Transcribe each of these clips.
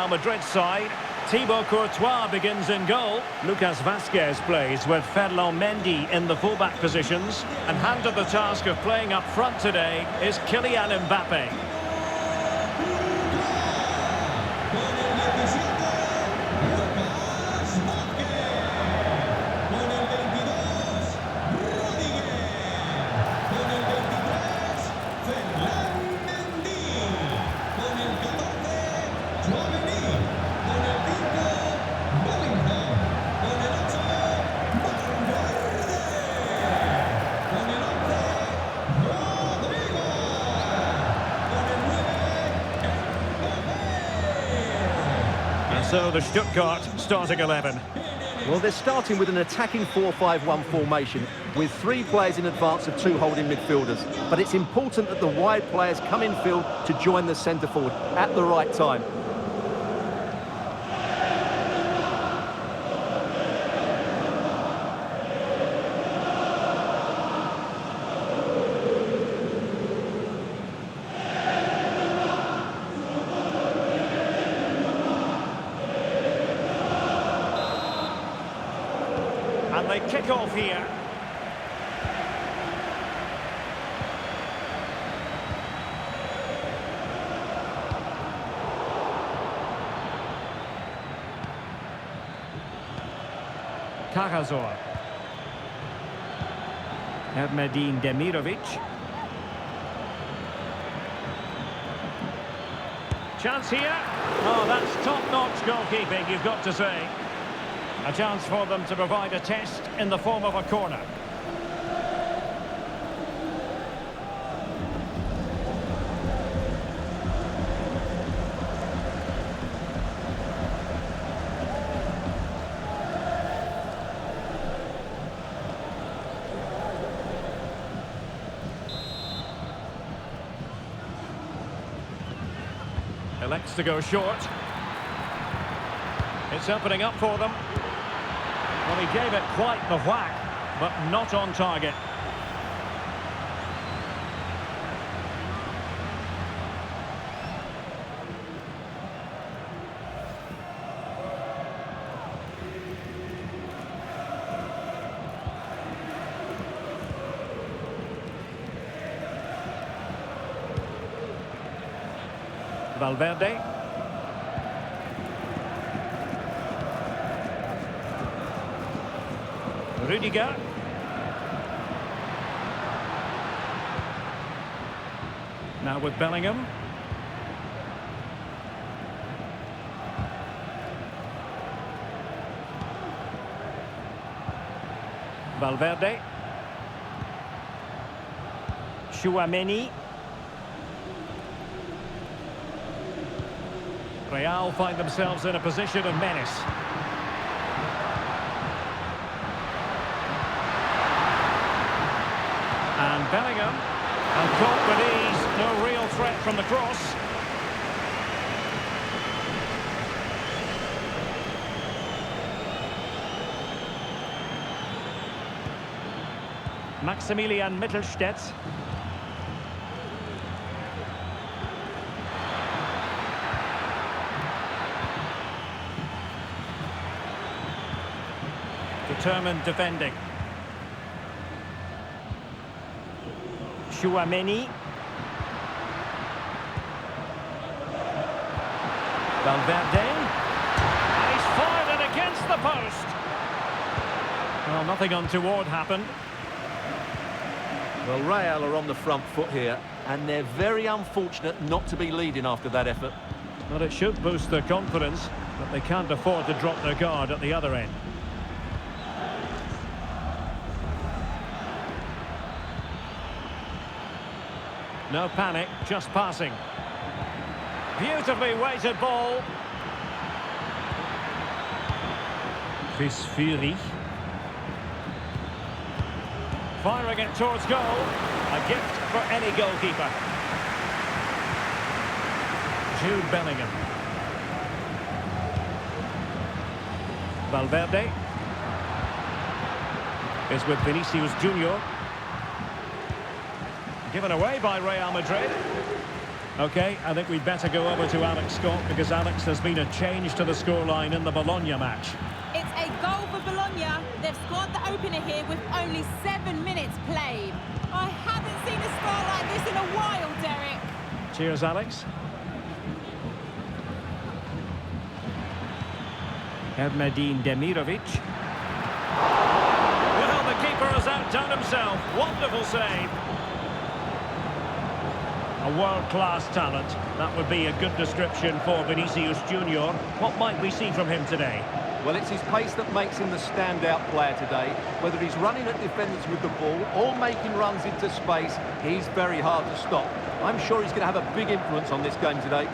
Real Madrid side. Thibaut Courtois begins in goal. Lucas Vazquez plays with Ferland Mendy in the fullback positions. And handed the task of playing up front today is Kylian Mbappe. So the Stuttgart starting 11. Well, they're starting with an attacking 4-5-1 formation with 3 players in advance of 2 holding midfielders. But it's important that the wide players come in field to join the centre forward at the right time. And they kick off here. Karazor. Ermedin Demirovic. Chance here. Oh, that's top-notch goalkeeping, you've got to say. A chance for them to provide a test in the form of a corner. Elects to go short. It's opening up for them. Well, he gave it quite the whack, but not on target. Valverde. Rudiger. Now with Bellingham. Valverde. Chouameni. Real find themselves in a position of menace. And Bellingham, and caught with ease, no real threat from the cross. Maximilian Mittelstädt. Determined defending. Chouameni. Valverde. And he's fired it against the post. Well, nothing untoward happened. Well, Real are on the front foot here, and they're very unfortunate not to be leading after that effort. Well, it should boost their confidence, but they can't afford to drop their guard at the other end. No panic, just passing. Beautifully weighted ball. Chris Fury. Firing it towards goal. A gift for any goalkeeper. Jude Bellingham. Valverde is with Vinicius Junior. Given away by Real Madrid. OK, I think we'd better go over to Alex Scott because, Alex, there's been a change to the scoreline in the Bologna match. It's a goal for Bologna. They've scored the opener here with only 7 minutes played. I haven't seen a score like this in a while, Derek. Cheers, Alex. Madrid Demirovic. Well, the keeper has outdone himself. Wonderful save. A world-class talent. That would be a good description for Vinicius Junior. What might we see from him today? Well, it's his pace that makes him the standout player today. Whether he's running at defenders with the ball or making runs into space, he's very hard to stop. I'm sure he's going to have a big influence on this game today.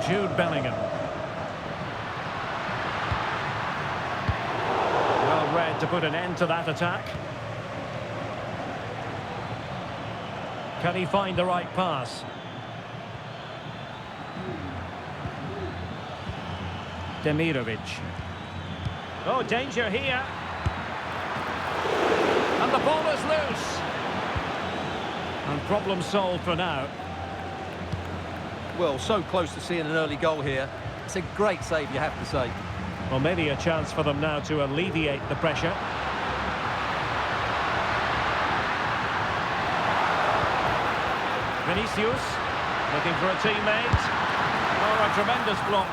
Jude Bellingham. Well read to put an end to that attack. Can he find the right pass? Demirovic. Oh, danger here. And the ball is loose. And problem solved for now. Well, so close to seeing an early goal here. It's a great save, you have to say. Well, maybe a chance for them now to alleviate the pressure. Vinicius, looking for a teammate. Oh, a tremendous block.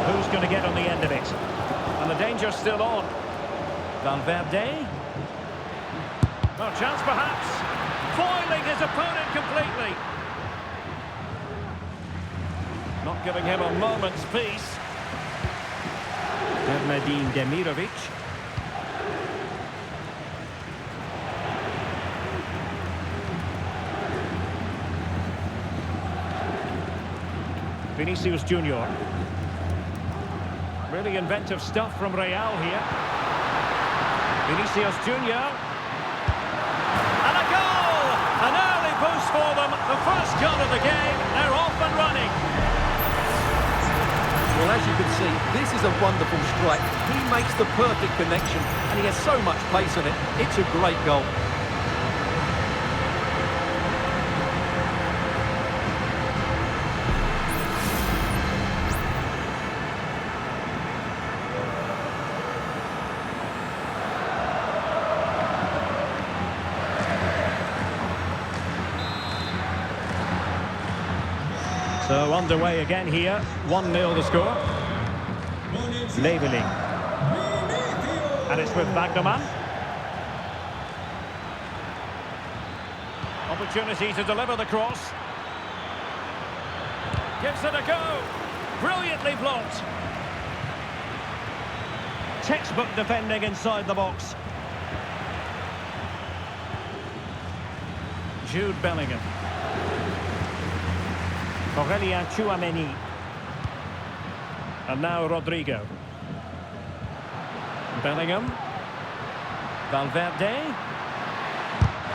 Who's going to get on the end of it? And the danger's still on. Valverde. Oh, chance perhaps. Foiling his opponent completely. Not giving him a moment's peace. Madrid Demirovic. Vinicius Junior. Really inventive stuff from Real here. Vinicius Junior. And a goal! An early boost for them. The first goal of the game. They're off and running. Well, as you can see, this is a wonderful strike. He makes the perfect connection, and he has so much pace on it. It's a great goal. So underway again here. 1-0 the score. Leveling. And it's with Wagnerman. Opportunity to deliver the cross. Gives it a go. Brilliantly blocked. Textbook defending inside the box. Jude Bellingham. Aurelien Tchouameni. And now Rodrigo. Bellingham. Valverde.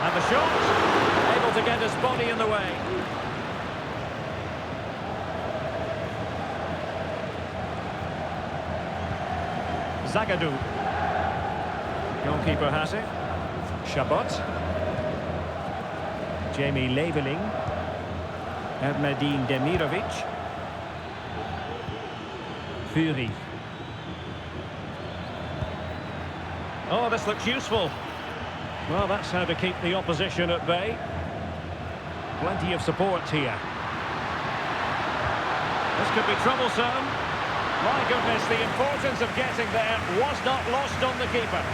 And the shot. Able to get his body in the way. Zagadou. Goalkeeper has it. Chabot. Jamie Leveling. Madrid Demirovic. Fury. Oh, this looks useful. Well, that's how to keep the opposition at bay. Plenty of support here. This could be troublesome. My goodness, the importance of getting there was not lost on the keeper.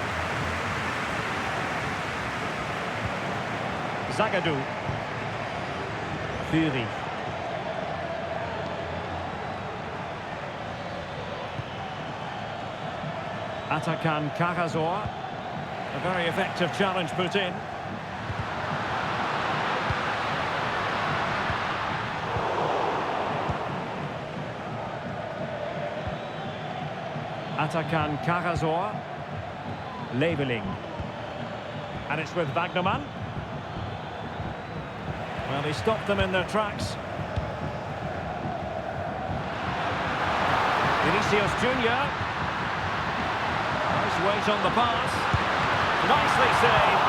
Zagadou. Fury. Atakan Carrasor. A very effective challenge put in. Atakan Carrasor. Leveling. And it's with Wagnerman. Well, he stopped them in their tracks. Vinicius Junior. Nice weight on the pass. Nicely saved.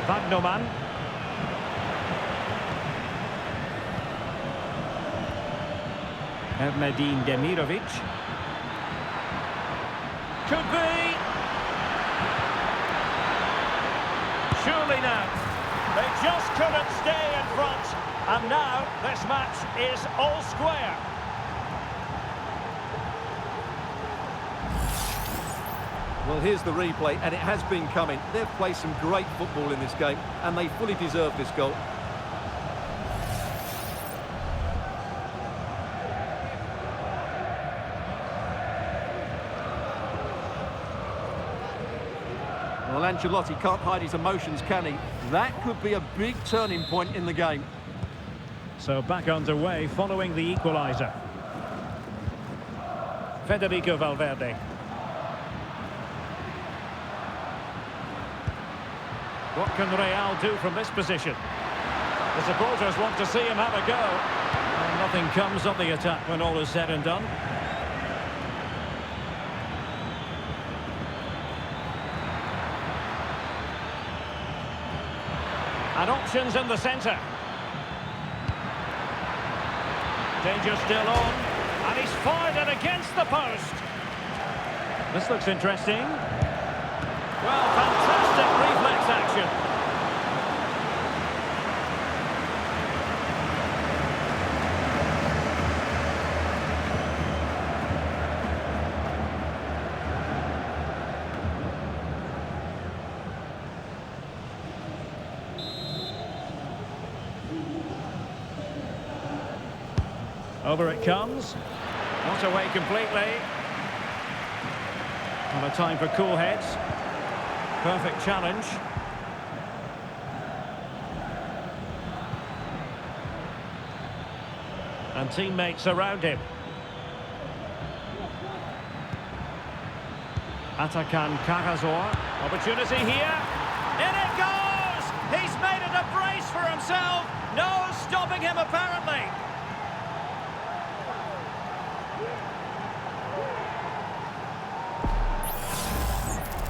Wagnerman. Erdmedin Demirovic. Could be. Surely now. They just couldn't stay in front. And now this match is all square. Well, here's the replay, and it has been coming. They've played some great football in this game, and they fully deserve this goal. Well, Ancelotti can't hide his emotions, can he? That could be a big turning point in the game. So back underway following the equaliser. Federico Valverde. What can Real do from this position? The supporters want to see him have a go. And nothing comes of the attack when all is said and done. And options in the centre. Danger still on. And he's fired it against the post. This looks interesting. Well, fantastic reflex action. Over it comes. Not away completely. Not a time for cool heads. Perfect challenge. And teammates around him. Atakan Carrasor. Opportunity here. In it goes! He's made it a brace for himself. No stopping him apparently.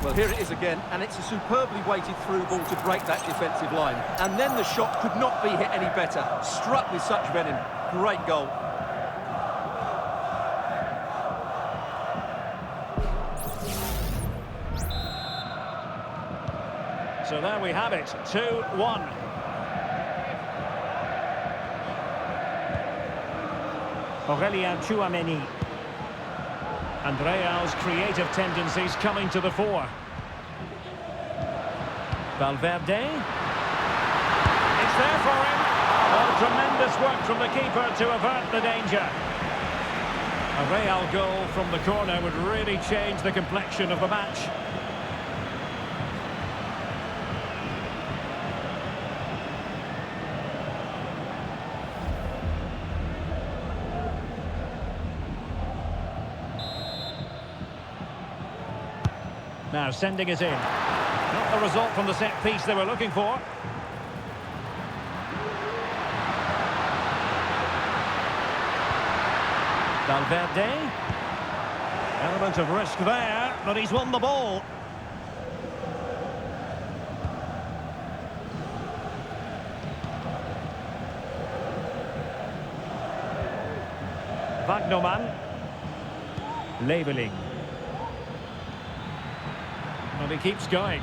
Well, here it is again, and it's a superbly weighted through ball to break that defensive line. And then the shot could not be hit any better. Struck with such venom. Great goal. So there we have it, 2-1. Aurélien Tchouaméni. And Real's creative tendencies coming to the fore. Valverde. It's there for him. Oh, tremendous work from the keeper to avert the danger. A Real goal from the corner would really change the complexion of the match. Now sending it in. Not the result from the set piece they were looking for. Valverde. Element of risk there, but he's won the ball. Wagnerman. Leveling. And he keeps going.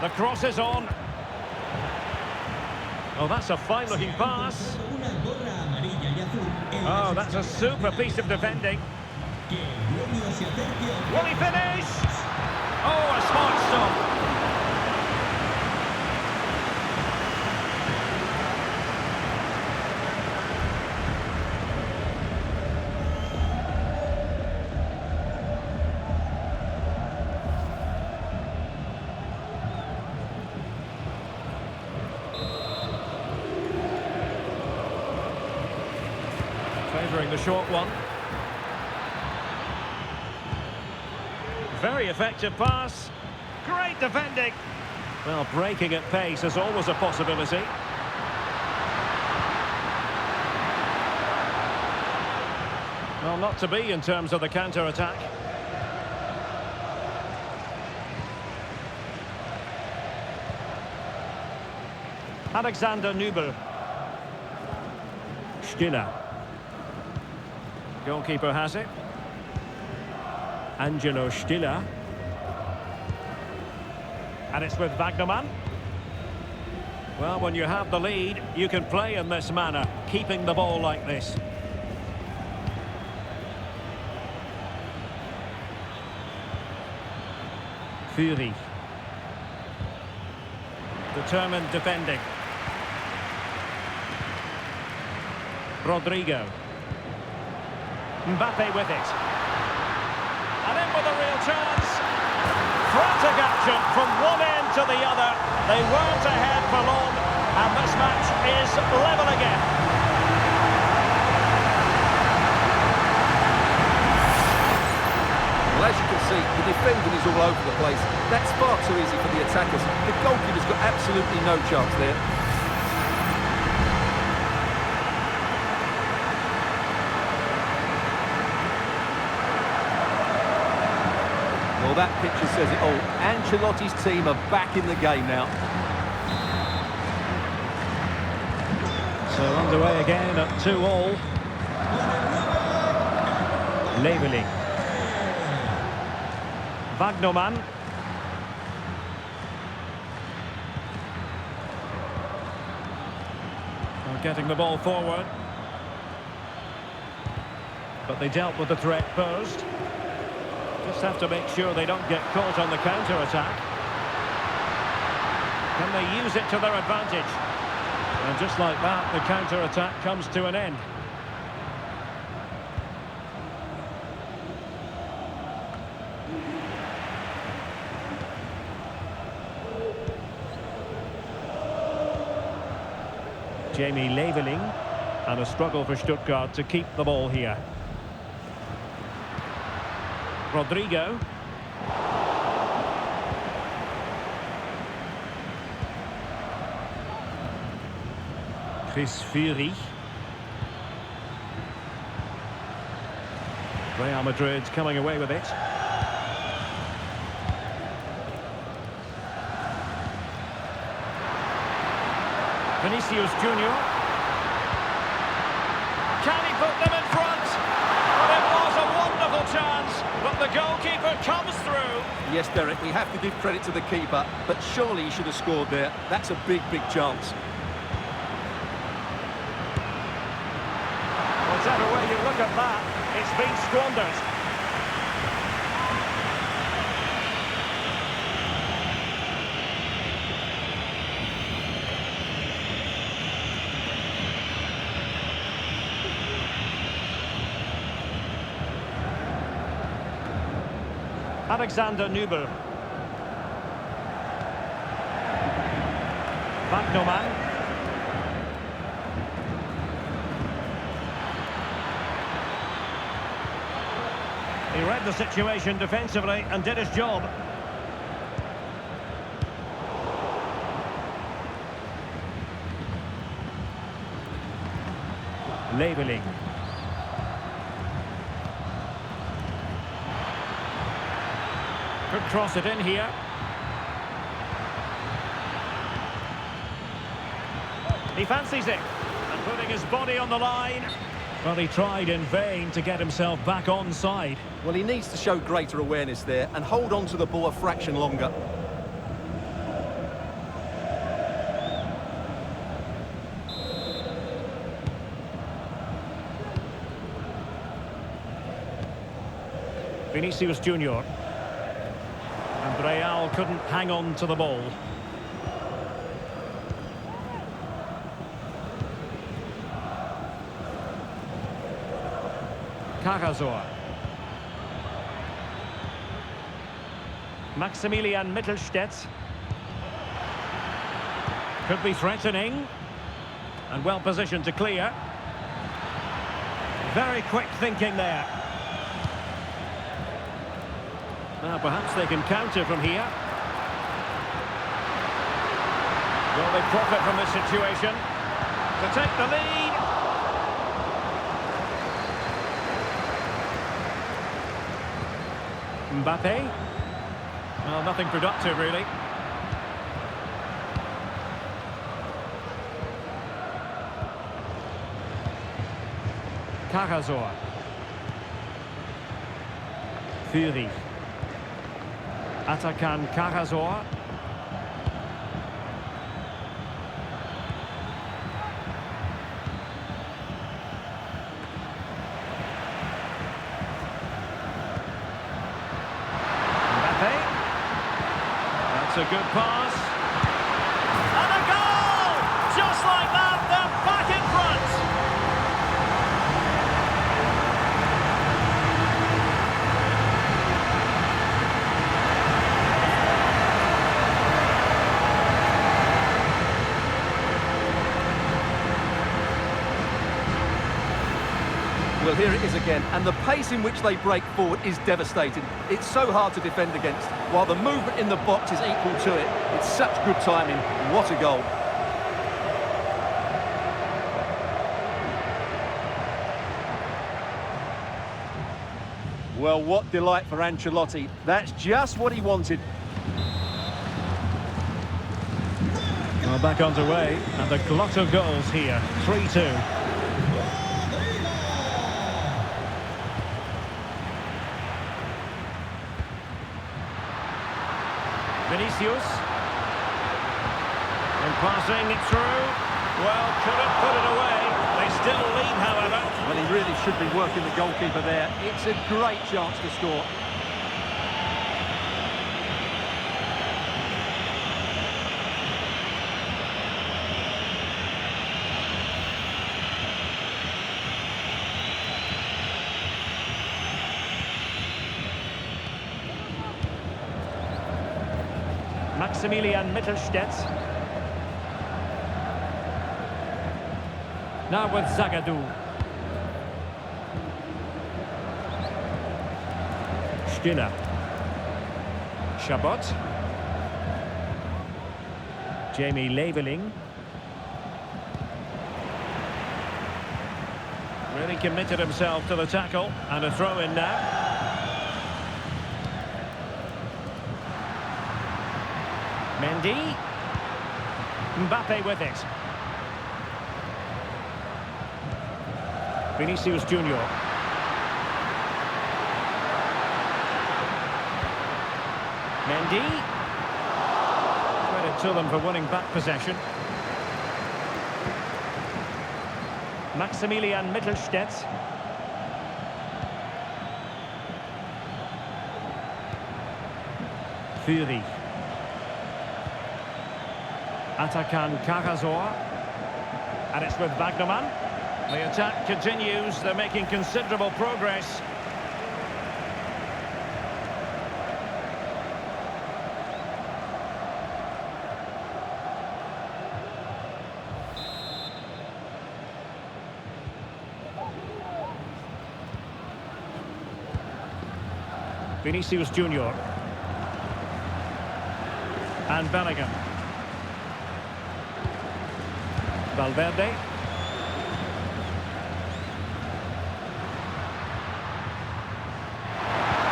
The cross is on. Oh, that's a fine-looking pass. Oh, that's a super piece of defending. Will he finish? Oh, a smart stop. Favouring the short one. Very effective pass. Great defending. Well, breaking at pace is always a possibility. Well, not to be in terms of the counter-attack. Alexander Nübel. Stiller. Goalkeeper has it. Angelo Stiller. And it's with Wagnerman. Well, when you have the lead, you can play in this manner, keeping the ball like this. Fury. Determined defending. Rodrigo. Mbappe with it. And in with a real chance. Frantic action from one end to the other. They weren't ahead for long, and this match is level again. Well, as you can see, the defending is all over the place. That's far too easy for the attackers. The goalkeeper's got absolutely no chance there. Well, that picture says it all. Ancelotti's team are back in the game now. So underway again at 2-2. Leveling. Wagnerman. Well, getting the ball forward. But they dealt with the threat posed. Just have to make sure they don't get caught on the counter-attack. Can they use it to their advantage? And just like that, the counter-attack comes to an end. Jamie Leveling, and a struggle for Stuttgart to keep the ball here. Rodrigo. Chris Fury. Real Madrid coming away with it. Vinicius Junior. Can he put them in front? Well, it was a wonderful chance, but the goalkeeper comes through. Yes, Derek, we have to give credit to the keeper, but surely he should have scored there. That's a big, big chance. Whatever way you look at that, it's been squandered. Alexander Nübel. Wagnerman. He read the situation defensively and did his job. Leveling. Could cross it in here. He fancies it, and putting his body on the line. Well, he tried in vain to get himself back onside. Well, he needs to show greater awareness there and hold on to the ball a fraction longer. Vinicius Junior. And Real couldn't hang on to the ball. Cagazor. Maximilian Mittelstädt. Could be threatening. And well positioned to clear. Very quick thinking there. Now perhaps they can counter from here. Will they profit from this situation to take the lead? Mbappe. Well, nothing productive, really. Carrasor. Fury. Atakan Carrasor. A good pass. And a goal! Just like that, they're back in front. Well, here it is again, and the pace in which they break forward is devastating. It's so hard to defend against, while the movement in the box is equal to it. It's such good timing. What a goal. Well, what delight for Ancelotti. That's just what he wanted. Well, back underway, and a glut of goals here. 3-2. Vinicius. And passing it through. Well, couldn't put it away. They still lead, however. Well, he really should be working the goalkeeper there. It's a great chance to score. Maximilian Mittelstädt. Now with Zagadou. Stiller. Chabot. Jamie Leveling. Really committed himself to the tackle, and a throw in now. Mendy. Mbappe with it. Vinicius Junior. Mendy. Credit to them for winning back possession. Maximilian Mittelstädt. Fury. Atakan Carrasor. And it's with Wagnerman. The attack continues. They're making considerable progress. Vinicius Junior. And Bellingham. Valverde.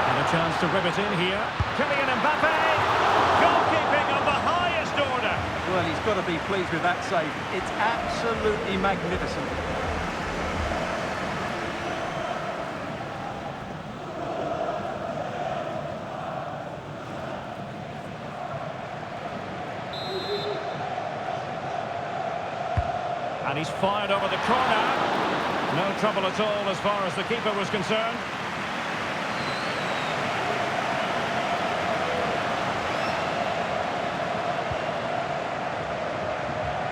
And a chance to rip it in here. Kylian Mbappe. Goalkeeping of the highest order. Well, he's got to be pleased with that save. It's absolutely magnificent. And he's fired over the corner. No trouble at all as far as the keeper was concerned.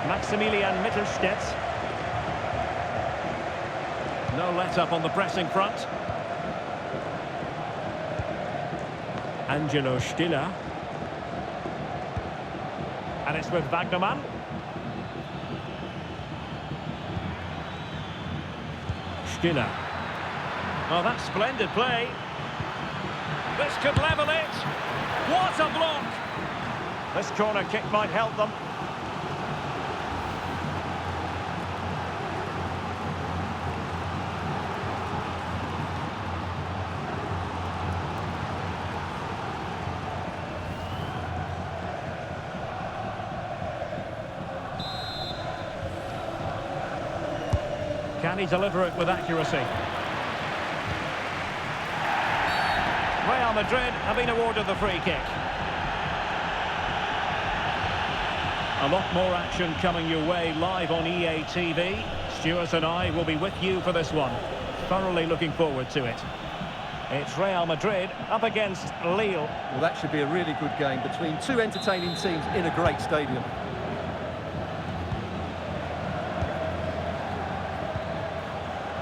Maximilian Mittelstädt. No let-up on the pressing front. Angelo Stiller. And it's with Wagnerman. Stiller. Oh, that's splendid play. This could level it. What a block! This corner kick might help them. Can he deliver it with accuracy? Real Madrid have been awarded the free kick. A lot more action coming your way live on EA TV. Stuart and I will be with you for this one. Thoroughly looking forward to it. It's Real Madrid up against Lille. Well, that should be a really good game between two entertaining teams in a great stadium.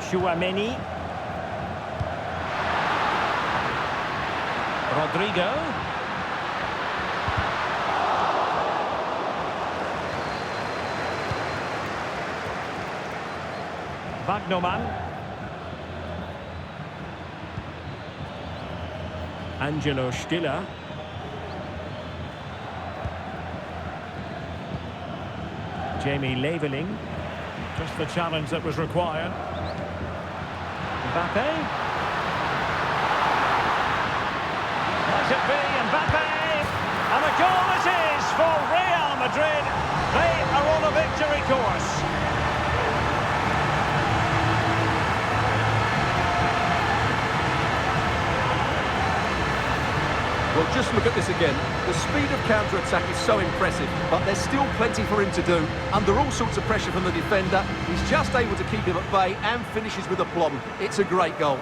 Chouameni. Rodrigo. Wagnerman. Angelo Stiller. Jamie Leveling. Just the challenge that was required. Mbappe. Might it be Mbappe? And a goal it is for Real Madrid. They are on a victory course. Well, just look at this again. The speed of counter-attack is so impressive, but there's still plenty for him to do. Under all sorts of pressure from the defender, he's just able to keep him at bay and finishes with aplomb. It's a great goal.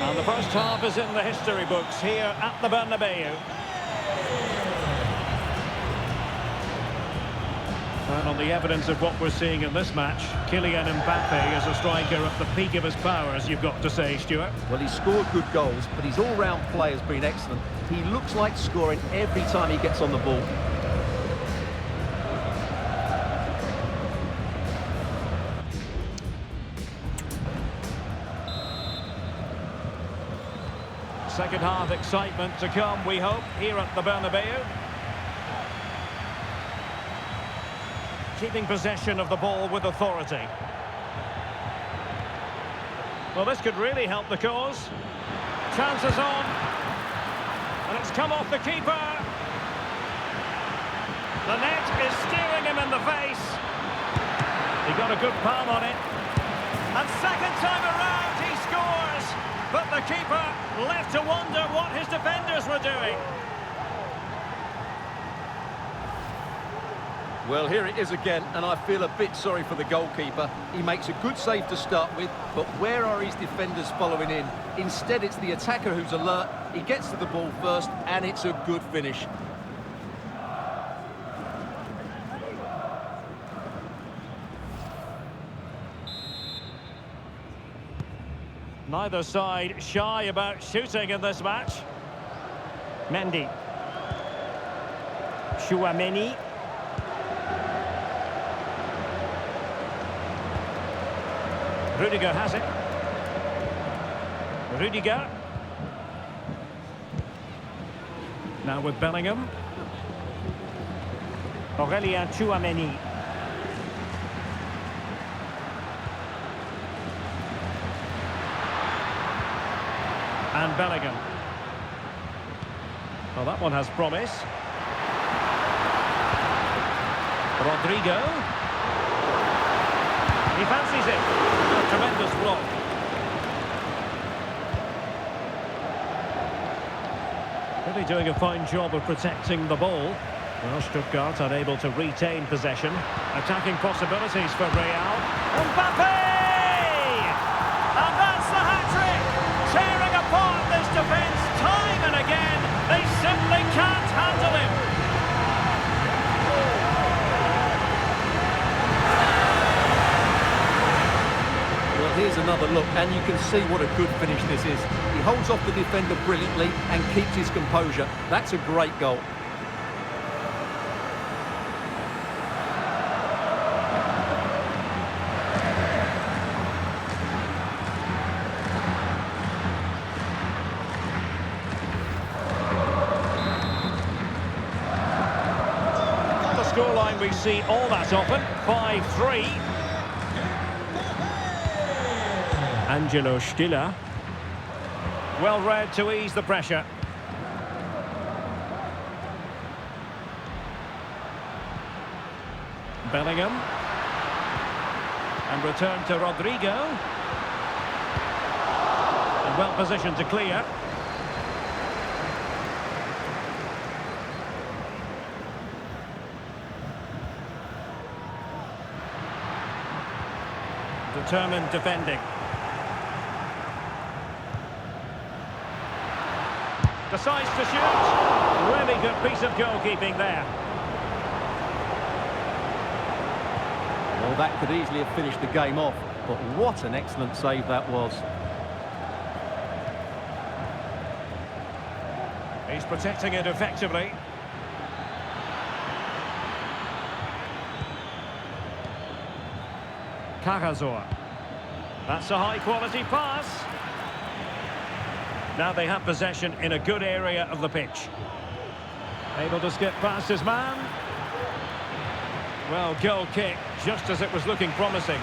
And the first half is in the history books here at the Bernabeu. And on the evidence of what we're seeing in this match, Kylian Mbappe is a striker at the peak of his powers, you've got to say, Stuart. Well, he's scored good goals, but his all-round play has been excellent. He looks like scoring every time he gets on the ball. Second half excitement to come, we hope, here at the Bernabeu. Keeping possession of the ball with authority. Well, this could really help the cause. Chances on. And it's come off the keeper. The net is staring him in the face. He got a good palm on it. And second time around, he scores. But the keeper left to wonder what his defenders were doing. Well, here it is again, and I feel a bit sorry for the goalkeeper. He makes a good save to start with, but where are his defenders following in? Instead, it's the attacker who's alert. He gets to the ball first, and it's a good finish. Neither side shy about shooting in this match. Mendy. Chouameni. Rudiger has it. Rudiger. Now with Bellingham. Aurélien Chouameni. And Bellingham. Well, that one has promise. Rodrigo. He fancies it. A tremendous block. Really doing a fine job of protecting the ball. Well, Stuttgart unable to retain possession. Attacking possibilities for Real. Mbappe! And that's the hat-trick! Tearing apart this defence time and again. They simply can't handle him. Well, here's another look, and you can see what a good finish this is. He holds off the defender brilliantly and keeps his composure. That's a great goal. Scoreline we see all that often, 5-3. Angelo Stiller. Well read to ease the pressure. Bellingham. And return to Rodrigo. And well positioned to clear. Determined defending. Decides to shoot. Really good piece of goalkeeping there. Well, that could easily have finished the game off, but what an excellent save that was. He's protecting it effectively. Cagazor. That's a high-quality pass. Now they have possession in a good area of the pitch. Able to skip past his man. Well, goal kick, just as it was looking promising.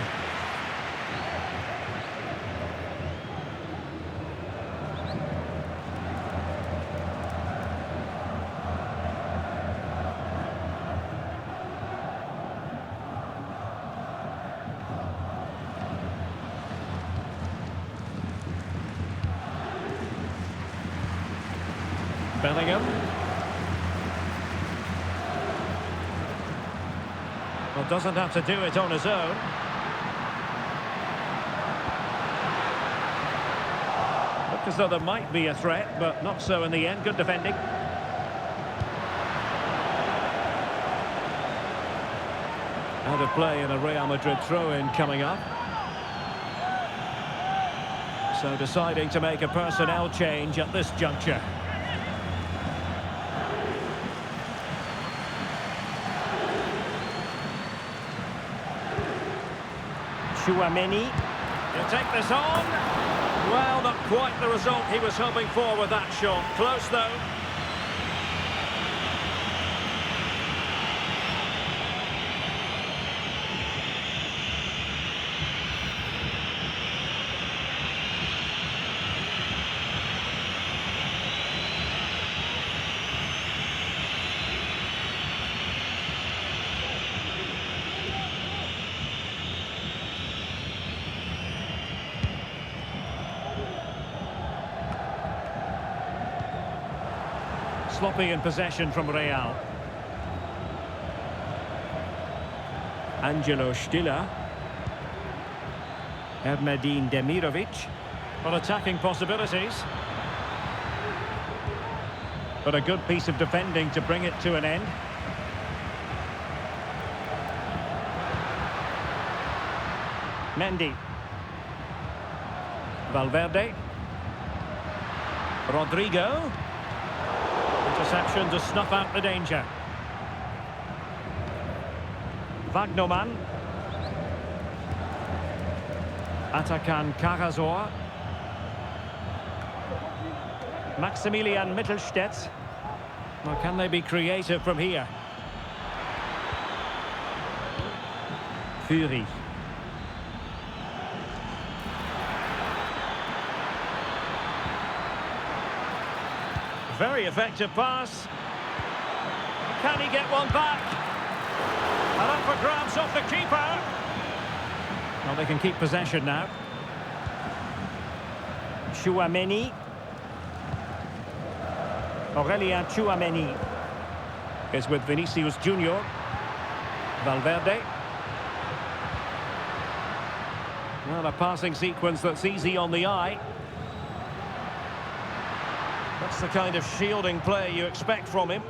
Bellingham. Well, doesn't have to do it on his own. Looked as though there might be a threat, but not so in the end. Good defending. Out of play in a Real Madrid throw-in coming up. So deciding to make a personnel change at this juncture. Chouameni. He'll take this on. Well, not quite the result he was hoping for with that shot. Close, though. Sloppy in possession from Real. Angelo Stiller. Erdmedin Demirovic. Well, attacking possibilities. But a good piece of defending to bring it to an end. Mendy. Valverde. Rodrigo. Interception to snuff out the danger. Wagnerman. Atakan Cagazor. Maximilian Mittelstädt. Well, can they be creative from here? Fury. Very effective pass. Can he get one back? And up for grabs off the keeper. Well, they can keep possession now. Chouameni. Aurelien Chouameni is with Vinicius Junior. Valverde. Well, a passing sequence that's easy on the eye. That's the kind of shielding play you expect from him.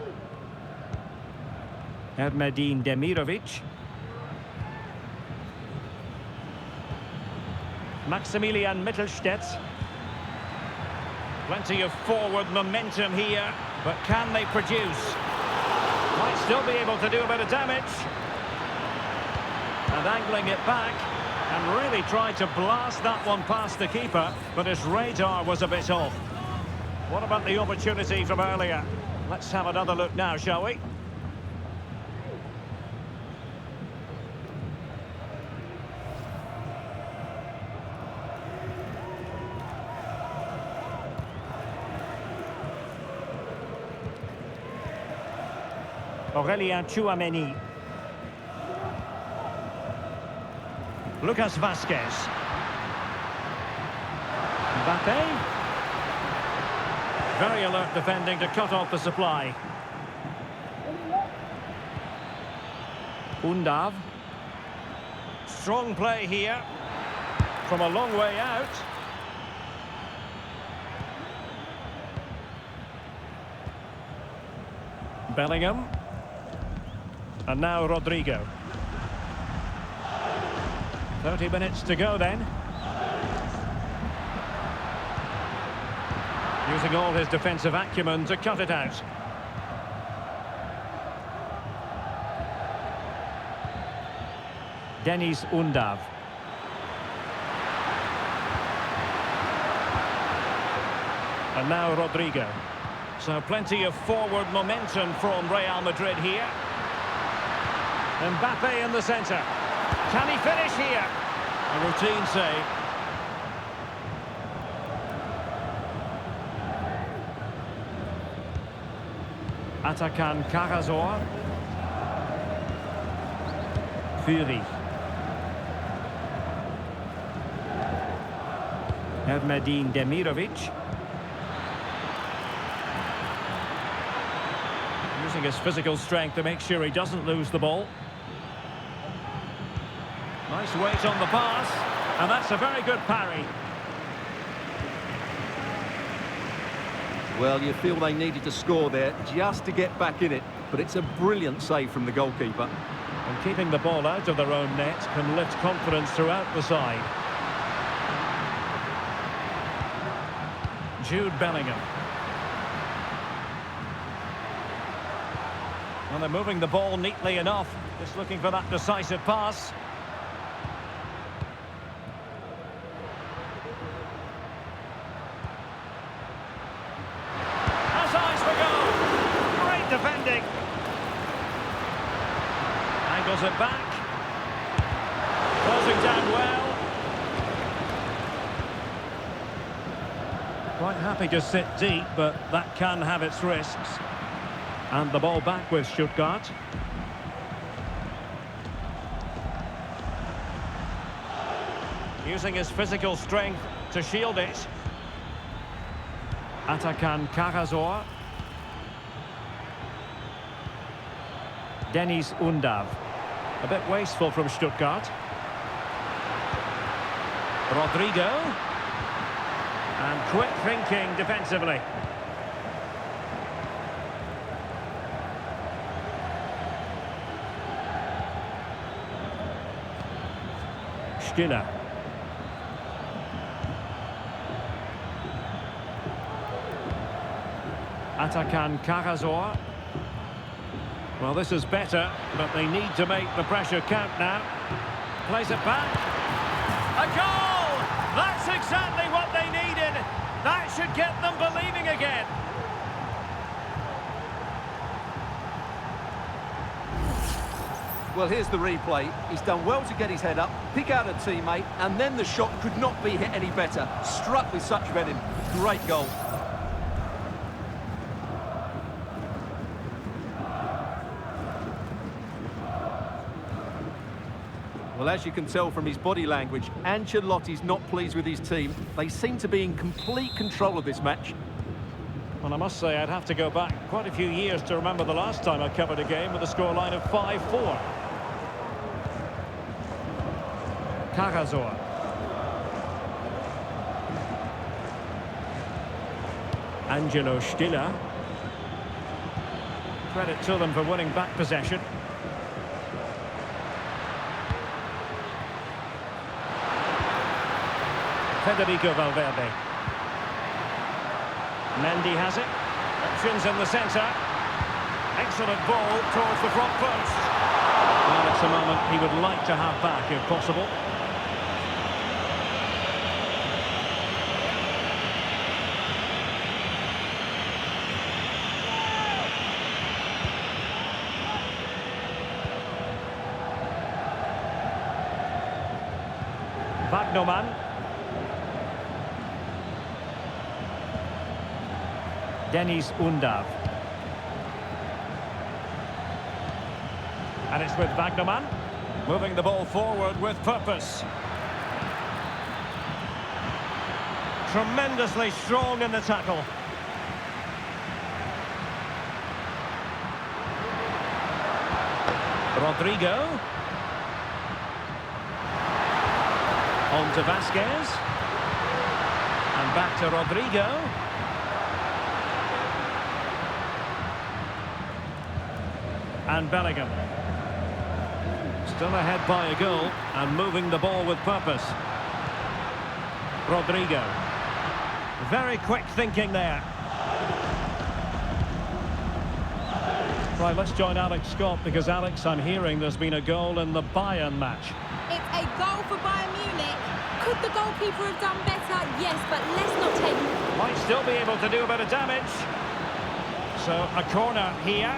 Erdmedin Demirovic. Maximilian Mittelstädt. Plenty of forward momentum here, but can they produce? Might still be able to do a bit of damage. And angling it back, and really tried to blast that one past the keeper, but his radar was a bit off. What about the opportunity from earlier? Let's have another look now, shall we? Aurelien Tchouameni. Lucas Vazquez. Mbappe. Very alert defending to cut off the supply. Undav. Strong play here. From a long way out. Bellingham. And now Rodrigo. 30 minutes to go then. Using all his defensive acumen to cut it out. Deniz Undav. And now Rodrigo. So plenty of forward momentum from Real Madrid here. Mbappe in the centre. Can he finish here? A routine save. Atakan Karazor. Fury. Ermedin Demirovic. Using his physical strength to make sure he doesn't lose the ball. Nice weight on the pass, and that's a very good parry. Well, you feel they needed to score there just to get back in it, but it's a brilliant save from the goalkeeper. And keeping the ball out of their own net can lift confidence throughout the side. Jude Bellingham. And they're moving the ball neatly enough, just looking for that decisive pass. Defending. Angles it back. Closing down well. Quite happy to sit deep, but that can have its risks. And the ball back with Stuttgart. Using his physical strength to shield it. Atakan Karazor. Deniz Undav. A bit wasteful from Stuttgart. Rodrigo. And quick thinking defensively. Stiller. Atakan Karazor. Well, this is better, but they need to make the pressure count now. Plays it back. A goal! That's exactly what they needed. That should get them believing again. Well, here's the replay. He's done well to get his head up, pick out a teammate, and then the shot could not be hit any better. Struck with such venom. Great goal. Well, as you can tell from his body language, Ancelotti's not pleased with his team. They seem to be in complete control of this match. Well, I must say I'd have to go back quite a few years to remember the last time I covered a game with a scoreline of 5-4. Karazor. Angelo Stiller. Credit to them for winning back possession. Federico Valverde. Mendy has it. Options in the centre. Excellent ball towards the front post. Well, it's a moment he would like to have back if possible. Wagnerman. Denis Undav. And it's with Wagnerman. Moving the ball forward with purpose. Tremendously strong in the tackle. Rodrigo. On to Vasquez. And back to Rodrigo. And Bellingham. Still ahead by a goal and moving the ball with purpose. Rodrigo. Very quick thinking there. Right, let's join Alex Scott because, Alex, I'm hearing there's been a goal in the Bayern match. It's a goal for Bayern Munich. Could the goalkeeper have done better? Yes, but let's not take... Might still be able to do a bit of damage. So, a corner here.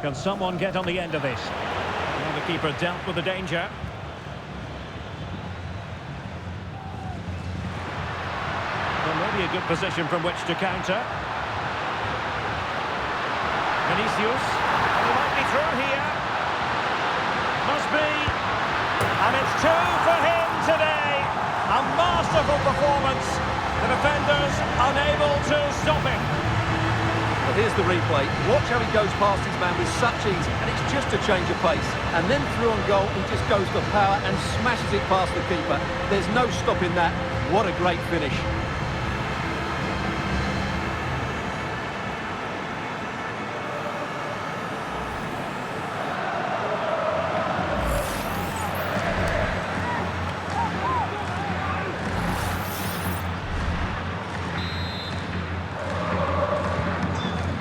Can someone get on the end of this? Well, the keeper dealt with the danger. Well, maybe a good position from which to counter. Vinicius. And he might be through here. Must be. And it's 2 for him today. A masterful performance. The defenders unable to stop him. Well, here's the replay. Watch how he goes past his man with such ease, and it's just a change of pace. And then through on goal, he just goes for power and smashes it past the keeper. There's no stopping that. What a great finish.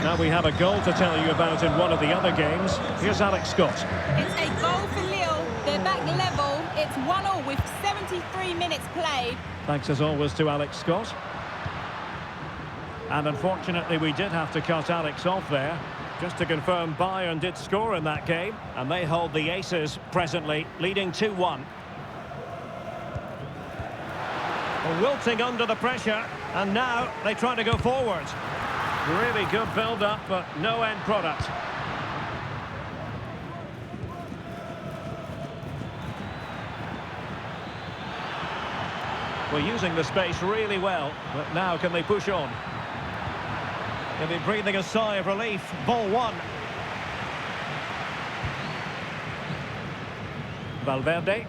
Now we have a goal to tell you about in one of the other games. Here's Alex Scott. It's a goal for Lille. They're back level. It's 1-1 with 73 minutes played. Thanks as always to Alex Scott. And unfortunately we did have to cut Alex off there. Just to confirm, Bayern did score in that game, and they hold the aces presently, leading 2-1. Wilting under the pressure, and now they try to go forward. Really good build-up, but no end product. We're using the space really well, but now can they push on? They'll be breathing a sigh of relief. Ball one. Valverde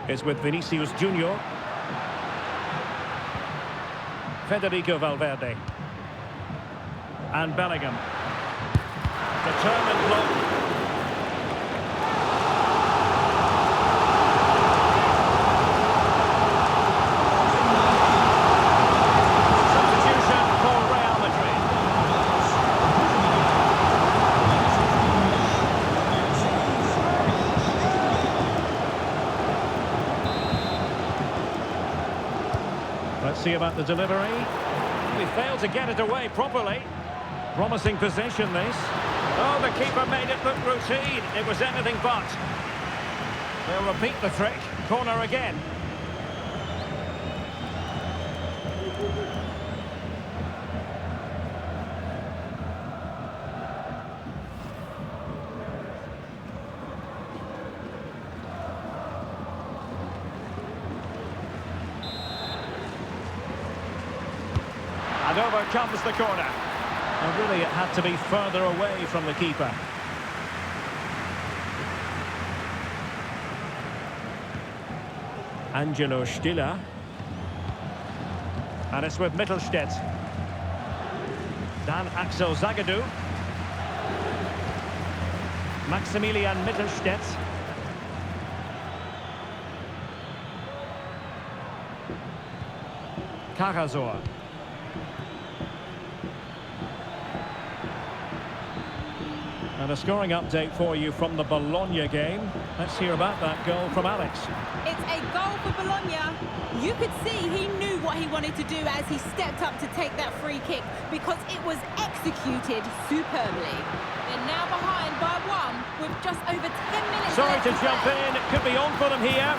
is with Vinicius Junior. Federico Valverde. And Bellingham. Determined block. Substitution for Real Madrid. Let's see about the delivery. We failed to get it away properly. Promising possession, this. Oh, the keeper made it look routine. It was anything but. They'll repeat the trick. Corner again. And over comes the corner. And really, it had to be further away from the keeper. Angelo Stiller. And it's with Mittelstädt. Dan Axel Zagadou. Maximilian Mittelstädt. Karazor. And a scoring update for you from the Bologna game. Let's hear about that goal from Alex. It's a goal for Bologna. You could see he knew what he wanted to do as he stepped up to take that free kick because it was executed superbly. They're now behind by one with just over 10 minutes Sorry left to jump in, it could be on for them here.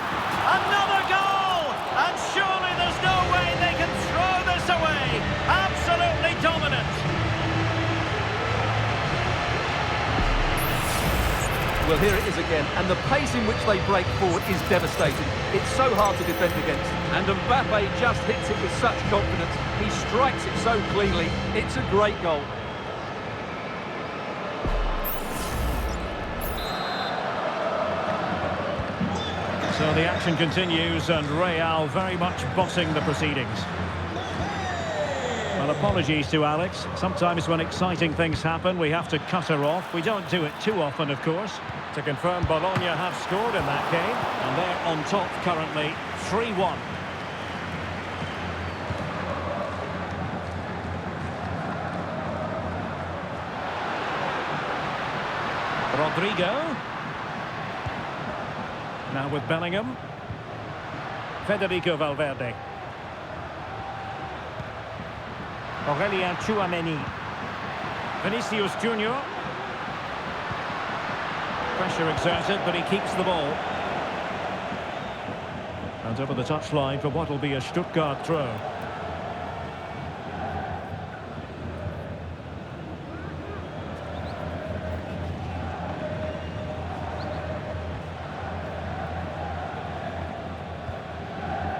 Another goal! And surely there's no way they can throw this away. Absolutely dominant. Well, here it is again, and the pace in which they break forward is devastating. It's so hard to defend against, and Mbappe just hits it with such confidence. He strikes it so cleanly. It's a great goal. So the action continues, and Real very much bossing the proceedings. Well, apologies to Alex. Sometimes when exciting things happen, we have to cut her off. We don't do it too often, of course. To confirm, Bologna have scored in that game, and they're on top currently, 3-1. Rodrigo. Now with Bellingham. Federico Valverde. Aurelien Tchouameni. Vinicius Junior. Pressure exerted, but he keeps the ball. And over the touchline for what will be a Stuttgart throw.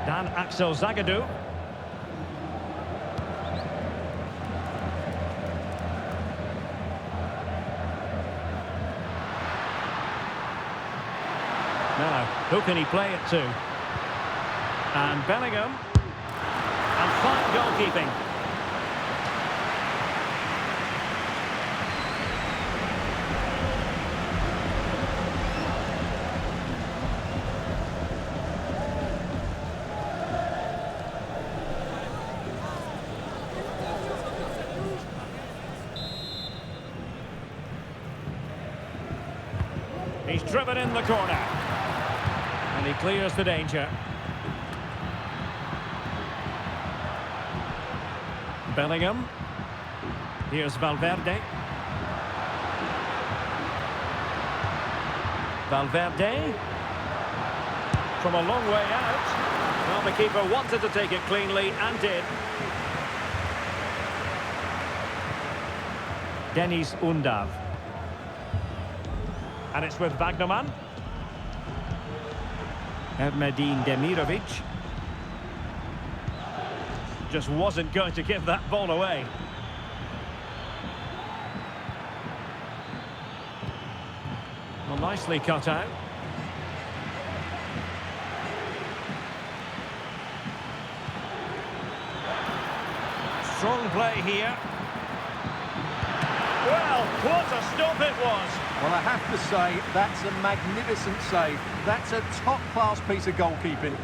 Dan Axel Zagadou. Now, who can he play it to? And Bellingham. And fine goalkeeping. He's driven in the corner. And he clears the danger. Bellingham. Here's Valverde. Valverde. From a long way out. Well, the keeper wanted to take it cleanly and did. Deniz Undav. And it's with Wagnerman. Ermedin Demirovic. Just wasn't going to give that ball away. Well, nicely cut out. Strong play here. Well, what a stop it was. Well, I have to say, that's a magnificent save. That's a top-class piece of goalkeeping.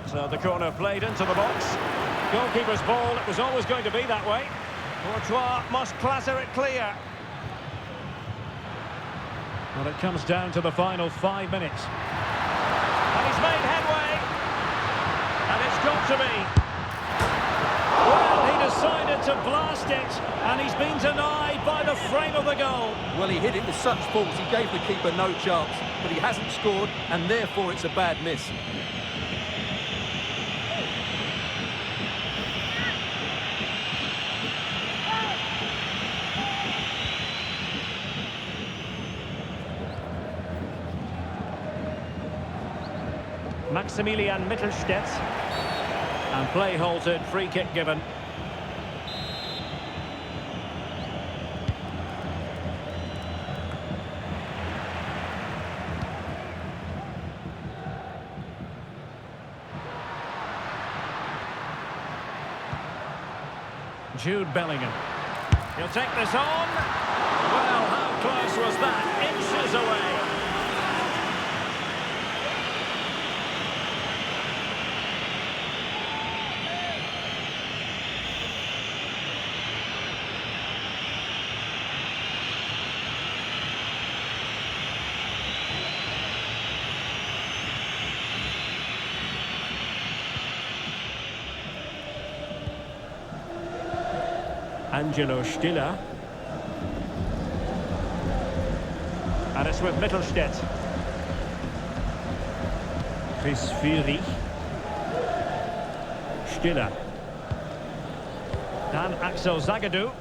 So the corner played into the box. Goalkeeper's ball, it was always going to be that way. Courtois must clatter it clear. Well, it comes down to the final 5 minutes. And he's made headway. And it's got to be. Well, he decided to blast it. And he's been denied by the frame of the goal. Well, he hit it with such force, he gave the keeper no chance. But he hasn't scored, and therefore it's a bad miss. Maximilian Mittelstädt. And play halted, free kick given. Jude Bellingham. He'll take this on. Well, how close was that? Inches away. Angelo Stiller. And it's with Mittelstädt. Chris Führig. Stiller. Dan Axel Zagadou.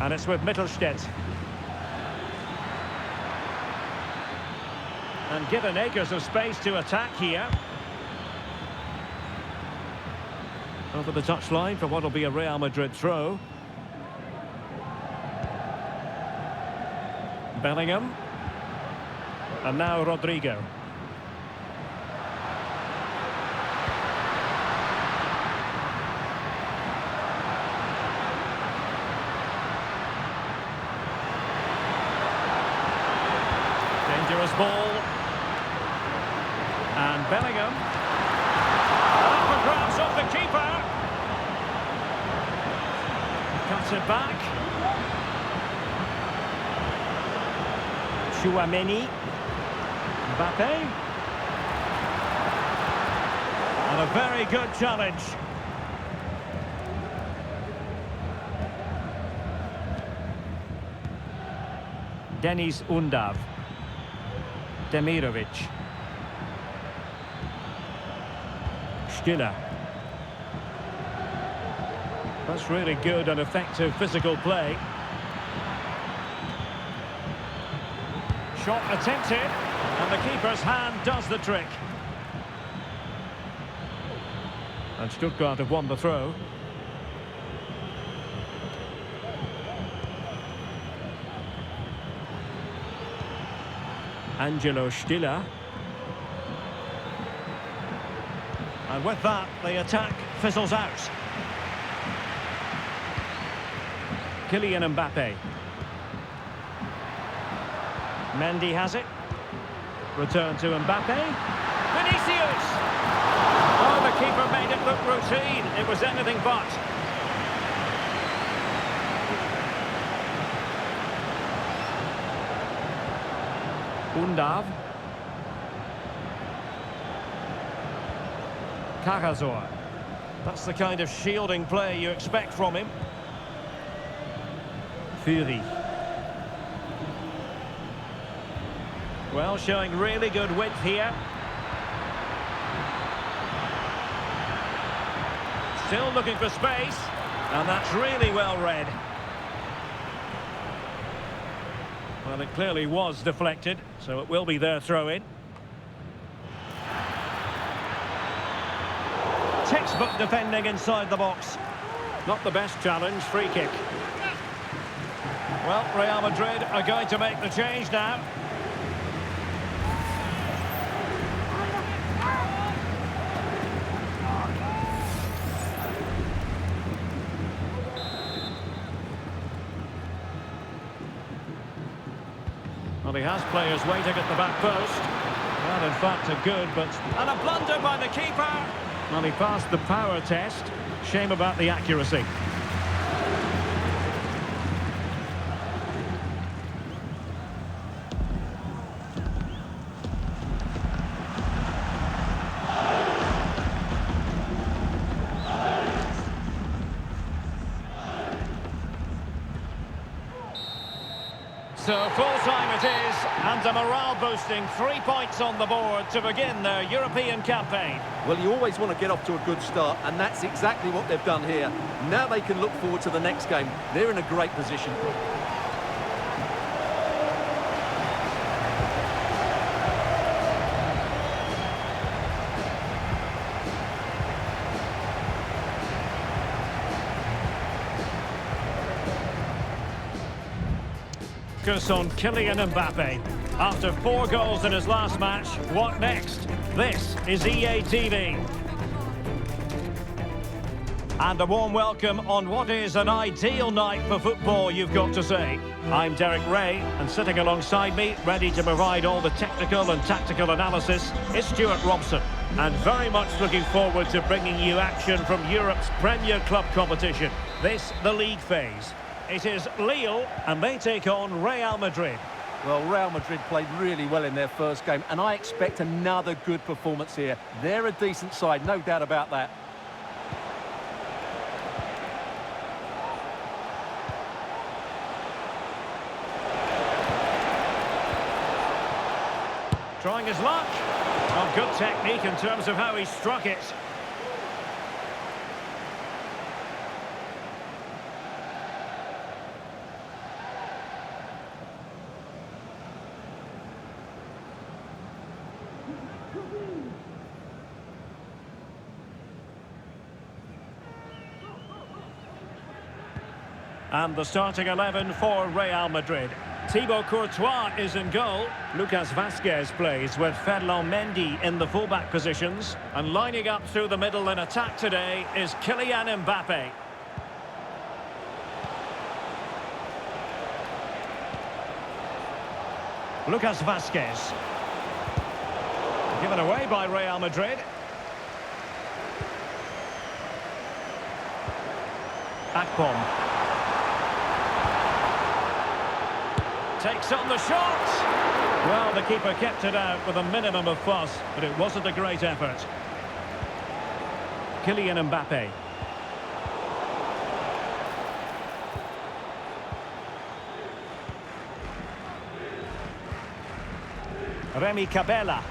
And it's with Mittelstädt. And given acres of space to attack here. Over the touchline for what will be a Real Madrid throw. Bellingham. And now Rodrigo. Dangerous ball. And Bellingham. Up for grabs off the keeper. Cuts it back. Chouameni. Mbappe. And a very good challenge. Denis Undav. Demirovic. Stiller. That's really good and effective physical play. Shot attempted, and the keeper's hand does the trick. And Stuttgart have won the throw. Angelo Stiller. And with that, the attack fizzles out. Kylian Mbappe. Mendy has it. Return to Mbappe. Vinicius! Oh, the keeper made it look routine. It was anything but. Undav. Cagazor. That's the kind of shielding play you expect from him. Führig. Well, showing really good width here. Still looking for space, and that's really well read. Well, it clearly was deflected, so it will be their throw-in. Textbook defending inside the box. Not the best challenge, free kick. Well, Real Madrid are going to make the change now. Well, he has players waiting at the back post. Well, in fact, a good, but... And a blunder by the keeper! Well, he passed the power test. Shame about the accuracy. So full-time it is, and a morale-boosting 3 points on the board to begin their European campaign. Well, you always want to get off to a good start, and that's exactly what they've done here. Now they can look forward to the next game. They're in a great position. focus on Kylian Mbappe. After 4 goals in his last match, what next? This is EA TV. And a warm welcome on what is an ideal night for football, you've got to say. I'm Derek Ray, and sitting alongside me, ready to provide all the technical and tactical analysis, is Stuart Robson. And very much looking forward to bringing you action from Europe's Premier Club competition. This, the league phase. It is Lille, and they take on Real Madrid. Well, Real Madrid played really well in their first game, and I expect another good performance here. They're a decent side, no doubt about that. Trying his luck. Oh, good technique in terms of how he struck it. And the starting 11 for Real Madrid. Thibaut Courtois is in goal. Lucas Vazquez plays with Ferland Mendy in the fullback positions. And lining up through the middle in attack today is Kylian Mbappe. Lucas Vazquez. Given away by Real Madrid. Akpom. Takes on the shot. Well, the keeper kept it out with a minimum of fuss, but it wasn't a great effort. Kylian Mbappe. Remy Cabella.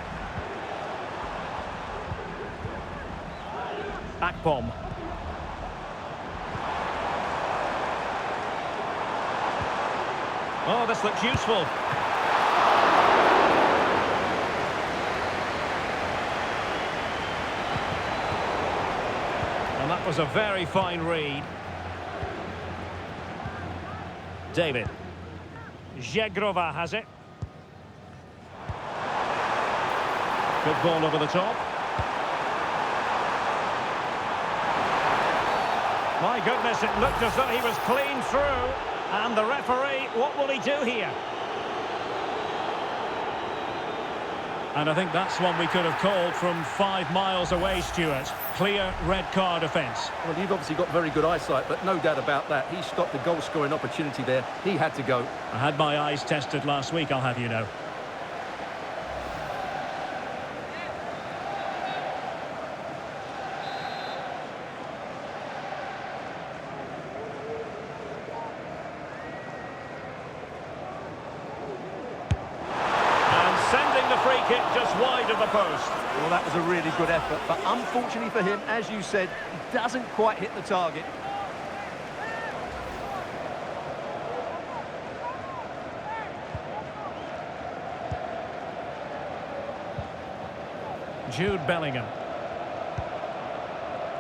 Akpom. Oh, this looks useful. And that was a very fine read. David. Zegrova has it. Good ball over the top. My goodness, it looked as though he was clean through. And the referee, what will he do here? And I think that's one we could have called from 5 miles away, Stuart. Clear red card offence. Well, you've obviously got very good eyesight, but no doubt about that. He stopped the goal-scoring opportunity there. He had to go. I had my eyes tested last week, I'll have you know. Free kick just wide of the post. Well, that was a really good effort, but unfortunately for him, as you said, he doesn't quite hit the target. Jude Bellingham.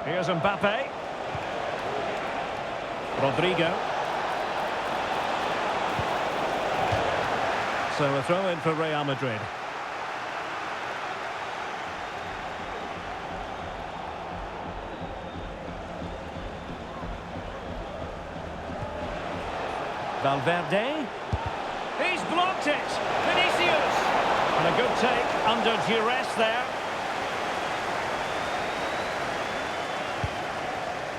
Here's Mbappe. Rodrigo. So a throw in for Real Madrid. Valverde. He's blocked it. Vinicius. And a good take under duress there.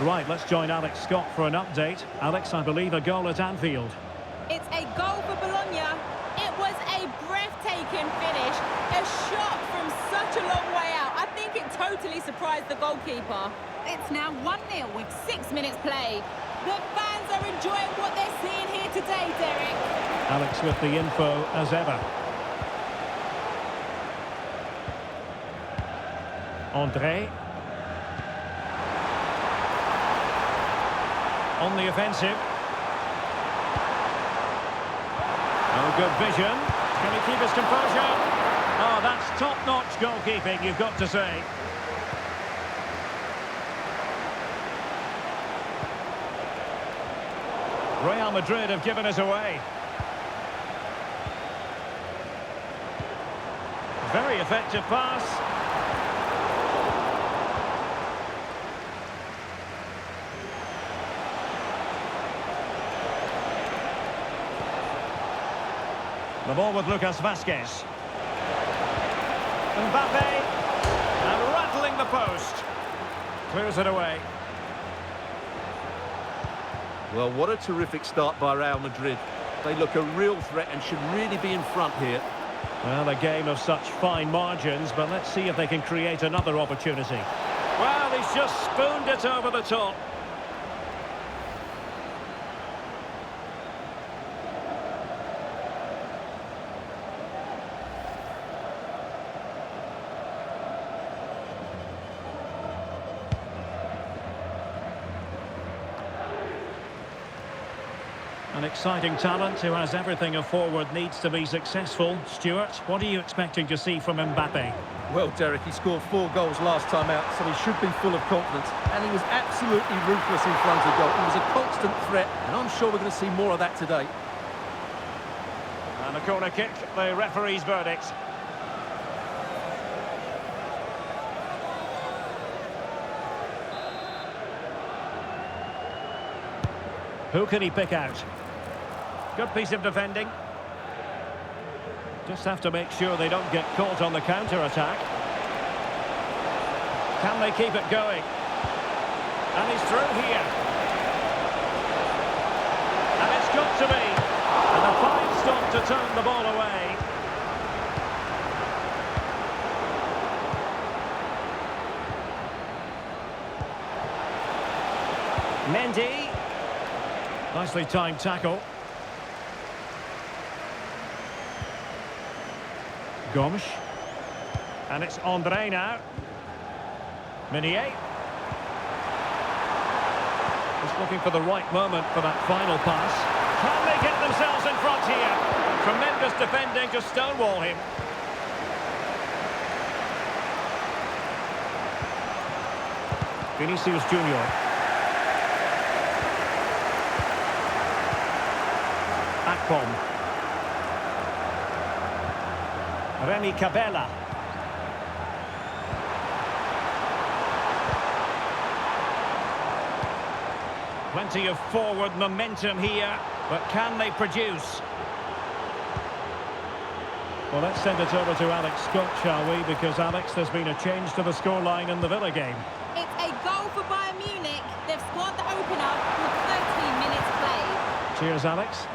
Right, let's join Alex Scott for an update. Alex, I believe a goal at Anfield. It's a goal for Bologna. It was a breathtaking finish. A shot from such a long way out. I think it totally surprised the goalkeeper. It's now 1-0 with 6 minutes played. The fans are enjoying what they're seeing here today, Derek. Alex with the info as ever. André. On the offensive. Oh, good vision. Can he keep his composure? Oh, that's top-notch goalkeeping, you've got to say. Real Madrid have given us away. effective pass. The ball with Lucas Vazquez. Mbappe. And rattling the post. Clears it away. Well, what a terrific start by Real Madrid. They look a real threat and should really be in front here. Well, a game of such fine margins, but let's see if they can create another opportunity. Well, he's just spooned it over the top. An exciting talent who has everything a forward needs to be successful. Stuart, what are you expecting to see from Mbappe? Well, Derek, he scored 4 goals last time out, so he should be full of confidence. And he was absolutely ruthless in front of goal. He was a constant threat, and I'm sure we're going to see more of that today. And a corner kick, the referee's verdict. Who can he pick out? Good piece of defending. Just have to make sure they don't get caught on the counter-attack. Can they keep it going? And he's through here. And it's got to be. And a fine stop to turn the ball away. Mendy. Nicely timed tackle. Gomes. And it's Andre now. Meunier. Just looking for the right moment for that final pass. Can they get themselves in front here? Tremendous defending to stonewall him. Vinicius Junior. Akpom. Remy Cabella. Plenty of forward momentum here, but can they produce? Well, let's send it over to Alex Scott, shall we? Because, Alex, there's been a change to the scoreline in the Villa game. It's a goal for Bayern Munich. They've scored the opener with 13 minutes played. Cheers, Alex.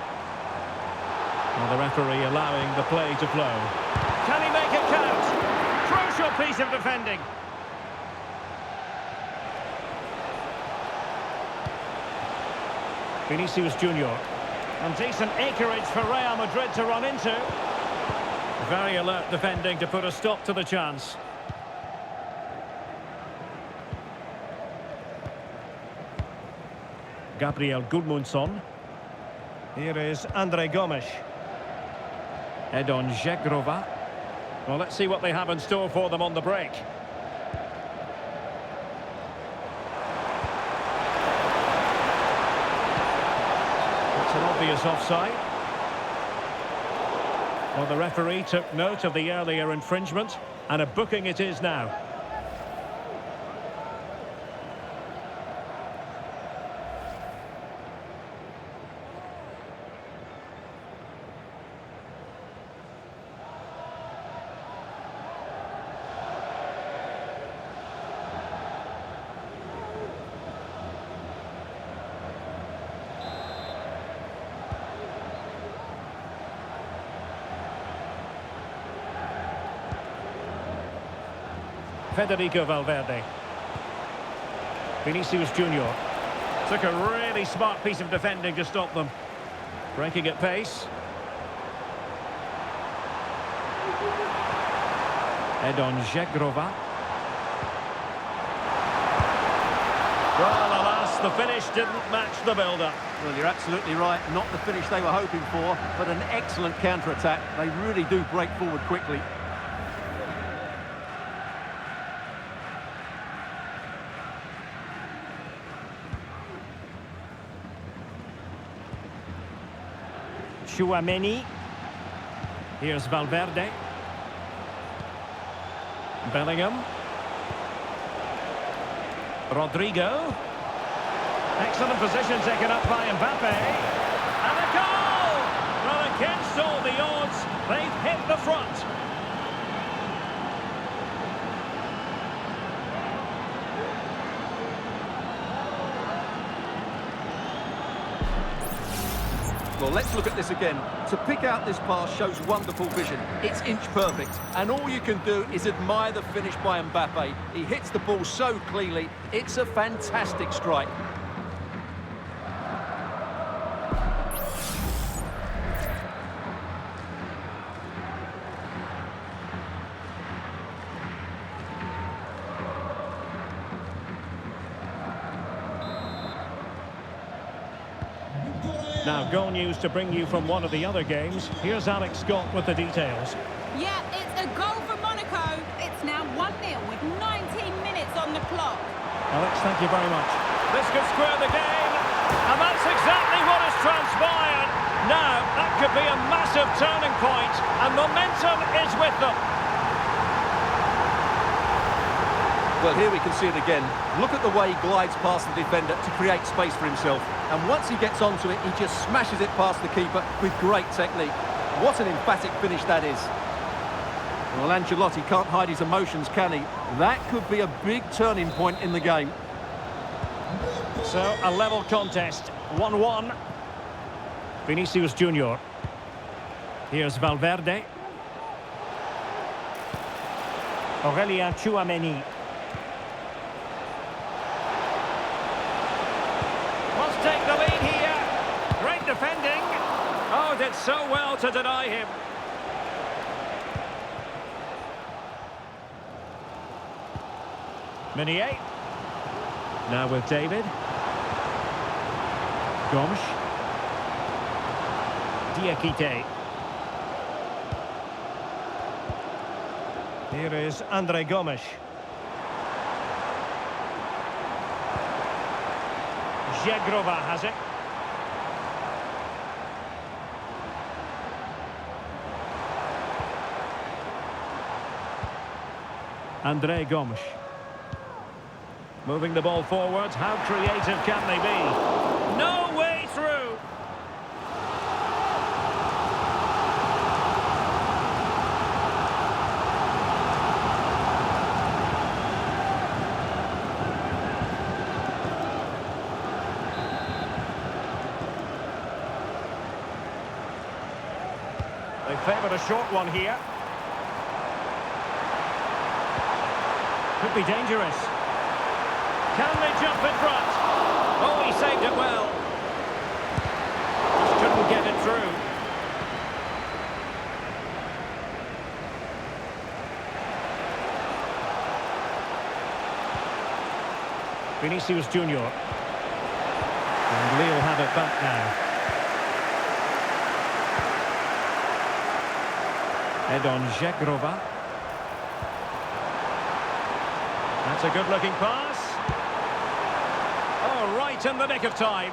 Well, the referee allowing the play to flow. Can he make it count? Crucial piece of defending. Vinicius Junior. And decent acreage for Real Madrid to run into. Very alert defending to put a stop to the chance. Gabriel Gudmundsson. Here is Andre Gomes. Edon Žegrova. Well, let's see what they have in store for them on the break. It's an obvious offside. Well, the referee took note of the earlier infringement, and a booking it is now. Federico Valverde. Vinicius Junior. Took a really smart piece of defending to stop them. Breaking at pace. Edon Žegrova. Well, alas, the finish didn't match the build-up. Well, you're absolutely right. Not the finish they were hoping for, but an excellent counter-attack. They really do break forward quickly. Tchouaméni. Here's Valverde. Bellingham. Rodrigo. Excellent position taken up by Mbappe. And a goal! Well, against all the odds, they've hit the front. Well, let's look at this again. To pick out this pass shows wonderful vision. It's inch perfect. And all you can do is admire the finish by Mbappe. He hits the ball so cleanly. It's a fantastic strike. Now, goal news to bring you from one of the other games. Here's Alex Scott with the details. Yeah, it's a goal for Monaco. It's now 1-0 with 19 minutes on the clock. Alex, thank you very much. This could square the game, and that's exactly what has transpired. Now, that could be a massive turning point, and momentum is with them. Well, here we can see it again. Look at the way he glides past the defender to create space for himself. And once he gets onto it, he just smashes it past the keeper with great technique. What an emphatic finish that is. Well, Ancelotti can't hide his emotions, can he? That could be a big turning point in the game. So, a level contest, 1-1. Vinicius Junior. Here's Valverde. Aurelien Tchouameni. Must take the lead here. Great defending. Oh, did so well to deny him. Meunier. Now with David. Gomes. Diakite. Here is Andre Gomes. Jagrova has it. Andre Gomes. Moving the ball forwards. How creative can they be? No way through. They favoured a short one here. Could be dangerous. Can they jump in front? Oh, he saved it well. Just couldn't get it through. Vinicius Junior. And Lille have it back now. Edon Jagrova. That's a good-looking pass. Oh, right in the nick of time.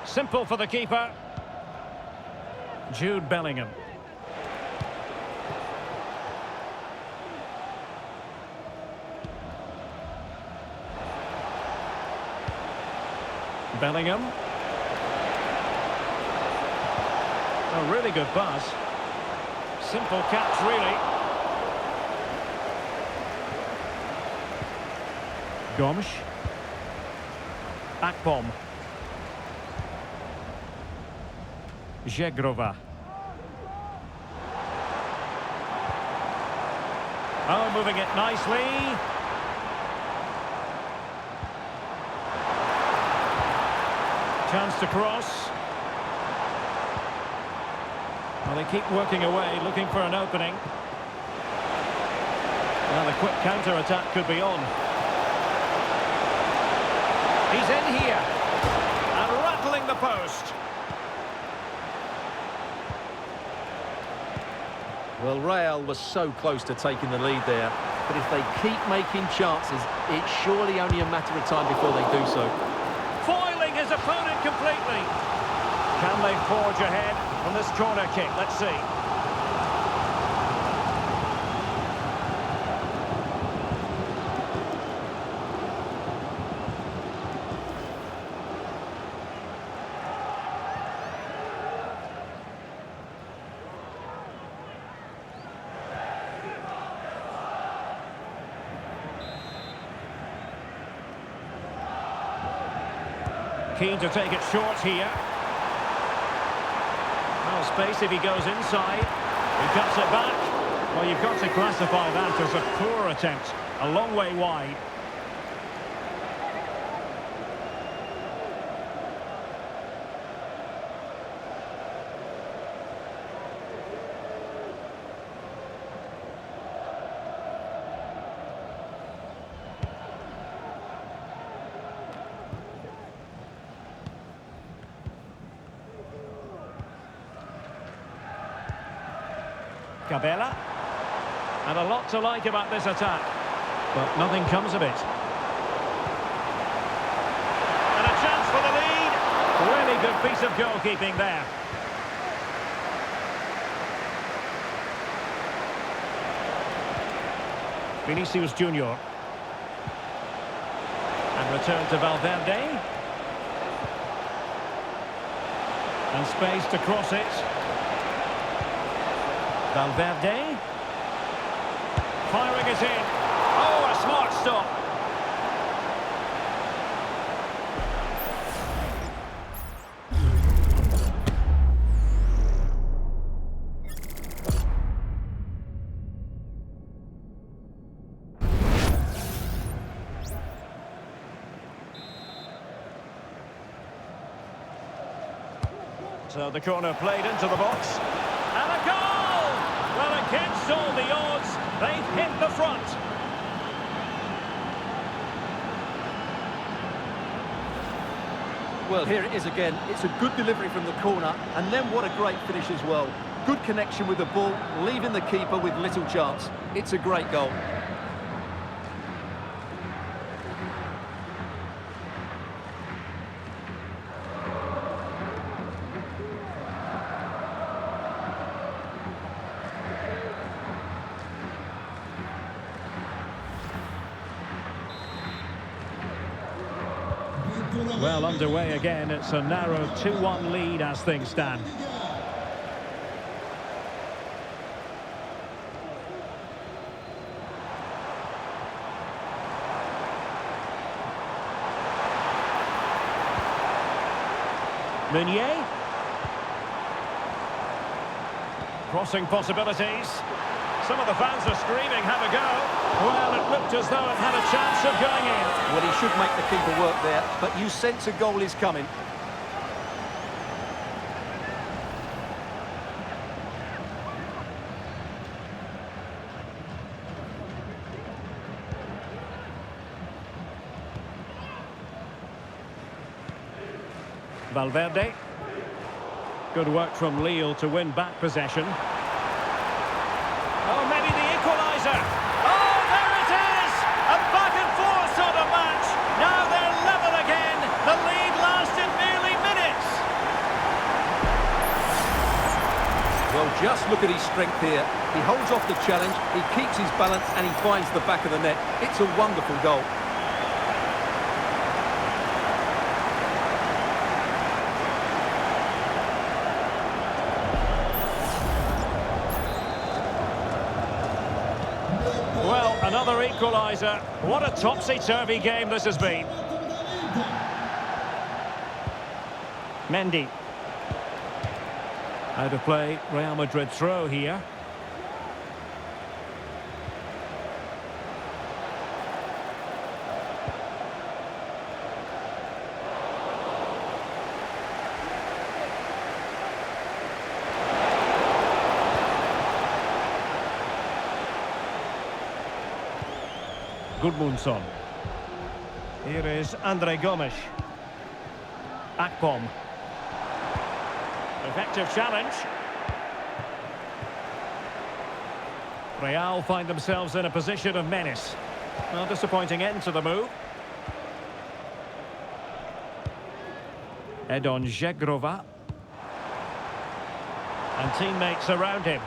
Simple for the keeper. Jude Bellingham. Bellingham. A really good pass. Simple catch, really. Gomes. Akpom. Jagrova. Oh, moving it nicely. Chance to cross. Well, they keep working away, looking for an opening. Well, a quick counter-attack could be on. He's in here. And rattling the post. Well, Real was so close to taking the lead there. But if they keep making chances, it's surely only a matter of time before they do so. Foiling his opponent completely. Can they forge ahead on this corner kick? Let's see. keen to take it short here. Well, space if he goes inside. He cuts it back. Well, you've got to classify that as a poor attempt. A long way wide. Cabela. And a lot to like about this attack. But nothing comes of it. And a chance for the lead. Really good piece of goalkeeping there. Vinicius Junior. And return to Valverde. And space to cross it. Valverde. Firing it in. Oh, a smart stop. So the corner played into the box. And a goal! Well, against all the odds, they've hit the front. Well, here it is again. It's a good delivery from the corner, and then what a great finish as well. Good connection with the ball, leaving the keeper with little chance. It's a great goal. Well, underway again. It's a narrow 2-1 lead as things stand. Meunier. Crossing possibilities. Some of the fans are screaming, have a go. Well, it looked as though it had a chance of going in. Well, he should make the keeper work there, but you sense a goal is coming. Valverde. Good work from Lille to win back possession. Oh, maybe the equaliser. Oh, there it is! A back-and-forth sort of match. Now they're level again. The lead lasted merely minutes. Well, just look at his strength here. He holds off the challenge, he keeps his balance, and he finds the back of the net. It's a wonderful goal. Well, another equaliser. What a topsy-turvy game this has been. Mendy. Out of play, Real Madrid throw here. Gudmundsson. Here is Andre Gomes. Akpom. Effective challenge. Real find themselves in a position of menace. Well, disappointing end to the move. Edon Žegrova. And teammates around him.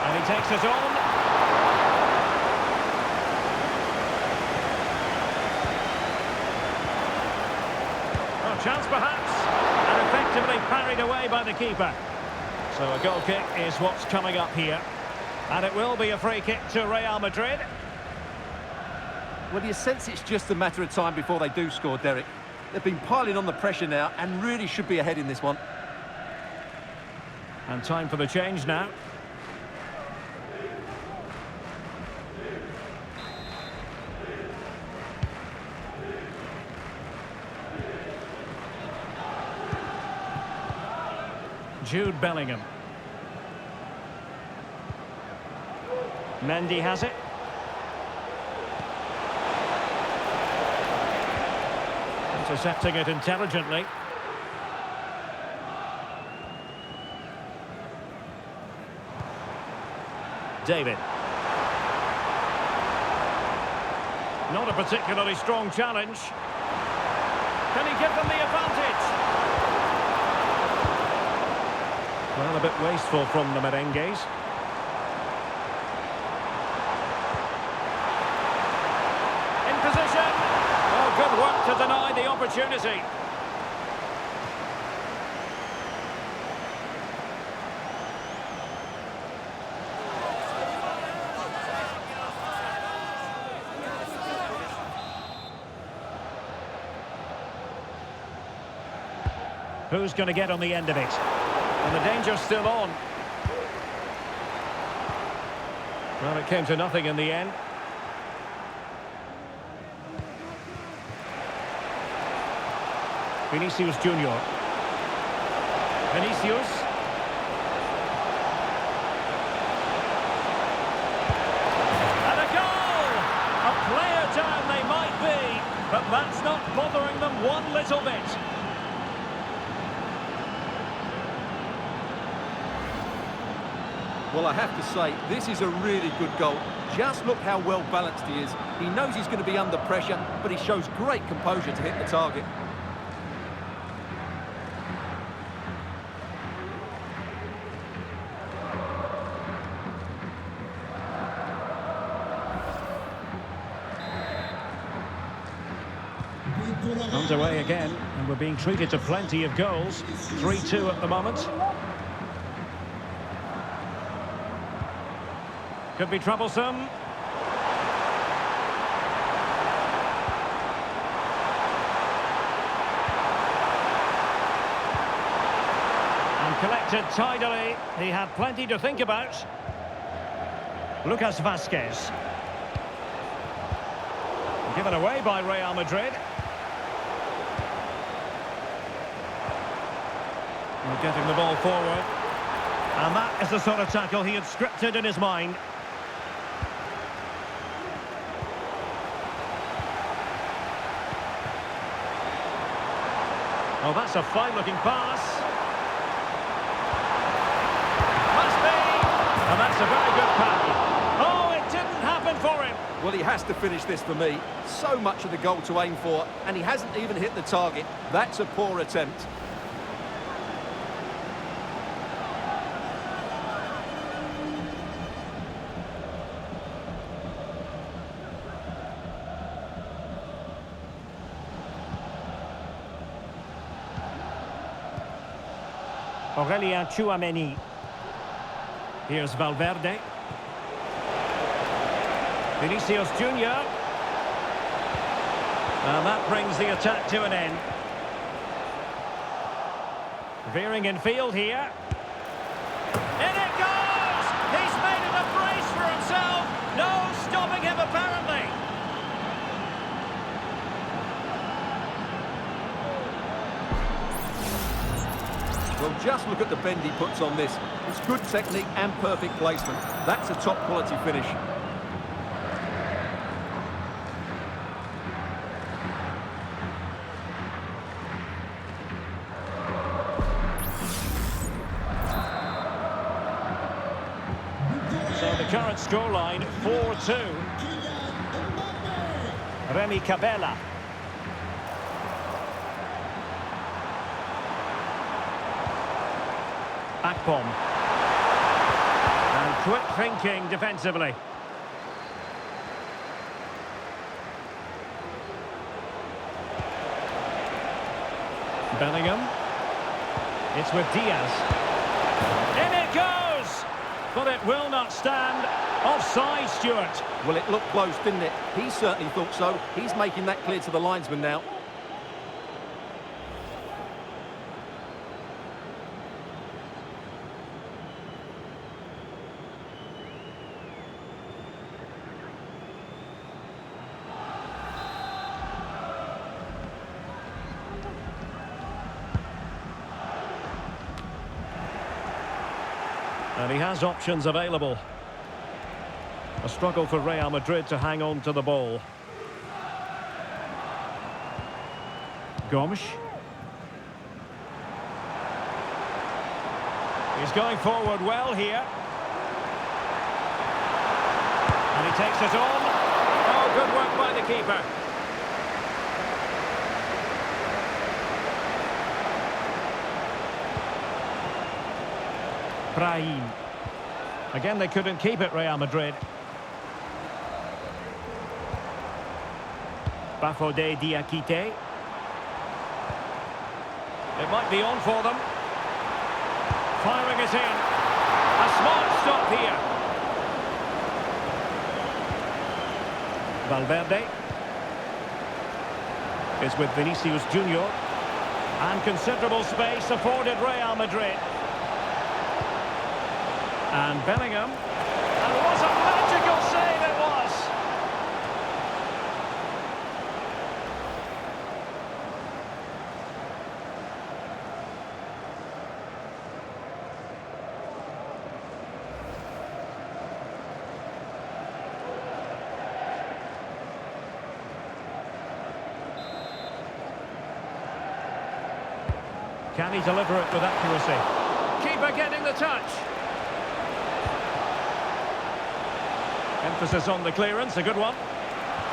And he takes it on. Oh, chance perhaps. And effectively parried away by the keeper. So a goal kick is what's coming up here. And it will be a free kick to Real Madrid. Well, you sense it's just a matter of time before they do score, Derek. They've been piling on the pressure now and really should be ahead in this one. And time for the change now. Jude Bellingham. Mendy has it. Intercepting it intelligently. David. Not a particularly strong challenge. Can he give them the advantage? Well, a bit wasteful from the Merengues. In position. Oh, good work to deny the opportunity. Who's going to get on the end of it? And the danger's still on. Well, it came to nothing in the end. Vinicius Junior. Vinicius. And a goal! A player down they might be, but that's not bothering them one little bit. Well, I have to say, this is a really good goal. Just look how well balanced he is. He knows he's going to be under pressure, but he shows great composure to hit the target. Underway again, and we're being treated to plenty of goals. 3-2 at the moment. Could be troublesome. And collected tidily. He had plenty to think about. Lucas Vazquez. Given away by Real Madrid. And getting the ball forward. And that is the sort of tackle he had scripted in his mind. Oh, that's a fine-looking pass. Must be. And that's a very good pass. Oh, it didn't happen for him. Well, he has to finish this for me. So much of the goal to aim for, and he hasn't even hit the target. That's a poor attempt. Aurelien Tchouameni. Here's Valverde. Vinicius Junior. And that brings the attack to an end. Veering in field here. In it goes! He's made it a brace for himself. No stopping him apparently. Well, just look at the bend he puts on this. It's good technique and perfect placement. That's a top-quality finish. So the current scoreline, 4-2. Remy Cabella. Akpom. And quick thinking defensively. Bellingham. It's with Diaz. In it goes! But it it will not stand. Offside, Stuart. Well, it looked close, didn't it? He certainly thought so. He's making that clear to the linesman now. And he has options available. A struggle for Real Madrid to hang on to the ball. Gomes. He's going forward well here. And he takes it on. Oh, good work by the keeper. Brahim. Again, they couldn't keep it, Real Madrid. Bafodé Diakité. It might be on for them. Firing it in. A smart stop here. Valverde is with Vinicius Junior. And considerable space afforded Real Madrid. And Bellingham. And what a magical save it was! Can he deliver it with accuracy? Keeper getting the touch. Emphasis on the clearance, a good one.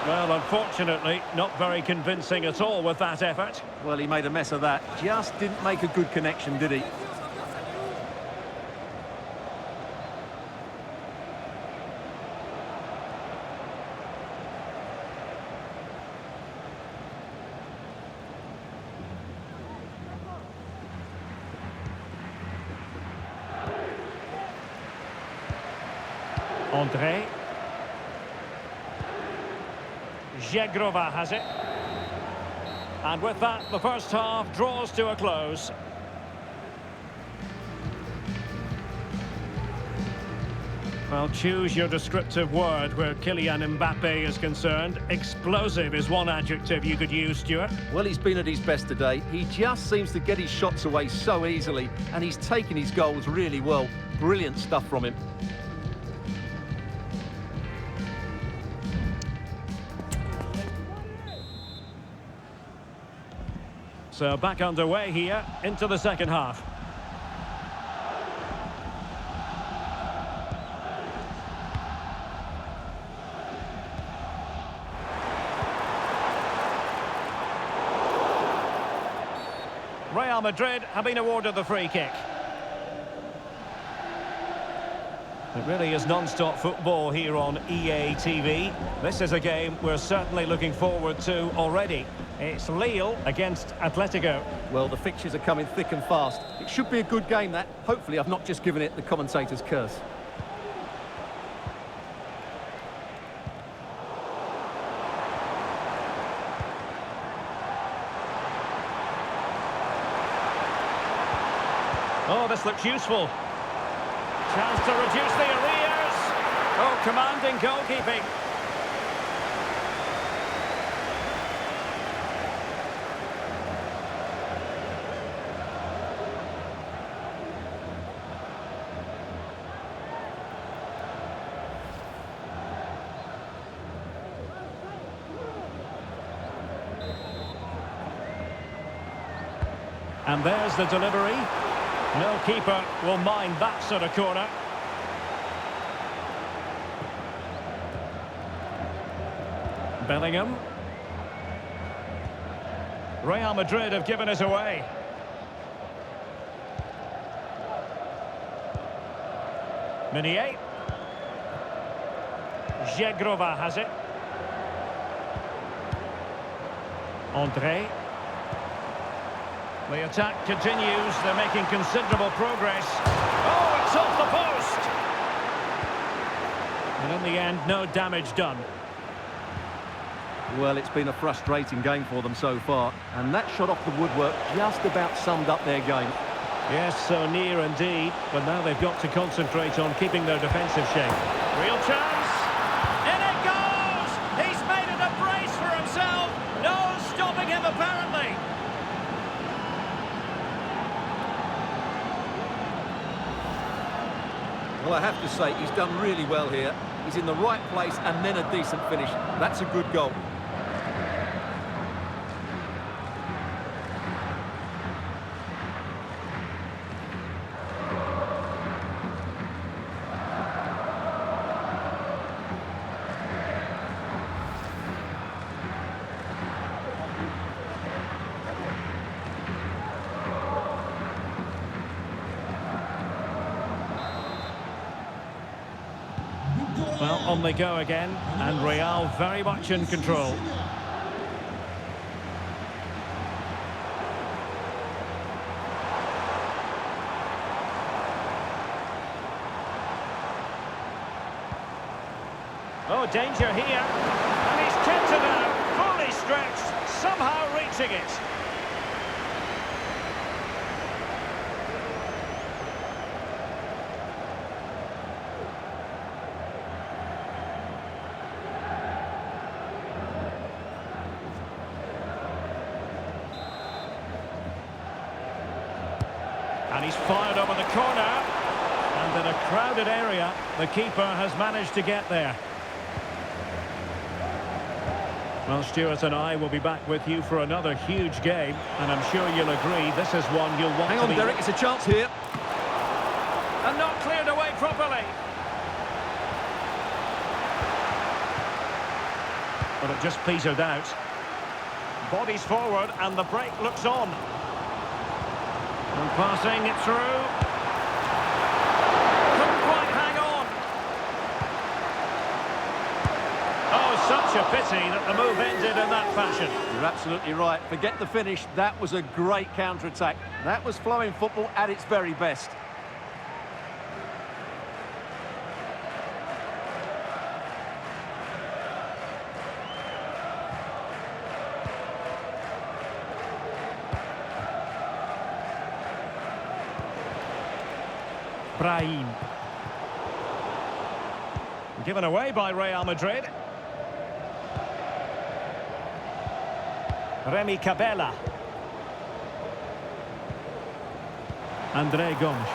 Well, unfortunately, not very convincing at all with that effort. Well, he made a mess of that. Just didn't make a good connection, did he? André. Jegrova has it. And with that, the first half draws to a close. Well, choose your descriptive word where Kylian Mbappe is concerned. Explosive is one adjective you could use, Stuart. Well, he's been at his best today. He just seems to get his shots away so easily, and he's taken his goals really well. Brilliant stuff from him. So back underway here into the second half. Real Madrid have been awarded the free kick. It really is non-stop football here on EA TV. This is a game we're certainly looking forward to already. It's Lille against Atletico. Well, the fixtures are coming thick and fast. It should be a good game, that. Hopefully, I've not just given it the commentator's curse. Oh, this looks useful. Chance to reduce the arrears. Oh, commanding goalkeeping. And there's the delivery. No keeper will mind that sort of corner. Bellingham. Real Madrid have given it away. Meunier. Jegrova has it. André. The attack continues. They're making considerable progress. Oh, it's off the post! the end, no damage done. Well, it's been a frustrating game for them so far, and that shot off the woodwork just about summed up their game. Yes, so near indeed, but now they've got to concentrate on keeping their defensive shape. Real chance! In it goes! He's made it a brace for himself! No stopping him, apparently! Well, I have to say, he's done really well here. He's in the right place and then a decent finish. That's a good goal. Well, on they go again, and Real very much in control. Oh, danger here, and he's kept it out, fully stretched, somehow reaching it. And he's fired over the corner, and in a crowded area, the keeper has managed to get there. Well, Stuart and I will be back with you for another huge game, and I'm sure you'll agree this is one you'll want Hang to on, be... Derek, it's a chance here. And not cleared away properly. But it just petered out. Bodies forward, and the break looks on. And passing it through. Couldn't quite hang on. Oh, such a pity that the move ended in that fashion. You're absolutely right. Forget the finish. That was a great counter-attack. That was flowing football at its very best. Brahim. Given away by Real Madrid. Remy Cabella. André Gomes.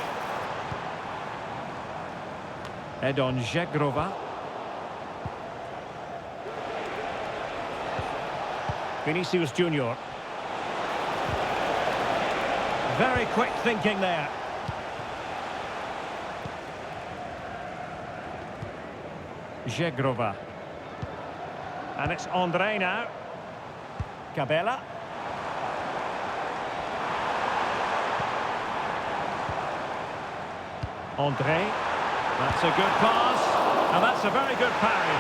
Edon Zegrova. Vinicius Junior. Very quick thinking there. Zegrova. And it's André now. Cabella. André. That's a good pass. And that's a very good parry.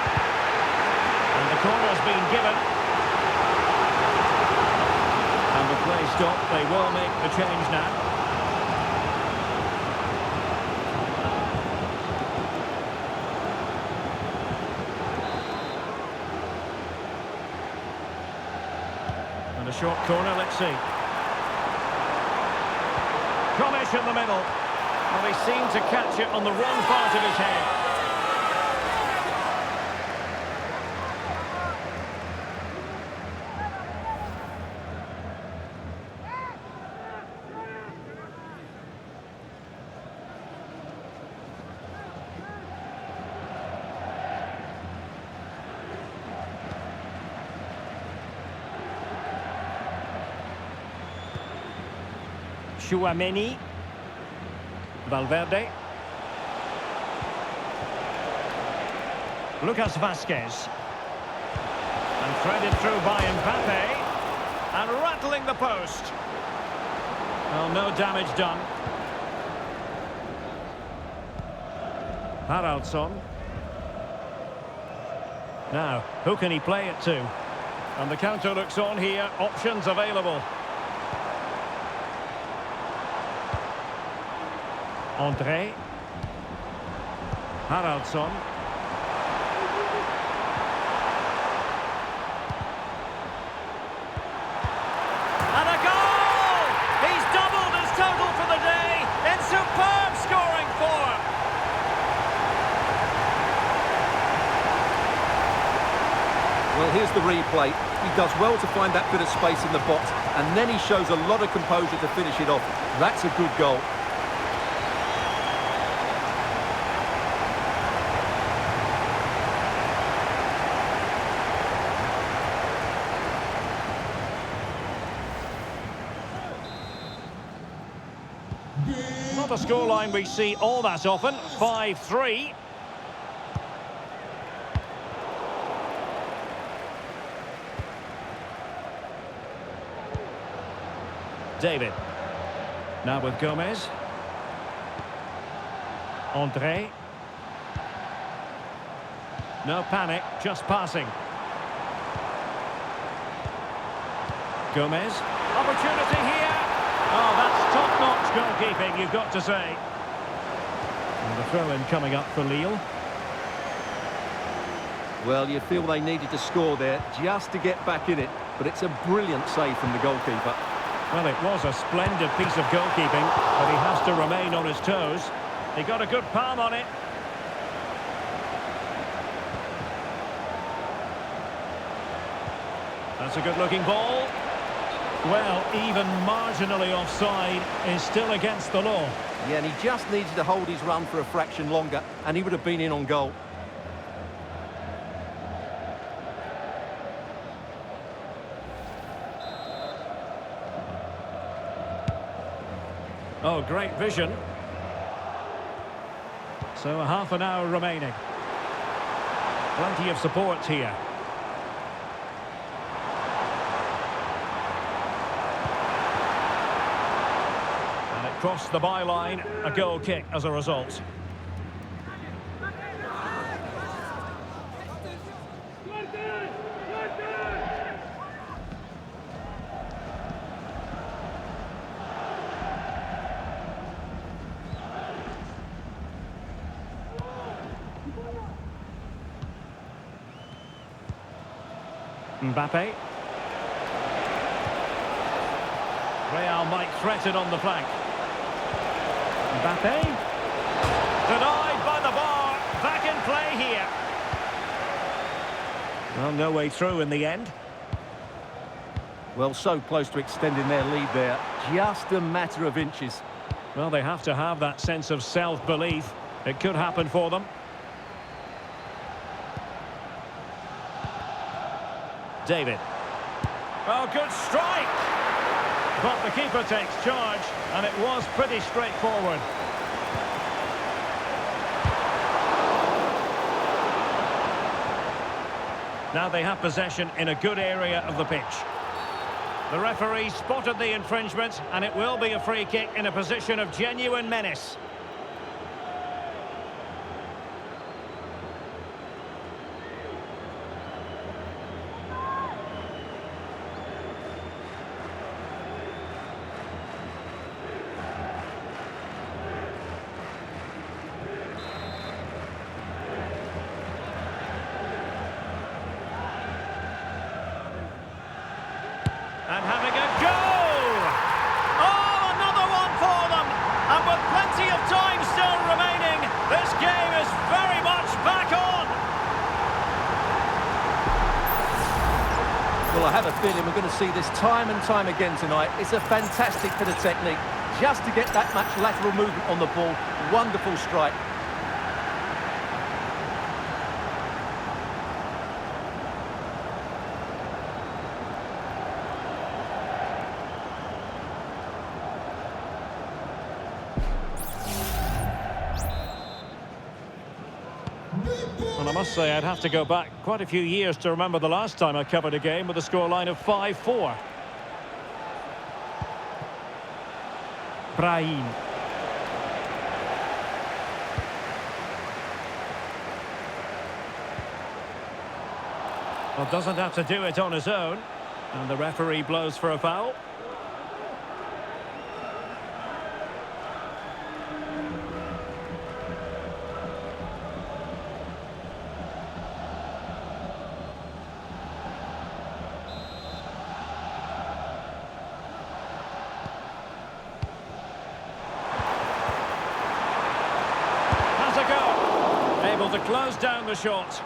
And the corner's been given. And the play stopped. They will make the change now. And a short corner, let's see. Gomes in the middle. Well, he seemed to catch it on the wrong part of his head. Tchouaméni. Valverde. Lucas Vazquez. And threaded through by Mbappe. And rattling the post. Well, no damage done. Haraldsson. Now, who can he play it to? And the counter looks on here. Options available. André. Haraldsson. Well, here's the replay. He does well to find that bit of space in the box, and then he shows a lot of composure to finish it off. That's a good goal. Not a scoreline we see all that often. 5-3. David. Now with Gomez. André. No panic, just passing. Gomez. Opportunity here. Oh, that's top-notch goalkeeping, you've got to say. And the throw-in coming up for Lille. Well, you feel they needed to score there just to get back in it, but it's a brilliant save from the goalkeeper. Well, it was a splendid piece of goalkeeping, but he has to remain on his toes. He got a good palm on it. That's a good-looking ball. Well, even marginally offside is still against the law. Yeah, and he just needed to hold his run for a fraction longer, and he would have been in on goal. Oh, great vision. So a half an hour remaining. Plenty of support here. And it crossed the byline, a goal kick as a result. Mbappe. Real might threaten on the flank. Mbappe. Denied by the bar. Back in play here. Well, no way through in the end. Well, so close to extending their lead there. Just a matter of inches. Well, they have to have that sense of self-belief. It could happen for them. David. Oh, good strike! But the keeper takes charge, and it was pretty straightforward. Now they have possession in a good area of the pitch. The referee spotted the infringement, and it will be a free kick in a position of genuine menace. And having a goal! Oh, another one for them! And with plenty of time still remaining, this game is very much back on! Well, I have a feeling we're going to see this time and time again tonight. It's a fantastic bit of technique. Just to get that much lateral movement on the ball. Wonderful strike. Well, I must say I'd have to go back quite a few years to remember the last time I covered a game with a scoreline of 5-4. Brahim. Well, doesn't have to do it on his own. And the referee blows for a foul. Able to close down the shot.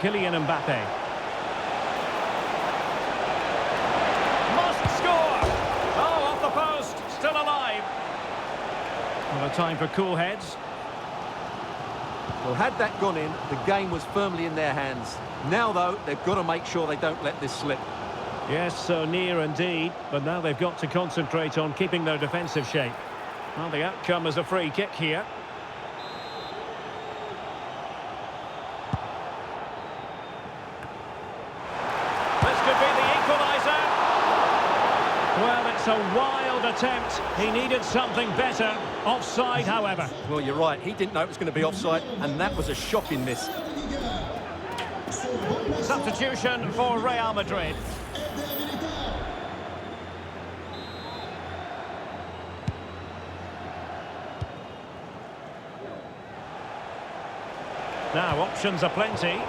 Kylian Mbappe. Must score! Oh, off the post, still alive. Well, a time for cool heads. Well, had that gone in, the game was firmly in their hands. Now, though, they've got to make sure they don't let this slip. Yes, so near indeed, but now they've got to concentrate on keeping their defensive shape. Well, the outcome is a free kick here. This could be the equaliser. Well, it's a wild attempt. He needed something better. Offside, however. Well, you're right. He didn't know it was going to be offside, and that was a shocking miss. Substitution for Real Madrid. Now, options are plenty.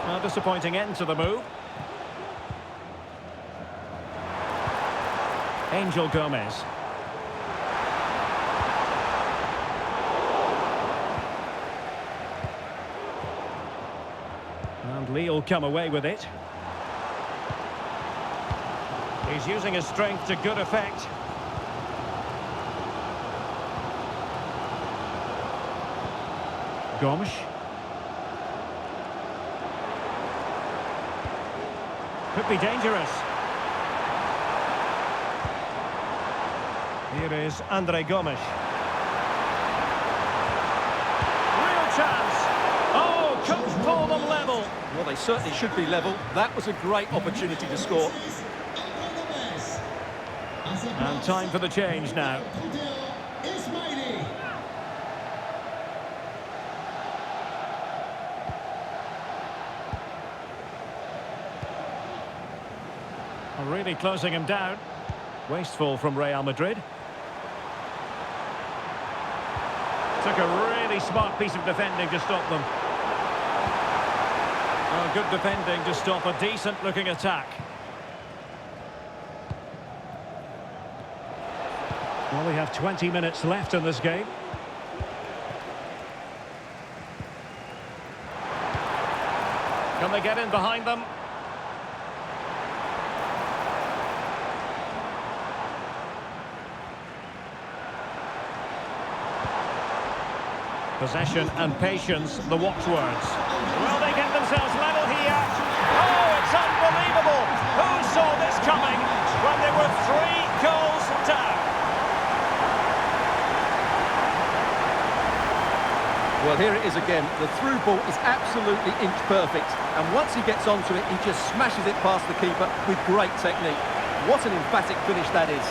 A disappointing end to the move. Angel Gomez. And Lee will come away with it. He's using his strength to good effect. Gomes. Could be dangerous. Here is Andre Gomes. Real chance. Oh, could pull them level. Well, they certainly should be level. That was a great opportunity to score. And time for the change now. Really closing him down. Wasteful from Real Madrid. Took a really smart piece of defending to stop them. Oh, good defending to stop a decent-looking attack. Well, we have 20 minutes left in this game. Can they get in behind them? Possession and patience, the watchwords. Will they get themselves level here? Oh, it's unbelievable! Who saw this coming when they were 3 goals down? Well, here it is again. The through ball is absolutely inch perfect. And once he gets onto it, he just smashes it past the keeper with great technique. What an emphatic finish that is.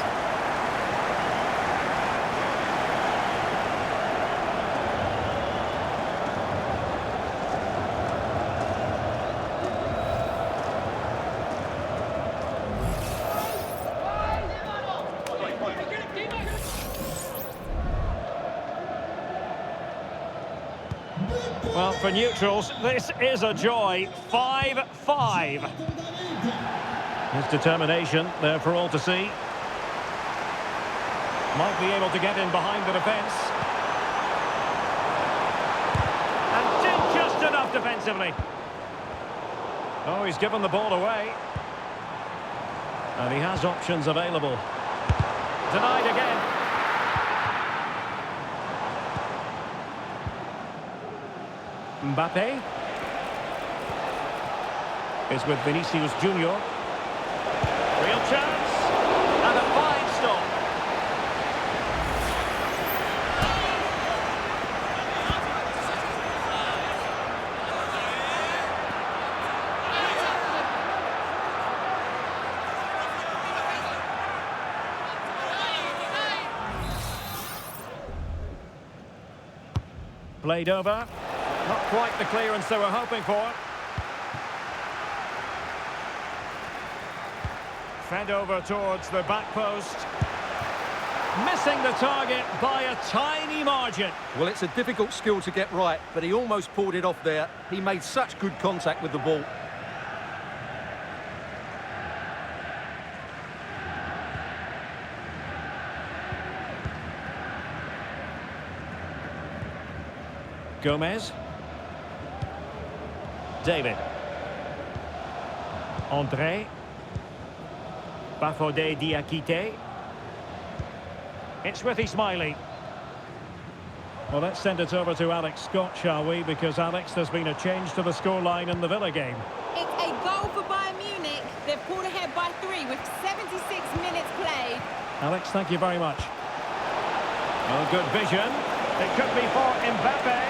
Well, for neutrals, this is a joy. 5-5. His determination there for all to see. Might be able to get in behind the defence. And did just enough defensively. Oh, he's given the ball away. And he has options available. Denied again. Mbappe is with Vinicius Junior. Real chance and a fine stop. Played over. Not quite the clearance they were hoping for. Fed over towards the back post. Missing the target by a tiny margin. Well, it's a difficult skill to get right, but he almost pulled it off there. He made such good contact with the ball. Gomez. David. André. Bafodé Diakité. It's with Ismaili. Well, let's send it over to Alex Scott, shall we? Because, Alex, there's been a change to the scoreline in the Villa game. It's a goal for Bayern Munich. They've pulled ahead by 3 with 76 minutes played. Alex, thank you very much. Well, good vision. It could be for Mbappe.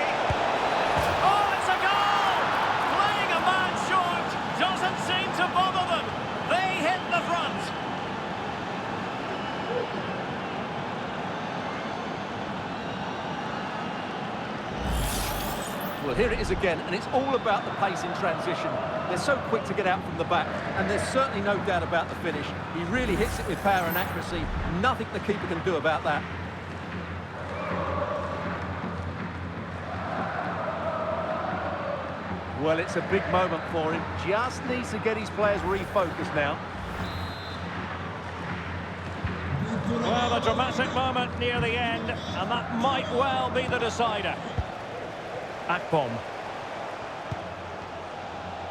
Oh, it's a goal! Playing a man short doesn't seem to bother them. They hit the front. Well, here it is again, and it's all about the pace in transition. They're so quick to get out from the back, and there's certainly no doubt about the finish. He really hits it with power and accuracy. Nothing the keeper can do about that. Well, it's a big moment for him. Just needs to get his players refocused now. Well, a dramatic moment near the end, and that might well be the decider. Akpom.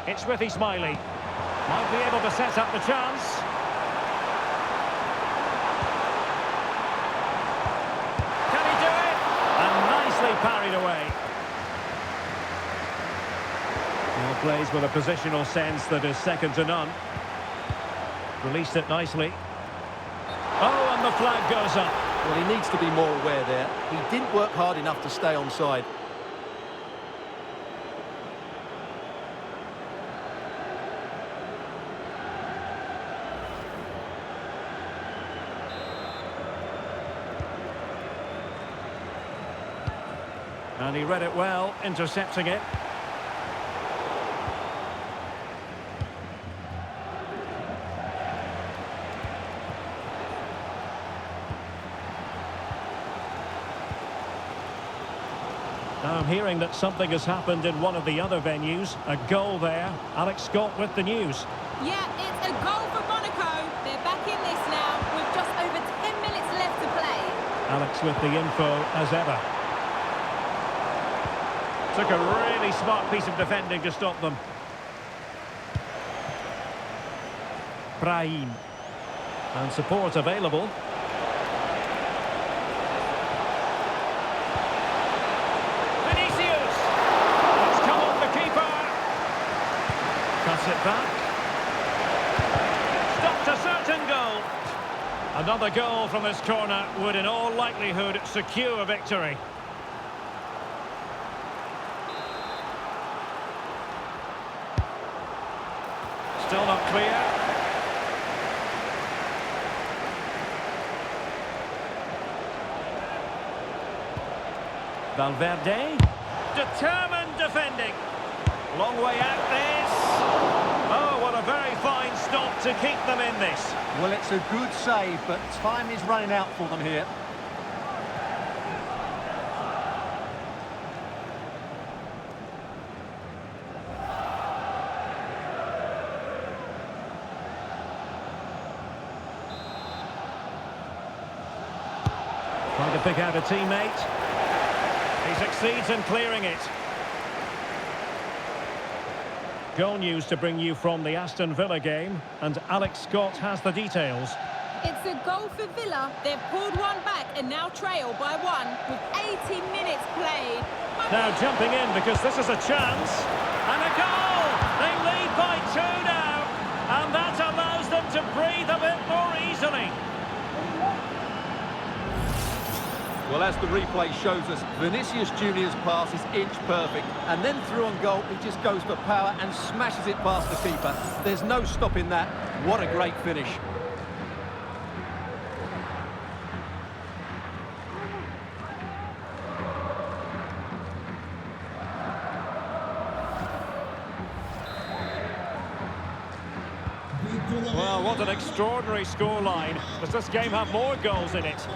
It's with Ismaili. Might be able to set up the chance. Can he do it? And nicely parried away. Well, plays with a positional sense that is second to none. Released it nicely. Oh, and the flag goes up. Well, he needs to be more aware there. He didn't work hard enough to stay onside. And he read it well, intercepting it. Now I'm hearing that something has happened in one of the other venues. A goal there. Alex Scott with the news. Yeah, it's a goal for Monaco. They're back in this now with just over 10 minutes left to play. Alex with the info as ever. Took a really smart piece of defending to stop them. Brahim. And support available. Vinicius! It's come off the keeper. Cuts it back. Stopped a certain goal. Another goal from this corner would in all likelihood secure victory. Still not clear. Valverde. Determined defending. Long way out this. Oh, what a very fine stop to keep them in this. Well, it's a good save, but time is running out for them here. Trying to pick out a teammate. He succeeds in clearing it. Goal news to bring you from the Aston Villa game, and Alex Scott has the details. It's a goal for Villa. They've pulled one back and now trail by 1 with 80 minutes played. Now jumping in because this is a chance. And a goal! They lead by 2 now. And that allows them to breathe a bit more easily. Well, as the replay shows us, Vinicius Junior's pass is inch perfect. And then through on goal, he just goes for power and smashes it past the keeper. There's no stopping that. What a great finish. Well, what an extraordinary scoreline. Does this game have more goals in it?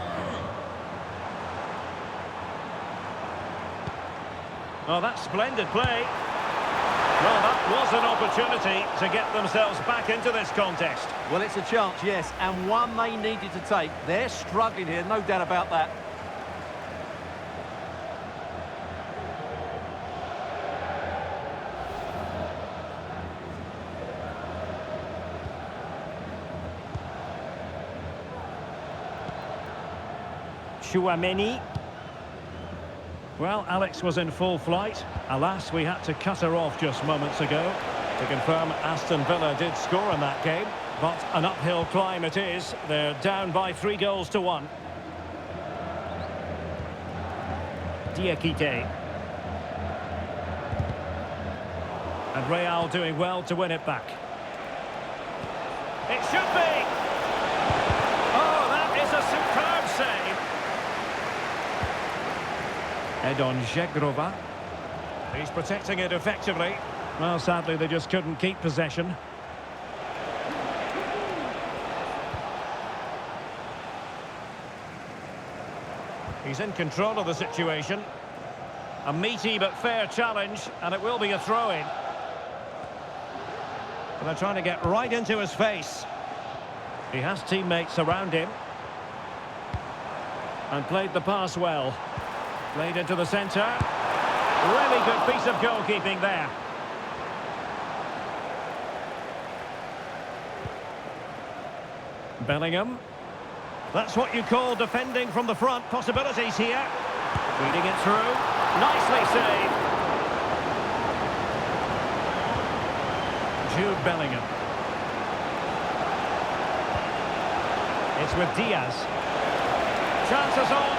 Oh, that's splendid play. Well, that was an opportunity to get themselves back into this contest. Well, it's a chance, yes, and one they needed to take. They're struggling here, no doubt about that. Chouameni. Well, Alex was in full flight. Alas, we had to cut her off just moments ago. To confirm, Aston Villa did score in that game, but an uphill climb it is. They're down by 3-1. Diakite. And Real doing well to win it back. It should be! Oh, that is a superb save. Edon Žegrova. He's protecting it effectively. Well, sadly, they just couldn't keep possession. He's in control of the situation. A meaty but fair challenge, and it will be a throw-in. But they're trying to get right into his face. He has teammates around him. And played the pass well. Played into the centre. Really good piece of goalkeeping there. Bellingham. That's what you call defending from the front. Possibilities here. Feeding it through. Nicely saved. Jude Bellingham. It's with Diaz. Chances on.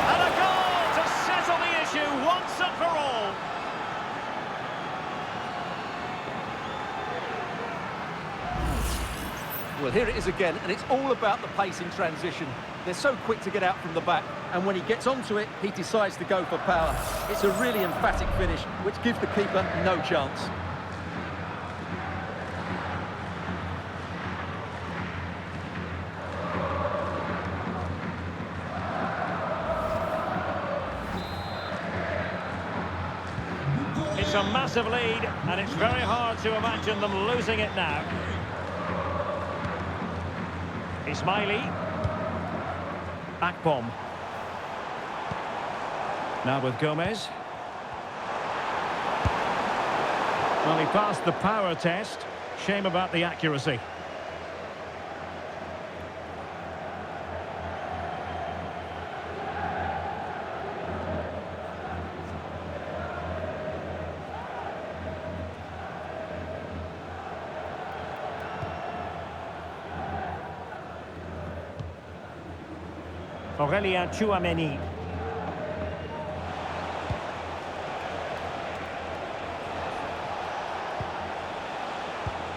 And a goal to settle the issue once and for all. Well, here it is again, and it's all about the pace in transition. They're so quick to get out from the back, and when he gets onto it, he decides to go for power. It's a really emphatic finish, which gives the keeper no chance. It's a massive lead, and it's very hard to imagine them losing it now. Ismaili. Akpom. Now with Gomez. Well, he passed the power test. Shame about the accuracy. Aurelien Chouameni.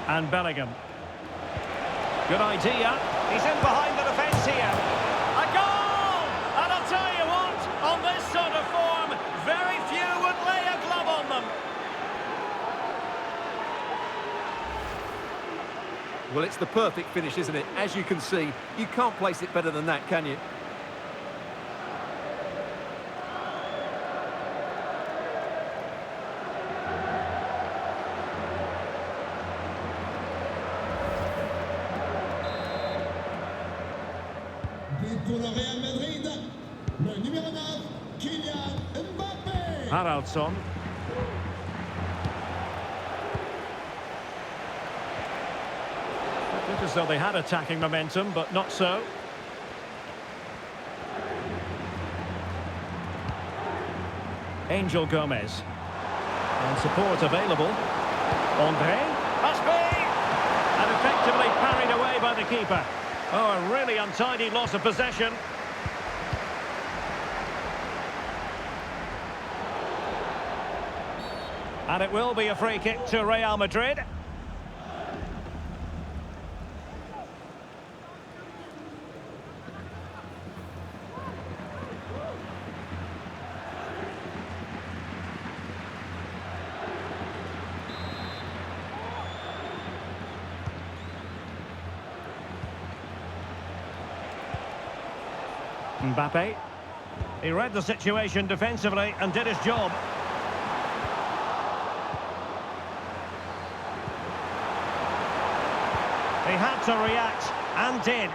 And Bellingham. Good idea. He's in behind the defence here. A goal! And I'll tell you what, on this sort of form, very few would lay a glove on them. Well, it's the perfect finish, isn't it? As you can see, you can't place it better than that, can you? Pour le Real Madrid, le numéro 9, Kylian Mbappé. Haraldsson. Looked as though they had attacking momentum, but not so. Angel Gomez. And support available. André. Must be! And effectively parried away by the keeper. Oh, a really untidy loss of possession. And it will be a free kick to Real Madrid. Mbappé. He read the situation defensively and did his job. He had to react and did.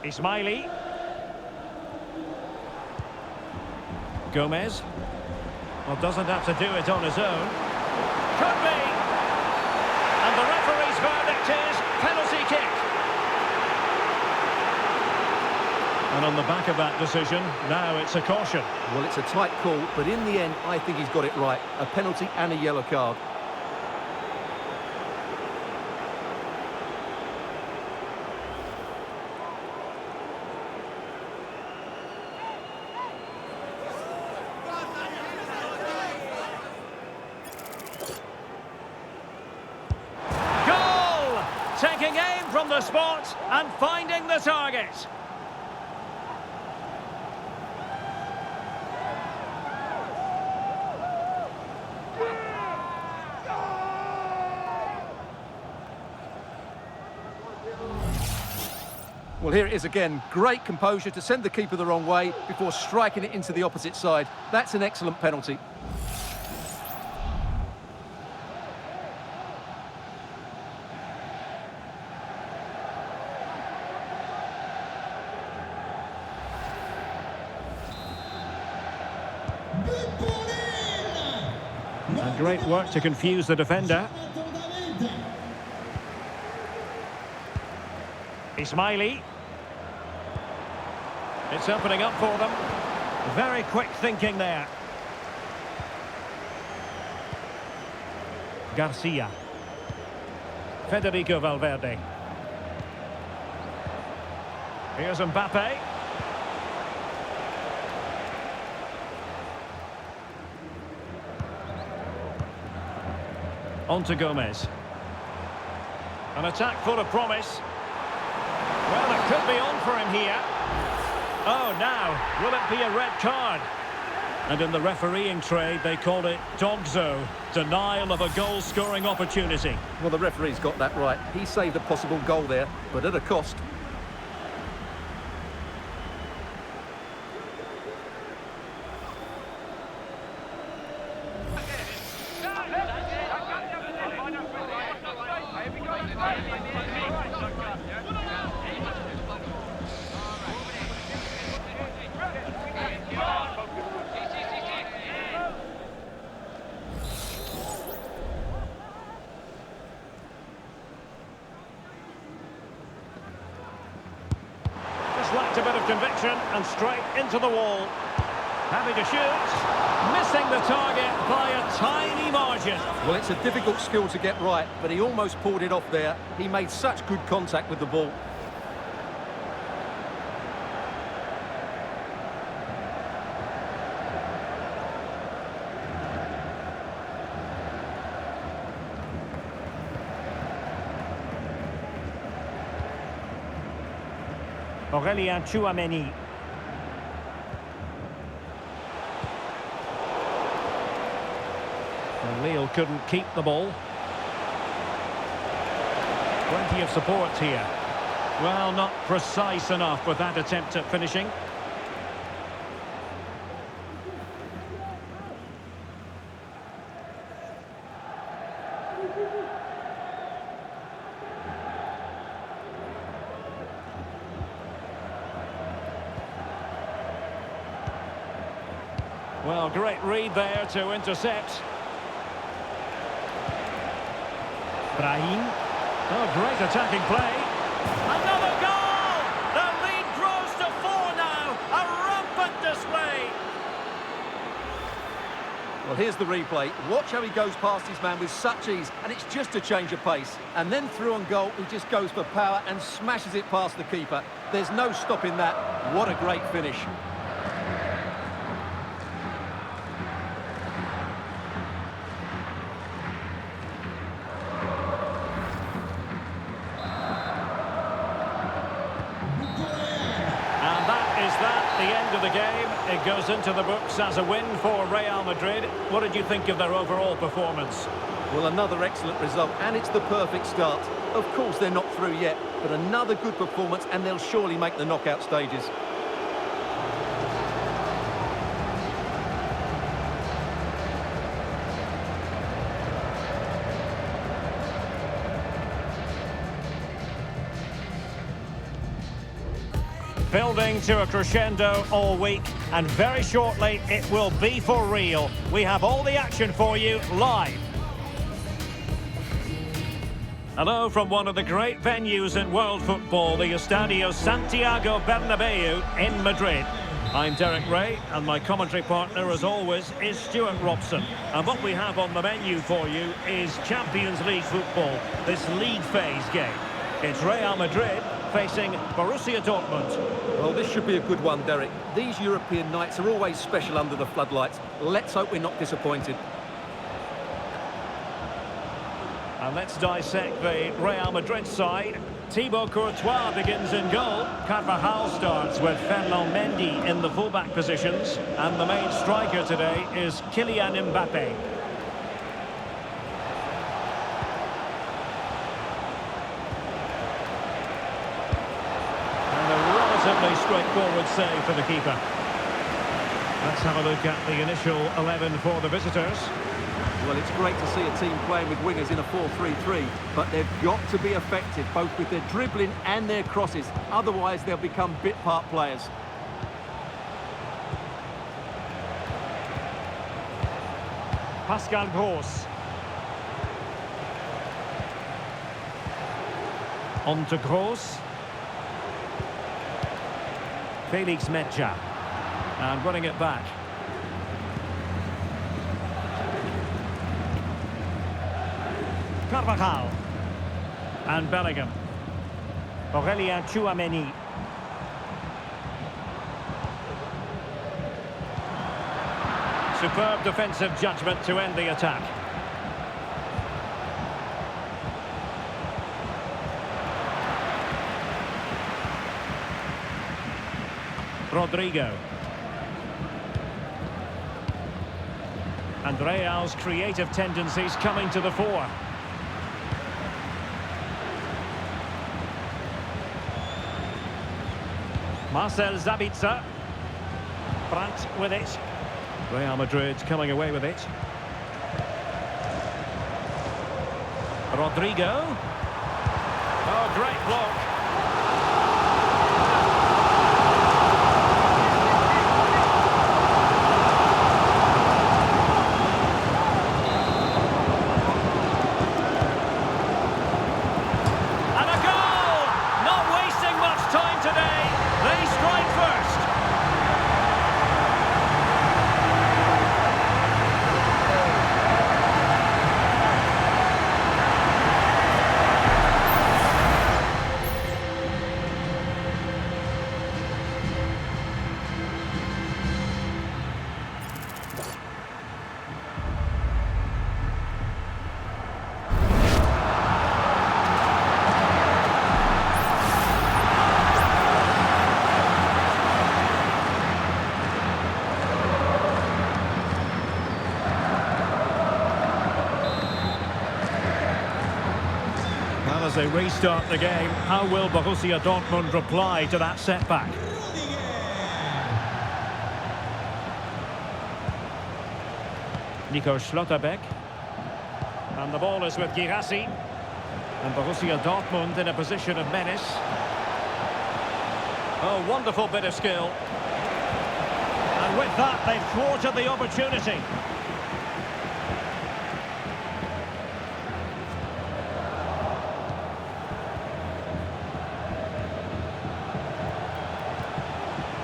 Ismaili. Gomez. Well, doesn't have to do it on his own. And on the back of that decision, now it's a caution. Well, it's a tight call, but in the end, I think he's got it right. A penalty and a yellow card. Goal! Taking aim from the spot and finding the target. Well, here it is again. Great composure to send the keeper the wrong way before striking it into the opposite side. That's an excellent penalty. And great work to confuse the defender. Ismaili. It's opening up for them. Very quick thinking there. Garcia. Federico Valverde. Here's Mbappe. On to Gomez. An attack full of promise. Well, it could be on for him here. Oh, now, will it be a red card? And in the refereeing trade, they called it dogzo, denial of a goal-scoring opportunity. Well, the referee's got that right. He saved a possible goal there, but at a cost. Lacked a bit of conviction and straight into the wall. Happy to shoot. Missing the target by a tiny margin. Well, it's a difficult skill to get right, but he almost pulled it off there. He made such good contact with the ball. Aurélien Tchouameni. And Lille couldn't keep the ball. Plenty of support here. Well, not precise enough with that attempt at finishing. Well, great read there to intercept. Brahim. Oh, great attacking play. Another goal! The lead grows to 4 now. A rampant display. Well, here's the replay. Watch how he goes past his man with such ease, and it's just a change of pace. And then through on goal, he just goes for power and smashes it past the keeper. There's no stopping that. What a great finish. The end of the game, it goes into the books as a win for Real Madrid. What did you think of their overall performance? Well, another excellent result, and it's the perfect start. Of course, they're not through yet, but another good performance, and they'll surely make the knockout stages. Building to a crescendo all week, and very shortly it will be for real. We have all the action for you live. Hello from one of the great venues in world football, the Estadio Santiago Bernabeu in Madrid. I'm Derek Ray, and my commentary partner, as always, is Stuart Robson. And what we have on the menu for you is Champions League football, this league phase game. It's Real Madrid facing Borussia Dortmund. Well, this should be a good one, Derek. These European nights are always special under the floodlights. Let's hope we're not disappointed. And let's dissect the Real Madrid side. Thibaut Courtois begins in goal. Carvajal starts with Ferland Mendy in the fullback positions. And the main striker today is Kylian Mbappe. And a relatively straightforward save for the keeper. Let's have a look at the initial 11 for the visitors. Well, it's great to see a team playing with wingers in a 4-3-3, but they've got to be effective, both with their dribbling and their crosses. Otherwise, they'll become bit-part players. Pascal Gross. On to Gross. Felix Metja. And running it back. Carvajal. And Bellingham. Aurélien Tchouaméni. Superb defensive judgment to end the attack. Rodrigo. And Real's creative tendencies coming to the fore. Marcel Sabitzer. Brandt with it. Real Madrid coming away with it. Rodrigo. Oh, great block. And a goal! Not wasting much time today. They strike first. As they restart the game, how will Borussia Dortmund reply to that setback? Nico Schlotterbeck. And the ball is with Guirassy. And Borussia Dortmund in a position of menace. Oh, wonderful bit of skill. And with that, they've thwarted the opportunity.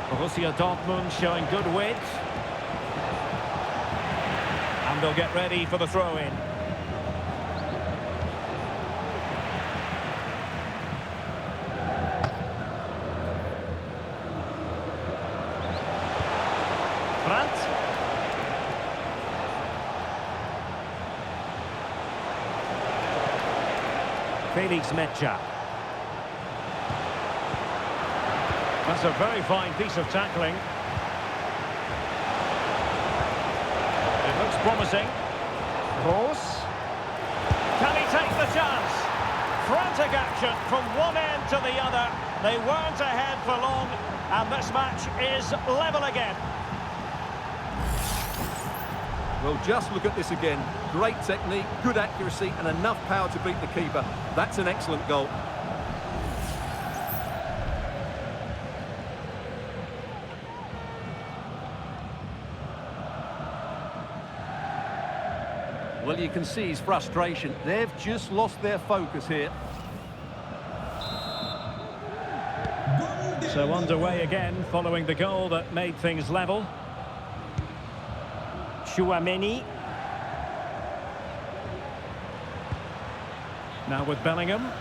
Borussia Dortmund showing good width. And they'll get ready for the throw-in. Brandt. Felix Metja. That's a very fine piece of tackling. It looks promising. Gross. Can he take the chance? Frantic action from one end to the other. They weren't ahead for long, and this match is level again. Well, just look at this again. Great technique, good accuracy, and enough power to beat the keeper. That's an excellent goal. Well, you can see his frustration. They've just lost their focus here. So underway again, following the goal that made things level. Tchouaméni. Now with Bellingham.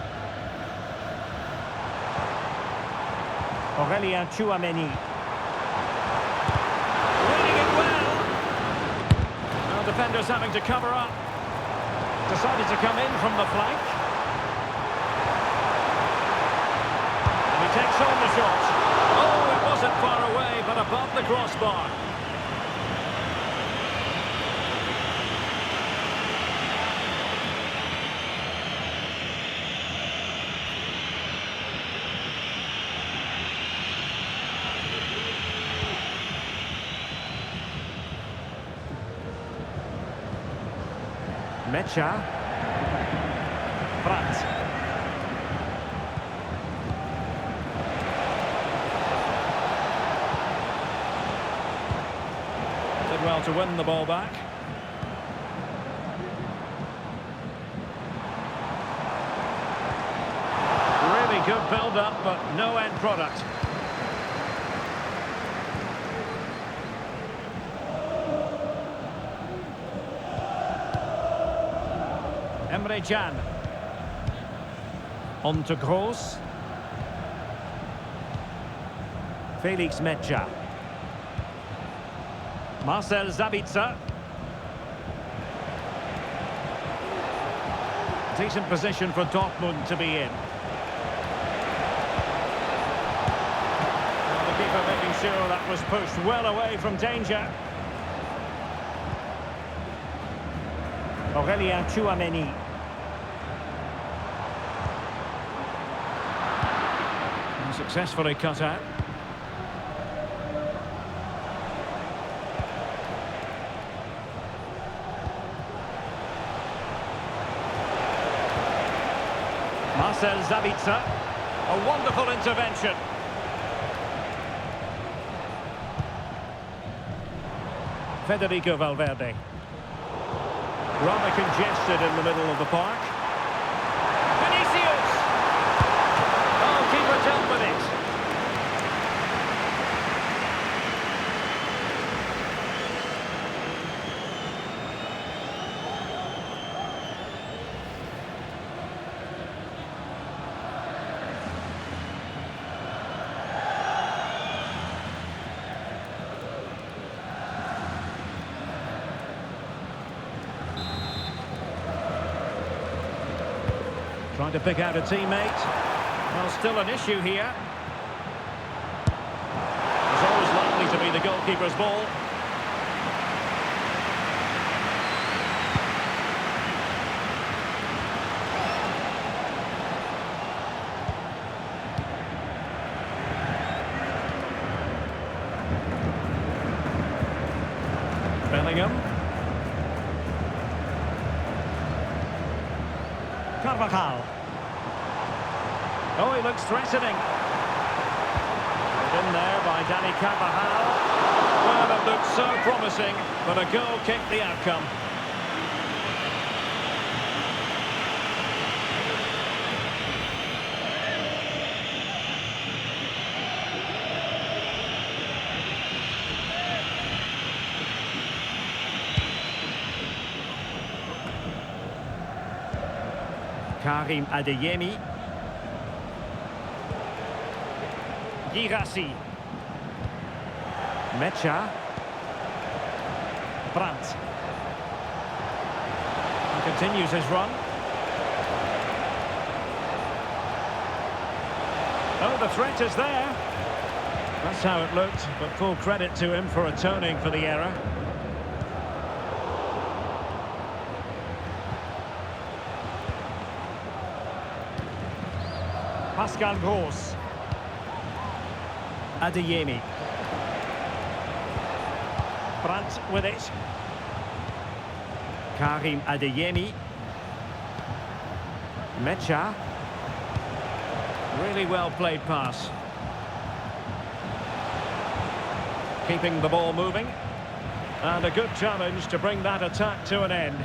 Aurélien Tchouaméni. Reading it well. Now defenders having to cover up. Decided to come in from the flank. And he takes on the shot. Oh, it wasn't far away, but above the crossbar. Mecha. Brandt. Did well to win the ball back. Really good build-up, but no end product. Emre Can. On to Gross. Felix Mecha. Marcel Sabitzer. Decent position for Dortmund to be in. And the keeper making sure that was pushed well away from danger. Aurélien Tchouaméni. Successfully cut out. Marcel Sabitzer. A wonderful intervention. Federico Valverde. Rather congested in the middle of the park. Vinicius! Oh, keeper dealt with it. Trying to pick out a teammate. Well, still an issue here. It's always likely to be the goalkeeper's ball. Bellingham. Carvajal. Oh, he looks threatening. Put in there by Dani Carvajal. Well, it looked so promising, but a goal kicked the outcome. Karim Adeyemi. Girassi. Mecha. Brandt. He continues his run. Oh, the threat is there. That's how it looked, but full credit to him for atoning for the error. Pascal Gross. Adeyemi. Brandt with it. Karim Adeyemi. Mecha. Really well played pass. Keeping the ball moving. And a good challenge to bring that attack to an end.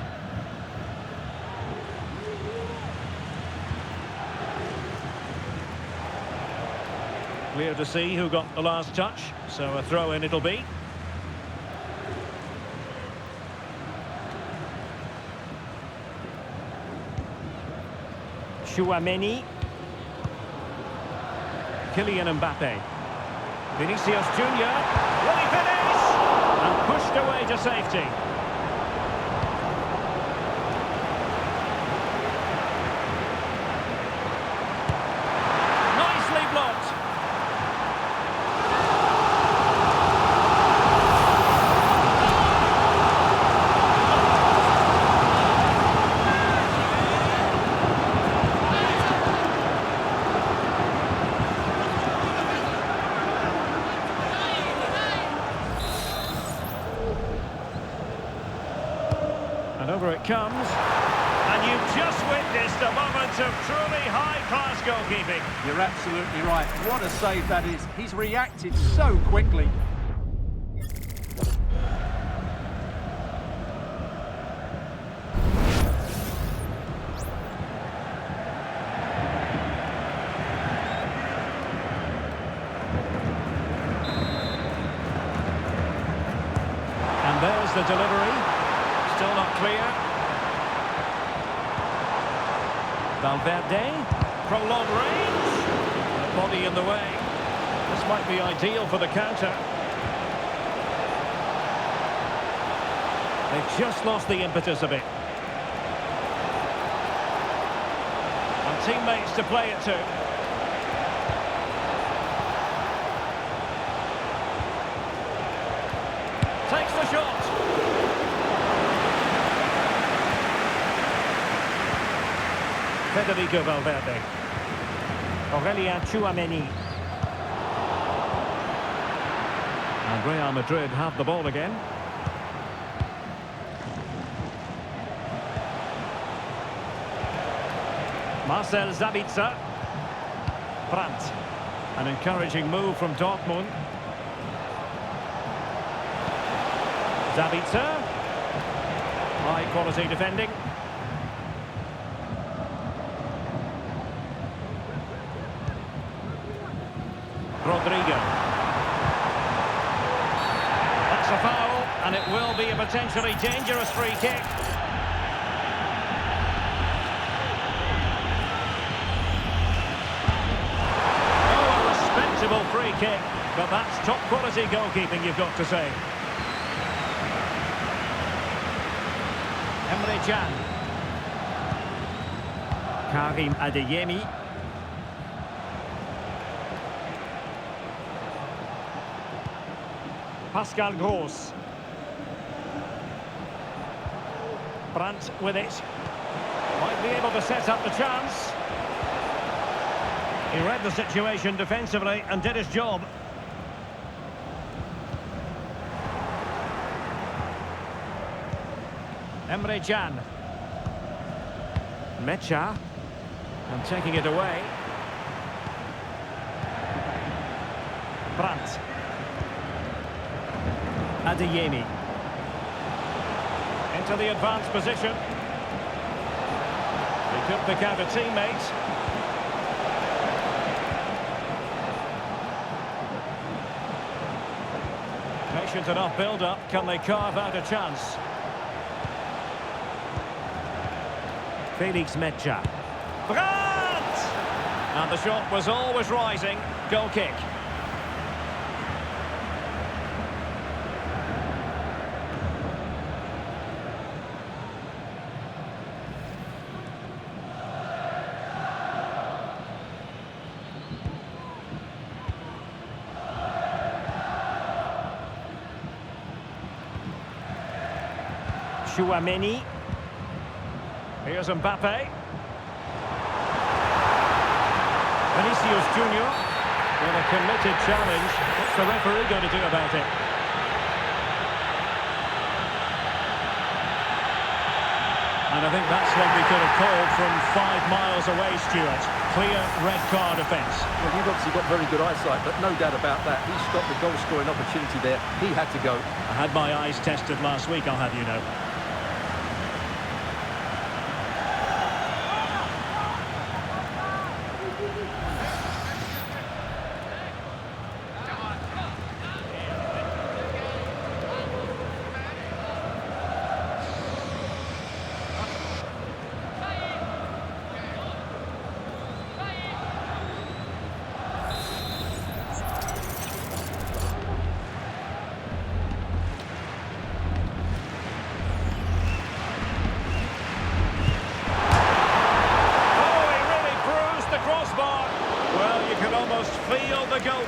Clear to see who got the last touch, so a throw-in it'll be. Chouameni. Kylian Mbappe. Vinicius Junior. Will he finish? And pushed away to safety. Nicely blocked. And over it comes. And you've just witnessed a moment of truly high-class goalkeeping. You're absolutely right. What a save that is. He's reacted so quickly. And there's the delivery. Still not clear. Valverde, prolonged range. The body in the way. This might be ideal for the counter. They've just lost the impetus a bit. And teammates to play it to. Takes the shot. Federico Valverde. Aurelien Chouameni. And Real Madrid have the ball again. Marcel Sabitzer. Brandt. An encouraging move from Dortmund. Sabitzer. High quality defending. Rodrigo. That's a foul, and it will be a potentially dangerous free kick. Oh, a respectable free kick, but that's top quality goalkeeping, you've got to say. Emre Can. Karim Adeyemi. Pascal Gross. Brandt with it. Might be able to set up the chance. He read the situation defensively and did his job. Emre Can. Mecha. And taking it away. Brandt. Adeyemi. Into the advanced position. He could pick out a teammate. Patient enough build-up. Can they carve out a chance? Felix Mecha. Brandt! And the shot was always rising. Goal kick. Chouameni. Here's Mbappe. Vinicius Junior. With a committed challenge. What's the referee going to do about it? And I think that's what we could have called from 5 miles away, Stuart. Clear red card offence. Well, you've obviously got very good eyesight, but no doubt about that. He stopped the goal-scoring opportunity there. He had to go. I had my eyes tested last week, I'll have you know.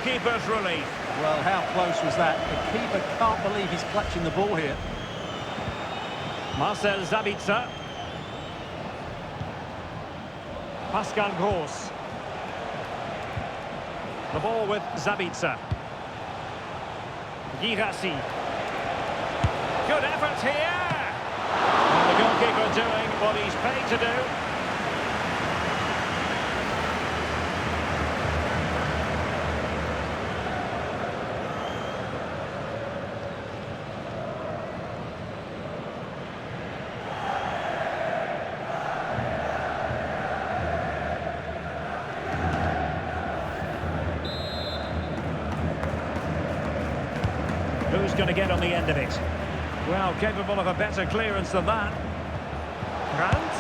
goalkeeper's relief. Well, how close was that? The keeper can't believe he's clutching the ball here. Marcel Sabitzer. Pascal Gross. The ball with Sabitzer. Girassi. Good effort here. And the goalkeeper doing what he's paid to do. Who's going to get on the end of it? Well, capable of a better clearance than that. Grant.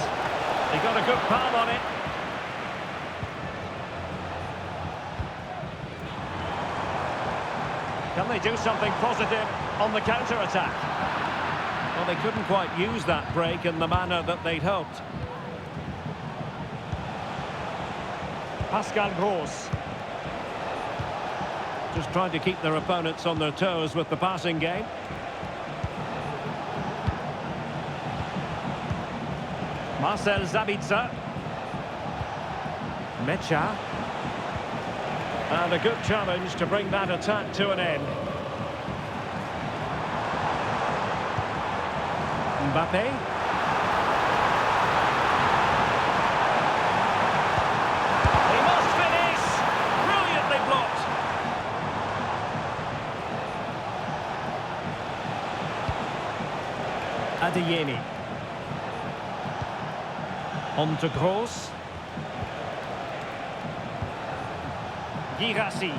He got a good palm on it. Can they do something positive on the counter-attack? Well, they couldn't quite use that break in the manner that they'd hoped. Pascal Gross. Just trying to keep their opponents on their toes with the passing game. Marcel Sabitzer. Mecha. And a good challenge to bring that attack to an end. Mbappe. He must finish. Brilliantly blocked. Adeyemi. On to Gross. Girassi.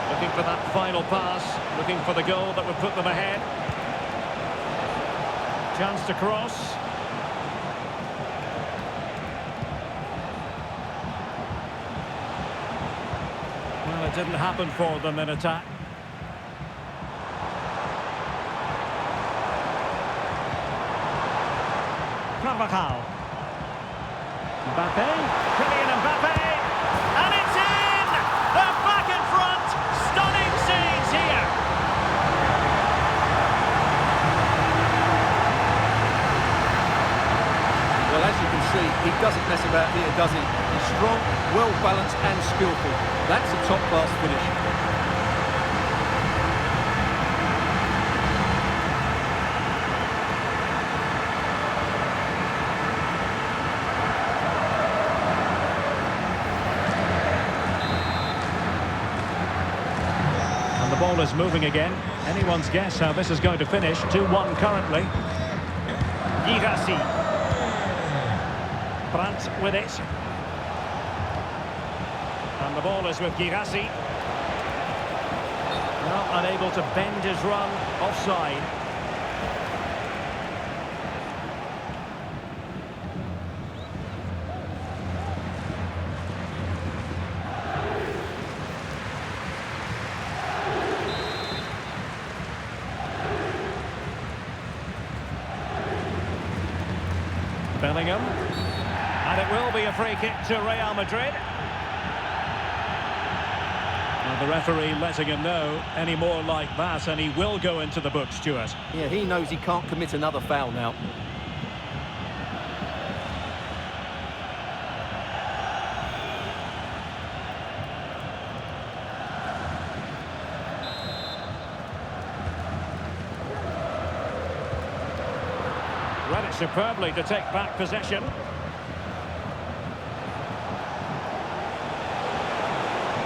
Looking for that final pass, looking for the goal that would put them ahead. Chance to cross. Well, it didn't happen for them in attack. Carvajal. Mbappe. Kylian Mbappe. And it's in! They're back in front! Stunning scenes here! Well, as you can see, he doesn't mess about here, does he? He's strong, well-balanced and skillful. That's a top-class finish. The ball is moving again. Anyone's guess how this is going to finish. 2-1 currently. Girassi. Brandt with it. And the ball is with Girassi. Well, unable to bend his run. Offside. Bellingham, and it will be a free kick to Real Madrid. Well, the referee letting him know any more like that, and he will go into the book, Stuart. Yeah, he knows he can't commit another foul now. Read it superbly to take back possession.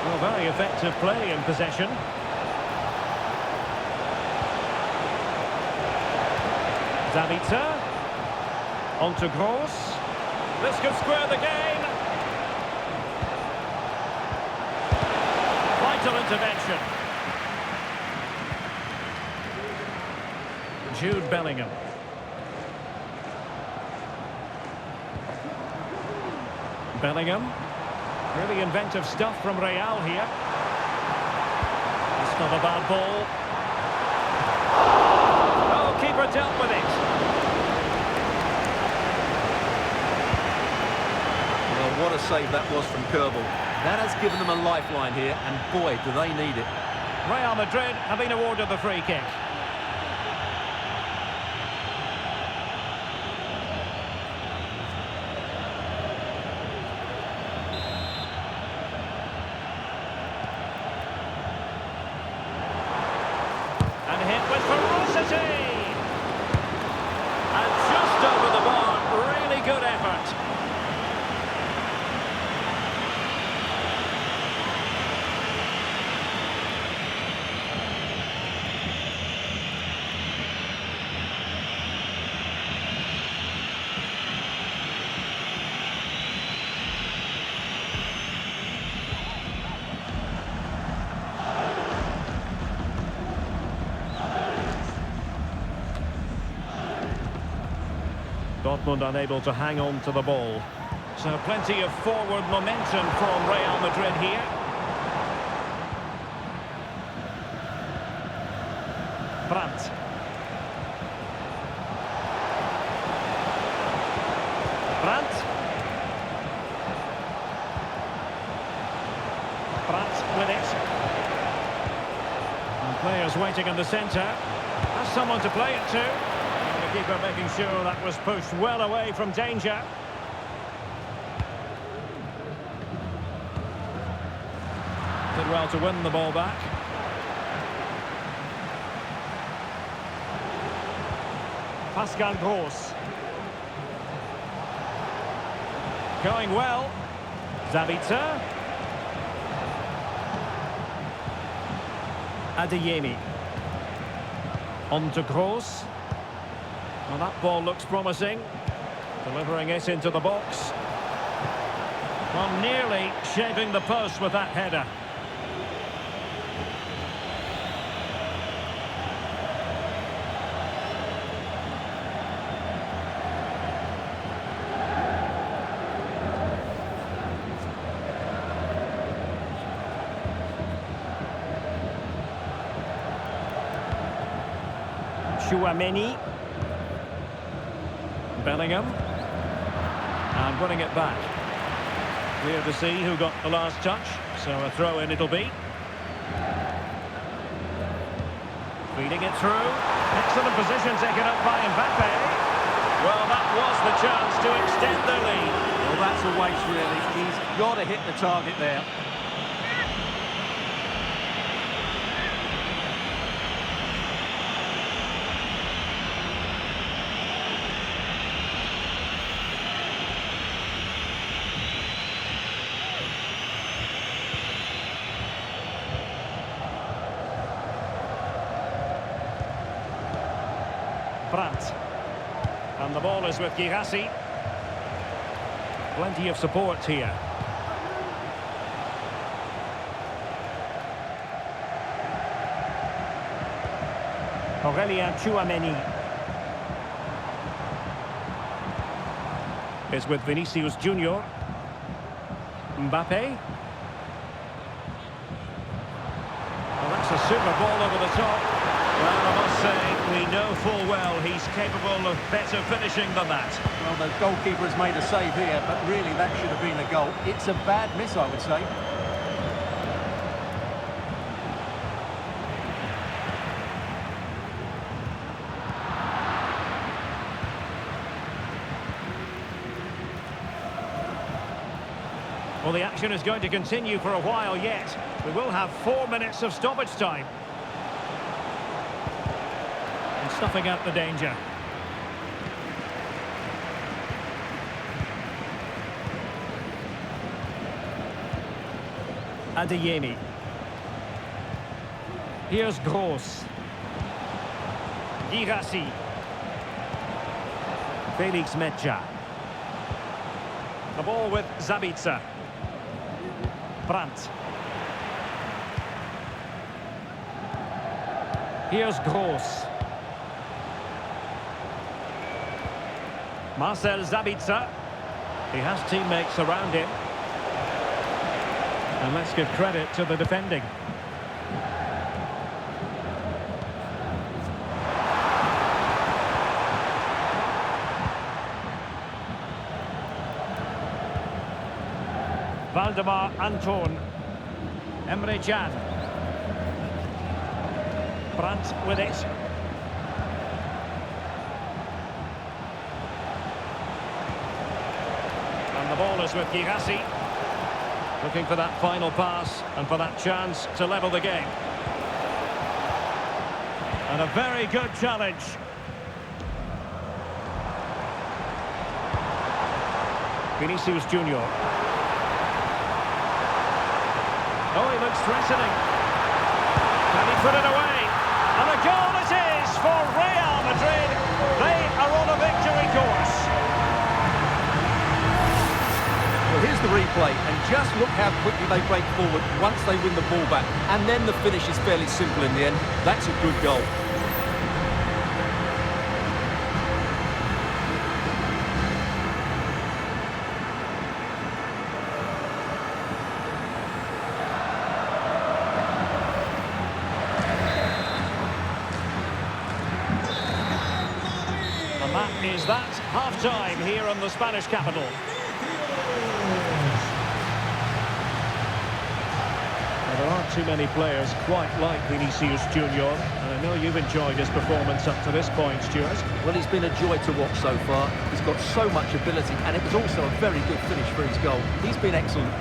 Well, very effective play in possession. Sabitzer. On to Gross. This could square the game. Vital intervention. Jude Bellingham. Bellingham. Really inventive stuff from Real here. It's not a bad ball. Oh, keeper dealt with it. Well, what What a save that was from Kerbal. That has given them a lifeline here, and boy, do they need it. Real Madrid have been awarded the free kick. And hit with ferocity. And just over the bar, really good effort. Dortmund unable to hang on to the ball. So plenty of forward momentum from Real Madrid here. Brandt. Brandt. Brandt with it. And players waiting in the centre. Has someone to play it to. Keeper making sure that was pushed well away from danger. Did well to win the ball back. Pascal Gross. Going well. Zabitzer. Adeyemi. On to Gross. Well, that ball looks promising. Delivering it into the box. Well, nearly shaving the post with that header. Chouameni. Bellingham. And winning it back. Clear to see who got the last touch. So a throw-in it'll be. Feeding it through. Excellent position taken up by Mbappe. Well, that was the chance to extend the lead. Well, that's a waste, really. He's got to hit the target there. Brandt. And the ball is with Girassi. Plenty of support here. Aurelien Chouameni is with Vinicius Junior. Mbappe. Well, that's a super ball over the top. Well, I must say, we know full well he's capable of better finishing than that. Well, the goalkeeper has made a save here, but really that should have been a goal. It's a bad miss, I would say. Well, the action is going to continue for a while yet. We will have 4 minutes of stoppage time. And stuffing out the danger. Adeyemi. Here's Gross. Girassi. Felix Mecha. The ball with Zabitzer. Brandt. Here's Gross. Marcel Zabitzer. He has teammates around him. And let's give credit to the defending. Valdemar Anton. Emre Can. Brandt with it. And the ball is with Girassi. Looking for that final pass and for that chance to level the game. And a very good challenge. Vinicius Junior. Oh, he looks threatening. Can he put it away? And a goal it is for Real Madrid. They are on a victory course. Well, here's the replay, and just look how quickly they break forward once they win the ball back. And then the finish is fairly simple in the end. That's a good goal. And that is that half-time here in the Spanish capital. There aren't too many players quite like Vinicius Junior, and I know you've enjoyed his performance up to this point, Stuart. Well, he's been a joy to watch so far. He's got so much ability, and it was also a very good finish for his goal. He's been excellent.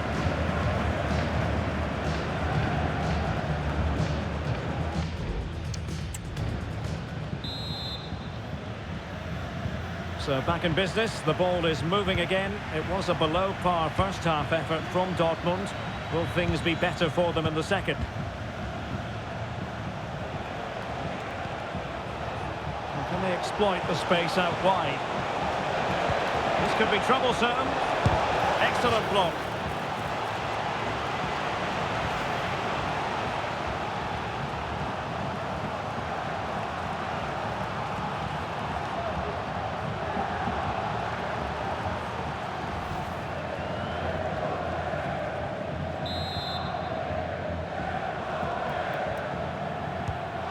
So back in business, the ball is moving again. It was a below-par first-half effort from Dortmund. Will things be better for them in the second? And can they exploit the space out wide? This could be troublesome. Excellent block.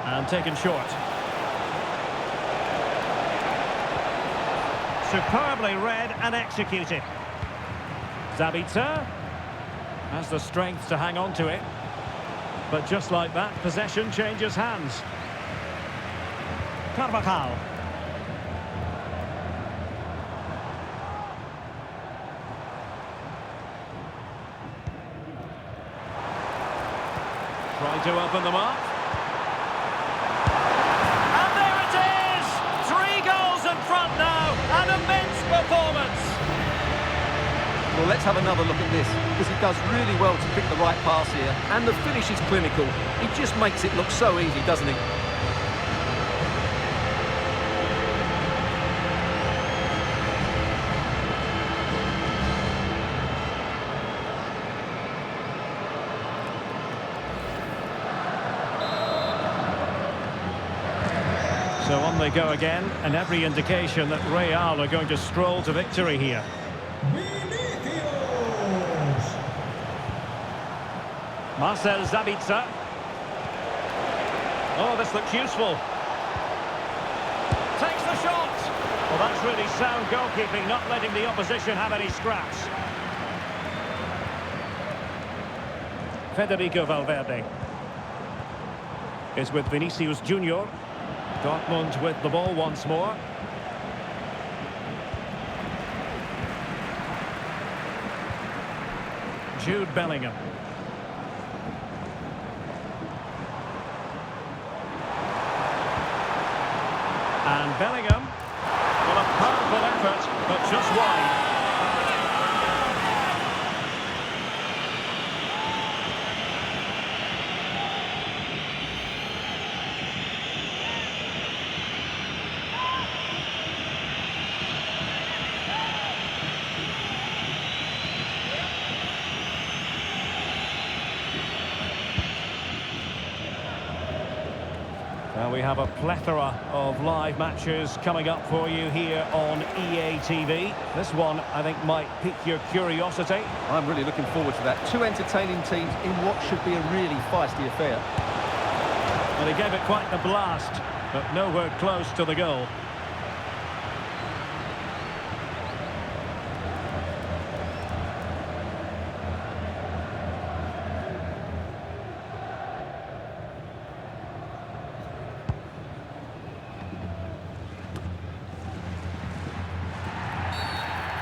And taken short. Superbly read and executed. Zabitzer has the strength to hang on to it. But just like that, possession changes hands. Carvajal. Trying to open them up. Front now, an immense performance. Well, let's have another look at this, because he does really well to pick the right pass here, and the finish is clinical. He just makes it look so easy, doesn't he? So on they go again, and every indication that Real are going to stroll to victory here. Marcel Zabitzer. Oh, this looks useful. Takes the shot. Well, that's really sound goalkeeping, not letting the opposition have any scraps. Federico Valverde is with Vinicius Junior. Dortmund with the ball once more. Jude Bellingham. And Bellingham, well, a powerful effort, but just wide. Well, we have a plethora of live matches coming up for you here on EA TV. This one, I think, might pique your curiosity. I'm really looking forward to that. Two entertaining teams in what should be a really feisty affair. And he gave it quite the blast, but nowhere close to the goal.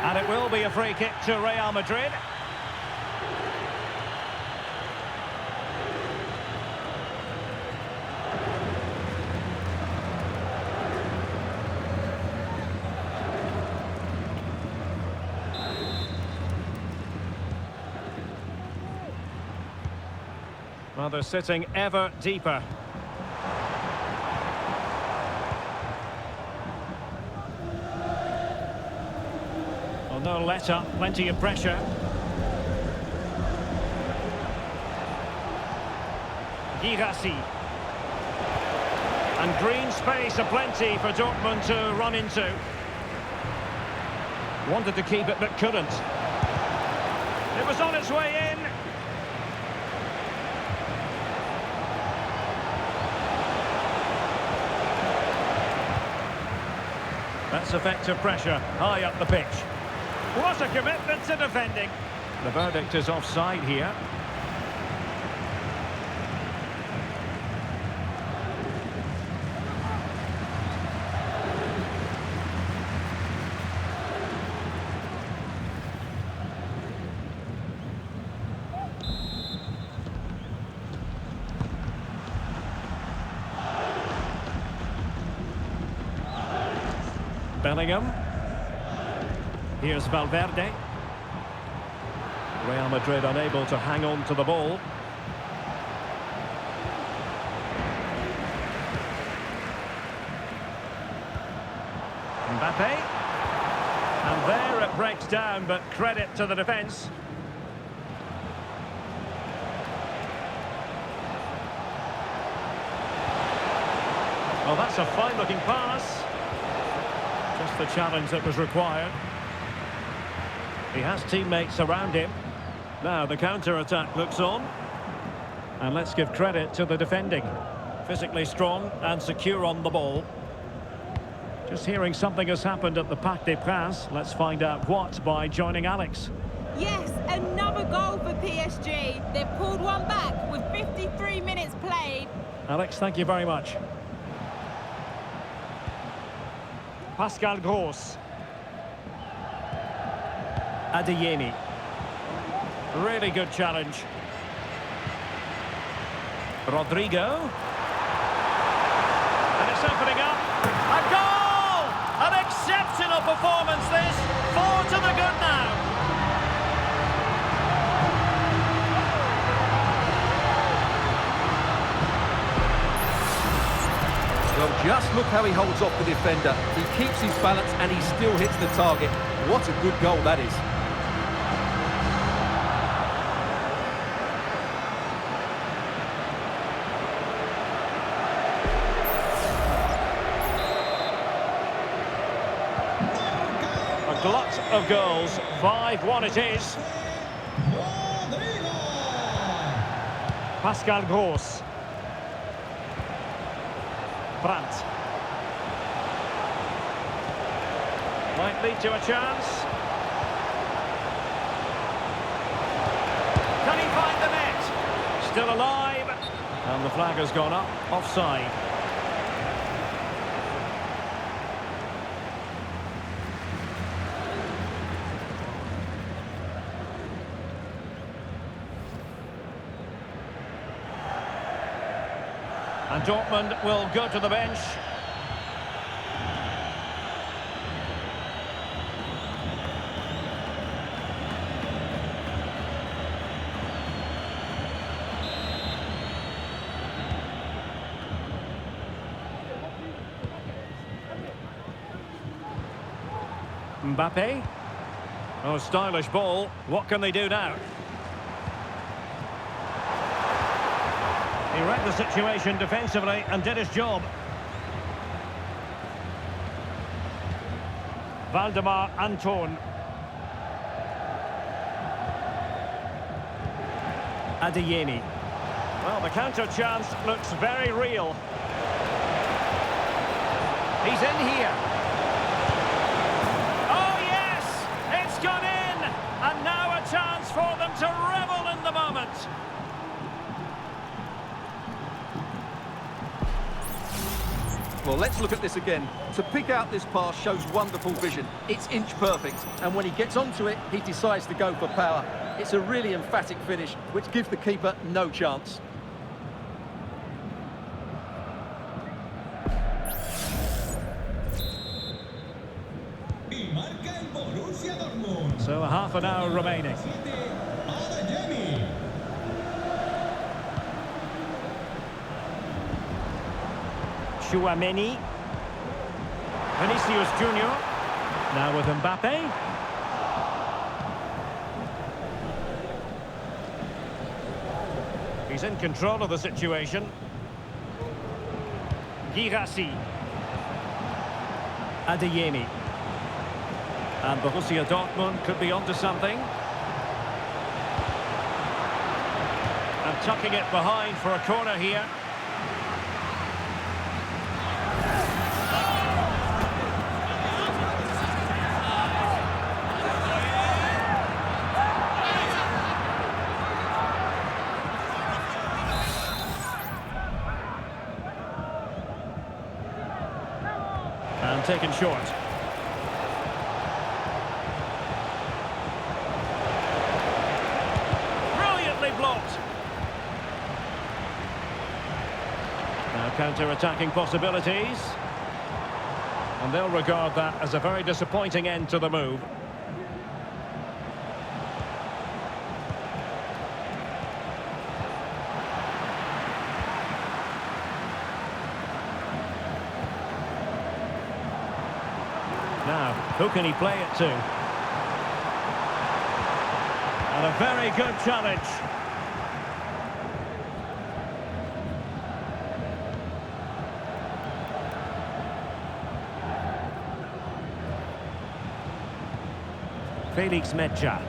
And it will be a free kick to Real Madrid. Well, they're sitting ever deeper. Well, no let up, plenty of pressure. Girassi. And green space aplenty for Dortmund to run into. Wanted to keep it but couldn't. It was on its way in. That's effective pressure, high up the pitch. What a commitment to defending. The verdict is offside here. Bellingham. Here's Valverde. Real Madrid unable to hang on to the ball. Mbappe. And there it breaks down, but credit to the defence. Well, that's a fine-looking pass. Just the challenge that was required. He has teammates around him. Now the counter-attack looks on. And let's give credit to the defending. Physically strong and secure on the ball. Just hearing something has happened at the Parc des Princes. Let's find out what by joining Alex. Yes, another goal for PSG. They've pulled one back with 53 minutes played. Alex, thank you very much. Pascal Gross. Adeyemi. Really good challenge. Rodrigo. And it's opening up. A goal! An exceptional performance this. 4 to the good now. Well, just look how he holds off the defender. He keeps his balance and he still hits the target. What a good goal that is. A glut of goals. 5-1 it is. Pascal Gross. Brandt. Might lead to a chance. Can he find the net? Still alive. And the flag has gone up. Offside. And Dortmund will go to the bench. Mbappe. Oh, stylish ball. What can they do now? He read the situation defensively and did his job. Valdemar Anton. Adeyemi. Well, the counter chance looks very real. He's in here. Oh, yes! It's gone in! And now a chance for them to revel in the moment. Well, let's look at this again. To pick out this pass shows wonderful vision. It's inch perfect, and when he gets onto it, he decides to go for power. It's a really emphatic finish, which gives the keeper no chance. Y marca el Borussia Dortmund. So a half an hour remaining. Chouameni. Vinicius Junior. Now with Mbappe. He's in control of the situation. Girassi. Adeyemi. And Borussia Dortmund could be onto something. And tucking it behind for a corner here. And taken short. Brilliantly blocked. Now counter-attacking possibilities. And they'll regard that as a very disappointing end to the move. Now, who can he play it to? And a very good challenge. Felix Mecha.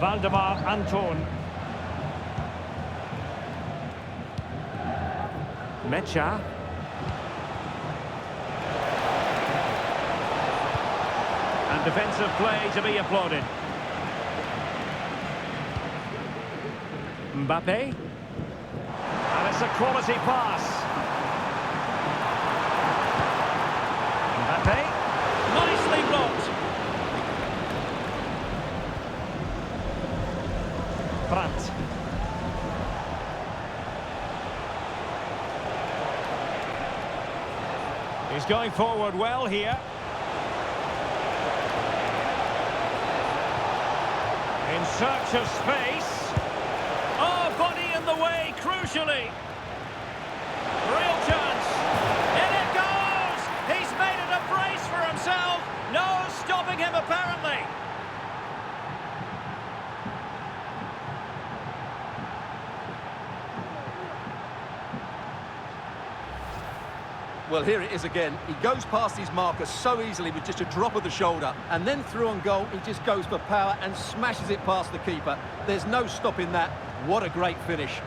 Valdemar Anton. Mecha. And defensive play to be applauded. Mbappe. And it's a quality pass. Mbappe. Nicely blocked. Brandt. He's going forward well here. In search of space. Oh, body in the way, crucially. Real chance. In it goes! He's made it a brace for himself. No stopping him, apparently. Well, here it is again. He goes past his marker so easily with just a drop of the shoulder. And then through on goal, he just goes for power and smashes it past the keeper. There's no stopping that. What a great finish.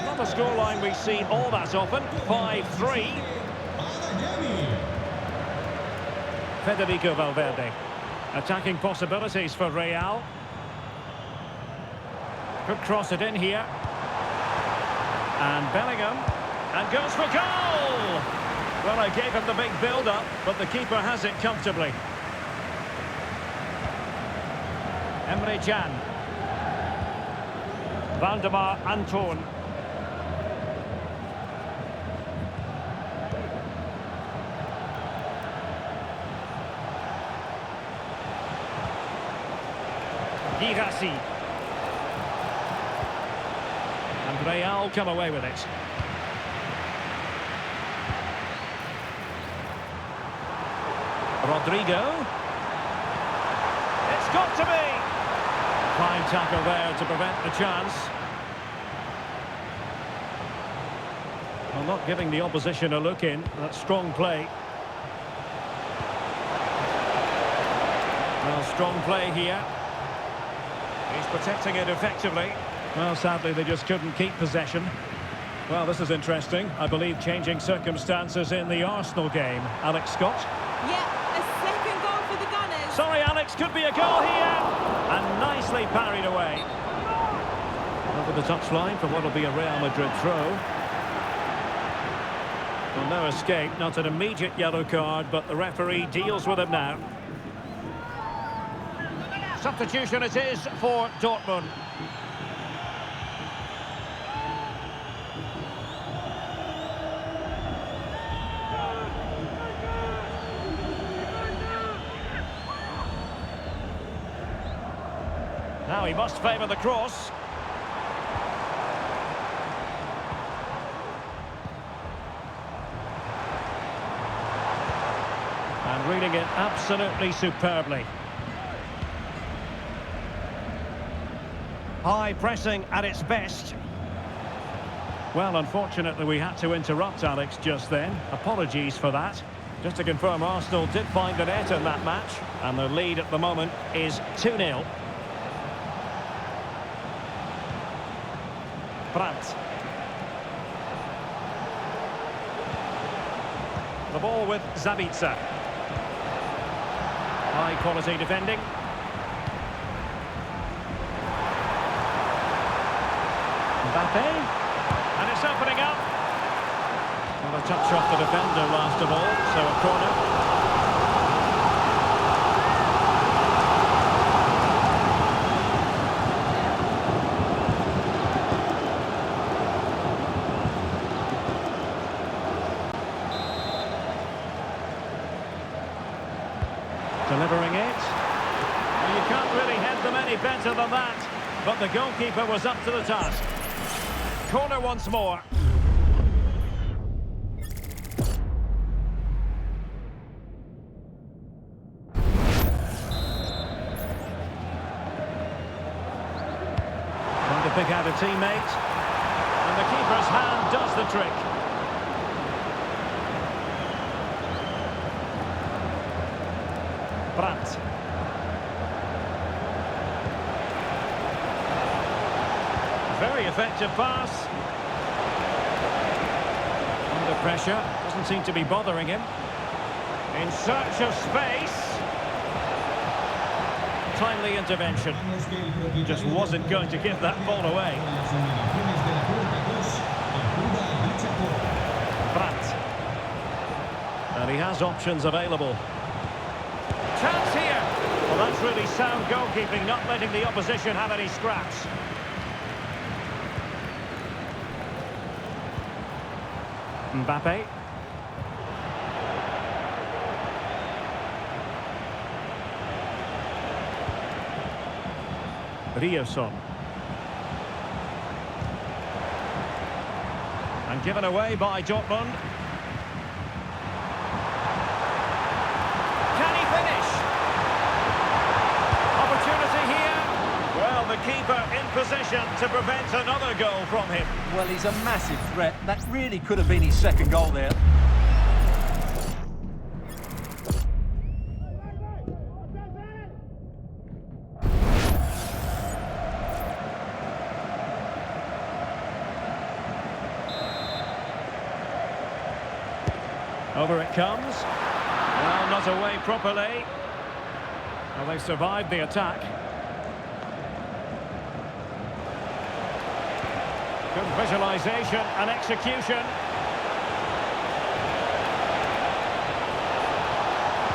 Not a scoreline we see all that often. 5-3. Federico Valverde. Attacking possibilities for Real. Could cross it in here. And Bellingham. And goes for goal! Well, I gave him the big build-up, but the keeper has it comfortably. Emre Can. Valdemar Anton. Girassi. And Real come away with it. Rodrigo. It's got to be. Fine tackle there to prevent the chance. Well, not giving the opposition a look in. That's strong play. Well, strong play here. He's protecting it effectively. Well, sadly, they just couldn't keep possession. Well, this is interesting. I believe changing circumstances in the Arsenal game. Alex Scott? Yeah, a second goal for the Gunners. Sorry, Alex, could be a goal here. And nicely parried away. Over the touchline for what will be a Real Madrid throw. Well, no escape, not an immediate yellow card, but the referee deals with him now. Substitution it is for Dortmund. Now he must favour the cross. And reading it absolutely superbly. High pressing at its best. Well, unfortunately, we had to interrupt Alex just then. Apologies for that. Just to confirm, Arsenal did find the net in that match, and their lead at the moment is 2-0. Brandt. The ball with Zabitzer. High quality defending. Mbappe. And it's opening up. Well, a touch off the defender last of all, so a corner. Delivering it. Well, you can't really head them any better than that. But the goalkeeper was up to the task. Corner once more. Trying to pick out a teammate. And the keeper's hand does the trick. Brandt. Very effective pass. Under pressure. Doesn't seem to be bothering him. In search of space. Timely intervention. Just wasn't going to give that ball away. Brandt. And he has options available. Chance here. Well, that's really sound goalkeeping, not letting the opposition have any scraps. Mbappe. Rioson. And given away by Dortmund. Can he finish? Opportunity here. Well, the keeper in possession to prevent another goal from him. Well, he's a massive threat. That really could have been his second goal there. Over it comes. Well, not away properly. Well, they survived the attack. Good visualisation and execution.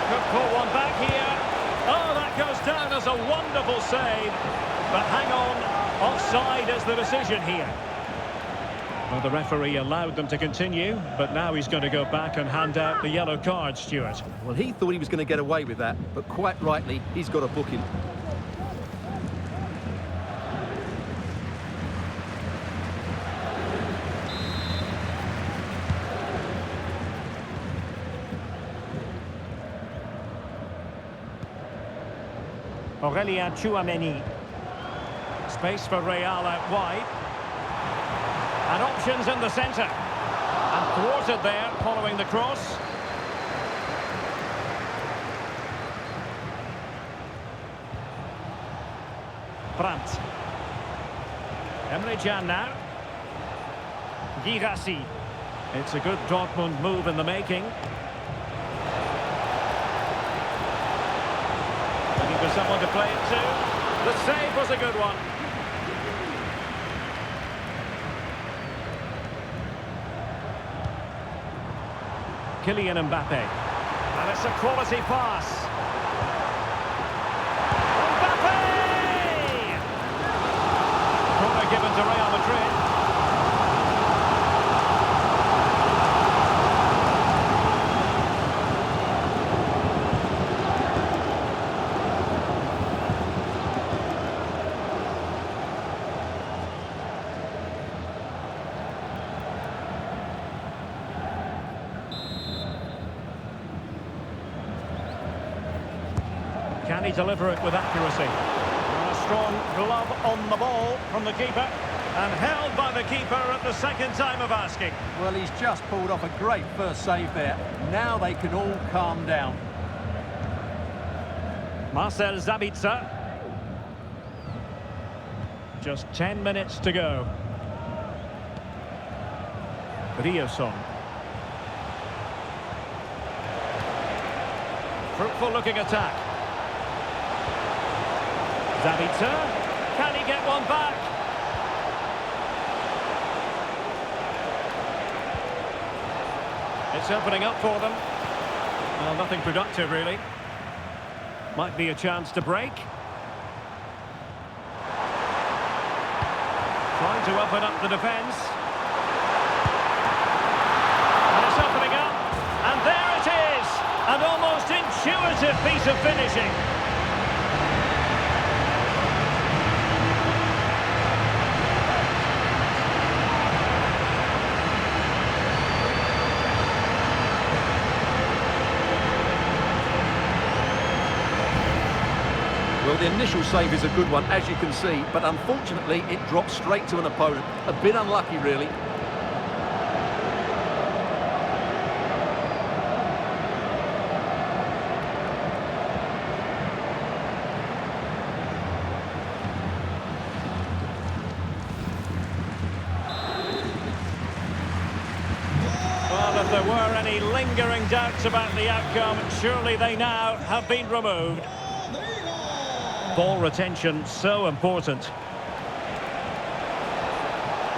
Could pull one back here. Oh, that goes down as a wonderful save. But hang on, offside is the decision here. Well, the referee allowed them to continue, but now he's going to go back and hand out the yellow card, Stuart. Well, he thought he was going to get away with that, but quite rightly, he's got a booking. Aurélien Tchouameni. Space for Real out wide. And options in the centre. And thwarted there following the cross. Brandt. Emre Can now. Girassi. It's a good Dortmund move in the making. Looking for someone to play it to. The save was a good one. Kylian Mbappe. And it's a quality pass. Mbappe! Corner given to Real Madrid. Can he deliver it with accuracy? And a strong glove on the ball from the keeper. And held by the keeper at the second time of asking. Well, he's just pulled off a great first save there. Now they can all calm down. Marcel Sabitzer. Just 10 minutes to go. Rioson. Fruitful looking attack. Sabitzer, can he get one back? It's opening up for them. Well, nothing productive really. Might be a chance to break. Trying to open up the defence. And it's opening up. And there it is! An almost intuitive piece of finishing. Well, the initial save is a good one, as you can see, but unfortunately it drops straight to an opponent. A bit unlucky, really. Well, if there were any lingering doubts about the outcome, surely they now have been removed. Ball retention, so important.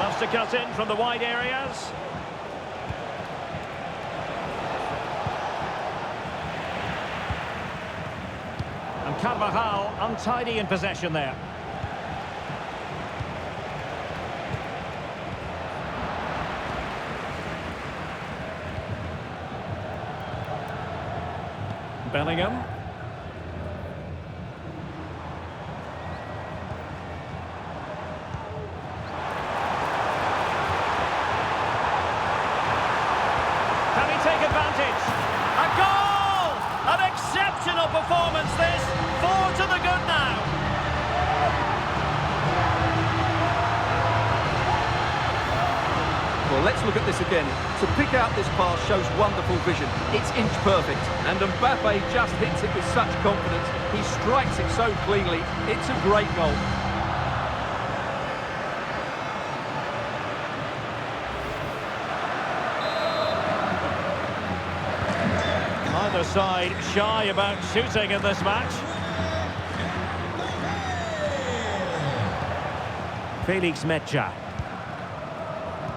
Loves to cut in from the wide areas. And Carvajal untidy in possession there. Bellingham. Performance this, 4 to the good now. Well, let's look at this again. To pick out this pass shows wonderful vision. It's inch perfect, and Mbappe just hits it with such confidence. He strikes it so cleanly. It's a great goal. Either side shy about shooting in this match. Felix Mecha.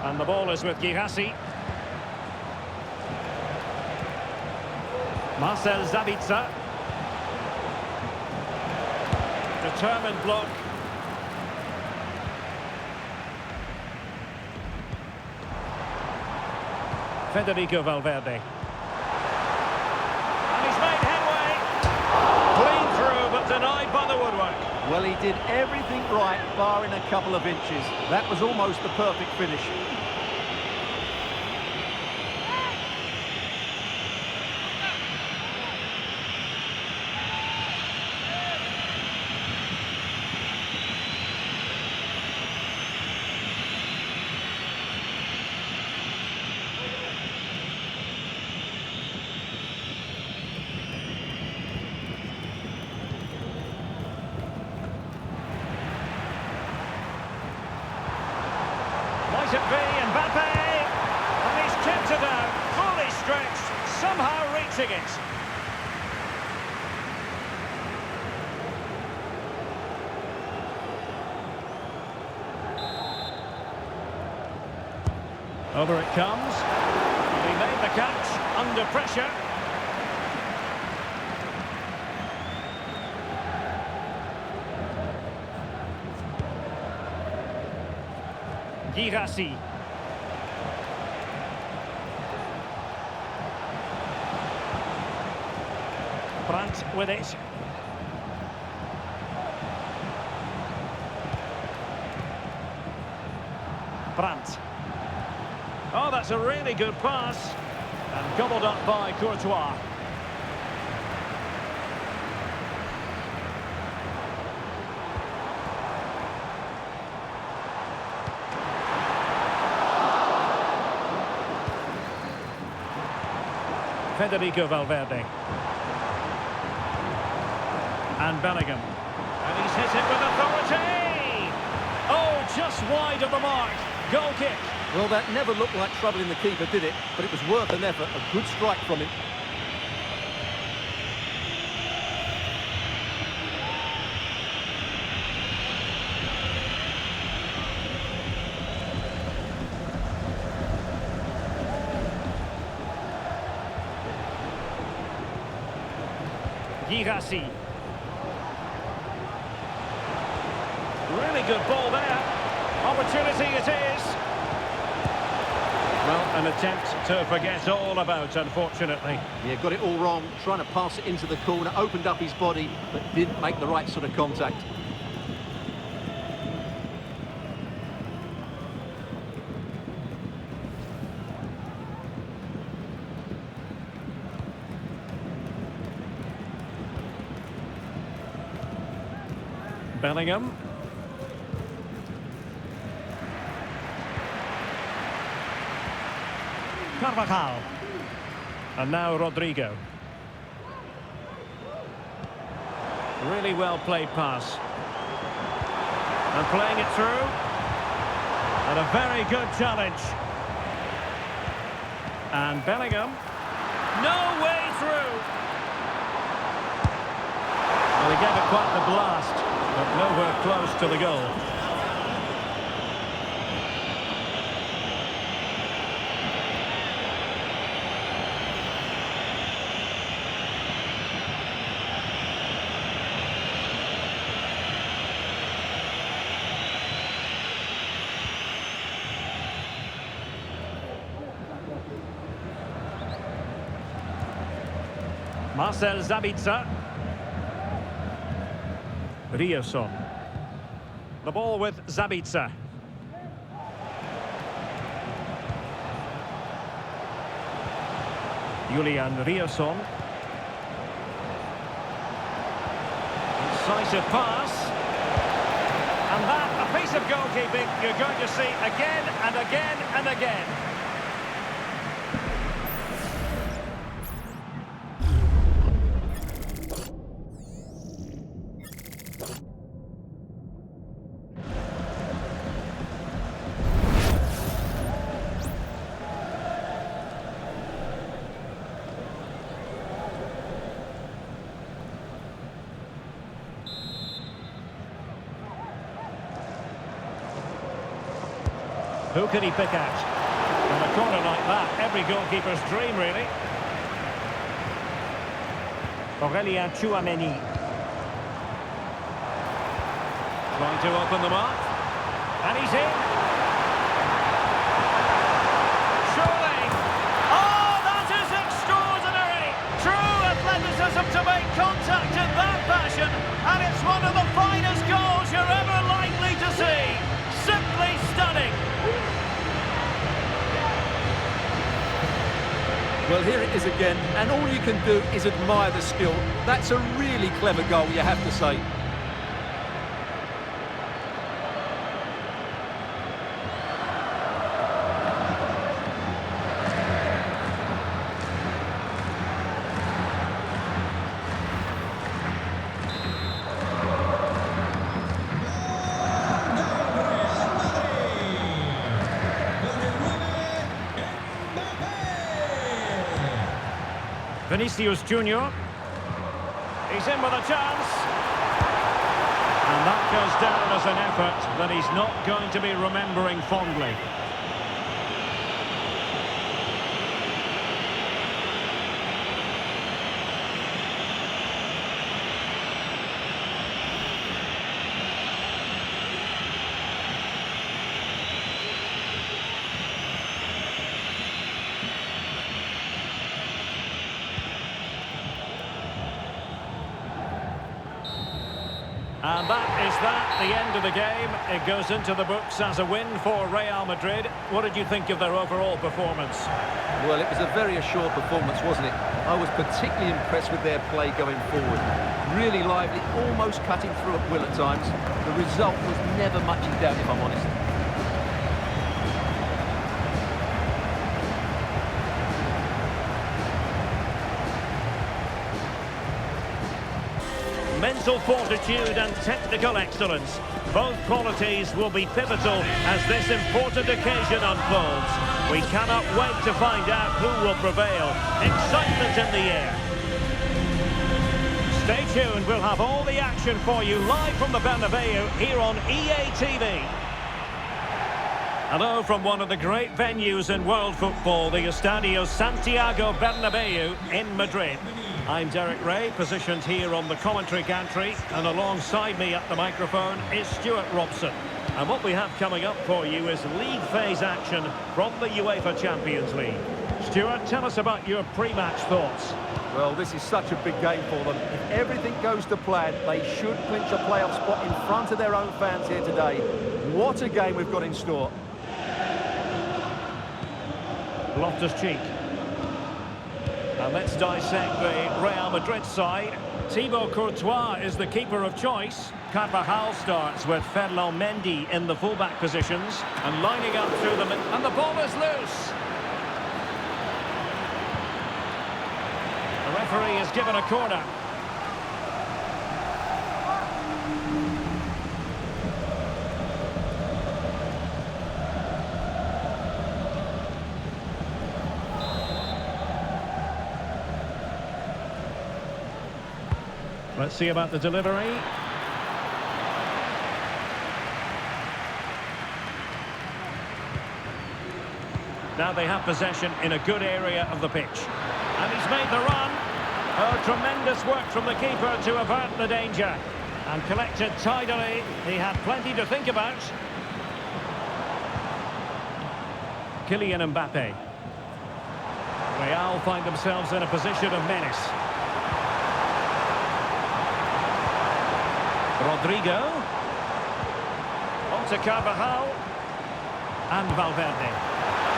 And the ball is with Girassi. Marcel Sabitzer. Determined block. Federico Valverde. Denied by the woodwork. Well, he did everything right, barring a couple of inches. That was almost the perfect finish. chasing it. Over it comes. He made the catch under pressure. Girassi. Brandt with it. Brandt. Oh, that's a really good pass. And gobbled up by Courtois. Federico Valverde. And Bellingham. And he's hit it with authority! Oh, just wide of the mark. Goal kick. Well, that never looked like troubling the keeper, did it? But it was worth an effort. A good strike from him. Girassi. Really good ball there. Opportunity it is. Well, an attempt to forget all about, unfortunately. Yeah, got it all wrong. Trying to pass it into the corner, opened up his body, but didn't make the right sort of contact. Bellingham. Carvajal. And now Rodrigo. Really well played pass. And playing it through. And a very good challenge. And Bellingham. No way through. Well, he gave it quite the blast, but nowhere close to the goal. Marcel Sabitzer. Rioson. The ball with Sabitzer. Julian Rioson. Incisive pass. And that, a piece of goalkeeping you're going to see again and again and again. Who can he pick out? From a corner like that, every goalkeeper's dream, really. Aurélien Tchouaméni. Trying to open them up. And he's in. Surely. Oh, that is extraordinary. True athleticism to make contact in that fashion. And it's one of the finest goals you're ever likely to see. Simply stunning. Well, here it is again, and all you can do is admire the skill. That's a really clever goal, you have to say. Vinicius Junior. He's in with a chance. And that goes down as an effort that he's not going to be remembering fondly. And that is the end of the game. It goes into the books as a win for Real Madrid. What did you think of their overall performance? Well, it was a very assured performance, wasn't it? I was particularly impressed with their play going forward. Really lively, almost cutting through at will at times. The result was never much in doubt, if I'm honest. Mental fortitude and technical excellence. Both qualities will be pivotal as this important occasion unfolds. We cannot wait to find out who will prevail. Excitement in the air. Stay tuned, we'll have all the action for you live from the Bernabeu here on EA TV. Hello from one of the great venues in world football, the Estadio Santiago Bernabeu in Madrid. I'm Derek Ray, positioned here on the commentary gantry, and alongside me at the microphone is Stuart Robson. And what we have coming up for you is league phase action from the Uefa Champions League. Stuart, tell us about your pre-match thoughts. Well, this is such a big game for them. If everything goes to plan, they should clinch a playoff spot in front of their own fans here today. What a game we've got in store. Loftus-Cheek. And let's dissect the Real Madrid side. Thibaut Courtois is the keeper of choice. Carvajal starts with Ferland Mendy in the fullback positions and lining up through them, and the ball is loose. The referee has given a corner. Let's see about the delivery. Now they have possession in a good area of the pitch. And he's made the run. Oh, tremendous work from the keeper to avert the danger. And collected tidily. He had plenty to think about. Kylian Mbappe. Real find themselves in a position of menace. Rodrigo. On to Carvajal. And Valverde.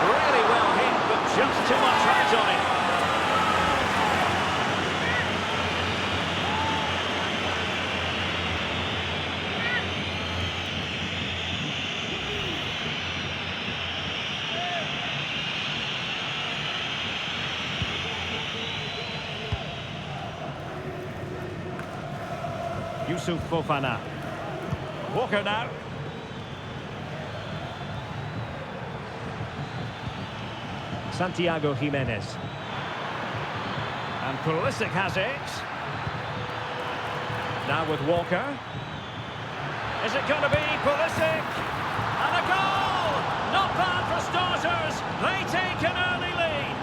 Really well hit, but just too much height on it. Yusuf Fofana. Walker now. Santiago Jimenez. And Pulisic has it. Now with Walker. Is it going to be Pulisic? And a goal! Not bad for starters. They take an early lead.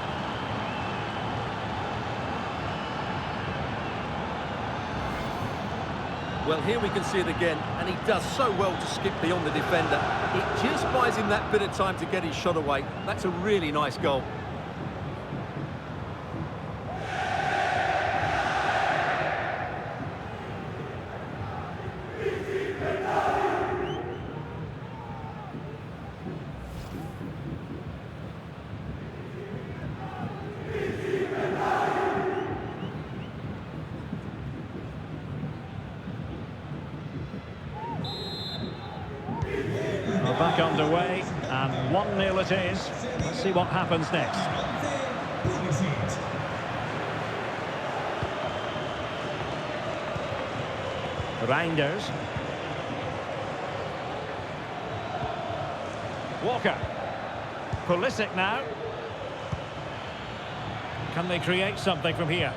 Well, here we can see it again, and he does so well to skip beyond the defender. It just buys him that bit of time to get his shot away. That's a really nice goal. Back underway, and 1-0 it is. Let's see what happens next. Reinders. Walker. Pulisic now. Can they create something from here?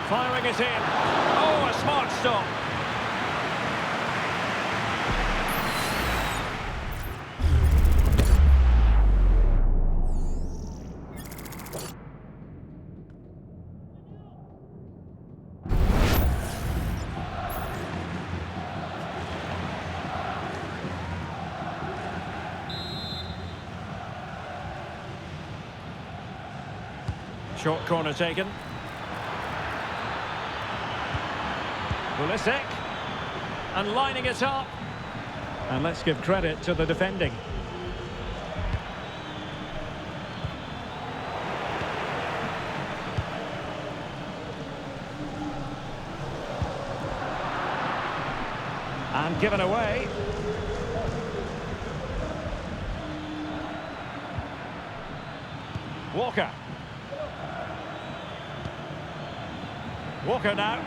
Firing it in. Oh, a smart stop. Short corner taken. Pulisic. And lining it up. And let's give credit to the defending. And given away. Walker. Walker now.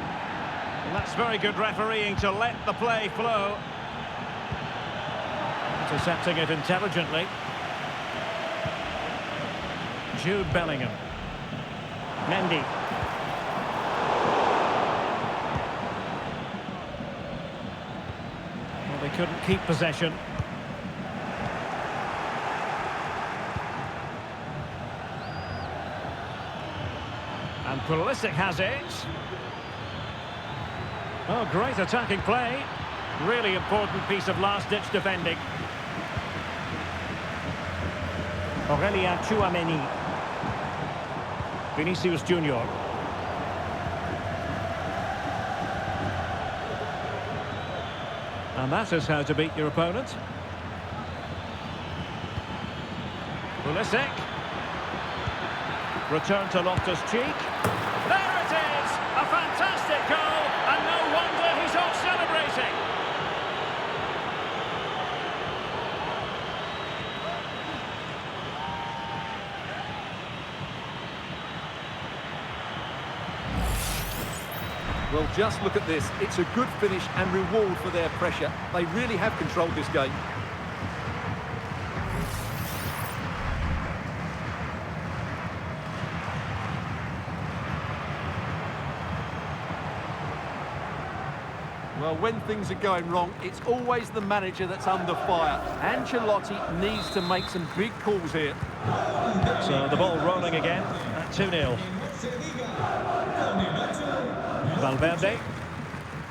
And that's very good refereeing to let the play flow. Intercepting it intelligently. Jude Bellingham. Mendy. Well, they couldn't keep possession. And Pulisic has it. Oh, great attacking play. Really important piece of last-ditch defending. Aurélien Tchouaméni. Vinicius Junior. And that is how to beat your opponent. Pulisic. Return to Loftus-Cheek. There it is! A fantastic goal, and no wonder he's off celebrating. Well, just look at this. It's a good finish and reward for their pressure. They really have controlled this game. Well, when things are going wrong, it's always the manager that's under fire. Ancelotti needs to make some big calls here. So the ball rolling again at 2-0. Valverde,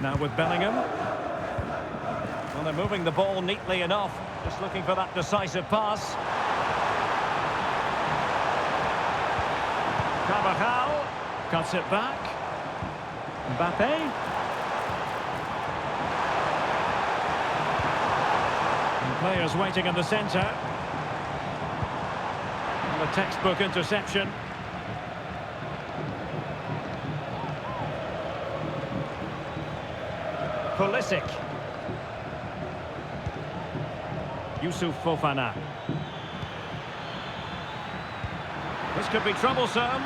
now with Bellingham. Well, they're moving the ball neatly enough, just looking for that decisive pass. Carvajal cuts it back. Mbappe. And players waiting in the centre. And a textbook interception. Pulisic. Youssouf Fofana. This could be troublesome.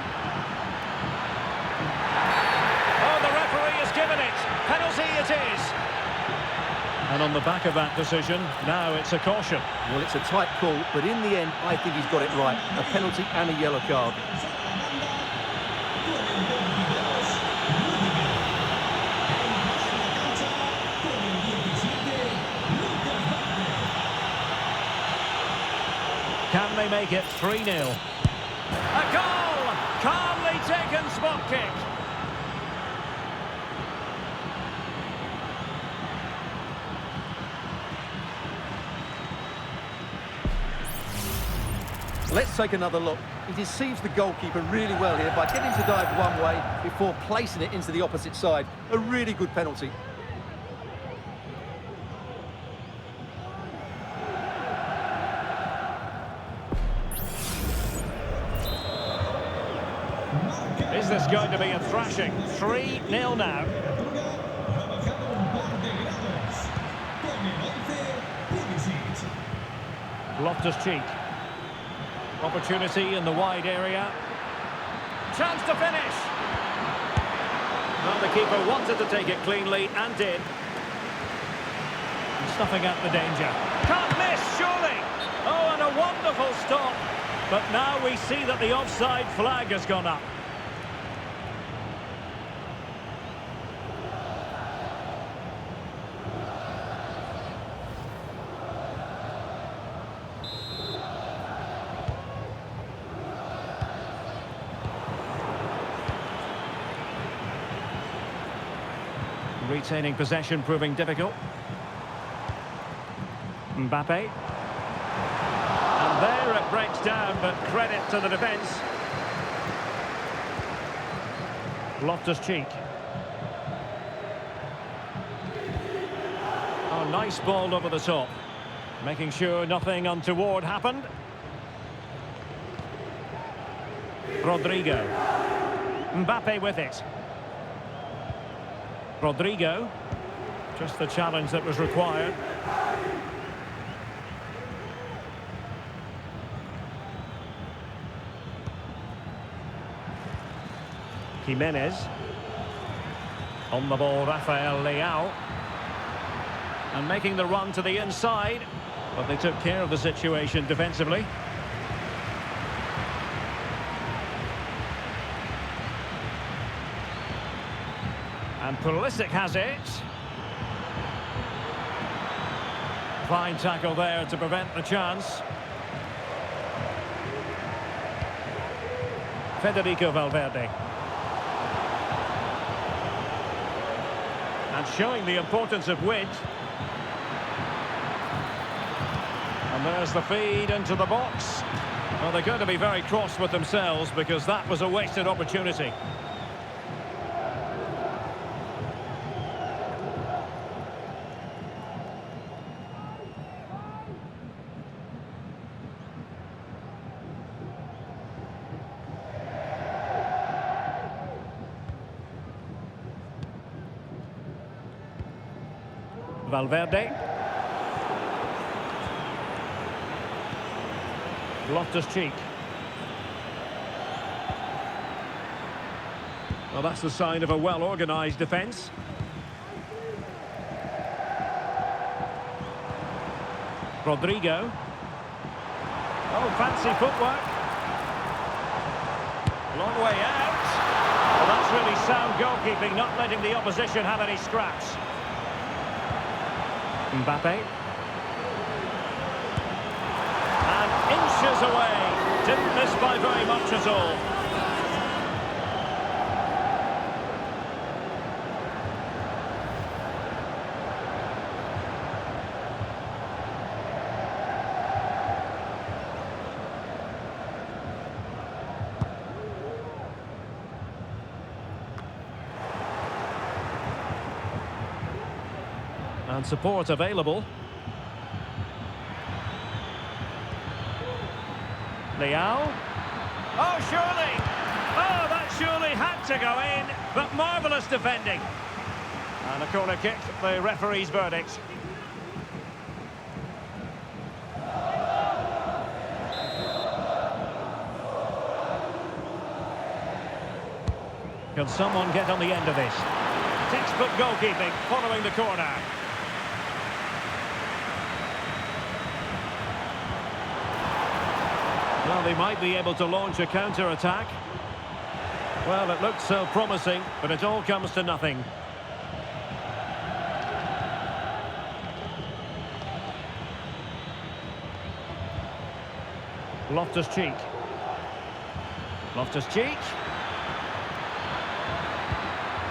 Oh, the referee has given it. Penalty it is. And on the back of that decision, now it's a caution. Well, it's a tight call, but in the end, I think he's got it right. A penalty and a yellow card. Can they make it 3-0? A goal! Calmly taken spot kick. Let's take another look. He deceives the goalkeeper really well here by getting to dive one way before placing it into the opposite side. A really good penalty. Is this going to be a thrashing? 3-0 now. Loftus-Cheek. Opportunity in the wide area. Chance to finish. Well, the keeper wanted to take it cleanly and did. And snuffing out the danger. Can't miss, surely. Oh, and a wonderful stop. But now we see that the offside flag has gone up. Retaining possession proving difficult. Mbappe. And there it breaks down, but credit to the defence. Loftus-Cheek. Oh, nice ball over the top. Making sure nothing untoward happened. Rodrigo. Mbappe with it. Rodrigo, just the challenge that was required. Jimenez. On the ball, Rafael Leao. And making the run to the inside, but they took care of the situation defensively. And Pulisic has it. Fine tackle there to prevent the chance. Federico Valverde. And showing the importance of width. And there's the feed into the box. Well, they're going to be very cross with themselves because that was a wasted opportunity. Valverde. Loftus-Cheek. Well, that's the sign of a well-organised defence. Rodrigo. Oh, fancy footwork. Long way out. Well, that's really sound goalkeeping, not letting the opposition have any scraps. Mbappe. And inches away. Didn't miss by very much at all. And support available. Leao. Oh, surely! Oh, that surely had to go in, but marvellous defending. And a corner kick, the referee's verdict. Can someone get on the end of this? Textbook goalkeeping following the corner. Well, they might be able to launch a counter-attack. Well, it looked so promising, but it all comes to nothing. Loftus-Cheek. Loftus-Cheek.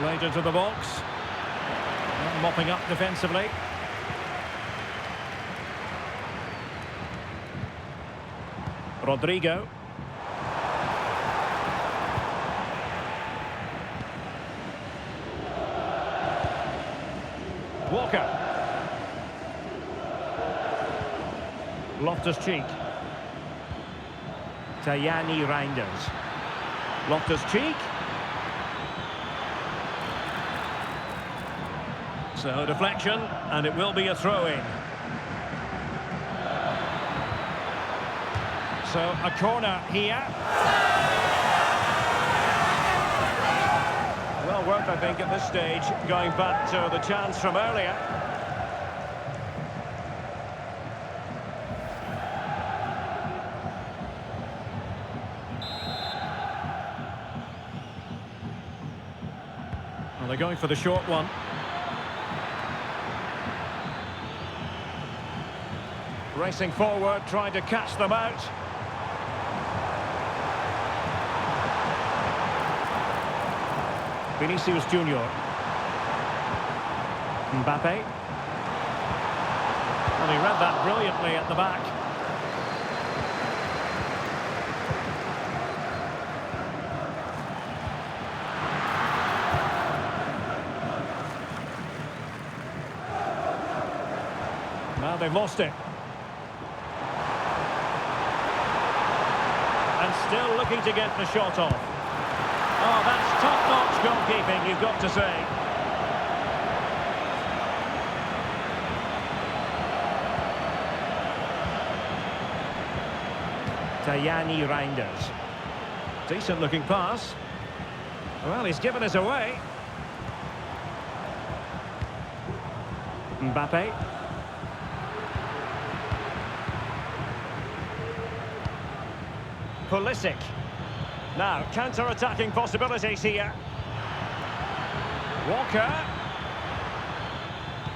Laid into the box. And mopping up defensively. Rodrigo. Walker. Loftus-Cheek. Tajani Reinders. Loftus-Cheek. So deflection, and it will be a throw-in. So a corner here. Well worth, I think, at this stage, going back to the chance from earlier. they're going for the short one. Racing forward, trying to catch them out. Vinicius Junior. Mbappe. Well, he read that brilliantly at the back. Now they've lost it. And still looking to get the shot off. Oh, that's top-notch goalkeeping, you've got to say. Tajani Reinders. Decent-looking pass. Well, he's given us away. Mbappe. Pulisic. Now, counter-attacking possibilities here. Walker.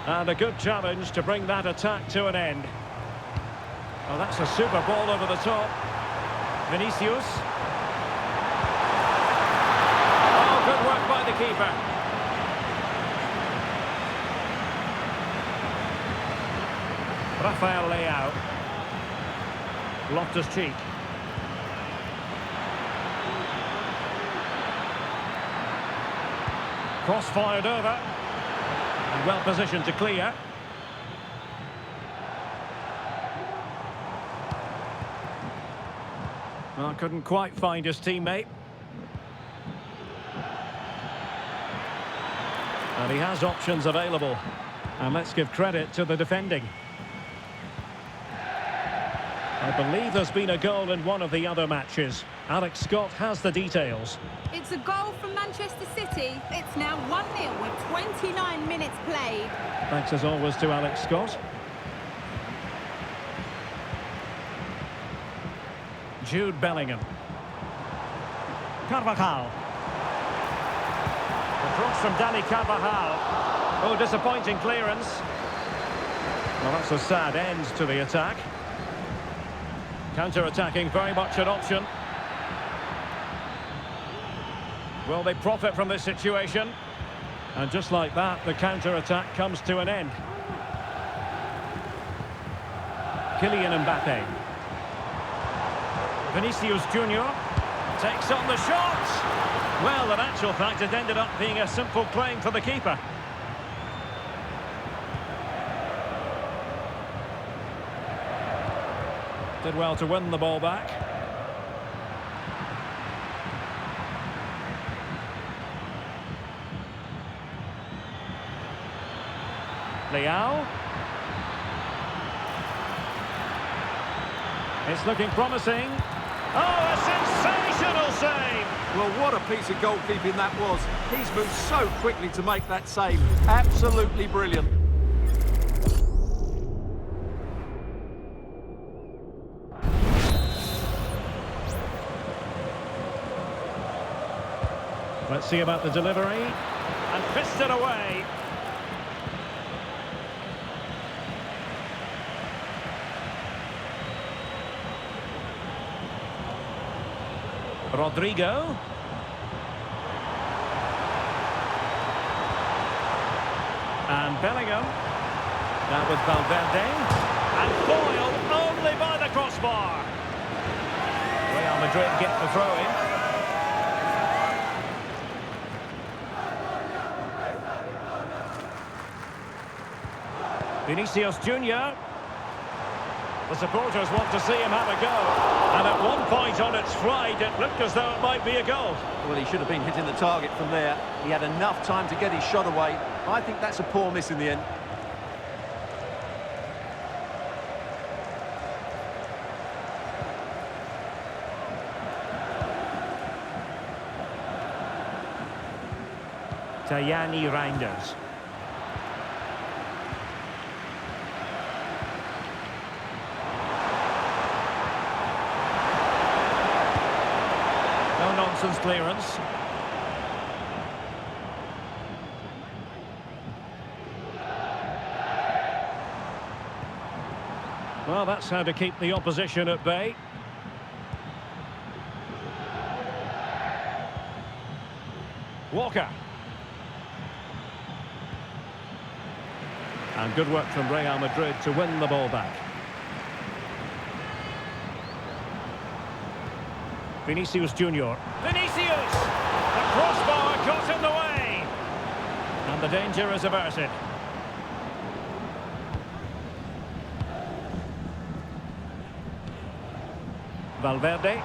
And a good challenge to bring that attack to an end. Oh, that's a super ball over the top. Vinicius. Oh, good work by the keeper. Rafael Leao. Loftus-Cheek. Cross fired over. And well positioned to clear. Well, couldn't quite find his teammate. And he has options available. And let's give credit to the defending. I believe there's been a goal in one of the other matches. Alex Scott has the details. It's a goal from Manchester City. It's now 1-0 with 29 minutes played. Thanks as always to Alex Scott. Jude Bellingham. Carvajal. The cross from Dani Carvajal. Oh, disappointing clearance. Well, that's a sad end to the attack. Counter-attacking, very much an option. Will they profit from this situation? And just like that, the counter-attack comes to an end. Kylian Mbappe. Vinicius Junior takes on the shot. Well, in actual fact, it ended up being a simple claim for the keeper. Did well to win the ball back. Leao. It's looking promising. Oh, a sensational save! Well, what a piece of goalkeeping that was. He's moved so quickly to make that save. Absolutely brilliant. Let's see about the delivery. And fisted away. Rodrigo. And Bellingham. Now with Valverde. And foiled only by the crossbar. Real Madrid get the throw in. Vinicius Junior. The supporters want to see him have a go. And at one point on its flight, it looked as though it might be a goal. Well, he should have been hitting the target from there. He had enough time to get his shot away. I think that's a poor miss in the end. Tajani Reinders. No nonsense clearance. Well, that's how to keep the opposition at bay. Walker. And good work from Real Madrid to win the ball back. Vinicius Junior. Vinicius! The crossbar got in the way. And the danger is averted. Valverde. A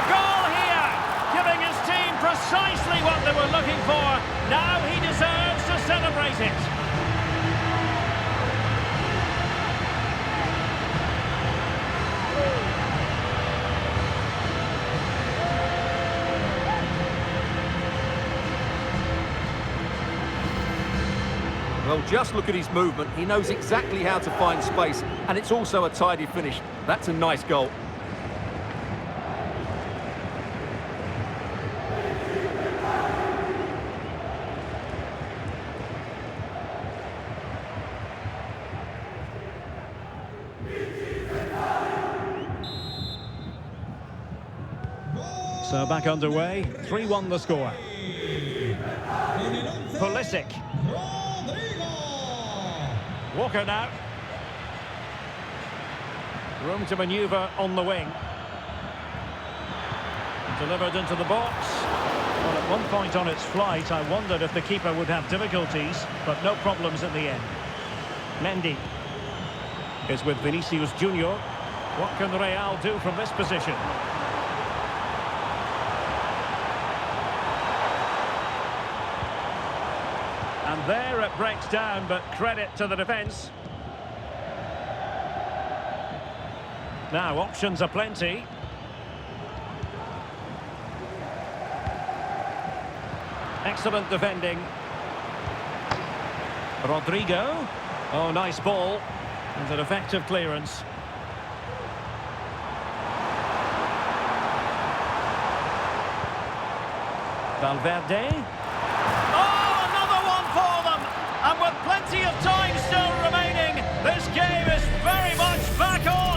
goal here, giving his team precisely what they were looking for. Now he deserves to celebrate it. Well, just look at his movement. He knows exactly how to find space, and it's also a tidy finish. That's a nice goal. So back underway, 3-1 the score. Pulisic. Walker now. Room to manoeuvre on the wing. Delivered into the box. Well, at one point on its flight, I wondered if the keeper would have difficulties, but no problems in the end. Mendy is with Vinicius Junior. What can Real do from this position? And there it breaks down, but credit to the defence. Now, options are plenty. Excellent defending. Rodrigo. Oh, nice ball. And an effective clearance. Valverde. And with plenty of time still remaining, this game is very much back on.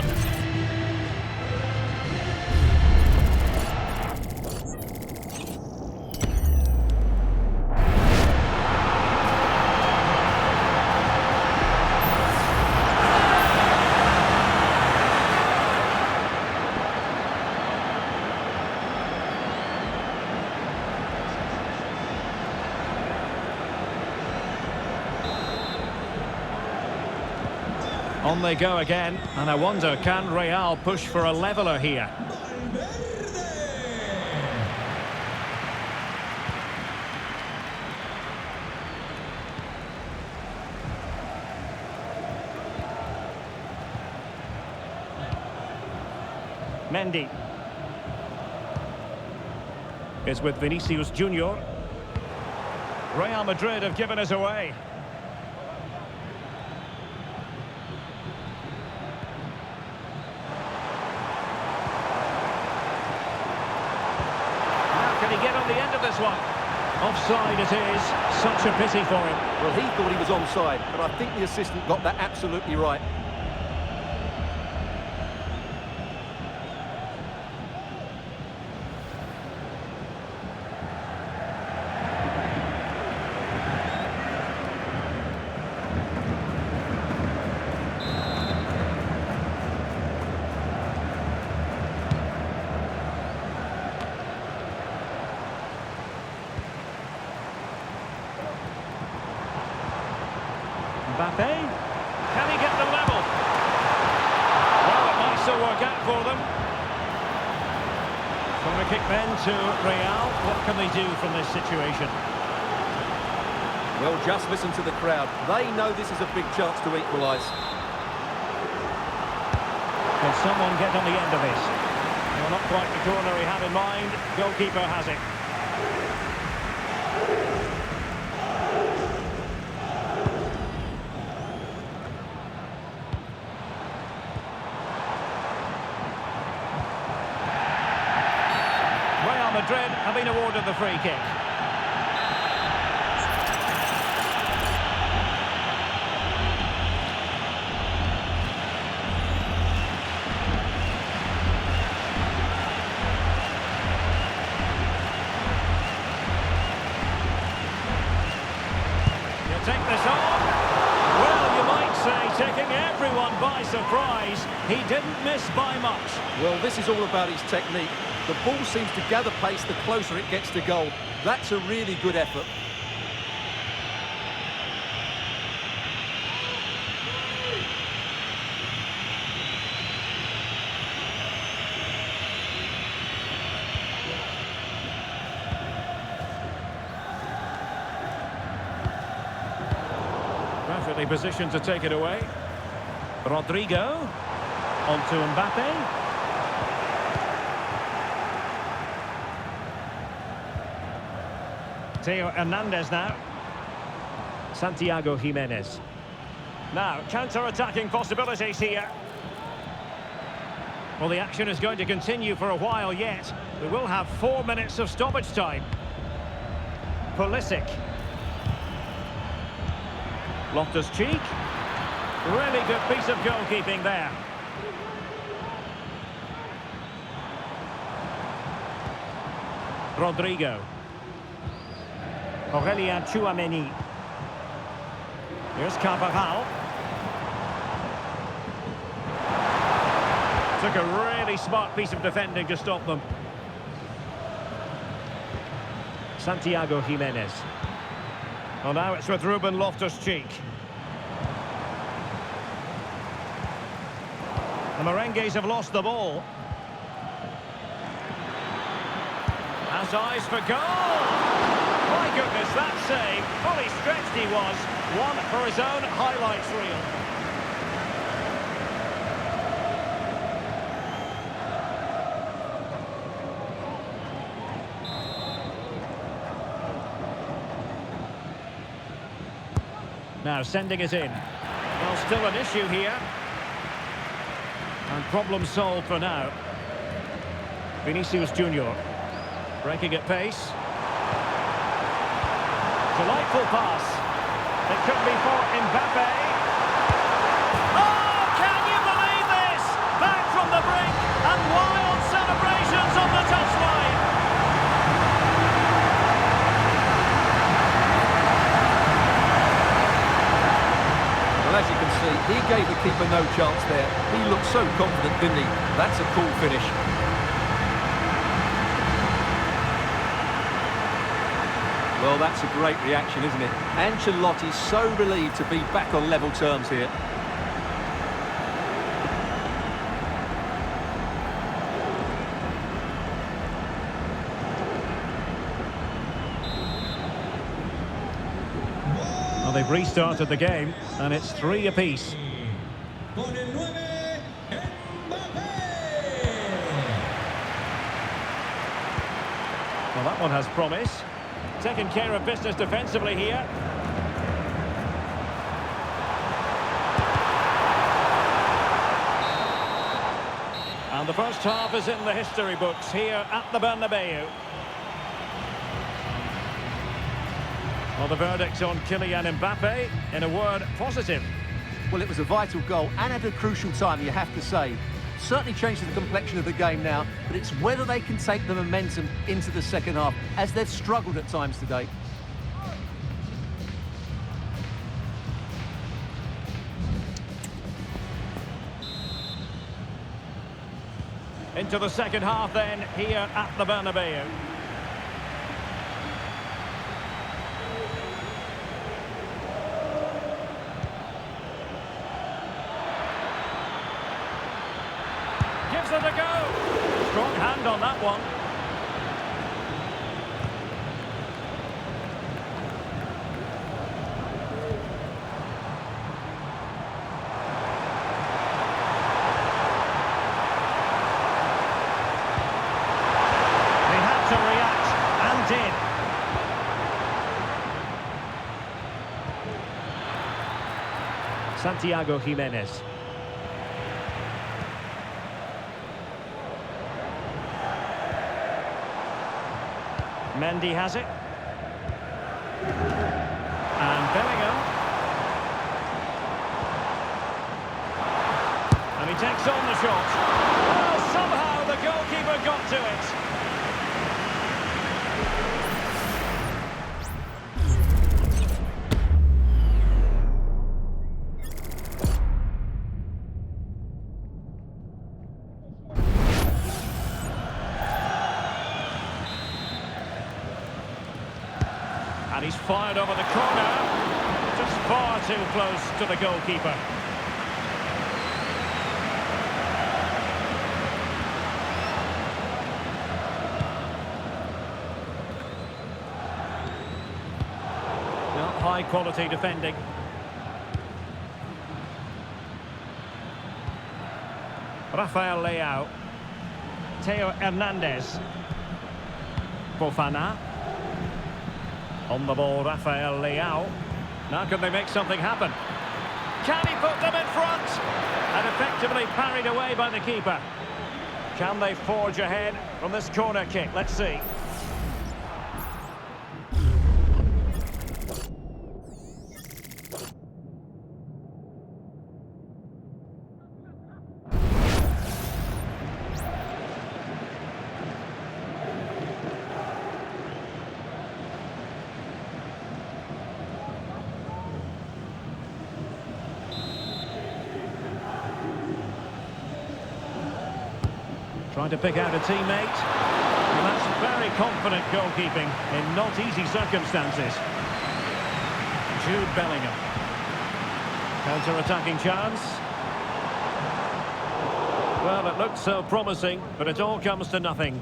On they go again, and I wonder, can Real push for a leveller here? Mendy is with Vinicius Junior. Real Madrid have given us away. Can he get on the end of this one? Offside it is. Such a pity for him. Well, he thought he was onside, but I think the assistant got that absolutely right. Mbappe, can he get the level? Well, it might still work out for them. Corner kick then to Real. What can they do from this situation? Well, just listen to the crowd. They know this is a big chance to equalise. Can someone get on the end of this? Well, not quite the corner he had in mind. Goalkeeper has it. Madrid have been awarded the free kick. surprise. He didn't miss by much. Well, this is all about his technique. The ball seems to gather pace the closer it gets to goal. That's a really good effort. Perfectly positioned to take it away. Rodrigo. On to Mbappe. Theo Hernandez now. Santiago Jimenez. Now, counter-attacking possibilities here. Well, the action is going to continue for a while yet. We will have 4 minutes of stoppage time. Pulisic. Loftus-Cheek. Really good piece of goalkeeping there. Rodrigo. Aurélien Tchouaméni. Here's Carvajal. Took a really smart piece of defending to stop them. Santiago Jimenez. Well, now it's with Ruben Loftus-Cheek. The Merengues have lost the ball. Has eyes for goal! My goodness, that save. Fully stretched he was. One for his own highlights reel. Now sending it in. Well, still an issue here. And problem solved for now. Vinicius Junior. Breaking at pace. Delightful pass. It could be for Mbappe. Oh, can you believe this? Back from the brink and wild celebrations on the touchline. Well, as you can see, he gave the keeper no chance there. He looked so confident, didn't he? That's a cool finish. Well, that's a great reaction, isn't it? Ancelotti's so relieved to be back on level terms here. Well, they've restarted the game, and it's 3 apiece. Con el 9, Mbappe. Well, that one has promise. Taking care of business defensively here. And the first half is in the history books here at the Bernabeu. Well, the verdict on Kylian Mbappe, in a word, positive. Well, it was a vital goal and at a crucial time, you have to say. Certainly changes the complexion of the game now, but it's whether they can take the momentum into the second half, as they've struggled at times today. Into the second half then, here at the Bernabeu. Gives it a go. Strong hand on that one. He had to react and did. Santiago Jimenez. Mendy has it. And Bellingham. And he takes on the shot. Well, somehow the goalkeeper got to it. And he's fired over the corner. Just far too close to the goalkeeper. Not high quality defending. Rafael Leao. Theo Hernandez. Fofana. On the ball, Rafael Leao. Now can they make something happen? Can he put them in front? And effectively parried away by the keeper. Can they forge ahead from this corner kick? Let's see. Trying to pick out a teammate. And that's very confident goalkeeping in not easy circumstances. Jude Bellingham. Counter-attacking chance. Well, it looked so promising, but it all comes to nothing.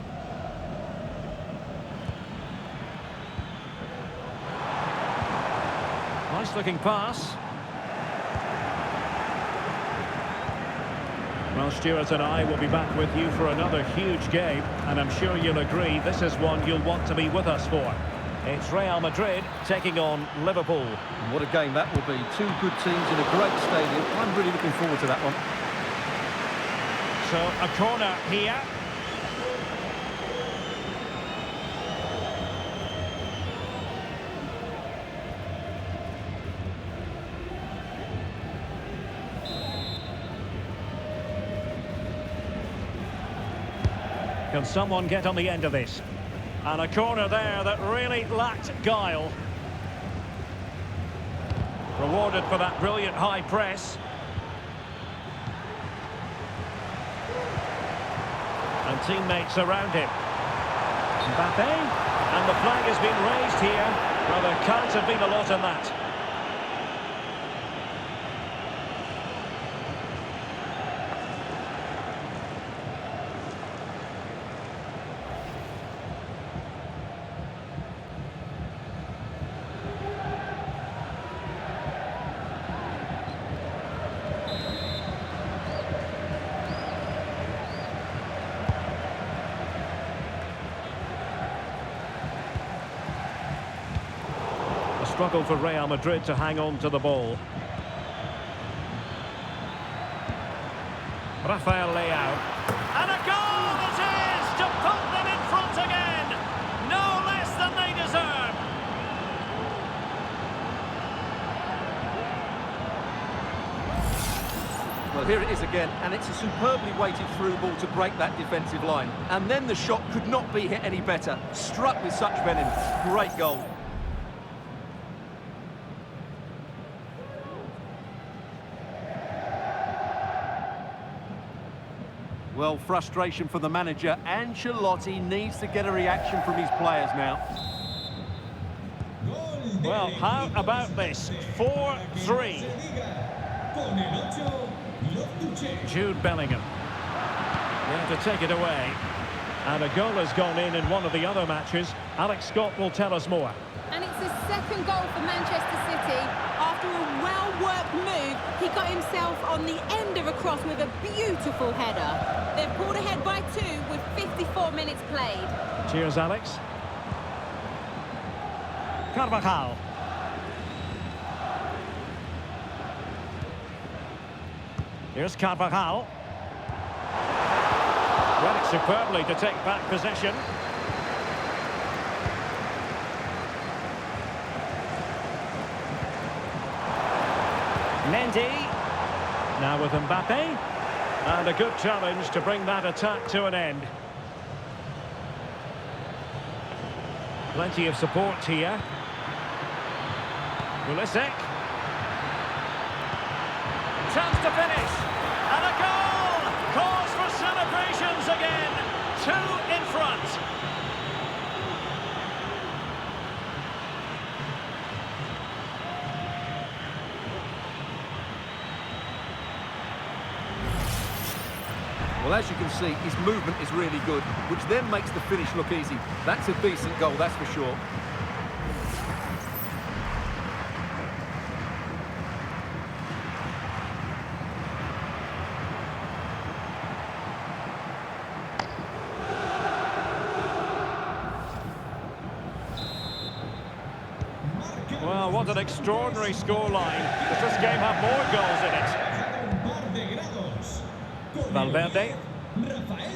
Nice-looking pass. Well, Stuart and I will be back with you for another huge game, and I'm sure you'll agree this is one you'll want to be with us for. It's Real Madrid taking on Liverpool. What a game that will be. Two good teams in a great stadium. I'm really looking forward to that one. So, a corner here. Can someone get on the end of this? And a corner there that really lacked guile. Rewarded for that brilliant high press. And teammates around him. Mbappe. And the flag has been raised here. Well, there can't have been a lot in that. Struggle for Real Madrid to hang on to the ball. Rafael Leao. And a goal it is to put them in front again. No less than they deserve. Well, here it is again, and it's a superbly weighted through ball to break that defensive line. And then the shot could not be hit any better. Struck with such venom. Great goal. Well, frustration for the manager. Ancelotti needs to get a reaction from his players now. Well, how about this? 4-3. Jude Bellingham. There to take it away. And a goal has gone in one of the other matches. Alex Scott will tell us more. And it's his second goal for Manchester City. After a well-worked move, he got himself on the end of a cross with a beautiful header. They've pulled ahead by 2 with 54 minutes played. Cheers, Alex. Carvajal. Here's Carvajal. Read it superbly to take back possession. Mendy. Now with Mbappe. And a good challenge to bring that attack to an end. Plenty of support here. Pulisic. Chance to finish. And a goal! Cause for celebrations again. 2 in front. Well, as you can see, his movement is really good, which then makes the finish look easy. That's a decent goal, that's for sure. Well, what an extraordinary scoreline. Does this game have more goals in it? Valverde.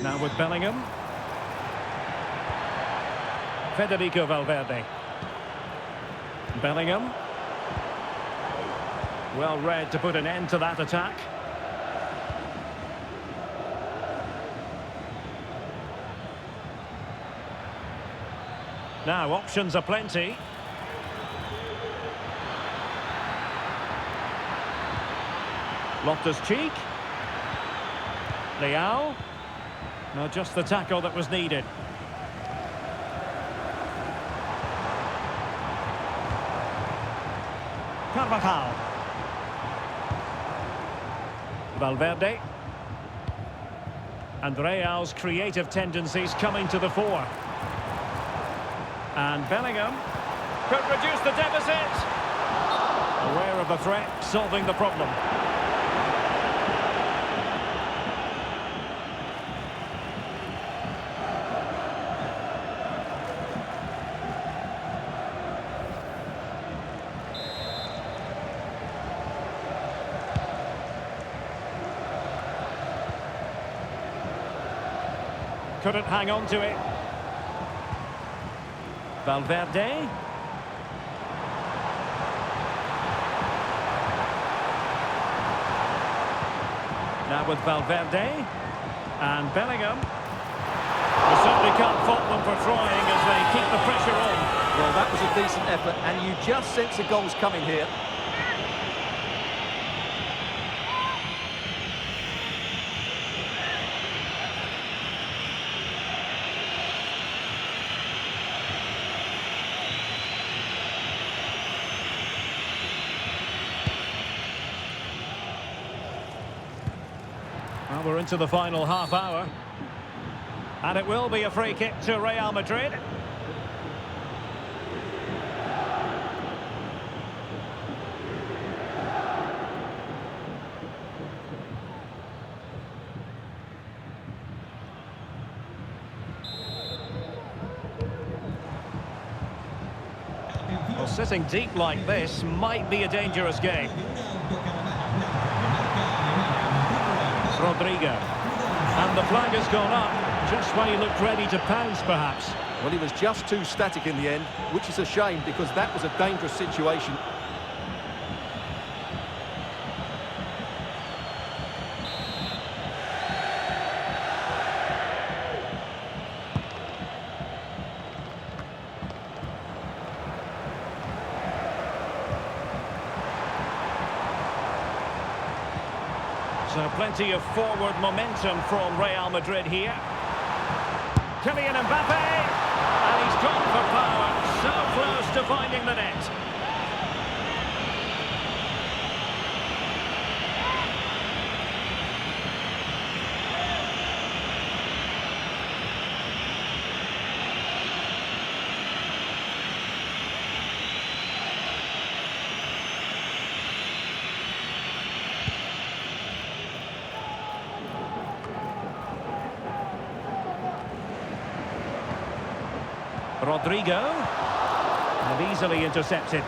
Now with Bellingham. Federico Valverde. Bellingham. Well read to put an end to that attack. Now, options are plenty. Loftus-Cheek. Leao. No, just the tackle that was needed. Carvajal. Valverde. And Real's creative tendencies coming to the fore. And Bellingham could reduce the deficit. Aware of the threat, solving the problem. Couldn't hang on to it. Valverde. Now with Valverde. And Bellingham. You certainly can't fault them for trying as they keep the pressure on. Well, that was a decent effort, and you just sense the goals coming here. Well, we're into the final half hour. And it will be a free kick to Real Madrid. Well, sitting deep like this might be a dangerous game. Rodrigo. And the flag has gone up, just when he looked ready to pounce, perhaps. Well, he was just too static in the end, which is a shame because that was a dangerous situation. So plenty of forward momentum from Real Madrid here. Kylian Mbappe, and he's gone for power, so close to finding the net. Rodrigo, and easily intercepted.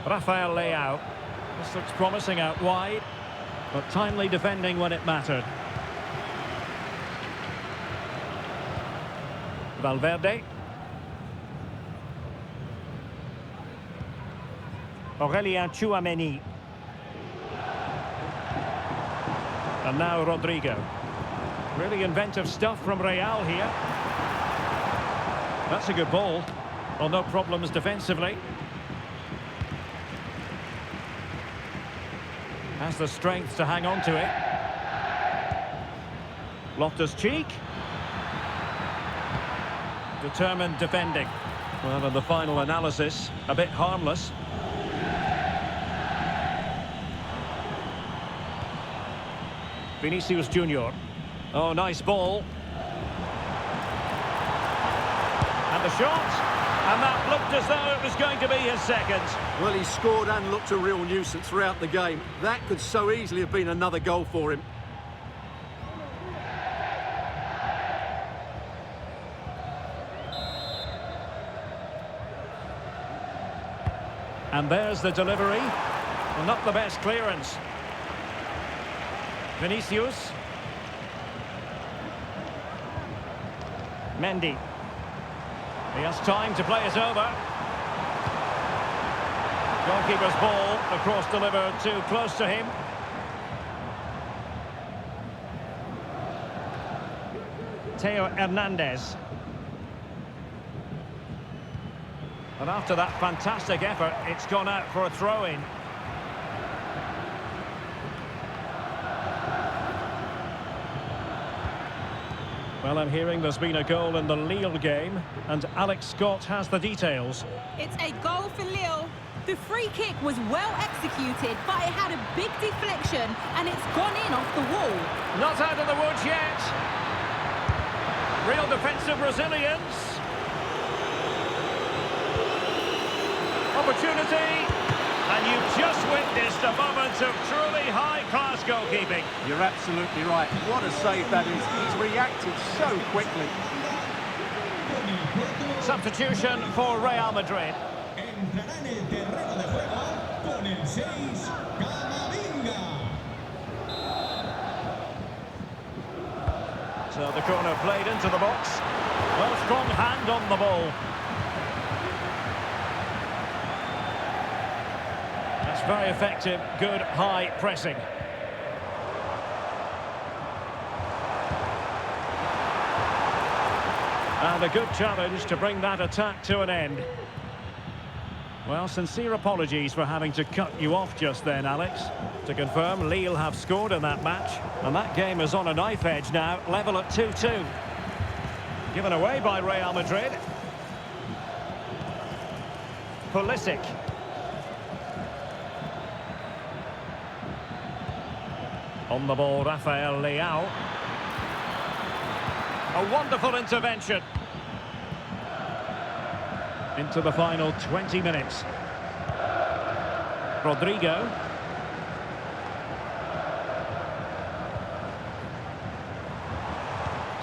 Rafael Leao. This looks promising out wide, but timely defending when it mattered. Valverde. Aurelien Tchouameni. And now Rodrigo. Really inventive stuff from Real here. That's a good ball. Well, no problems defensively. Has the strength to hang on to it. Loftus-Cheek. Determined defending. Well, in the final analysis, a bit harmless. Vinicius Junior. Oh, nice ball. And the shot. And that looked as though it was going to be his second. Well, he scored and looked a real nuisance throughout the game. That could so easily have been another goal for him. And there's the delivery. Well, not the best clearance. Vinicius. Mendy. He has time to play it over. Goalkeeper's ball, across delivered too close to him. Theo Hernandez. And after that fantastic effort, it's gone out for a throw-in. Well, I'm hearing there's been a goal in the Lille game, and Alex Scott has the details. It's a goal for Lille. The free kick was well executed, but it had a big deflection, and it's gone in off the wall. Not out of the woods yet. Real defensive resilience. Opportunity. And you've just witnessed a moment of truly high-class goalkeeping. You're absolutely right. What a save that is. He's reacted so quickly. Substitution for Real Madrid. Entrará en el terreno de juego con el 6, Camavinga. So the corner played into the box. Well, strong hand on the ball. That's very effective, good high pressing. And a good challenge to bring that attack to an end. Well, sincere apologies for having to cut you off just then, Alex. To confirm, Lille have scored in that match, and that game is on a knife edge now, level at 2-2. Given away by Real Madrid. Pulisic. On the ball, Rafael Leao. A wonderful intervention. Into the final 20 minutes. Rodrigo.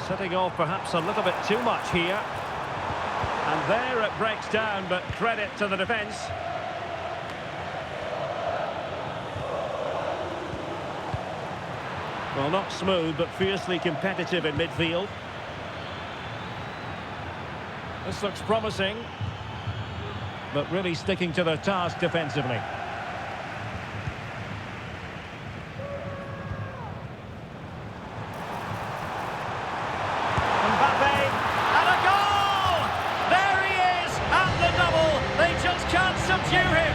Setting off perhaps a little bit too much here. And there it breaks down, but credit to the defence. Well, not smooth, but fiercely competitive in midfield. This looks promising, but really sticking to their task defensively. Mbappe, and a goal! There he is, at the double. They just can't subdue him.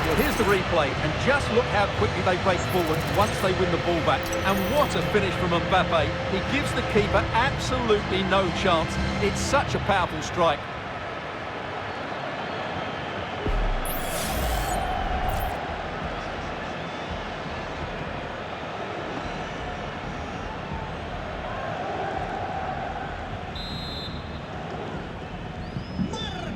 Well, here's the replay, and just look how quickly they break forward once they win the ball back. And what a finish from Mbappe. He gives the keeper absolutely no chance. It's such a powerful strike.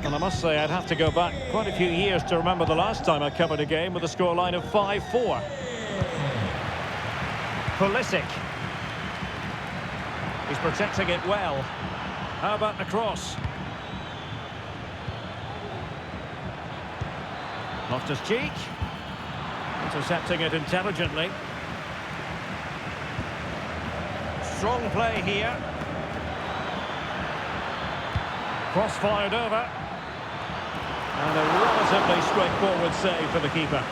And I must say, I'd have to go back quite a few years to remember the last time I covered a game with a scoreline of 5-4. Pulisic. He's protecting it well. How about the cross? Loftus-Cheek. Intercepting it intelligently. Strong play here. Cross fired over. And a relatively straightforward save for the keeper.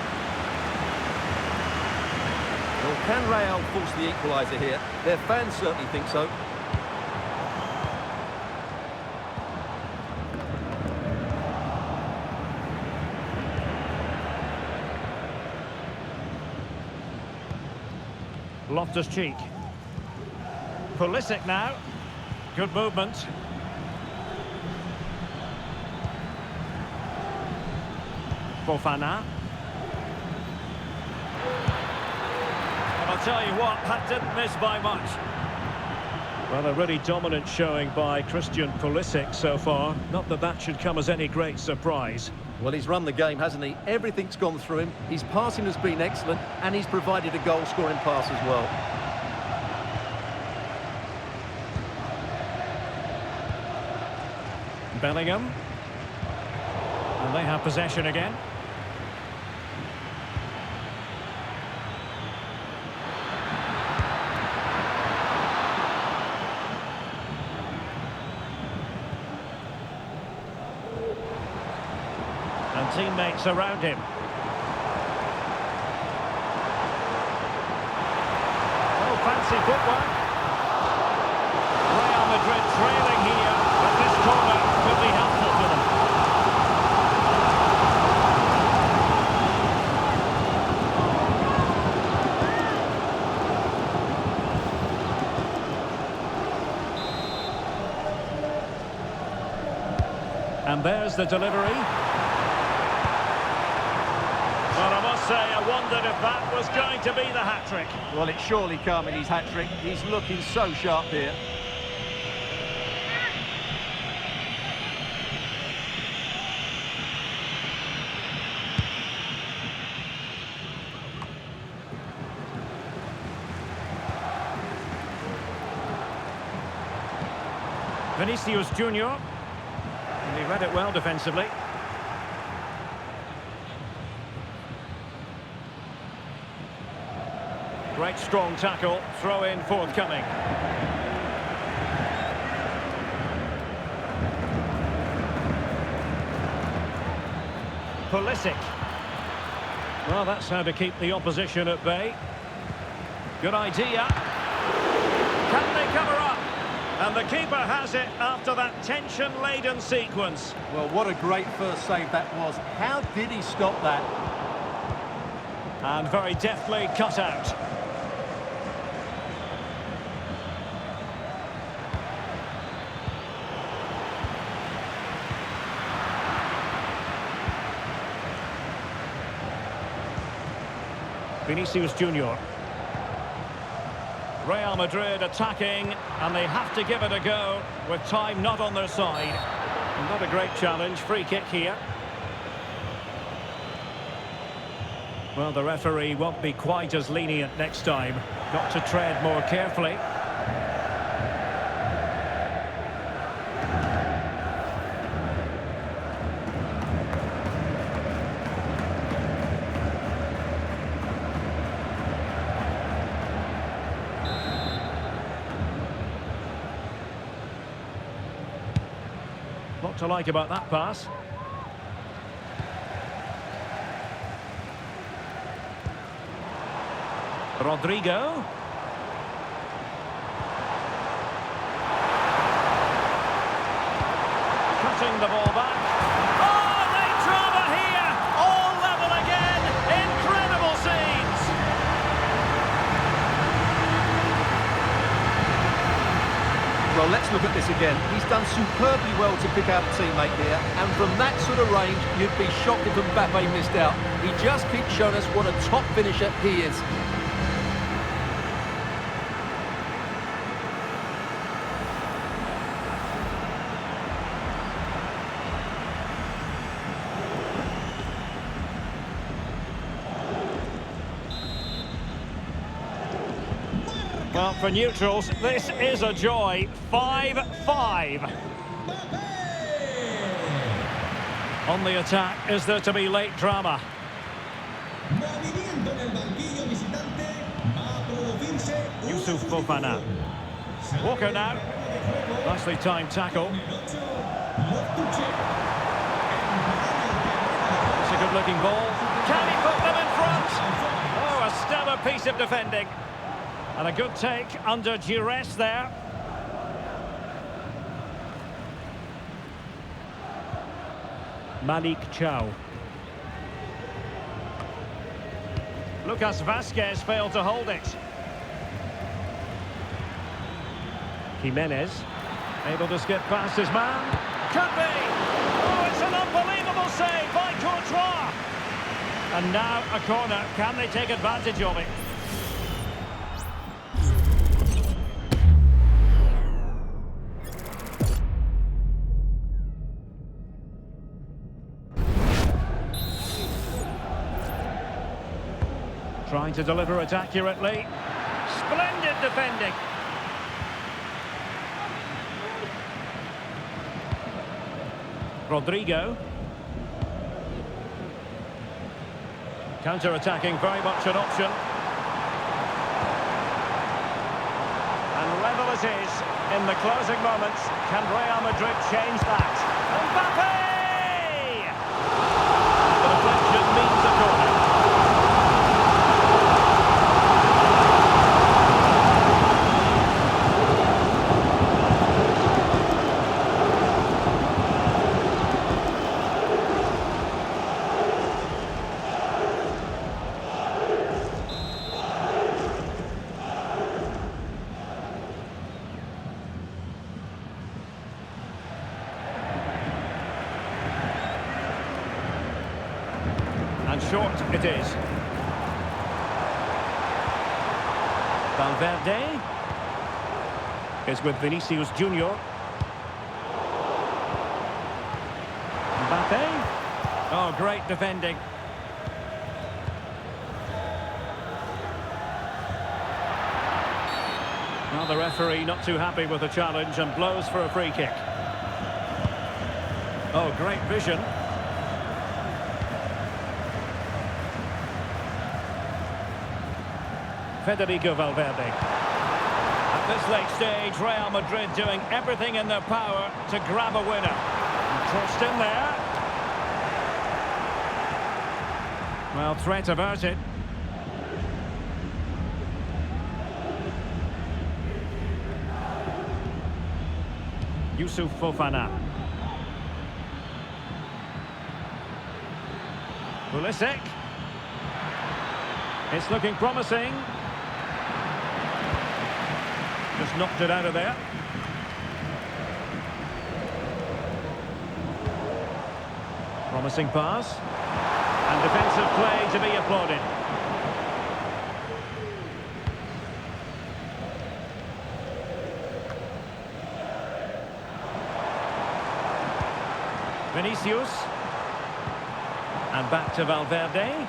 Well, can Real force the equaliser here? Their fans certainly think so. Loftus-Cheek. Pulisic now. Good movement. Fofana. And I'll tell you what, that didn't miss by much. Well, a really dominant showing by Christian Pulisic so far. Not that that should come as any great surprise. Well, he's run the game, hasn't he? Everything's gone through him. His passing has been excellent, and he's provided a goal-scoring pass as well. Bellingham. And they have possession again. And teammates around him. Oh, fancy footwork. Real Madrid trailing here, but this corner could be helpful to them. And there's the delivery. Well, I must say, I wondered if that was going to be the hat-trick. Well, it's surely come in his hat-trick. He's looking so sharp here. Vinicius Junior. And he read it well defensively. Great strong tackle, throw in forthcoming. Pulisic. Well, that's how to keep the opposition at bay. Good idea. Can they cover up? And the keeper has it after that tension-laden sequence. Well, what a great first save that was. How did he stop that? And very deftly cut out. Vinicius Junior. Real Madrid attacking, and they have to give it a go with time not on their side. Not a great challenge, free kick here. Well, the referee won't be quite as lenient next time. Got to tread more carefully. Lot to like about that pass. Rodrigo. Cutting the ball back. Oh, great drama here! All level again! Incredible scenes! Well, let's look at this again. He's done superbly well to pick out a teammate here, and from that sort of range, you'd be shocked if Mbappe missed out. He just keeps showing us what a top finisher he is. Well, for neutrals, this is a joy. 5-5. On the attack, is there to be late drama? Yusuf Fofana. Walker now. Nicely timed tackle. It's a good-looking ball. Can he put them in front? Oh, a stellar piece of defending. And a good take under duress there. Malik Chow. Lucas Vazquez failed to hold it. Jimenez, able to skip past his man. Could be! Oh, it's an unbelievable save by Courtois! And now a corner. Can they take advantage of it? Trying to deliver it accurately. Splendid defending. Rodrigo. Counter-attacking, very much an option. And level it is in the closing moments. Can Real Madrid change that? Mbappe! The deflection means a corner. And short it is. Valverde is with Vinicius Junior. Mbappe. Oh, great defending. Well, the referee not too happy with the challenge and blows for a free kick. Oh, great vision. Federico Valverde. At this late stage, Real Madrid doing everything in their power to grab a winner. Crossed in there. Well, threat averted. Yusuf Fofana. Pulisic. It's looking promising. Just knocked it out of there. Promising pass. And defensive play to be applauded. Vinicius. And back to Valverde.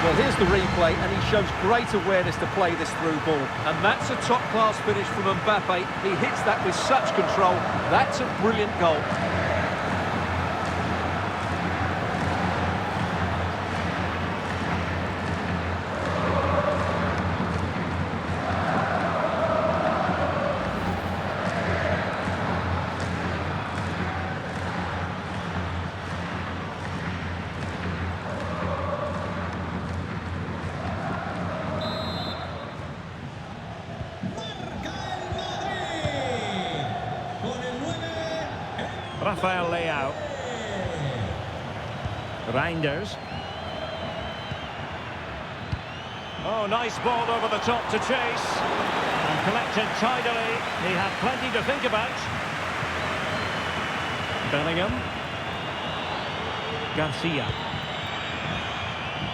Well, here's the replay, and he shows great awareness to play this through ball. And that's a top-class finish from Mbappe. He hits that with such control. That's a brilliant goal. Rafael Leao. Reinders. Oh, nice ball over the top to chase. And collected tidily. He had plenty to think about. Bellingham. Garcia.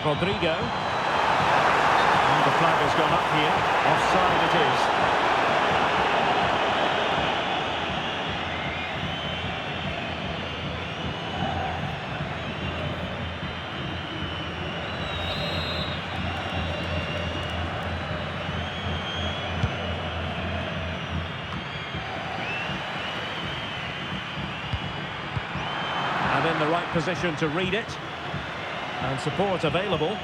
Rodrigo. And the flag has gone up here. Offside it is. In the right position to read it, and support available.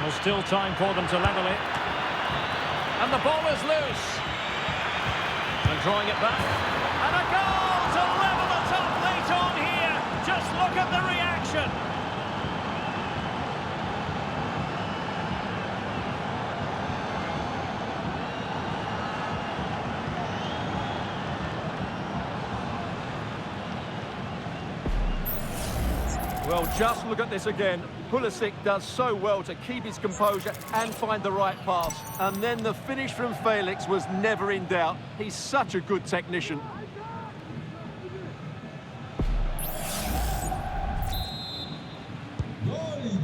Well, still time for them to level it, and the ball is loose, and drawing it back, and a goal to level the top late on here. Just look at the reaction. Well, just look at this again. Pulisic does so well to keep his composure and find the right pass. And then the finish from Felix was never in doubt. He's such a good technician.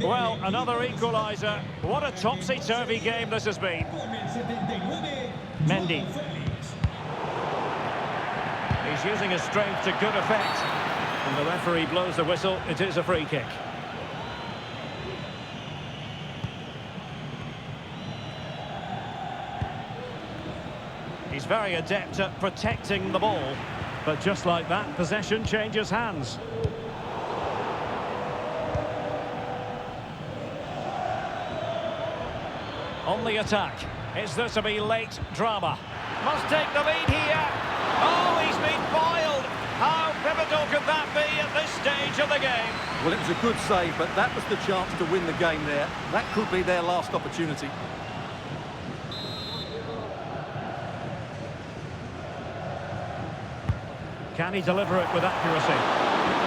Well, another equaliser. What a topsy-turvy game this has been. Mendy. He's using his strength to good effect. And the referee blows the whistle. It is a free kick. He's very adept at protecting the ball. But just like that, possession changes hands. On the attack. Is there to be late drama? Must take the lead here. Oh, he's been foiled. How pivotal could that be at this stage of the game? Well, it was a good save, but that was the chance to win the game there. That could be their last opportunity. Can he deliver it with accuracy?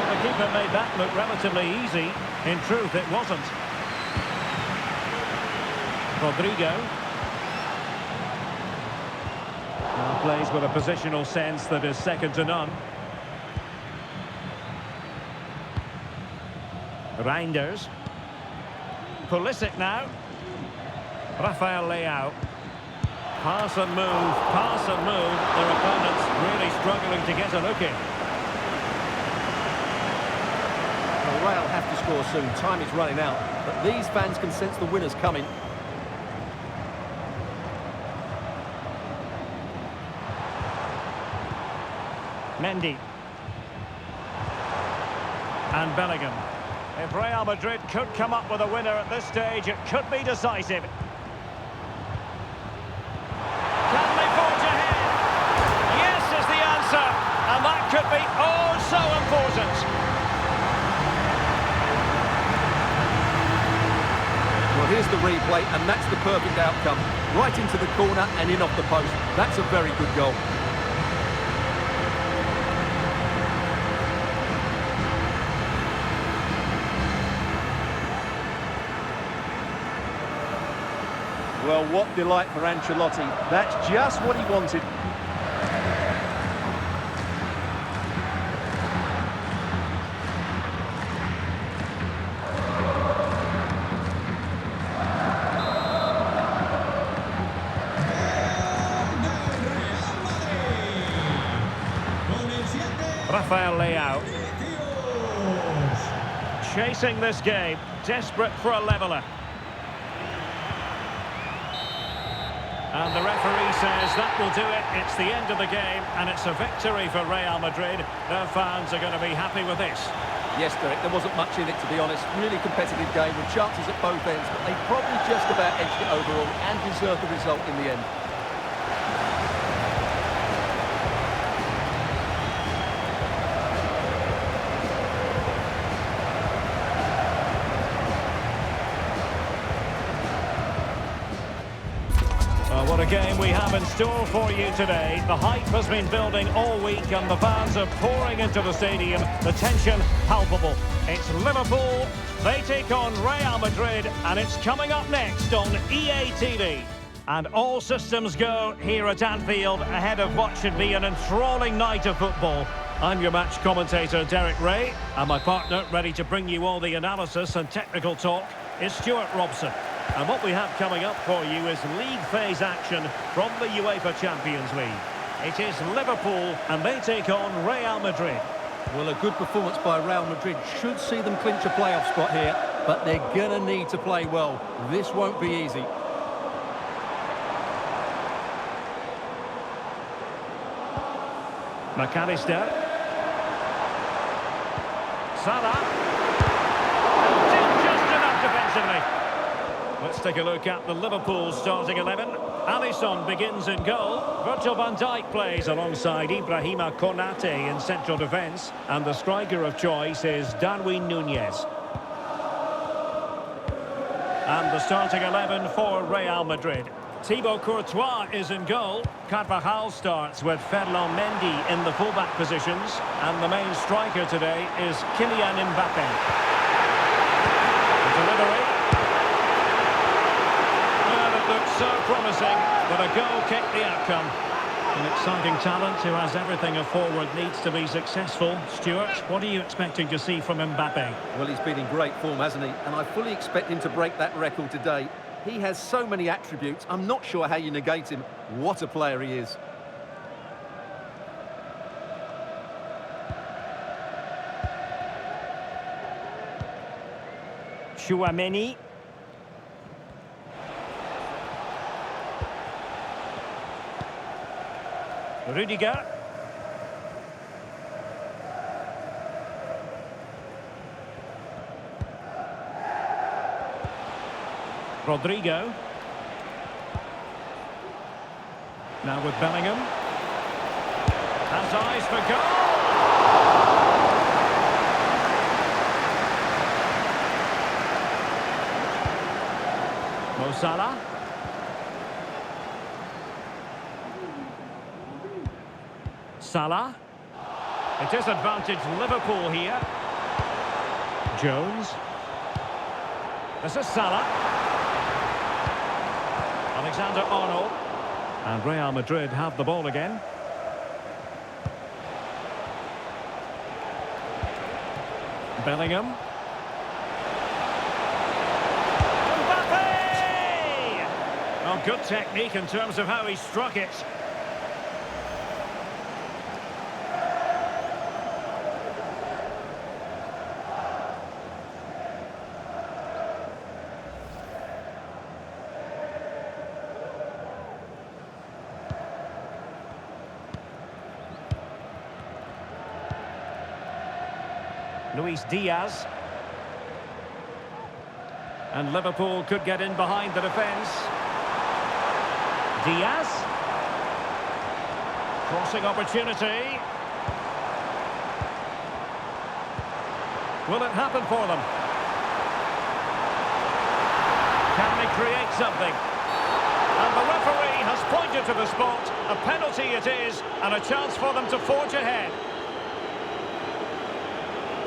The keeper made that look relatively easy. In truth, it wasn't. Rodrigo. Now plays with a positional sense that is second to none. Reinders. Pulisic now. Rafael Leao. Pass and move, pass and move. Their opponents really struggling to get a look in. Well, Real have to score soon. Time is running out. But these fans can sense the winners coming. Mendy. And Bellingham. If Real Madrid could come up with a winner at this stage, it could be decisive. Can they forge ahead? Yes is the answer. And that could be oh so important. Well, here's the replay, and that's the perfect outcome. Right into the corner and in off the post. That's a very good goal. Well, what delight for Ancelotti. That's just what he wanted. Rafael Leao. Chasing this game, desperate for a leveller. And the referee says that will do it. It's the end of the game, and it's a victory for Real Madrid. Their fans are going to be happy with this. Yes, Derek, there wasn't much in it, to be honest. Really competitive game with chances at both ends, but they probably just about edged it overall and deserved the result in the end. What a game we have in store for you today. The hype has been building all week and the fans are pouring into the stadium. The tension palpable. It's Liverpool. They take on Real Madrid and it's coming up next on EA TV. And all systems go here at Anfield ahead of what should be an enthralling night of football. I'm your match commentator, Derek Ray, and my partner, ready to bring you all the analysis and technical talk, is Stuart Robson. And what we have coming up for you is league phase action from the Uefa Champions League. It is Liverpool and they take on Real Madrid. Well, a good performance by Real Madrid should see them clinch a playoff spot here, but they're going to need to play well. This won't be easy. McAllister. Salah. Did just enough defensively. Let's take a look at the Liverpool starting 11. Alisson begins in goal. Virgil van Dijk plays alongside Ibrahima Konate in central defence. And the striker of choice is Darwin Núñez. And the starting 11 for Real Madrid. Thibaut Courtois is in goal. Carvajal starts with Ferland Mendy in the fullback positions. And the main striker today is Kylian Mbappé. delivery. Well, it looked so promising, but a goal kicked the outcome. An exciting talent who has everything a forward needs to be successful. Stuart, what are you expecting to see from Mbappe? Well, he's been in great form, hasn't he? And I fully expect him to break that record today. He has so many attributes, I'm not sure how you negate him. What a player he is. Tchouaméni. Rudiger. Rodrigo. Now with Bellingham. Has eyes for goal! Mo Salah. Salah. It is advantage Liverpool here. Jones. This is Salah. Alexander-Arnold. And Real Madrid have the ball again. Bellingham. Mbappe! Oh, good technique in terms of how he struck it. Luis Diaz. And Liverpool could get in behind the defence. Diaz. Crossing opportunity. Will it happen for them? Can they create something? And the referee has pointed to the spot. A penalty it is, and a chance for them to forge ahead.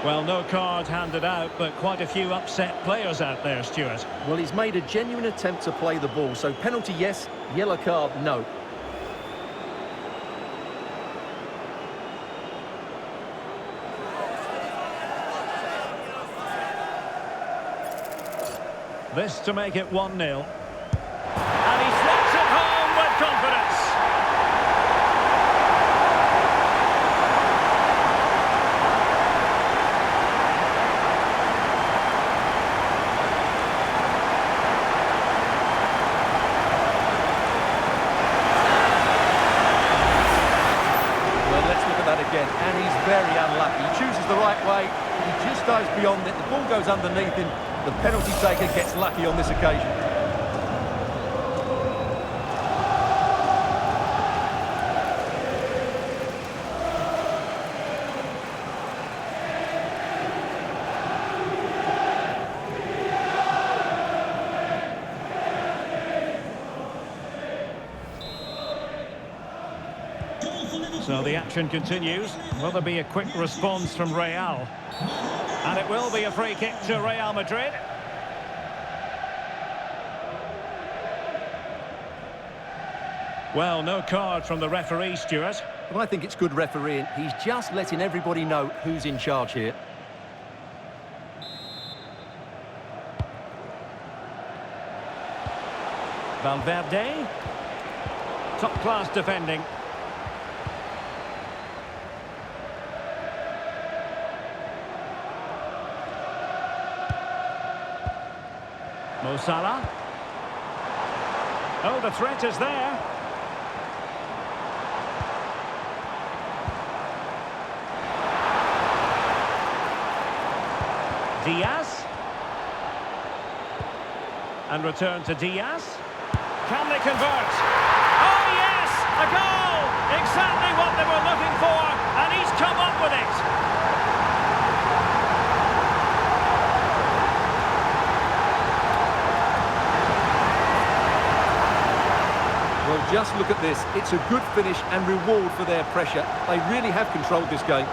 Well, no card handed out, but quite a few upset players out there, Stuart. Well, he's made a genuine attempt to play the ball, so penalty yes, yellow card no. This to make it 1-0. And he slots it home with confidence. And he's very unlucky. He chooses the right way, he just goes beyond it, the ball goes underneath him, the penalty taker gets lucky on this occasion. So the action continues. Will there be a quick response from Real? And it will be a free kick to Real Madrid. Well, no card from the referee, Stuart. But I think it's good refereeing. He's just letting everybody know who's in charge here. Valverde. Top-class defending. Mo Salah. Oh, the threat is there. Diaz. And return to Diaz. Can they convert? Oh, yes! A goal! Exactly what they were looking for, and he's come up with it. Well, just look at this. It's a good finish and reward for their pressure. They really have controlled this game.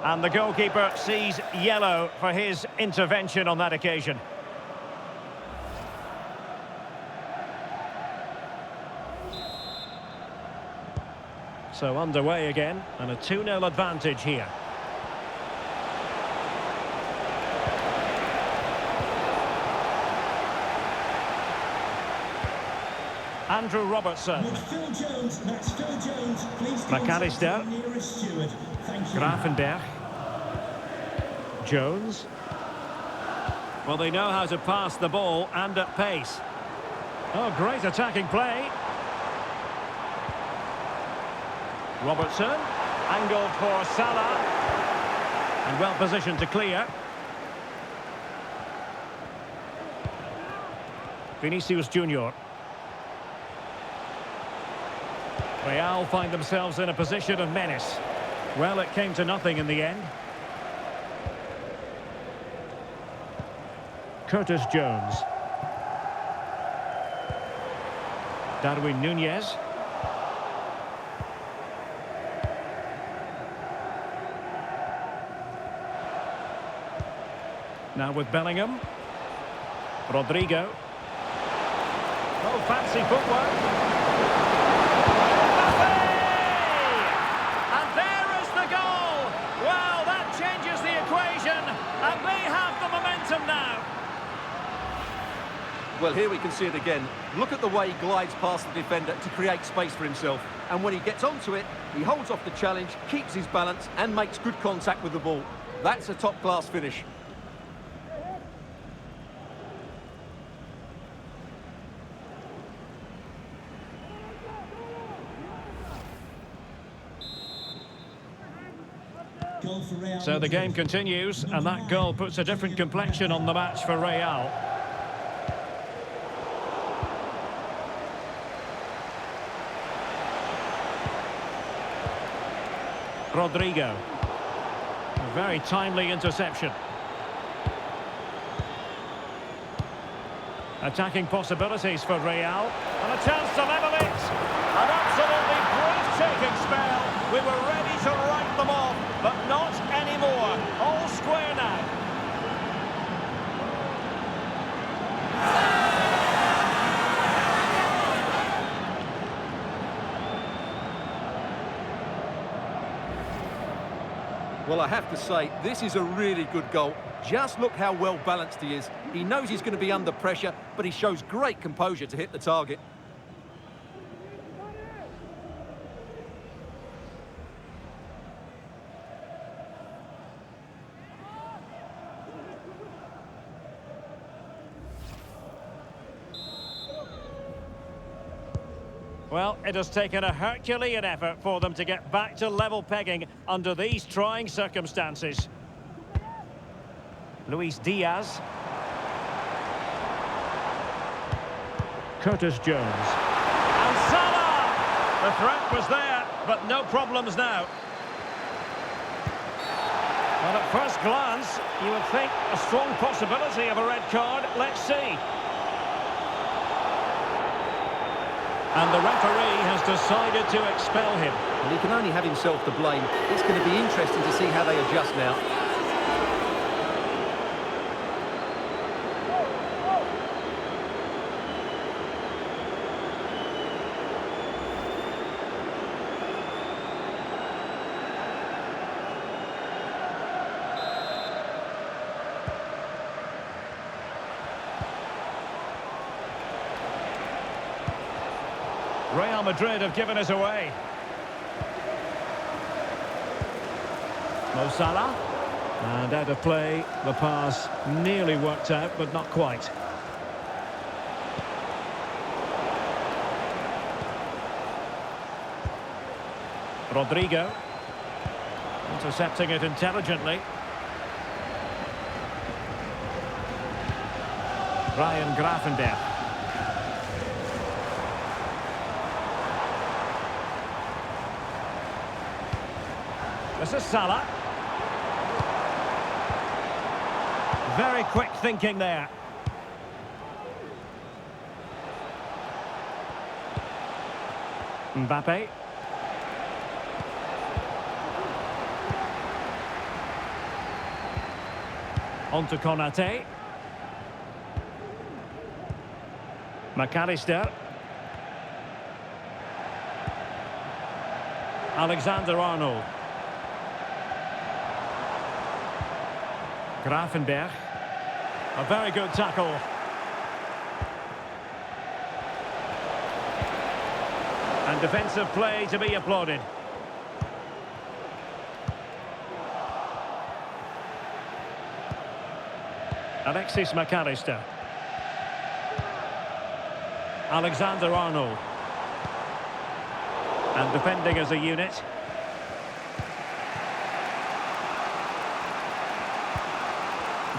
And the goalkeeper sees yellow for his intervention on that occasion. So underway again, and a 2-0 advantage here. Andrew Robertson. Phil Jones, that's Phil Jones. Please McAllister. nearest steward. Thank you. Grafenberg. Jones. Well, they know how to pass the ball and at pace. Oh, great attacking play. Robertson. Angled for Salah. And well positioned to clear. Vinicius Junior. Real find themselves in a position of menace. Well, it came to nothing in the end. Curtis Jones. Darwin Núñez. Now with Bellingham. Rodrigo. Oh, fancy footwork. And they have the momentum now. Well, here we can see it again. Look at the way he glides past the defender to create space for himself. And when he gets onto it, he holds off the challenge, keeps his balance and makes good contact with the ball. That's a top-class finish. So the game continues, and that goal puts a different complexion on the match for Real. Rodrigo. A very timely interception. Attacking possibilities for Real. And a chance to level it. An absolutely breathtaking spell. We were ready to write them off, but not anymore. All square now. Well, I have to say, this is a really good goal. Just look how well balanced he is. He knows he's going to be under pressure, but he shows great composure to hit the target. Well, it has taken a Herculean effort for them to get back to level pegging under these trying circumstances. Luis Diaz. Curtis Jones. And Salah! The threat was there, but no problems now. Well, at first glance, you would think a strong possibility of a red card. Let's see. And the referee has decided to expel him. And he can only have himself to blame. It's going to be interesting to see how they adjust now. Real Madrid have given us away. Mo Salah. And out of play, the pass nearly worked out, but not quite. Rodrigo. Intercepting it intelligently. Ryan Grafenberg. This is Salah. Very quick thinking there. Mbappe. On to Konate. McAllister. Alexander-Arnold. Grafenberg. A very good tackle. And defensive play to be applauded. Alexis McAllister. Alexander-Arnold. And defending as a unit.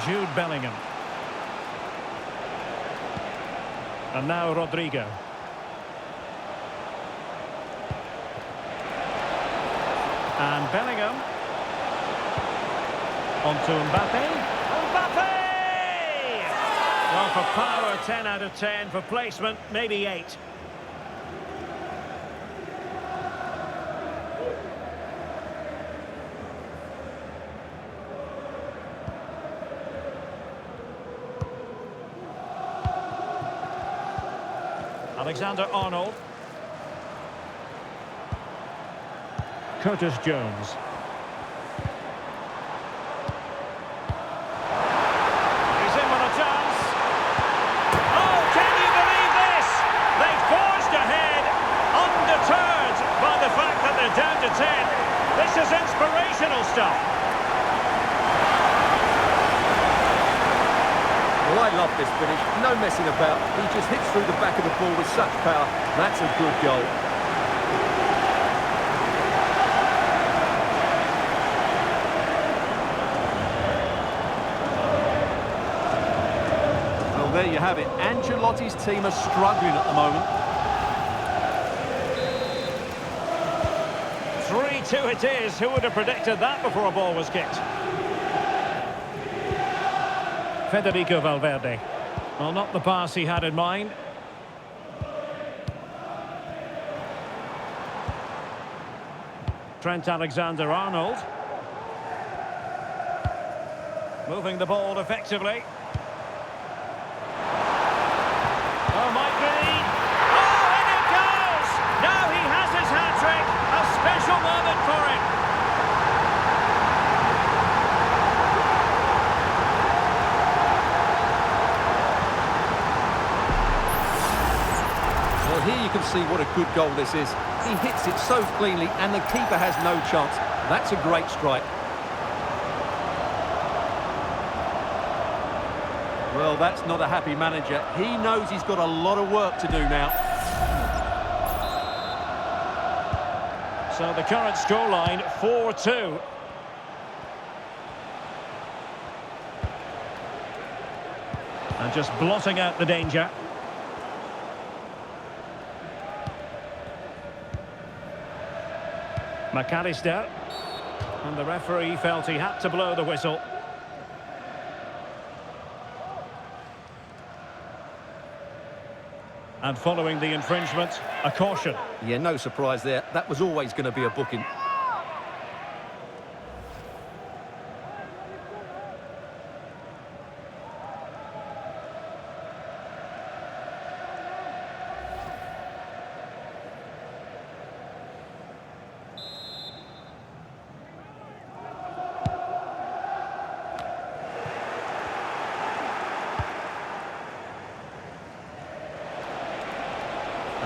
Jude Bellingham. And now Rodrigo. And Bellingham. On to Mbappe. Mbappe! Well, for power, 10 out of 10. For placement, maybe 8. Alexander-Arnold. Curtis Jones. He's in with a chance. Oh, can you believe this? They forged ahead, undeterred by the fact that they're down to 10. This is inspirational stuff. Well, I love this finish. No messing about. He just hits through the back of the ball with such power. That's a good goal. Well, there you have it. Ancelotti's team are struggling at the moment. 3-2 it is. Who would have predicted that before a ball was kicked? Federico Valverde. Well, not the pass he had in mind. Trent Alexander-Arnold. Moving the ball effectively. Oh, might be. Oh, and it goes! Now he has his hat-trick. A special moment for him. Here you can see what a good goal this is. He hits it so cleanly and the keeper has no chance. That's a great strike. Well, that's not a happy manager. He knows he's got a lot of work to do now. So the current scoreline, 4-2. And just blotting out the danger. McAllister, and the referee felt he had to blow the whistle. And following the infringement, a caution. Yeah, no surprise there. That was always going to be a booking.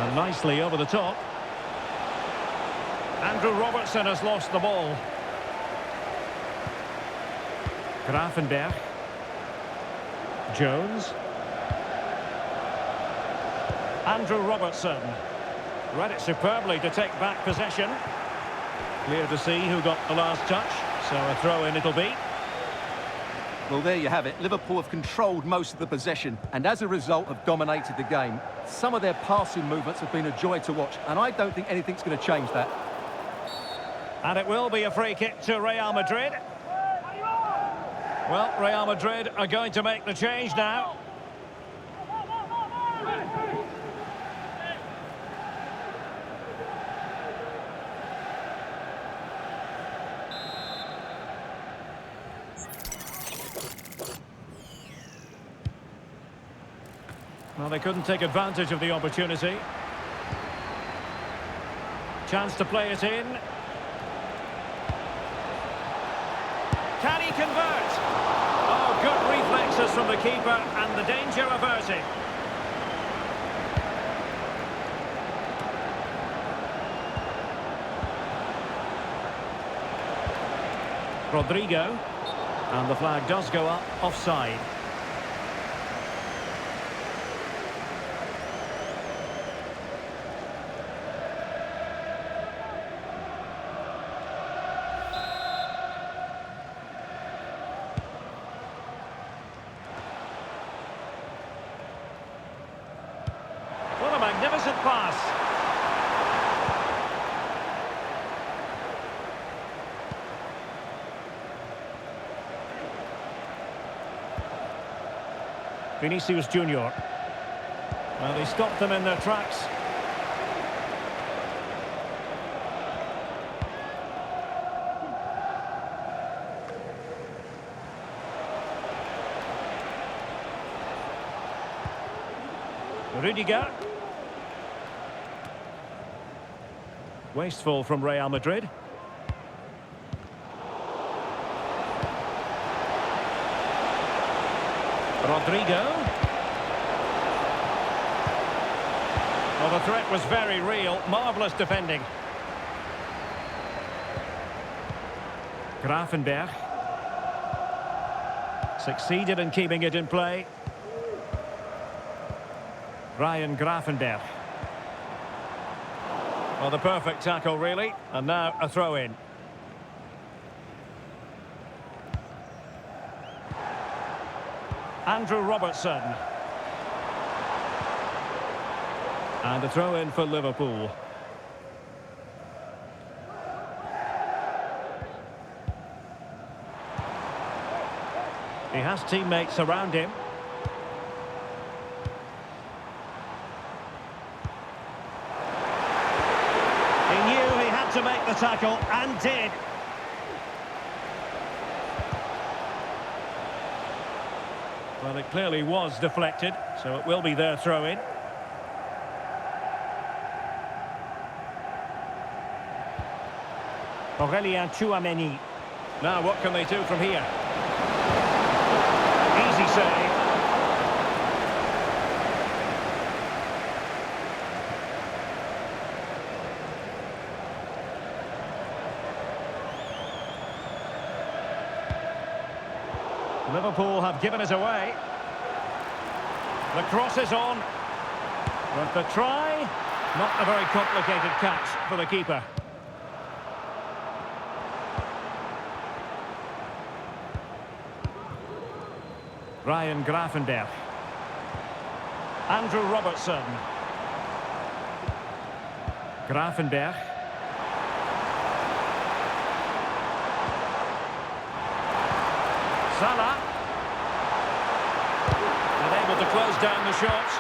And nicely over the top. Andrew Robertson has lost the ball. Grafenberg. Jones. Andrew Robertson. Read it superbly to take back possession. Clear to see who got the last touch. So a throw-in it'll be. Well, there you have it. Liverpool have controlled most of the possession and as a result have dominated the game. Some of their passing movements have been a joy to watch and I don't think anything's going to change that. And it will be a free kick to Real Madrid. Well, Real Madrid are going to make the change now. Well, they couldn't take advantage of the opportunity. Chance to play it in. Can he convert? Oh, good reflexes from the keeper and the danger averted. Rodrigo. And the flag does go up, offside. What a magnificent pass. Vinicius Junior. Well, he stopped them in their tracks. Rudiger. Wasteful from Real Madrid. Rodrigo. Well, the threat was very real. Marvellous defending. Grafenberg. Succeeded in keeping it in play. Ryan Grafenberg. Well, the perfect tackle, really. And now a throw-in. Andrew Robertson. And a throw-in for Liverpool. He has teammates around him. He knew he had to make the tackle, and did. Well, it clearly was deflected, so it will be their throw-in. Aurélien Tchouameni. Now, what can they do from here? Easy save. Liverpool have given it away. The cross is on. With the try, not a very complicated catch for the keeper. Ryan Grafenberg. Andrew Robertson. Grafenberg. Salah. And able to close down the shot.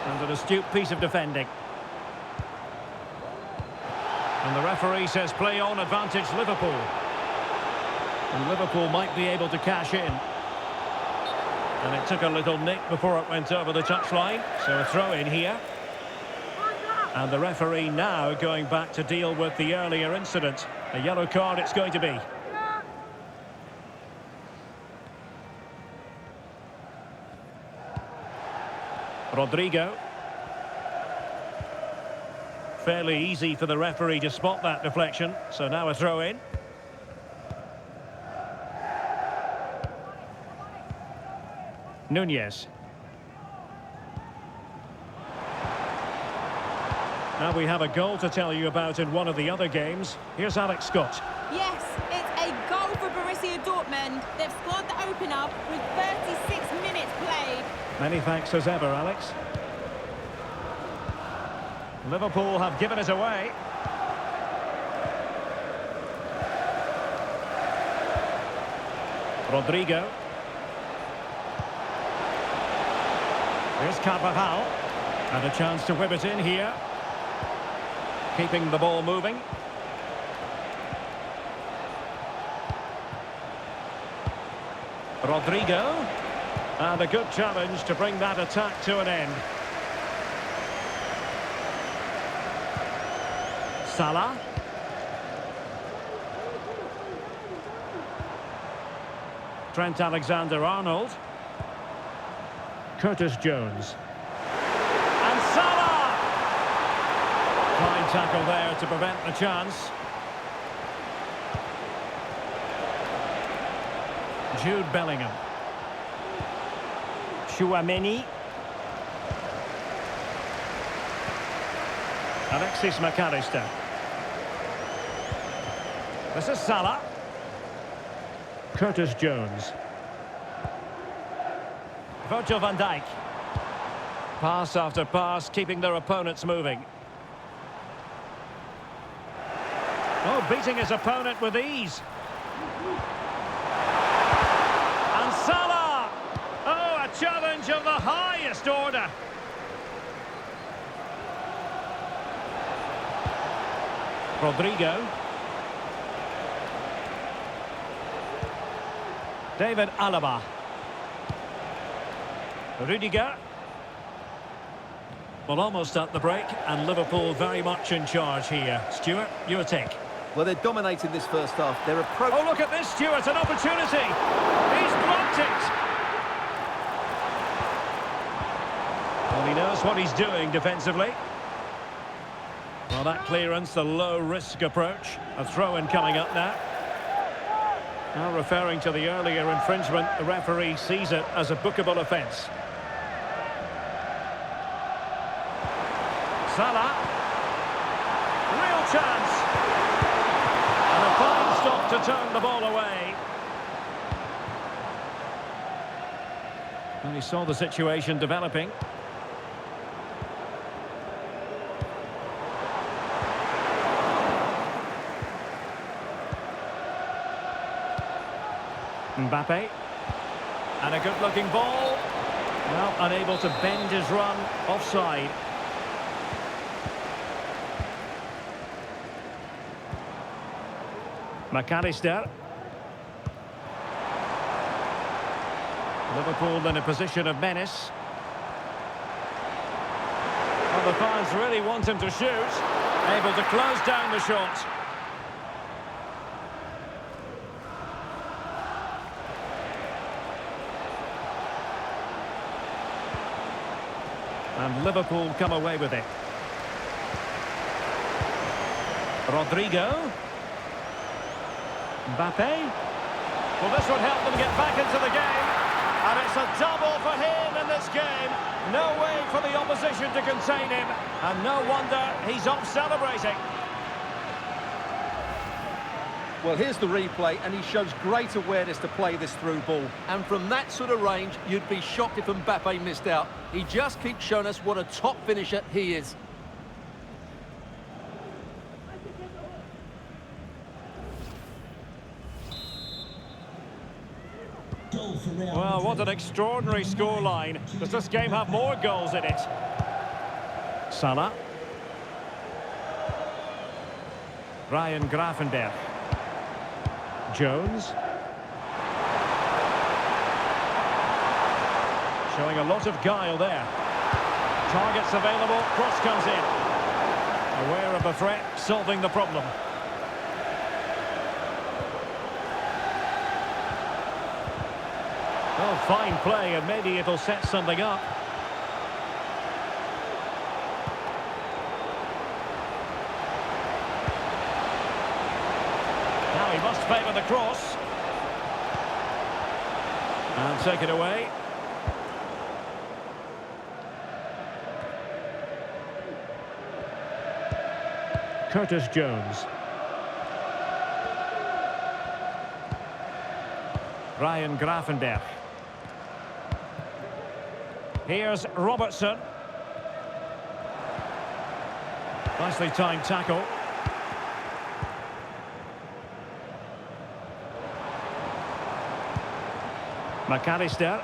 And an astute piece of defending. And the referee says play on, advantage Liverpool. And Liverpool might be able to cash in. And it took a little nick before it went over the touchline. So a throw in here. And the referee now going back to deal with the earlier incident. A yellow card it's going to be. Rodrigo. Fairly easy for the referee to spot that deflection. So now a throw in. Nunez. Now we have a goal to tell you about in one of the other games. Here's Alex Scott. Yes, it's a goal for Borussia Dortmund. They've scored the opener with 36 minutes played. Many thanks as ever, Alex. Liverpool have given it away. Rodrigo. Here's Carvajal. And a chance to whip it in here. Keeping the ball moving. Rodrigo. And a good challenge to bring that attack to an end. Salah. Trent Alexander-Arnold. Curtis Jones. And Salah! Fine tackle there to prevent the chance. Jude Bellingham. Chouameni. Alexis McAllister. This is Salah. Curtis Jones. Virgil van Dijk. Pass after pass, keeping their opponents moving. Oh, beating his opponent with ease. And Salah! Oh, a challenge of the highest order. Rodrigo. David Alaba. Rudiger. Well, almost at the break, and Liverpool very much in charge here. Stuart, your take. Well, they're dominating this first half. Their approach... Oh, look at this, Stuart, an opportunity. He's blocked it. Well, he knows what he's doing defensively. Well, that clearance, the low-risk approach. A throw-in coming up now. Now referring to the earlier infringement, the referee sees it as a bookable offence. Salah. Real chance. And a fine stop to turn the ball away. And he saw the situation developing. Mbappe. And a good-looking ball. Well, unable to bend his run. Offside. McAllister. Liverpool in a position of menace. Well, the fans really want him to shoot. Able to close down the shot. And Liverpool come away with it. Rodrigo. Mbappe. Well, this would help them get back into the game. And it's a double for him in this game. No way for the opposition to contain him. And no wonder he's off celebrating. Well, here's the replay, and he shows great awareness to play this through ball. And from that sort of range, you'd be shocked if Mbappe missed out. He just keeps showing us what a top finisher he is. Well, what an extraordinary scoreline. Does this game have more goals in it? Salah. Ryan Gravenberch. Jones. Showing a lot of guile there. Targets available, cross comes in. Aware of the threat, solving the problem. Oh, fine play, and maybe it'll set something up. Now he must favour the cross. And take it away. Curtis Jones. Ryan Gravenberch. Here's Robertson. Nicely timed tackle. McAllister.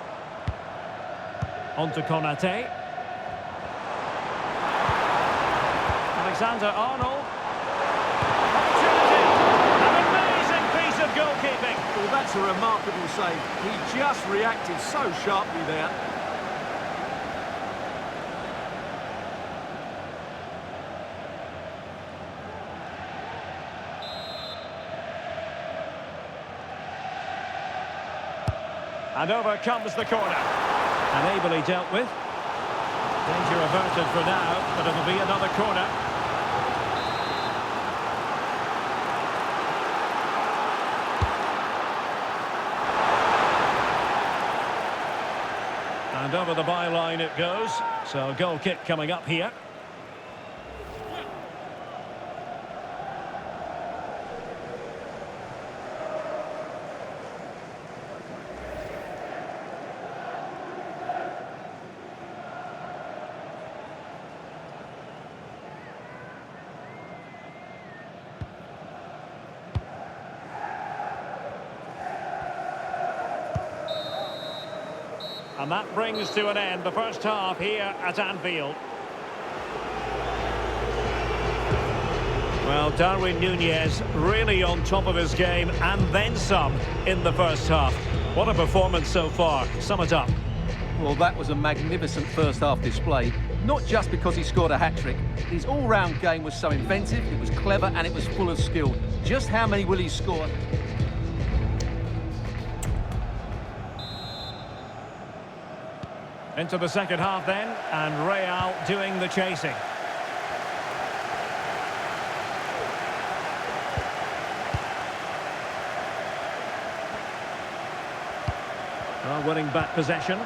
On to Konate. Alexander-Arnold. Opportunity. An amazing piece of goalkeeping. Well, that's That's a remarkable save. He just reacted so sharply there. And over comes the corner. And ably dealt with. Danger averted for now, but it'll be another corner. And over the byline it goes. So a goal kick coming up here. And that brings to an end the first half here at Anfield. Well, Darwin Núñez really on top of his game and then some in the first half. What a performance so far. Sum it up. Well, that was a magnificent first half display. Not just because he scored a hat-trick. His all-round game was so inventive, it was clever and it was full of skill. Just how many will he score? Into the second half then, and Real doing the chasing. Well, winning back possession.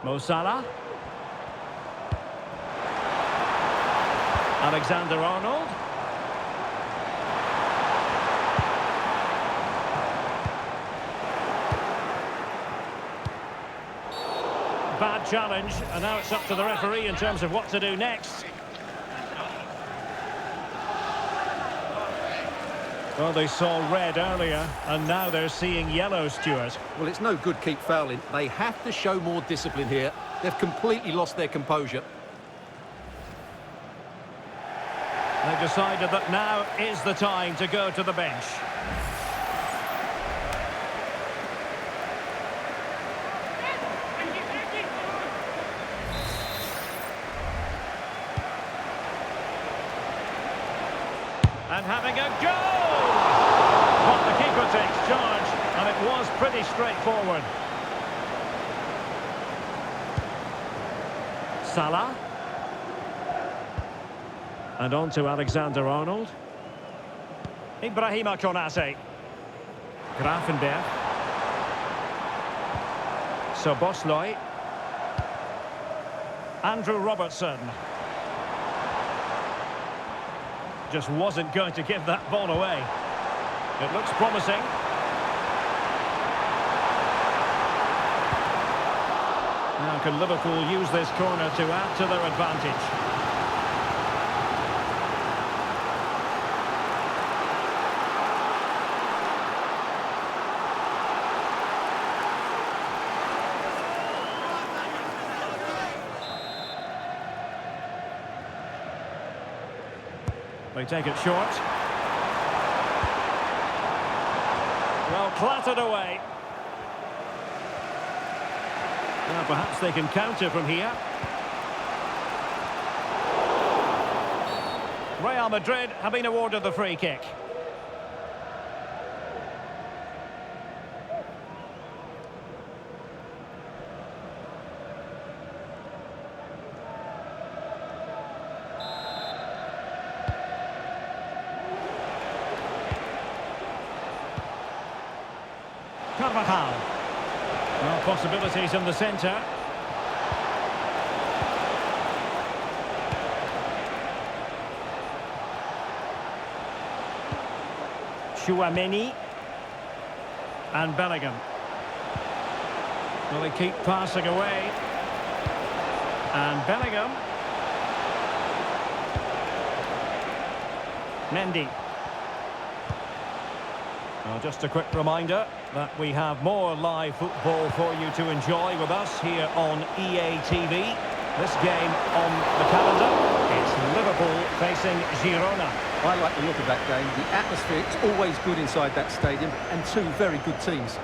Mo Salah. Alexander-Arnold. Bad challenge, and now it's up to the referee in terms of what to do next. Well, they saw red earlier, and now they're seeing yellow, Stuart. Well, it's no good keep fouling. They have to show more discipline here. They've completely lost their composure. They've decided that now is the time to go to the bench. And having a goal! But the keeper takes charge, and it was pretty straightforward. Salah. And on to Alexander-Arnold. Ibrahima Konate. Grafenberg. Szoboszlai. Andrew Robertson. Just wasn't going to give that ball away. It looks promising. Now can Liverpool use this corner to add to their advantage? They take it short. Well, clattered away. Now perhaps they can counter from here. Real Madrid have been awarded the free kick. Carvajal. Well, possibilities in the centre. Tchouaméni. And Bellingham. Will he keep passing away? And Bellingham. Mendy. Well, just a quick reminder, that we have more live football for you to enjoy with us here on EA TV. This game on the calendar, it's Liverpool facing Girona. I like the look of that game. The atmosphere is always good inside that stadium, and two very good teams.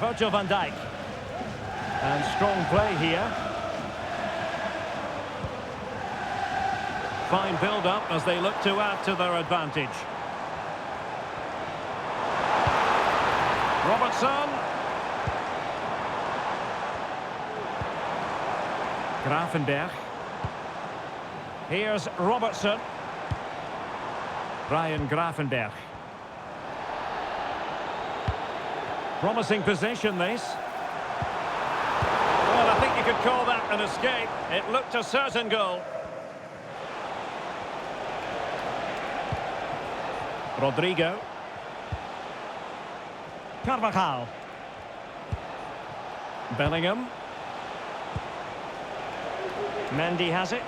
Virgil van Dijk. And strong play here. Fine build-up as they look to add to their advantage. Robertson. Gravenberch. Here's Robertson. Ryan Gravenberch. Promising position, this. Well, I think you could call that an escape. It looked a certain goal. Rodrigo. Carvajal. Bellingham. Mendy has it.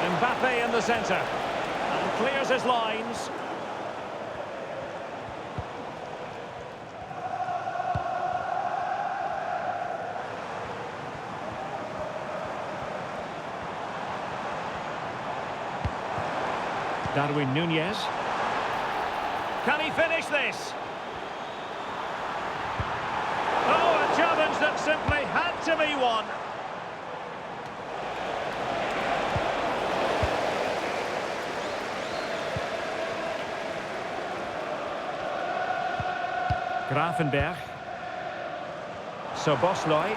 Mbappe in the centre. And clears his lines. Darwin Núñez. Can he finish this? Oh, a challenge that simply had to be won. Gravenberch. Szoboszlai.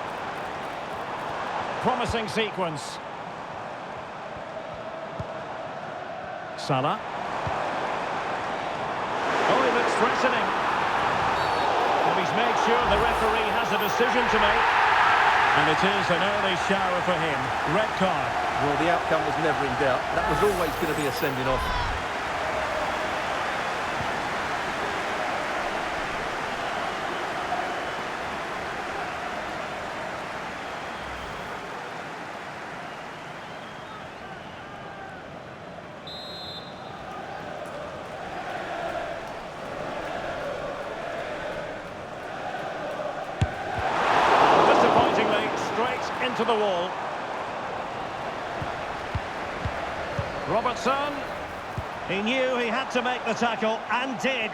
Promising sequence. Salah. Oh, he looks threatening. Well, he's made sure the referee has a decision to make. And it is an early shower for him. Red card. Well, the outcome was never in doubt. That was always going to be a sending off. Into the wall. Robertson. He knew he had to make the tackle and did.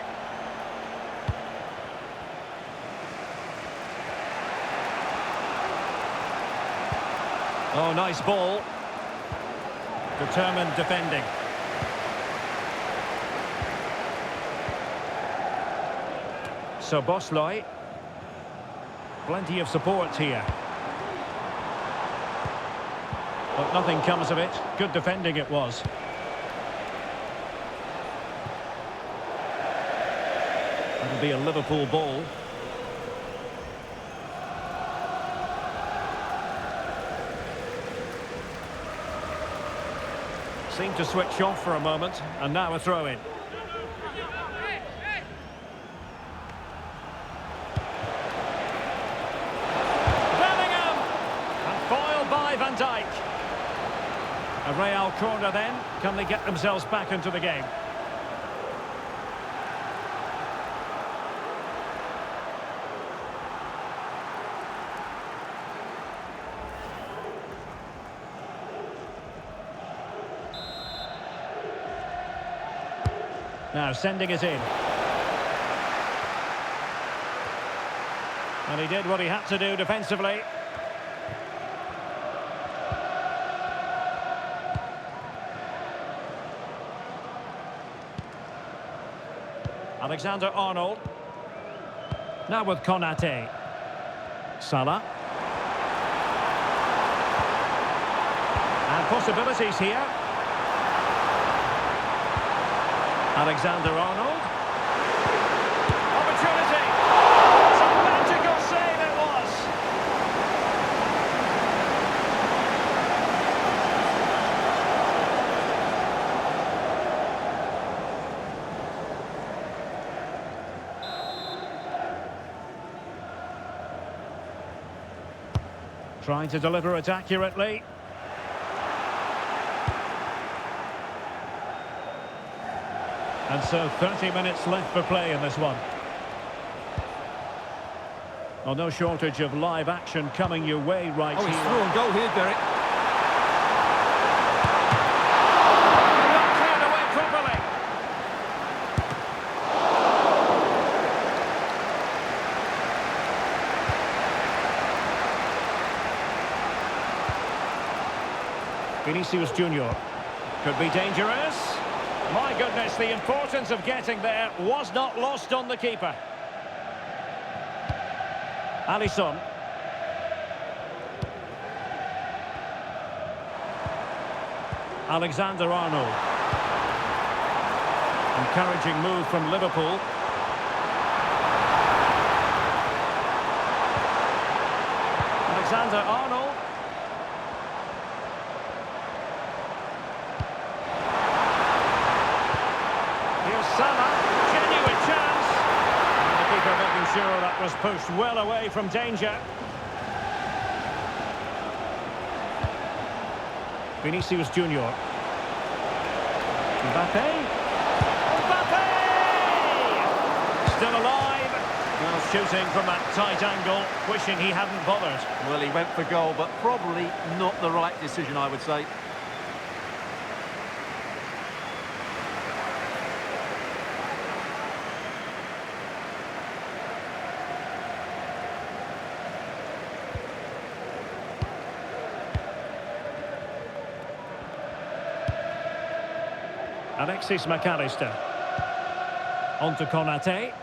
Oh, nice ball. Determined defending. Szoboszlai. Plenty of support here. But nothing comes of it. Good defending it was. It'll be a Liverpool ball. Seemed to switch off for a moment, and now a throw-in. Bellingham! And foiled by Van Dijk. A Real corner then. Can they get themselves back into the game? Now sending it in. And he did what he had to do defensively. Alexander-Arnold. Now with Konate. Salah. And possibilities here. Alexander-Arnold. Opportunity. It's a magical save it was. Trying to deliver it accurately. And so 30 minutes left for play in this one. Well, no shortage of live action coming your way right Oh, he's here. through on goal here, Derek. Not cleared away properly. Vinicius Junior could be dangerous. My goodness, the importance of getting there was not lost on the keeper. Alisson. Alexander-Arnold. Encouraging move from Liverpool. Alexander-Arnold. Here's Salah. Genuine chance. And the keeper making sure that was pushed well away from danger. Vinicius Junior. Mbappe. Mbappe! Still alive. Well, shooting from that tight angle, wishing he hadn't bothered. Well, he went for goal, but probably not the right decision, I would say. Alexis McAllister. On to Konate.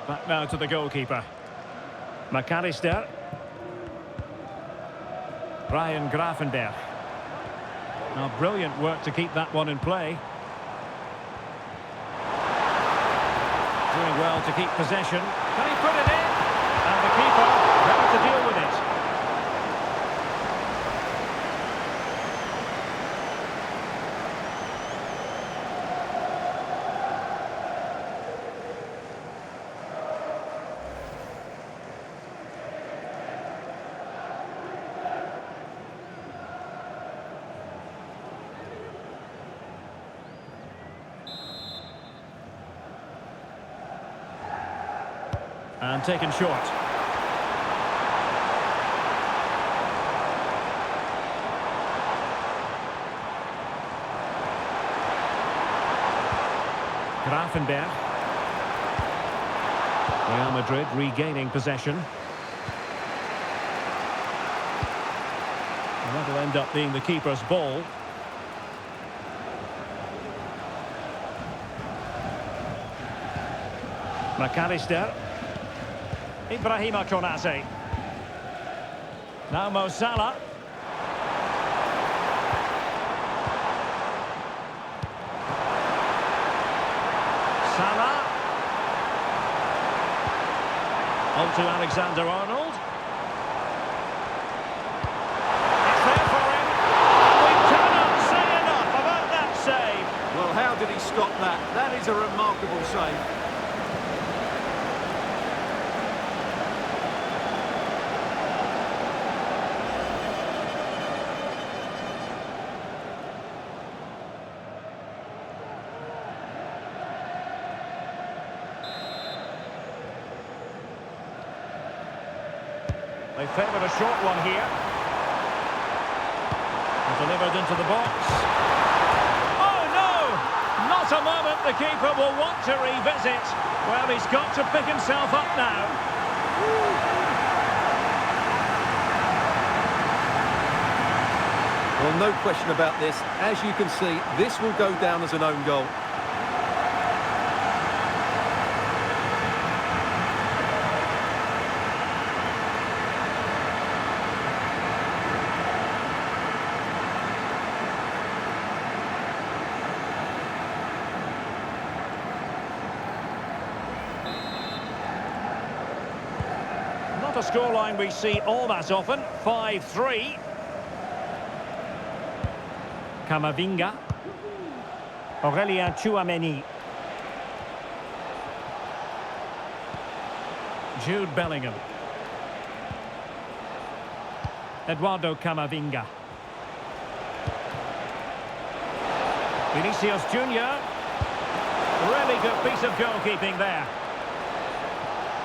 Back now to the goalkeeper. McAllister. Ryan Gravenberch. Now, brilliant work to keep that one in play. Doing well to keep possession. Can he put it in? And the keeper ready to deal with it. And taken short. Gravenberch. Real Madrid regaining possession. And that'll end up being the keeper's ball. McAllister. Ibrahima Konate. Now Mo Salah. Salah. On to Alexander-Arnold. It's there for him. We cannot say enough about that save. Well, how did he stop that? That is a remarkable save. They favoured a short one here. And delivered into the box. Oh no! Not a moment the keeper will want to revisit. Well, he's got to pick himself up now. Well, no question about this. As you can see, this will go down as an own goal. Not a scoreline we see all that often. 5-3. Camavinga. Aurelien Tchouameni. Jude Bellingham. Eduardo Camavinga. Vinicius Junior. Really good piece of goalkeeping there.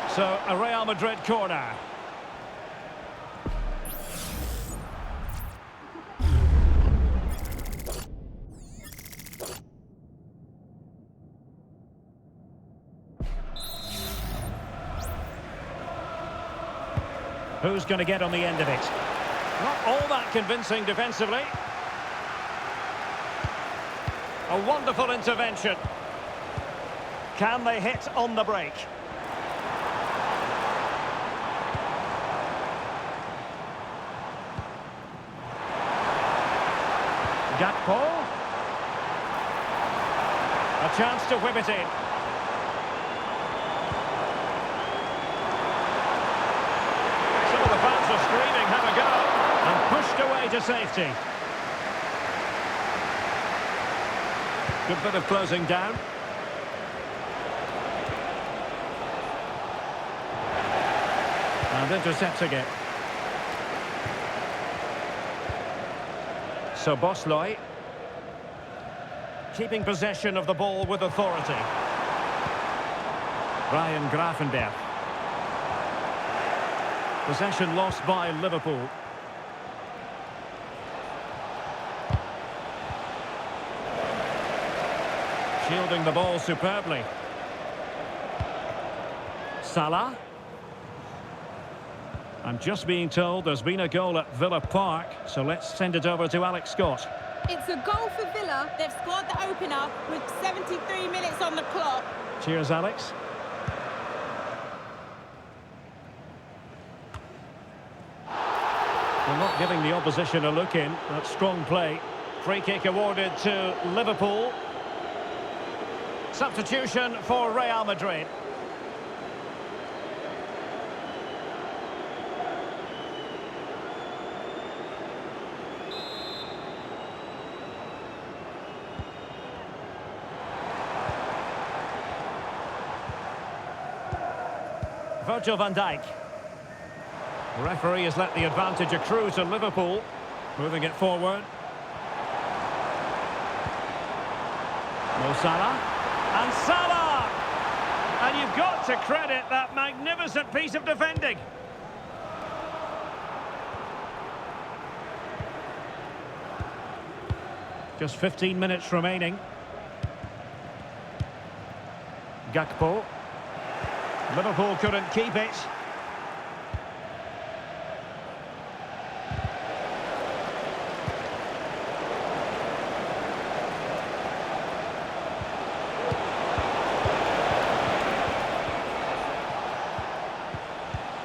So, a Real Madrid corner. Who's going to get on the end of it? Not all that convincing defensively. A wonderful intervention. Can they hit on the break? Gakpo. A chance to whip it in. Some of the fans are screaming, have a go. And pushed away to safety. Good bit of closing down. And intercepting it. So Bosloy keeping possession of the ball with authority. Ryan Gravenberch. Possession lost by Liverpool. Shielding the ball superbly. Salah. I'm just being told there's been a goal at Villa Park, so let's send it over to Alex Scott. It's a goal for Villa. They've scored the opener with 73 minutes on the clock. Cheers, Alex. We're not giving the opposition a look in. That's strong play. Free kick awarded to Liverpool. Substitution for Real Madrid. Virgil van Dijk. The referee has let the advantage accrue to Liverpool. Moving it forward. Mo Salah. And Salah! And you've got to credit that magnificent piece of defending. Just 15 minutes remaining. Gakpo. Liverpool couldn't keep it.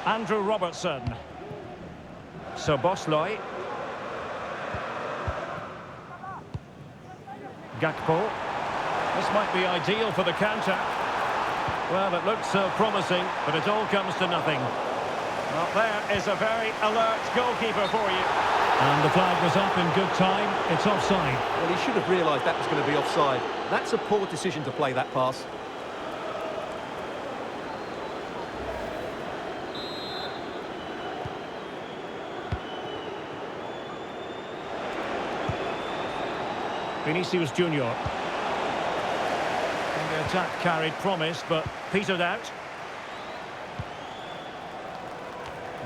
Andrew Robertson. So Bosloy. Gakpo. This might be ideal for the counter. Well, it looked so promising, but it all comes to nothing. Well, there is a very alert goalkeeper for you. And the flag was up in good time. It's offside. Well, he should have realised that was going to be offside. That's a poor decision to play that pass. Vinicius Junior. The attack carried promise, but petered out.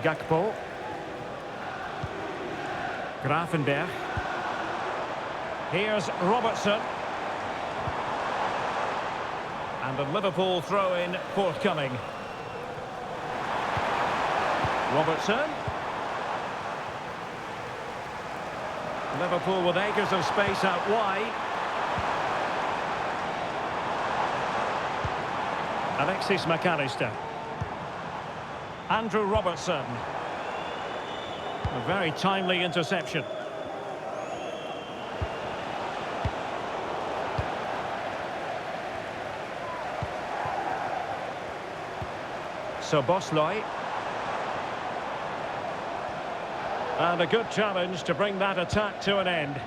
Gakpo. Gravenberch. Here's Robertson. And a Liverpool throw-in forthcoming. Robertson. Liverpool with acres of space out wide. Alexis McAllister. Andrew Robertson. A very timely interception. So Bosloy. And a good challenge to bring that attack to an end.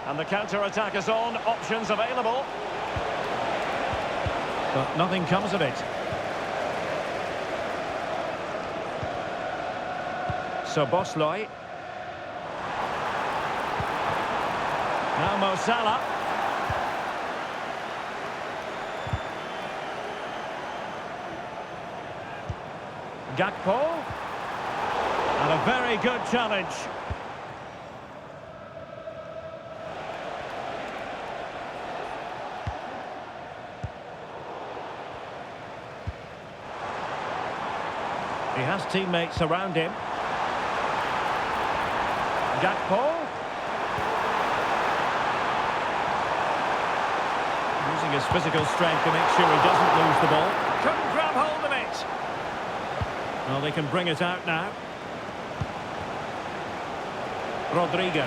And the counter-attack is on, options available. But nothing comes of it. So Bosloy. Now Mo Salah. Gakpo. And a very good challenge. He has teammates around him. Gakpo. Using his physical strength to make sure he doesn't lose the ball. Couldn't grab hold of it. Well, they can bring it out now. Rodrigo.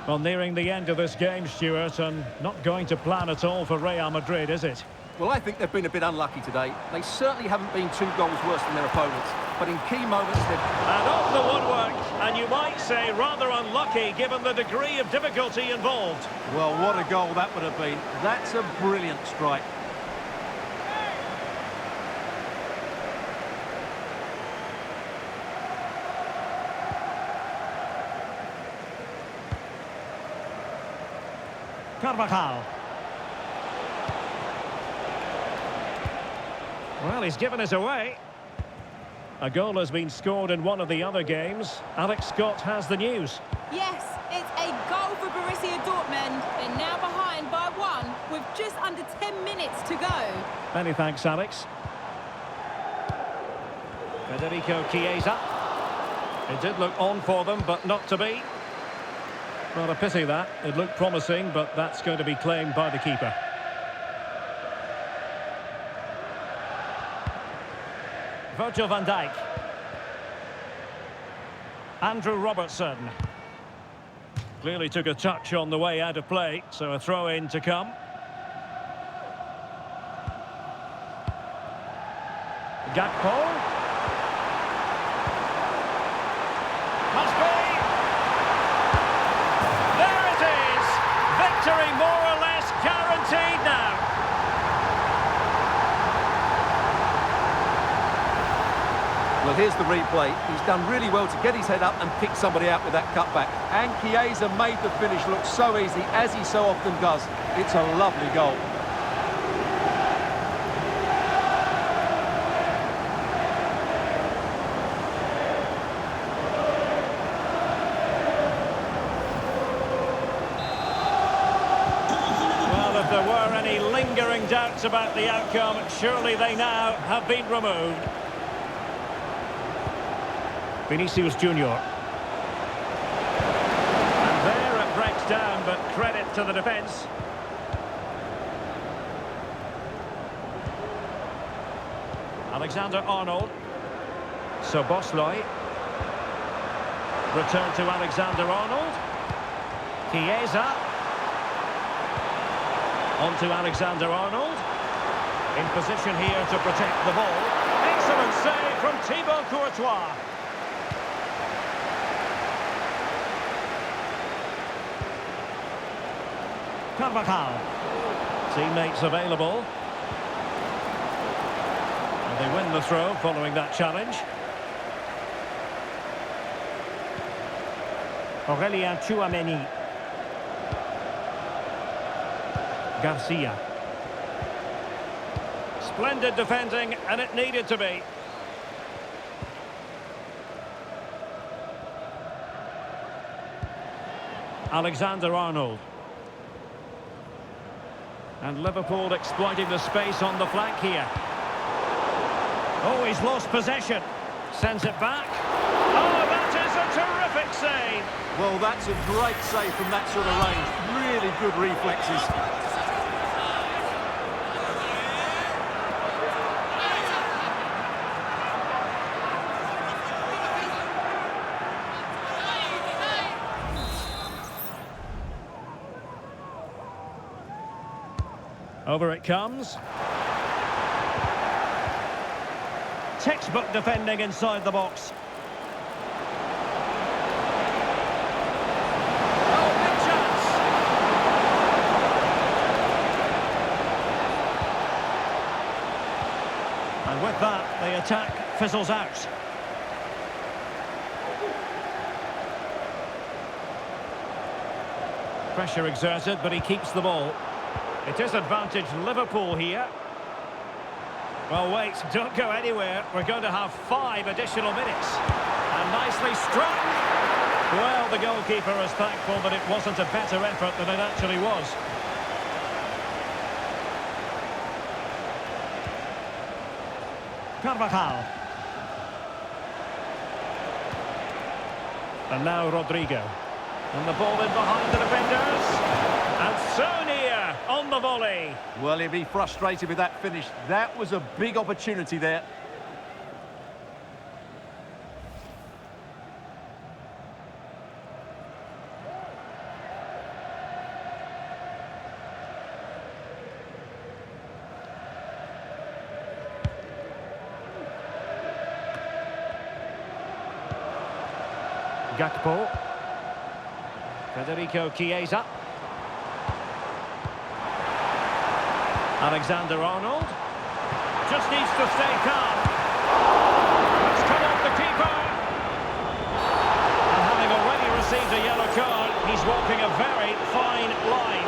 Well, nearing the end of this game, Stuart, and not going to plan at all for Real Madrid, is it? Well, I think they've been a bit unlucky today. They certainly haven't been 2 goals worse than their opponents, but in key moments they've... And off the woodwork, and you might say rather unlucky given the degree of difficulty involved. Well, what a goal that would have been. That's a brilliant strike. Carvajal. Well, he's given us away. A goal has been scored in one of the other games. Alex Scott has the news. Yes, it's a goal for Borussia Dortmund. They're now behind by 1 with just under 10 minutes to go. Many thanks, Alex. Federico Chiesa. It did look on for them, but not to be. Well, a pity that. It looked promising, but that's going to be claimed by the keeper. Virgil van Dijk. Andrew Robertson. Clearly took a touch on the way out of play, so a throw-in to come. Gakpo. Must be. There it is. Victory more or less guaranteed now. Well, here's the replay. He's done really well to get his head up and pick somebody out with that cutback. And Chiesa made the finish look so easy, as he so often does. It's a lovely goal. Well, if there were any lingering doubts about the outcome, surely they now have been removed. Vinicius Junior. And there it breaks down, but credit to the defence. Alexander-Arnold. Szoboszlai. Return to Alexander-Arnold. Chiesa. On to Alexander-Arnold. In position here to protect the ball. Excellent save from Thibaut Courtois. Carvajal. Teammates available. And they win the throw following that challenge. Aurélien Tchouaméni. Garcia. Splendid defending, and it needed to be. Alexander-Arnold. And Liverpool exploiting the space on the flank here. Oh, he's lost possession. Sends it back. Oh, that is a terrific save. Well, that's a great save from that sort of range. Really good reflexes. Over it comes. Textbook defending inside the box. Oh, big chance. And with that, the attack fizzles out. Pressure exerted, but he keeps the ball. It is advantage Liverpool here. Well, wait, don't go anywhere. We're going to have 5 additional minutes. And nicely struck. Well, the goalkeeper is thankful that it wasn't a better effort than it actually was. Carvajal. And now Rodrigo. And the ball in behind the defenders. And so near on the volley. Well, he'll be frustrated with that finish. That was a big opportunity there. Gakpo. Federico Chiesa. Alexander-Arnold. Just needs to stay calm. It's come off the keeper. And having already received a yellow card, he's walking a very fine line.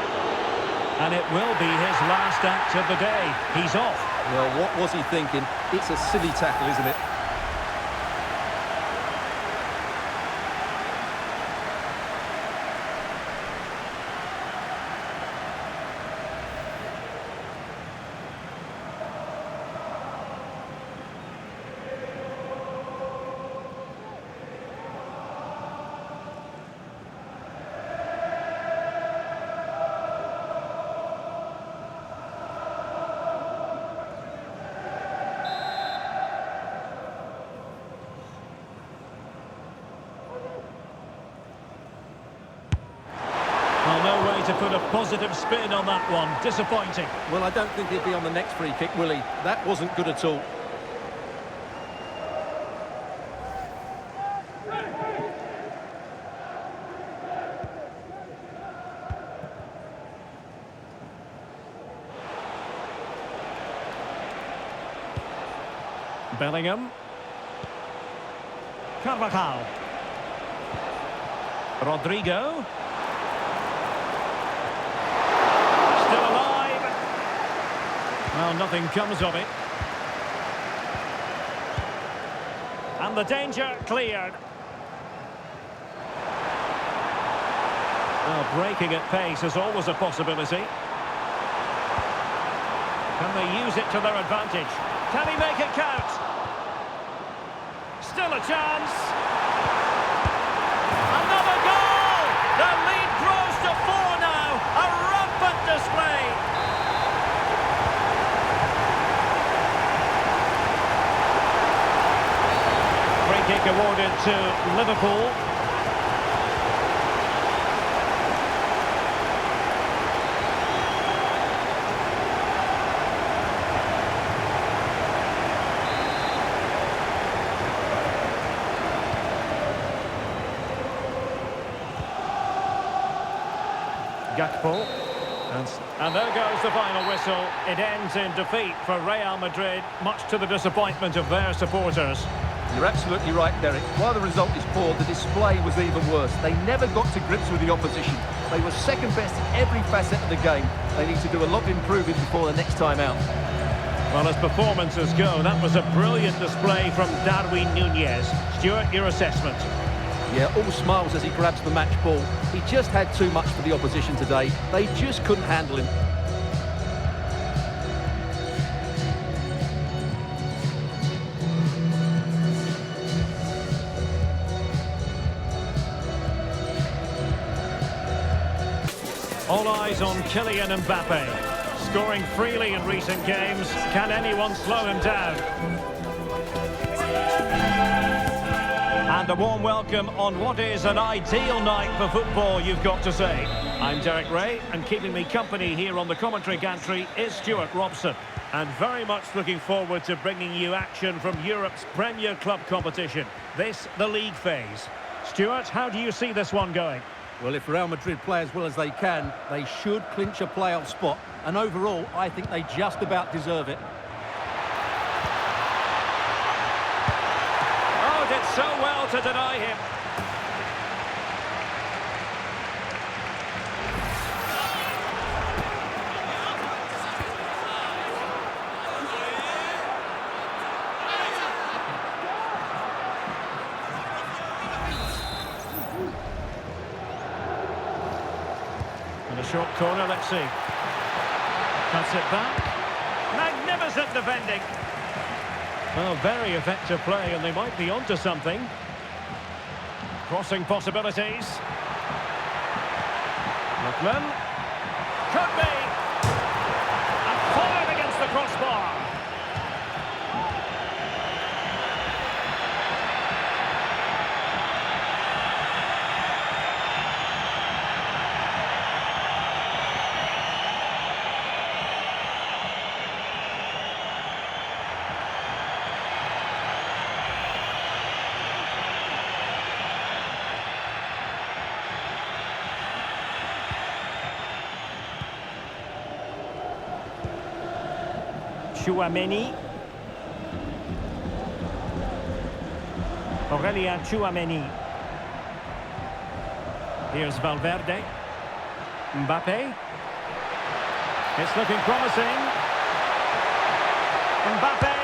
And it will be his last act of the day. He's off. Well, what was he thinking? It's a silly tackle, isn't it? Well, no way to put a positive spin on that one. Disappointing. Well, I don't think he'll be on the next free kick, will he? That wasn't good at all. Bellingham. Carvajal. Rodrigo. Still alive. Well, nothing comes of it. And the danger cleared. Well, breaking at pace is always a possibility. Can they use it to their advantage? Can he make it count? Still a chance. Another goal! The lead grows to 4 now. A rampant display. Free kick awarded to Liverpool. Gakpo. And there goes the final whistle. It ends in defeat for Real Madrid, much to the disappointment of their supporters. You're absolutely right, Derek. While the result is poor, the display was even worse. They never got to grips with the opposition. They were second best in every facet of the game. They need to do a lot of improving before the next time out. Well, as performances go, that was a brilliant display from Darwin Núñez. Stuart, your assessment? Yeah, all smiles as he grabs the match ball. He just had too much for the opposition today. They just couldn't handle him. All eyes on Kylian Mbappe. Scoring freely in recent games. Can anyone slow him down? And a warm welcome on what is an ideal night for football, you've got to say. I'm Derek Ray, and keeping me company here on the commentary gantry is Stuart Robson. And very much looking forward to bringing you action from Europe's Premier Club competition. This, the league phase. Stuart, how do you see this one going? Well, if Real Madrid play as well as they can, they should clinch a playoff spot. And overall, I think they just about deserve it. Did so well to deny him. The short corner, let's see. Cuts it back. Magnificent defending. Well, very effective play, and they might be onto something. Crossing possibilities. Lookman. Could be. And fired against the crossbar. Chouameni. Aurelien Chouameni. Here's Valverde. Mbappe. It's looking promising. Mbappe.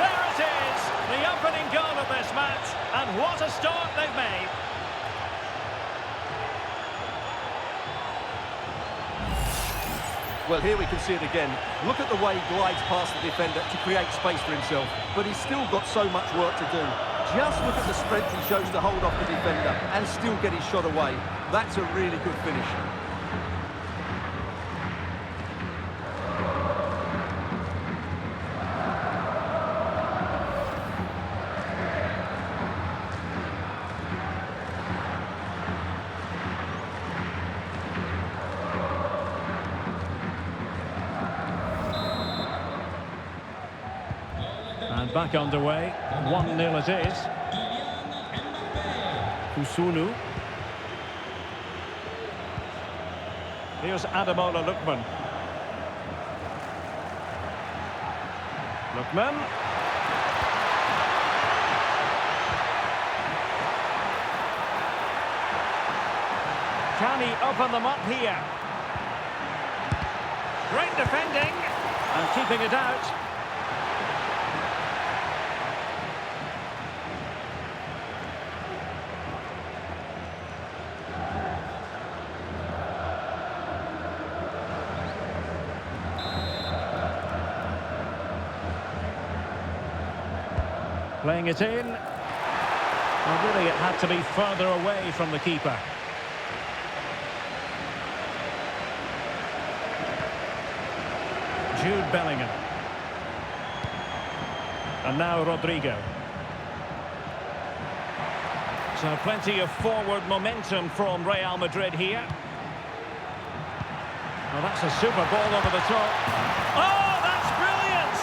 There it is. The opening goal of this match. And what a start they've made. Well, here we can see it again. Look at the way he glides past the defender to create space for himself. But he's still got so much work to do. Just look at the strength he shows to hold off the defender and still get his shot away. That's a really good finish. And back underway, 1-0 it is. Kusunu. Here's Ademola Lookman. Lookman. Can he open them up here? Great defending and keeping it out. Playing it in. Well, really, it had to be further away from the keeper. Jude Bellingham. And now Rodrigo. So plenty of forward momentum from Real Madrid here. Well, that's a super ball over the top. Oh, that's brilliant!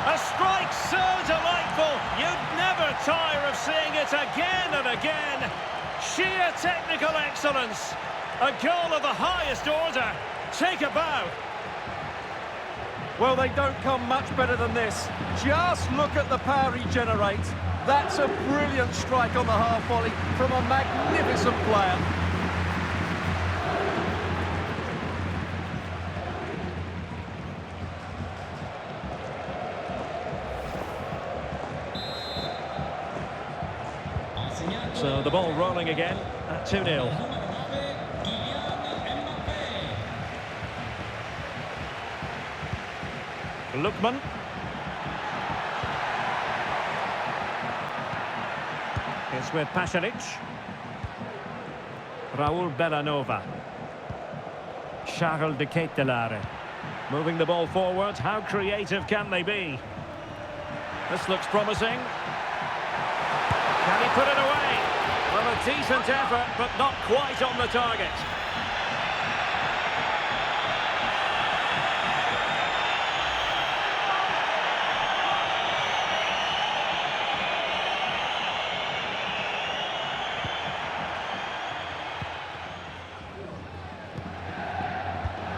A strike so delightful, you'd never tire of seeing it again and again. Sheer technical excellence. A goal of the highest order. Take a bow. Well, they don't come much better than this. Just look at the power he generates. That's a brilliant strike on the half volley from a magnificent player. So the ball rolling again at 2-0. Lookman. It's with Pasalic. Raul Bellanova. Charles de Ketelaere. Moving the ball forward. How creative can they be? This looks promising. Can he put it away? Well, a decent effort, but not quite on the target.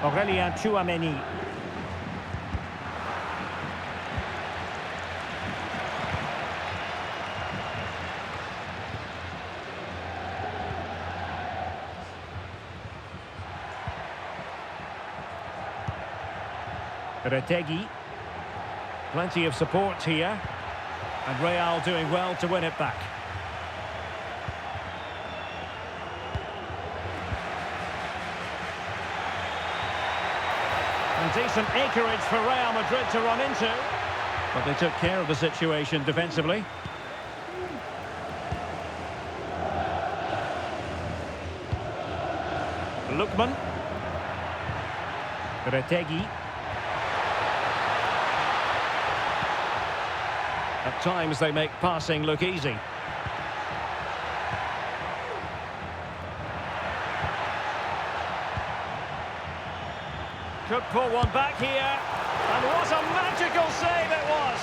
Aurelien Chouameni. Retegi. Plenty of support here. And Real doing well to win it back. And decent acreage for Real Madrid to run into. But they took care of the situation defensively. Lookman. Retegi. At times they make passing look easy. Could pull one back here. And what a magical save it was!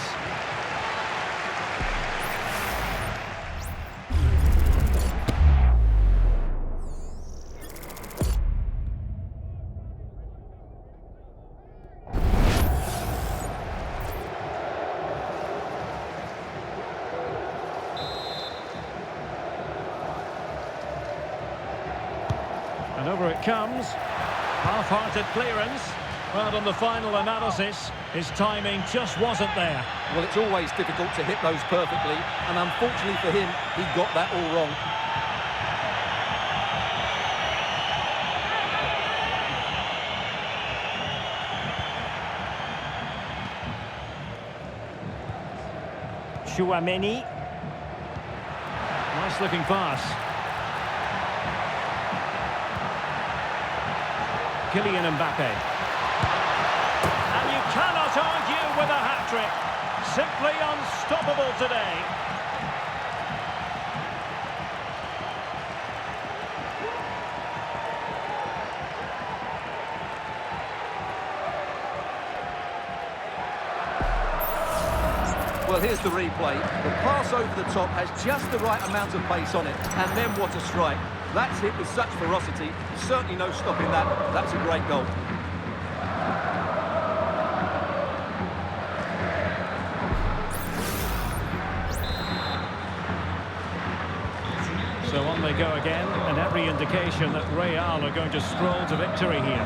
And over it comes. Half-hearted clearance. Well, on the final analysis, his timing just wasn't there. Well, it's always difficult to hit those perfectly, and unfortunately for him, he got that all wrong. Chouameni. Nice looking pass. Kylian Mbappe. And you cannot argue with a hat-trick. Simply unstoppable today. Well, here's the replay. The pass over the top has just the right amount of pace on it. And then what a strike. That's hit with such ferocity. Certainly no stopping that. That's a great goal. So on they go again, and every indication that Real are going to stroll to victory here.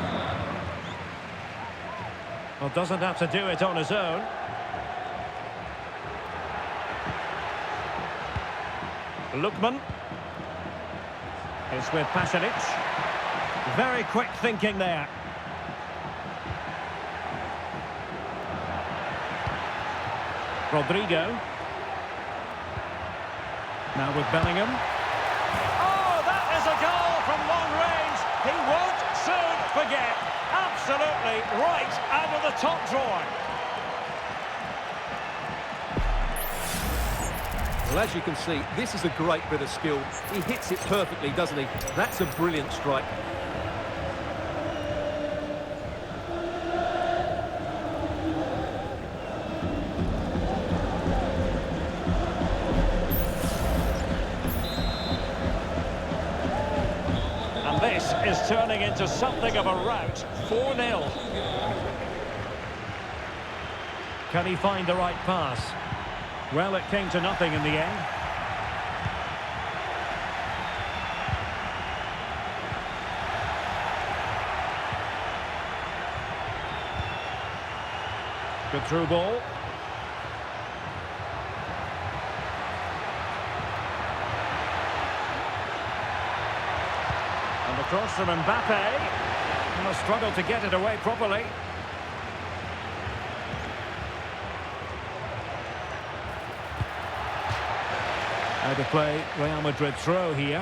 Well, doesn't have to do it on his own. Lookman. It's with Pasalic. Very quick thinking there. Rodrigo. Now with Bellingham. Oh, that is a goal from long range. He won't soon forget. Absolutely right out of the top drawer. Well, as you can see, this is a great bit of skill. He hits it perfectly, doesn't he? That's a brilliant strike. And this is turning into something of a rout. 4-0. Can he find the right pass? Well, it came to nothing in the end. Good through ball. And the cross from Mbappe. And a struggle to get it away properly. Out of play, Real Madrid throw here.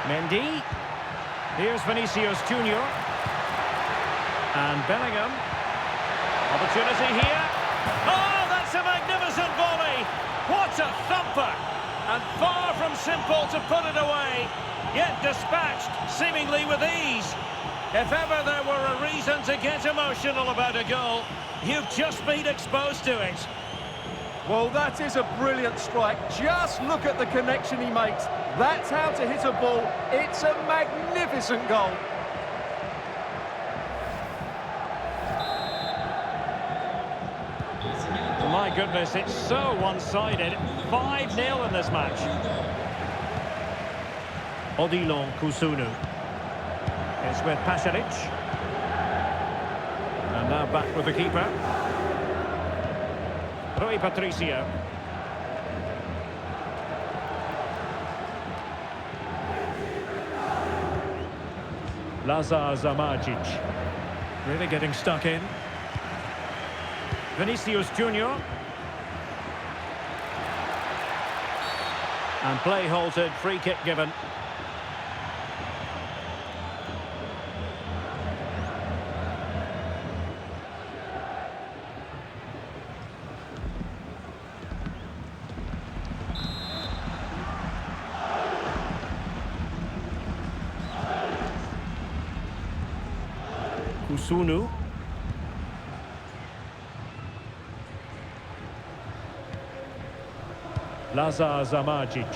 Mendy. Here's Vinicius Junior. And Bellingham. Opportunity here. Oh, that's a magnificent volley. What a thumper. And far from simple to put it away. Yet dispatched, seemingly with ease. If ever there were a reason to get emotional about a goal, you've just been exposed to it. Well, that is a brilliant strike. Just look at the connection he makes. That's how to hit a ball. It's a magnificent goal. My goodness, it's so one-sided. 5-0 in this match. Odilon Kusunu. It's with Pasalic. And now back with the keeper. Rui Patricio. Lazar Zamajic. Really getting stuck in. Vinicius Junior. And play halted, free kick given. Kusunu. Lazar Zamajic.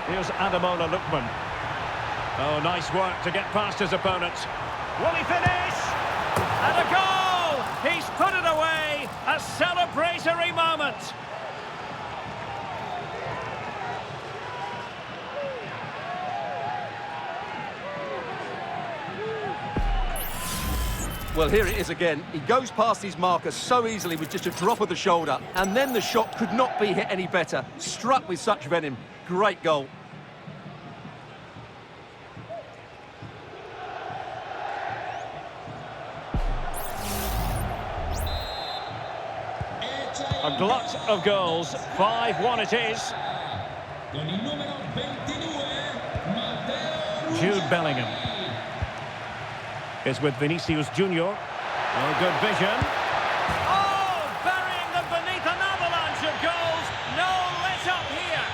Here's Ademola Lookman. Oh, nice work to get past his opponent. Will he finish? And a goal! He's put it away! A celebratory moment! Well, here it is again. He goes past his marker so easily with just a drop of the shoulder, and then the shot could not be hit any better. Struck with such venom. Great goal. A glut of goals. 5-1 it is. Con il numero 22, Matteo Jude Bellingham is with Vinicius Junior. Oh, good vision. Oh, burying them beneath an avalanche of goals. No let up here.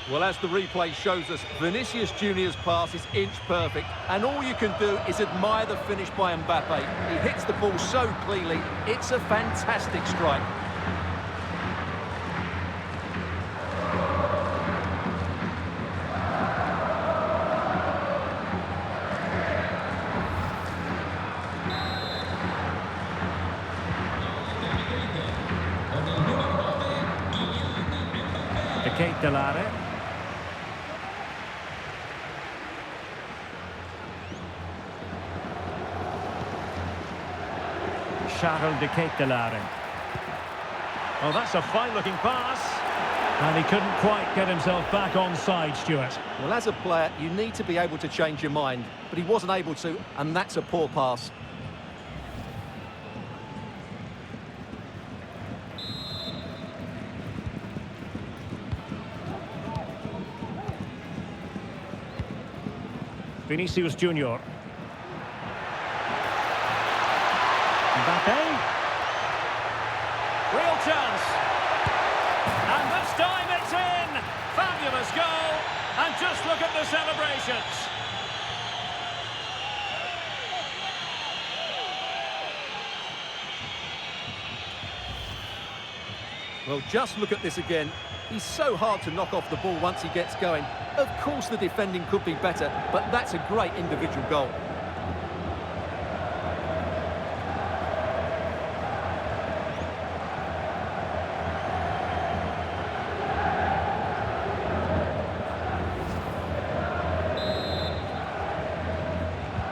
Well, as the replay shows us, Vinicius Junior's pass is inch perfect, and all you can do is admire the finish by Mbappe. He hits the ball so cleanly, it's a fantastic strike. Kate Delare. Charles de Kate Delare. Oh, that's a fine-looking pass. And he couldn't quite get himself back on side, Stuart. Well, as a player, you need to be able to change your mind, but he wasn't able to, and that's a poor pass. Vinicius Junior. Mbappe. Real chance. And this time it's in. Fabulous goal. And just look at the celebrations. Well, just look at this again. He's so hard to knock off the ball once he gets going. Of course the defending could be better, but that's a great individual goal.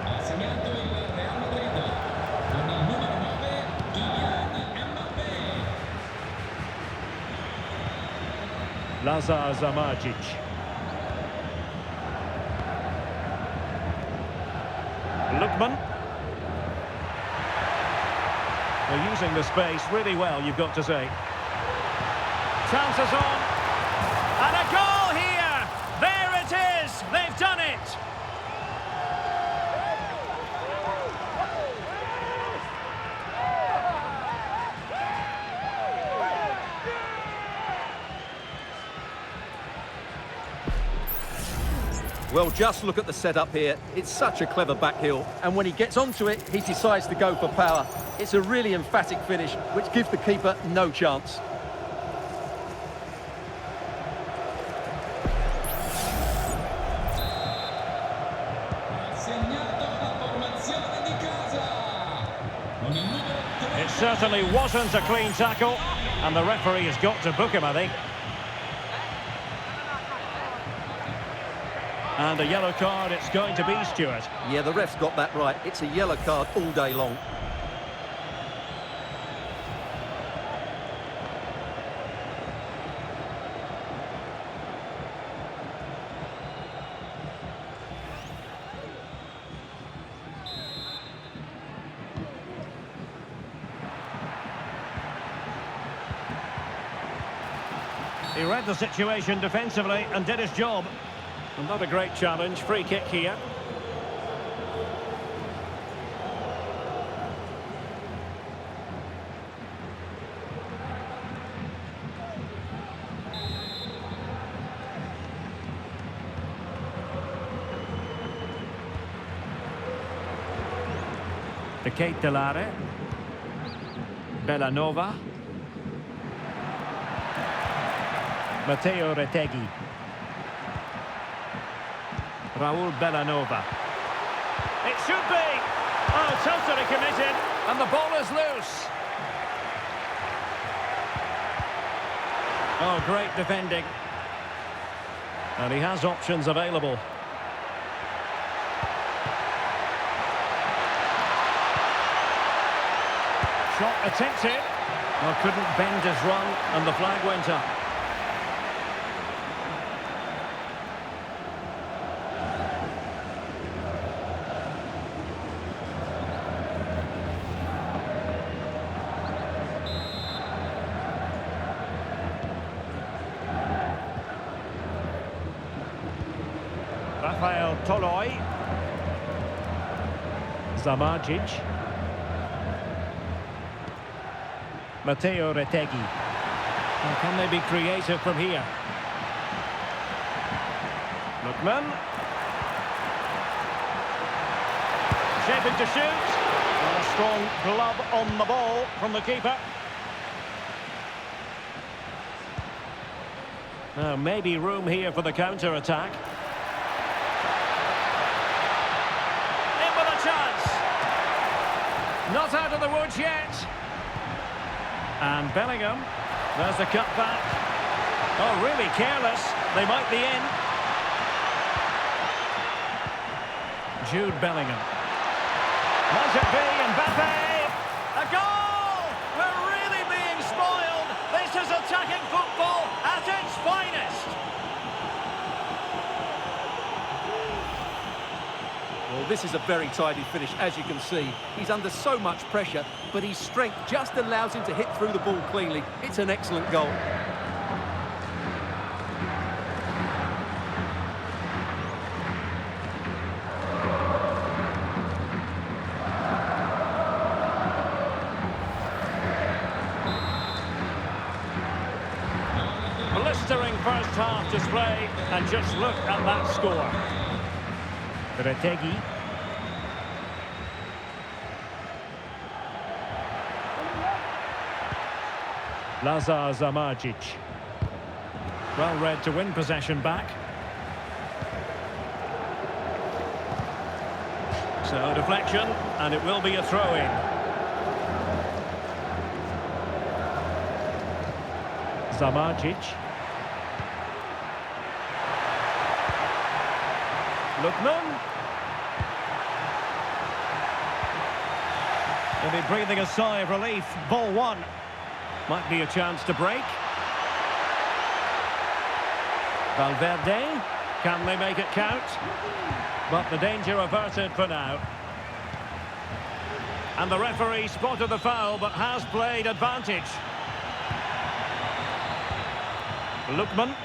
ha segnato il Real Madrid con il numero 9 Kylian Mbappé. Lazar Zamajic. Lookman. They're using the space really well, you've got to say. Chances on. And a goal here! There it is! They've done it! Well, just look at the setup here. It's such a clever back heel, and when he gets onto it, he decides to go for power. It's a really emphatic finish, which gives the keeper no chance. Ha segnato la formazione di casa con il numero 3. It certainly wasn't a clean tackle, and the referee has got to book him, I think. And a yellow card it's going to be, Stuart. Yeah, the ref's got that right. It's a yellow card all day long. He read the situation defensively and did his job. And not a great challenge. Free kick here. De Ketelare. Bellanova. Matteo Retegui. Raul Bellanova. It should be! Oh, totally committed. And the ball is loose. Oh, great defending. And he has options available. Shot attempted. Well, couldn't bend his run, and the flag went up. Rafael Toloi. Zamardzic. Matteo Retegui. Well, can they be creative from here? Lookman. Shaping to shoot. Well, a strong glove on the ball from the keeper. Now, maybe room here for the counter-attack. In with a chance. Not out of the woods yet. And Bellingham. There's the cut back. Oh, really careless. They might be in. Jude Bellingham. Might it be Mbappe? A goal! We're really being spoiled. This is attacking football at its finest. Well, this is a very tidy finish, as you can see. He's under so much pressure, but his strength just allows him to hit through the ball cleanly. It's an excellent goal. Blistering first half display, and just look at that score. Retegui. Lazar Zamardzic. Well read to win possession back. So deflection, and it will be a throw-in. Zamardzic. Lookman. They'll be breathing a sigh of relief. Ball one. Might be a chance to break. Valverde. Can they make it count? But the danger averted for now. And the referee spotted the foul, but has played advantage. Lookman.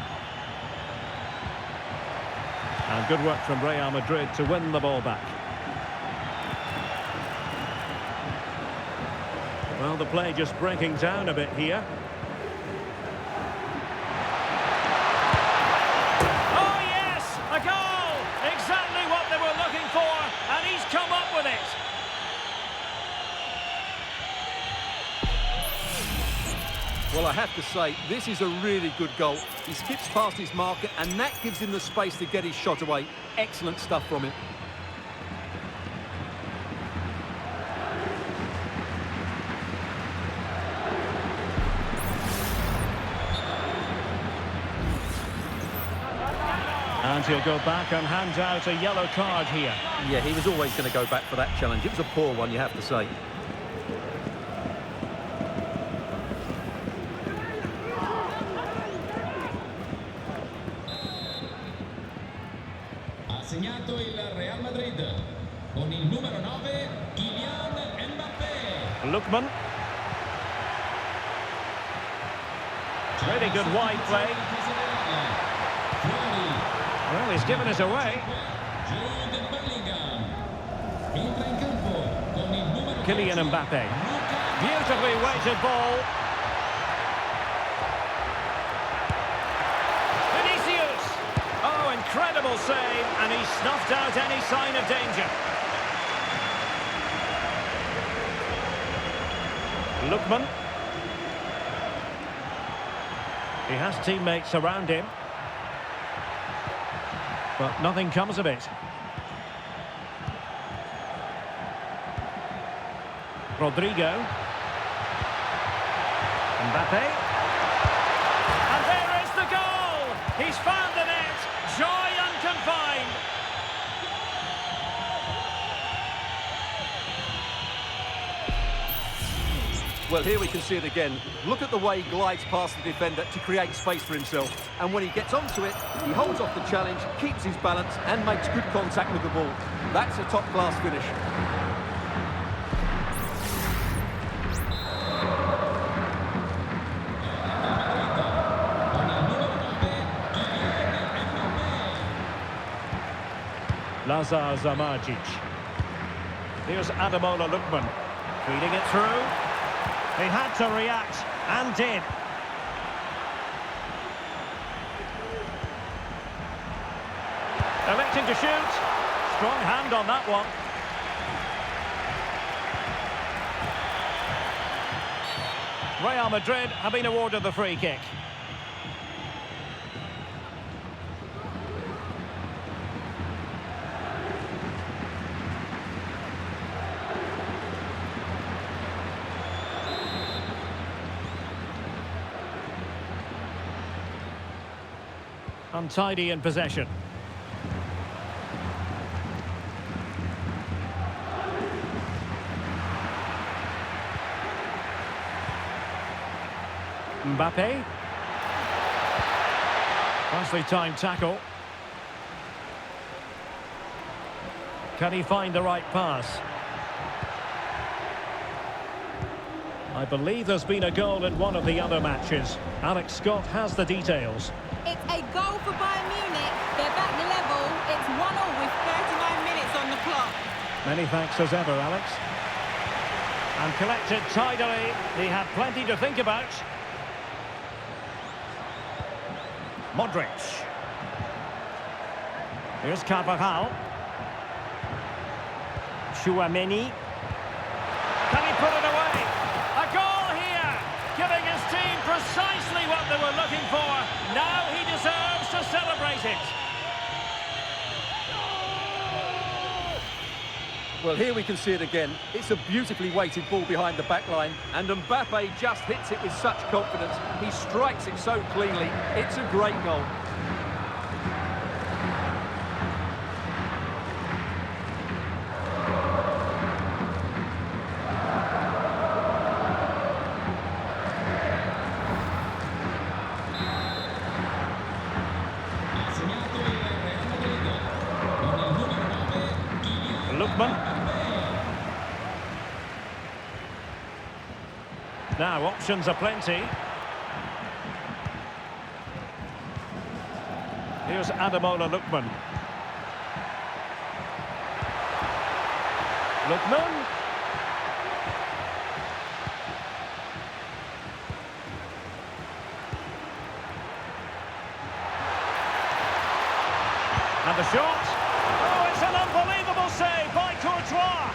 And good work from Real Madrid to win the ball back. Well, the play just breaking down a bit here. Oh, yes! A goal! Exactly what they were looking for, and he's come up with it. Well, I have to say, this is a really good goal. He skips past his marker, and that gives him the space to get his shot away. Excellent stuff from him. And he'll go back and hand out a yellow card here. Yeah, he was always going to go back for that challenge. It was a poor one, you have to say. Ha segnato il Real Madrid con il numero 9 Kylian Mbappé. Lookman. Really good wide play. Well, he's given it away. Kylian Mbappé. Beautifully weighted ball. Vinicius. Oh, incredible save, and he snuffed out any sign of danger. Lookman. He has teammates around him, but nothing comes of it. Rodrigo. Mbappé. And there is the goal! He's found the net! Joy unconfined! Well, here we can see it again. Look at the way he glides past the defender to create space for himself. And when he gets onto it, he holds off the challenge, keeps his balance, and makes good contact with the ball. That's a top-class finish. Lazar Zamardzic. Here's Ademola Lookman. Feeding it through. He had to react, and did. Electing to shoot. Strong hand on that one. Real Madrid have been awarded the free kick. Untidy in possession. Mbappé. Nicely timed tackle. Can he find the right pass? I believe there's been a goal in one of the other matches. Alex Scott has the details. It's a goal for Bayern Munich. They're back level. It's 1-1 with 39 minutes on the clock. Many thanks as ever, Alex. And collected tidily. He had plenty to think about. Modric. Here's Carvajal. Chouameni. Can he put it away? A goal here, giving his team precisely what they were looking for. Now he deserves to celebrate it. Well, here we can see it again. It's a beautifully weighted ball behind the back line, and Mbappé just hits it with such confidence. He strikes it so cleanly. It's a great goal. Lookman. Now, options are plenty. Here's Ademola Lookman. Lookman. And the shot. Oh, it's an unbelievable save by Courtois.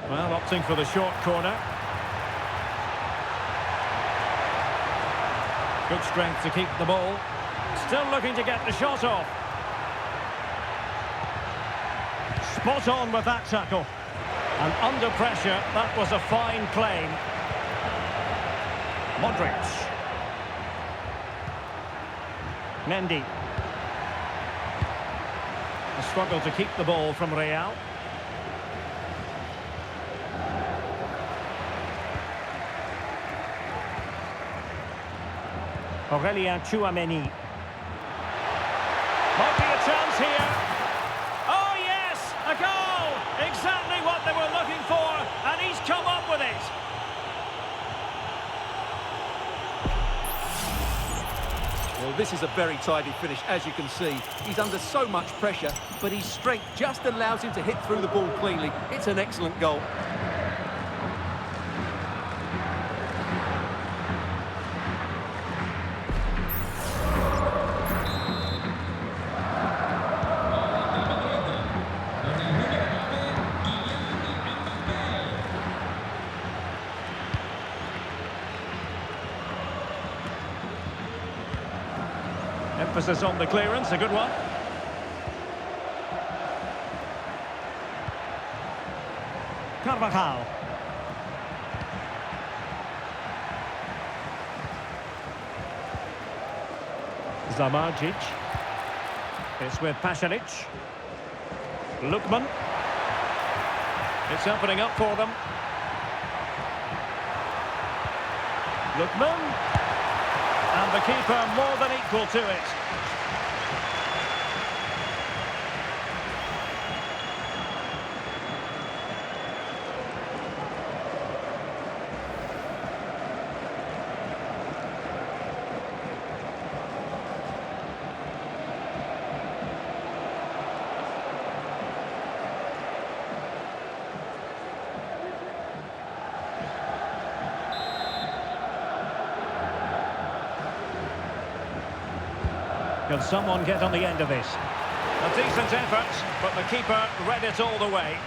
Well, opting for the short corner. Good strength to keep the ball. Still looking to get the shot off. Spot on with that tackle. And under pressure, that was a fine claim. Modric. Mendy. A struggle to keep the ball from Real. Aurelien Tchouameni. Might be a chance here. Oh yes, a goal! Exactly what they were looking for, and he's come up with it. Well, this is a very tidy finish, as you can see. He's under so much pressure, but his strength just allows him to hit through the ball cleanly. It's an excellent goal. Emphasis on the clearance, a good one. Carvajal. Zamardzic. It's with Pasalic. Lookman. It's opening up for them. Lookman. And the keeper more than equal to it. Can someone get on the end of this? A decent effort, but the keeper read it all the way.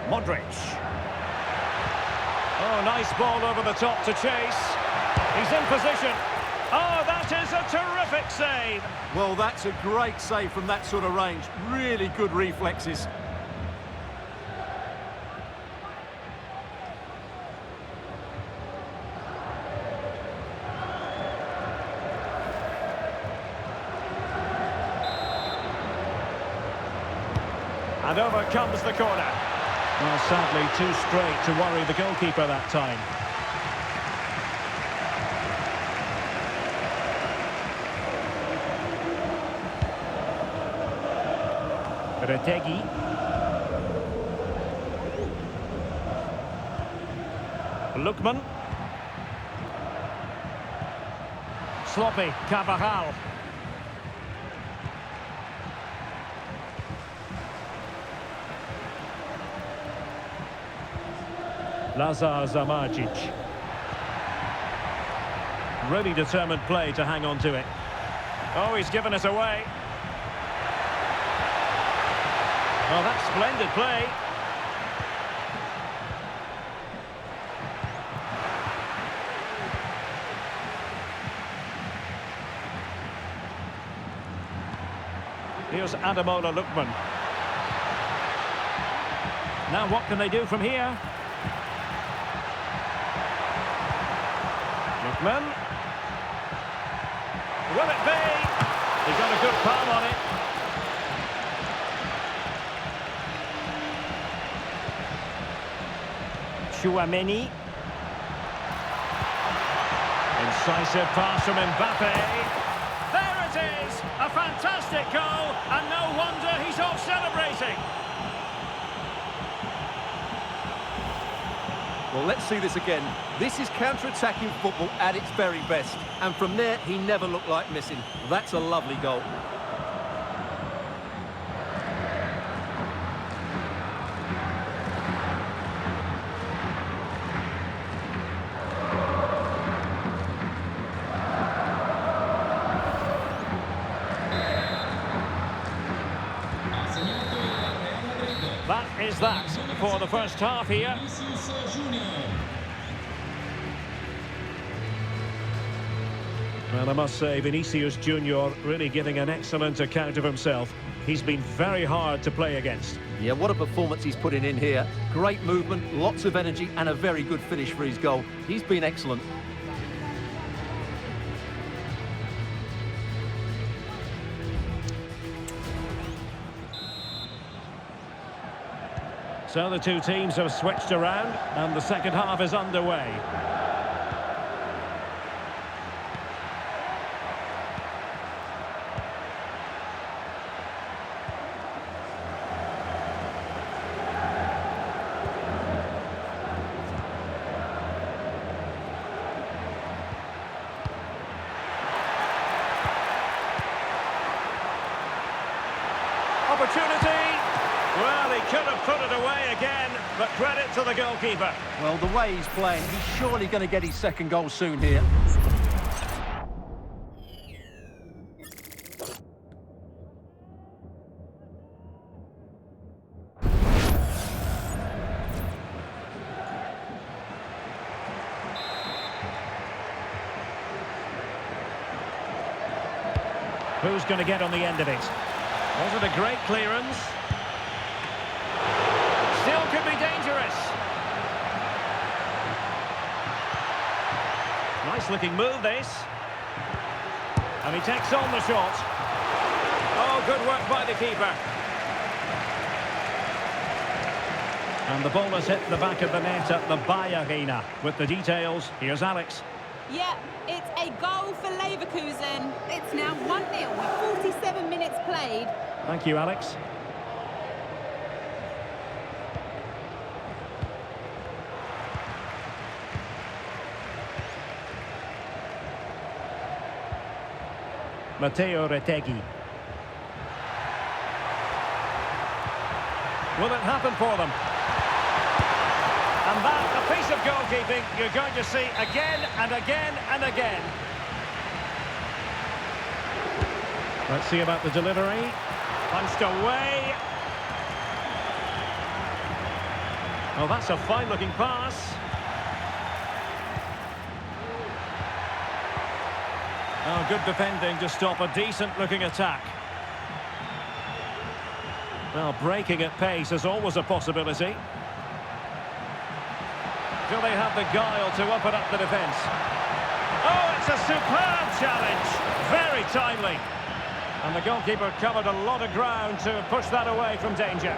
Modric. Oh, nice ball over the top to chase. He's in position. Oh, that is a terrific save. Well, that's a great save from that sort of range. Really good reflexes. And over comes the corner. Well, sadly, too straight to worry the goalkeeper that time. Retegi. Lookman. Sloppy, Carvajal. Lazar Zamardzic. Really determined play to hang on to it. Oh, he's given us away. Oh, that's splendid play. Here's Ademola Lookman. Now what can they do from here? Lookman. Will it be? He got a good palm on it. Tchouameni. Incisive pass from Mbappe. There it is! A fantastic goal, and no wonder he's off celebrating. Well, let's see this again. This is counter-attacking football at its very best. And from there, he never looked like missing. That's a lovely goal. is that for the first half here. Vinicius Junior. Well, I must say, Vinicius Junior really giving an excellent account of himself. He's been very hard to play against. Yeah, what a performance he's putting in here. Great movement, lots of energy, and a very good finish for his goal. He's been excellent. So the two teams have switched around, and the second half is underway. Opportunity! Well, he could have put it away again, but credit to the goalkeeper. Well, the way he's playing, he's surely going to get his second goal soon here. Who's going to get on the end of it? Was it a great clearance? Still could be dangerous. Nice looking move, this. And he takes on the shot. Oh, good work by the keeper. And the ball has hit the back of the net at the Bayer Arena. With the details, here's Alex. Yeah, it's a goal for Leverkusen. It's now 1-0 with 47 minutes played. Thank you, Alex. Matteo Retegui. Will it happen for them? And that, a piece of goalkeeping you're going to see again and again and again. Let's see about the delivery. Punched away. Oh, that's a fine-looking pass. Oh, good defending to stop a decent-looking attack. Well, breaking at pace is always a possibility. Do they have the guile to open up the defence? Oh, it's a superb challenge. Very timely. And the goalkeeper covered a lot of ground to push that away from danger.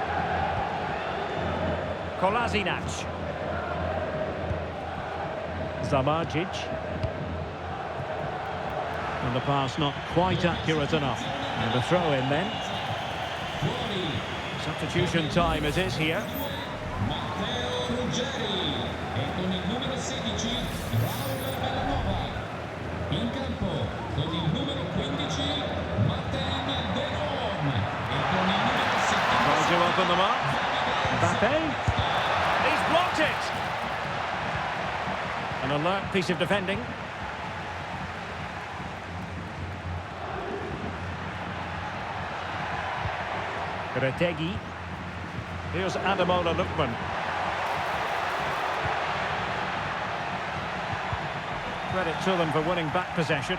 Kolasinac. Zamardzic. And the pass not quite accurate enough. And a throw in then. Substitution time it is here. Matteo Ruggeri e con il numero 16 Raul Bellanova. In campo con il numero 15 Martin De Roon e con il numero 7. Tries to open them up. Mbappe. He's blocked it. An alert piece of defending. Retegui. Here's Ademola Lookman. Credit to them for winning back possession.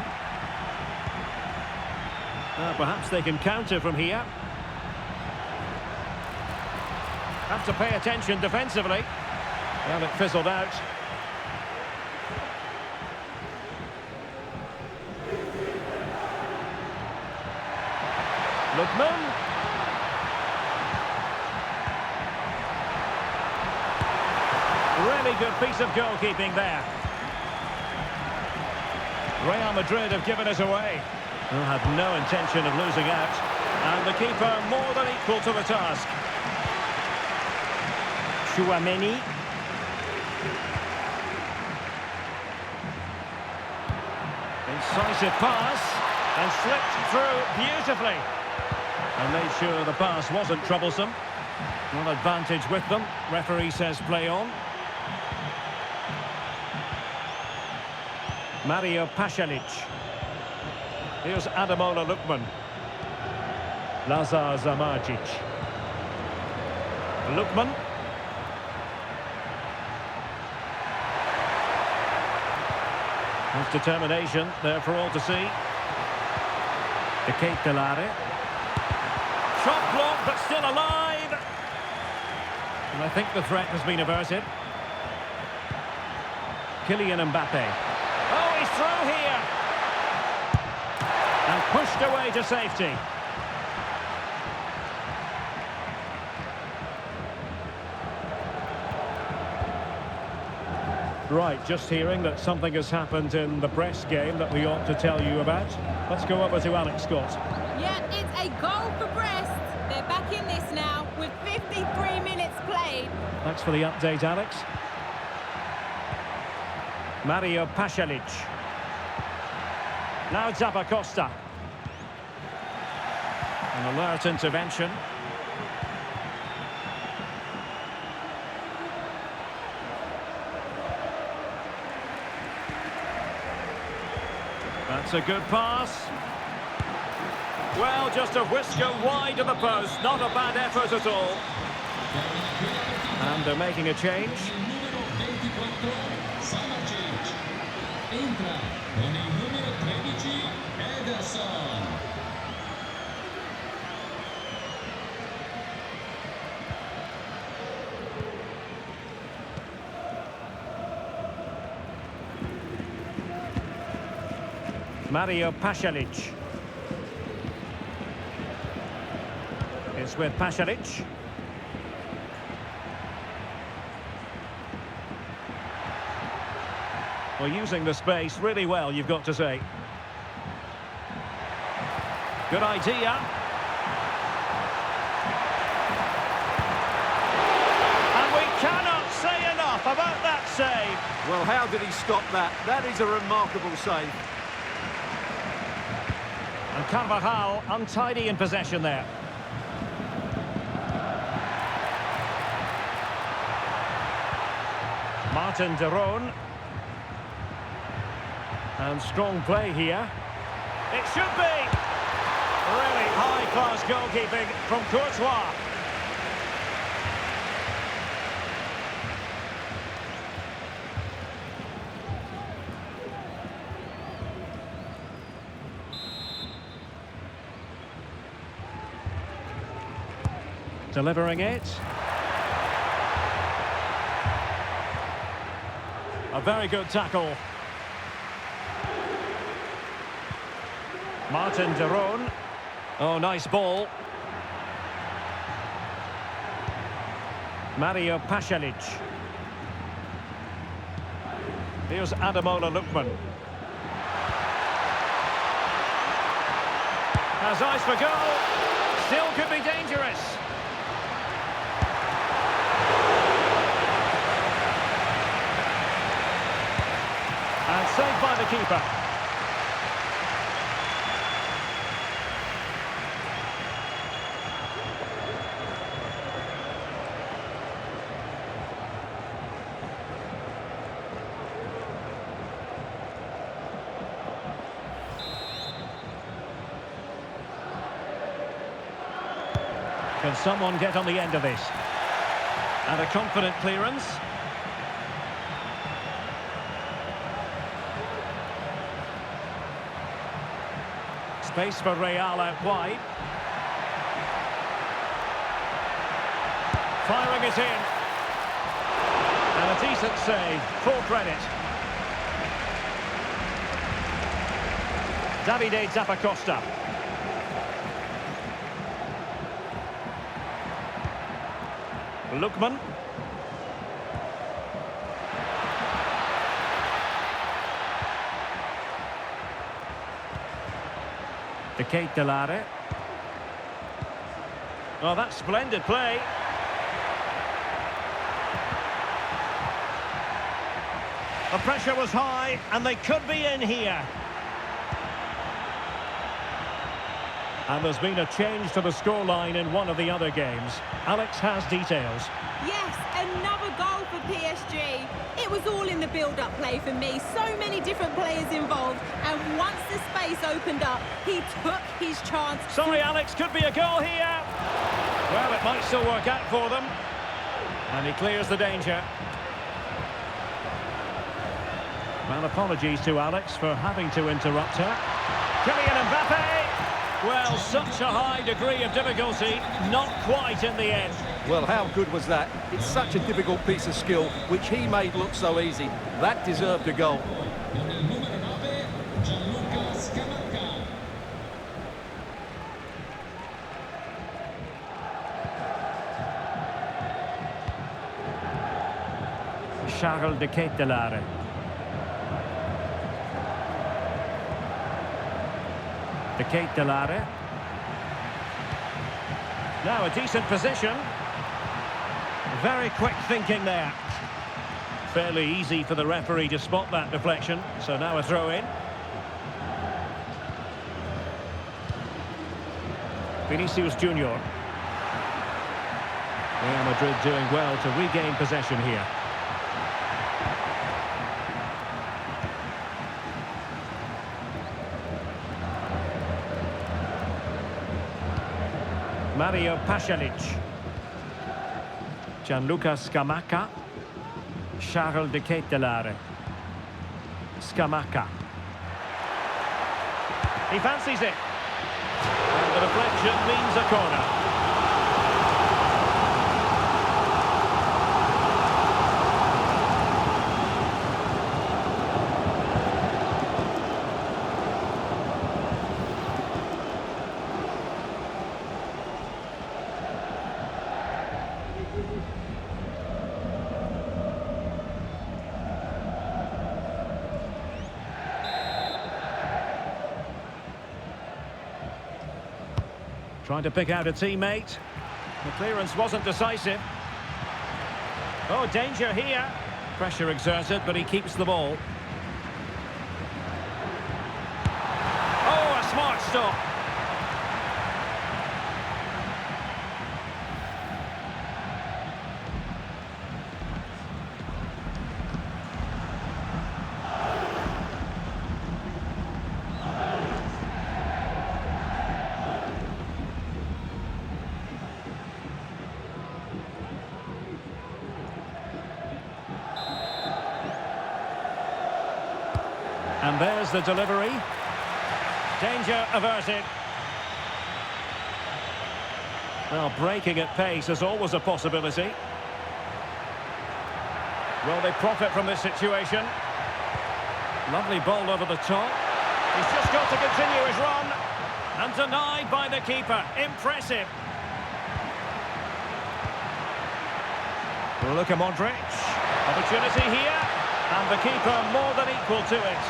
Perhaps they can counter from here. Have to pay attention defensively. Well, it fizzled out. Lookman. Really good piece of goalkeeping there. Real Madrid have given it away. They'll have no intention of losing out. And the keeper more than equal to the task. Chouameni. Incisive pass. And slipped through beautifully. And made sure the pass wasn't troublesome. One advantage with them. Referee says play on. Mario Pasalic. Here's Ademola Lookman. Lazar Zamardzic. Lookman. His determination there for all to see. Shot blocked, but still alive. And I think the threat has been averted. Kylian Mbappe. Oh, he's through here. And pushed away to safety. Right, just hearing that something has happened in the press game that we ought to tell you about. Let's go over to Alex Scott. Yeah, it's a goal for Brest. They're back in this now with 53 minutes played. Thanks for the update, Alex. Mario Pasalic. Now Zappacosta. An alert intervention. That's a good pass. Well, just a whisker wide of the post. Not a bad effort at all. And they're making a change. Entra con il numero 13 Ederson. Mario Pasalic. It's with Pasalic. Well, using the space really well, you've got to say. Good idea. And we cannot say enough about that save. Well, how did he stop that? That is a remarkable save. And Carvajal untidy in possession there. Martin de Roon. And strong play here. It should be. Really high-class goalkeeping from Courtois. Delivering it. A very good tackle. Martin de Roon. Oh, nice ball. Mario Pasalic. Here's Ademola Lookman. Has eyes for goal. Still could be dangerous. And saved by the keeper. Can someone get on the end of this? And a confident clearance. Space for Real out wide. Firing it in. And a decent save. Full credit. Davide Zappacosta. Lookman. De Ketelare. Oh, that's splendid play. The pressure was high, and they could be in here. And there's been a change to the scoreline in one of the other games. Alex has details. Yes, another goal for PSG. It was all in the build-up play for me. So many different players involved. And once the space opened up, he took his chance. Sorry, Alex, could be a goal here. Well, it might still work out for them. And he clears the danger. Well, apologies to Alex for having to interrupt her. Kylian Mbappe! Well, such a high degree of difficulty, not quite in the end. Well, how good was that? It's such a difficult piece of skill, which he made look so easy. That deserved a goal. Con il numero 9, Gianluca Scamacca. Charles de Ketelaere. De Ketelaere. Now a decent position. Very quick thinking there. Fairly easy for the referee to spot that deflection. So now a throw in. Vinicius Junior. Real Madrid doing well to regain possession here. Mario Pasalic. Gianluca Scamacca. Charles de Ketelaere. Scamacca. He fancies it. And the deflection means a corner. Trying to pick out a teammate. The clearance wasn't decisive. Oh, danger here. Pressure exerted, but he keeps the ball. Oh, a smart stop. And there's the delivery. Danger averted. Well, breaking at pace is always a possibility. Will they profit from this situation? Lovely ball over the top. He's just got to continue his run. And denied by the keeper. Impressive. Luka Modric. Opportunity here. And the keeper more than equal to it.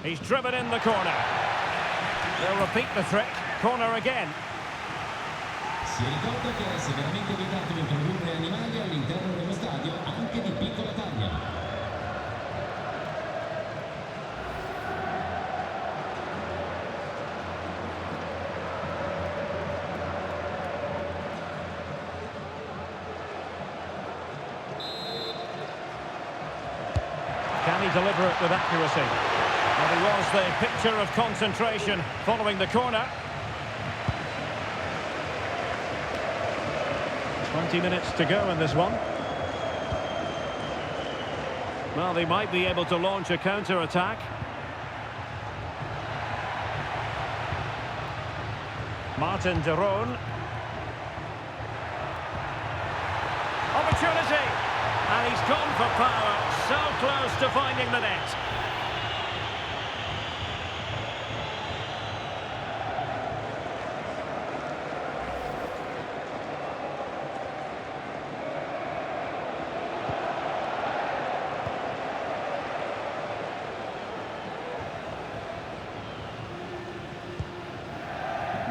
He's driven in the corner. They'll repeat the trick. Corner again. Si ricorda che è severamente vietato introdurre animali all'interno dello stadio, anche di piccola taglia. Can he deliver it with accuracy? Well, he was the picture of concentration following the corner. 20 minutes to go in this one. Well, they might be able to launch a counter-attack. Martin de Roon. Opportunity! And he's gone for power. So close to finding the net.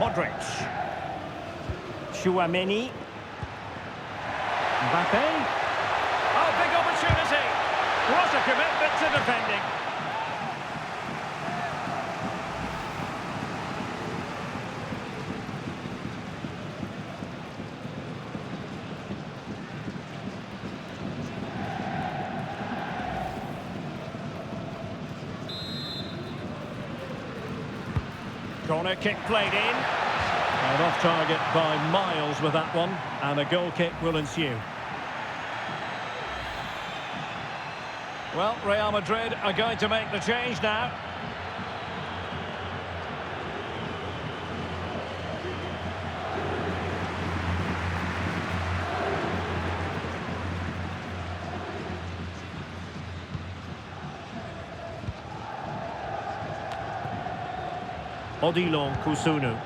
Modric. Tchouaméni. Mbappe. Oh, big opportunity. What a commitment to defending. Corner kick played in. And off target by miles with that one. And a goal kick will ensue. Well, Real Madrid are going to make the change now. Odilon Kusunu.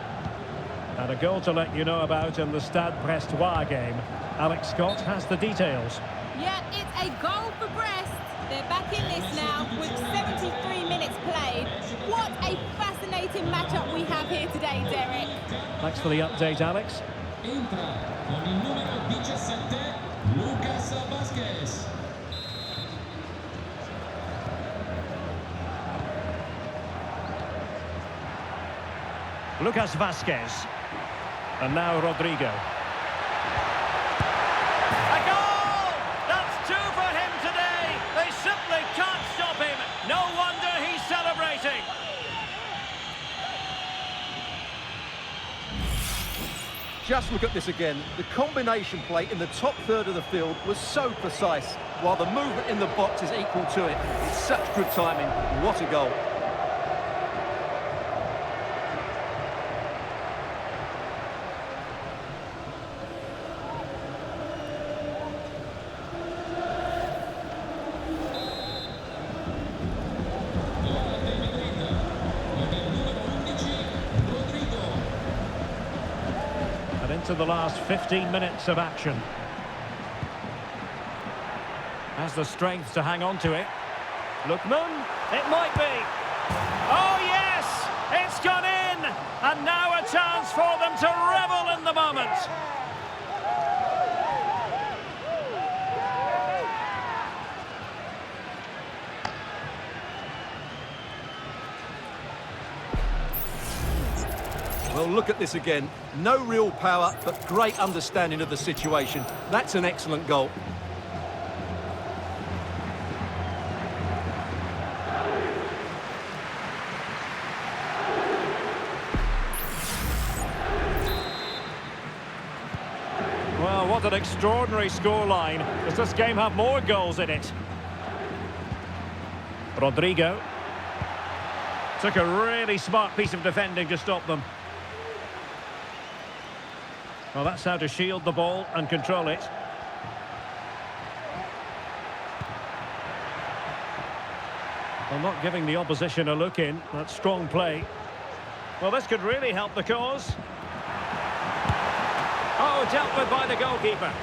And a goal to let you know about in the Stade Brestois game. Alex Scott has the details. Yeah, it's a goal for Brest. They're back in this now with 73 minutes played. What a fascinating matchup we have here today, Derek. Thanks for the update, Alex. Entra con il numero 17, Lucas Vázquez. Lucas Vázquez. And now Rodrigo. A goal! That's two for him today. They simply can't stop him. No wonder he's celebrating. Just look at this again. The combination play in the top third of the field was so precise, while the movement in the box is equal to it. It's such good timing. What a goal. To the last 15 minutes of action. Has the strength to hang on to it. Lookman, it might be. Oh yes, it's gone in, and now a chance for them to revel in the moment. Well, look at this again. No real power, but great understanding of the situation. That's an excellent goal. Well, what an extraordinary scoreline. Does this game have more goals in it? Rodrigo. Took a really smart piece of defending to stop them. Well, that's how to shield the ball and control it. Well, not giving the opposition a look in. That's strong play. Well, this could really help the cause. Oh, dealt with by the goalkeeper.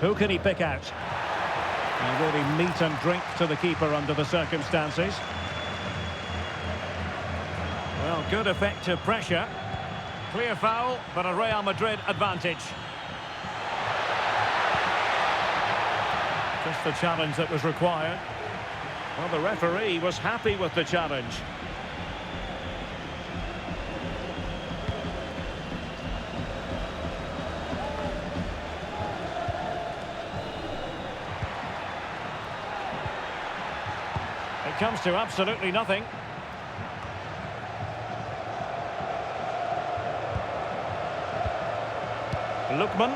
Who can he pick out? And really meat and drink to the keeper under the circumstances. Well, good effective pressure. Clear foul, but a Real Madrid advantage. Just the challenge that was required. Well, the referee was happy with the challenge. It comes to absolutely nothing. Lookman.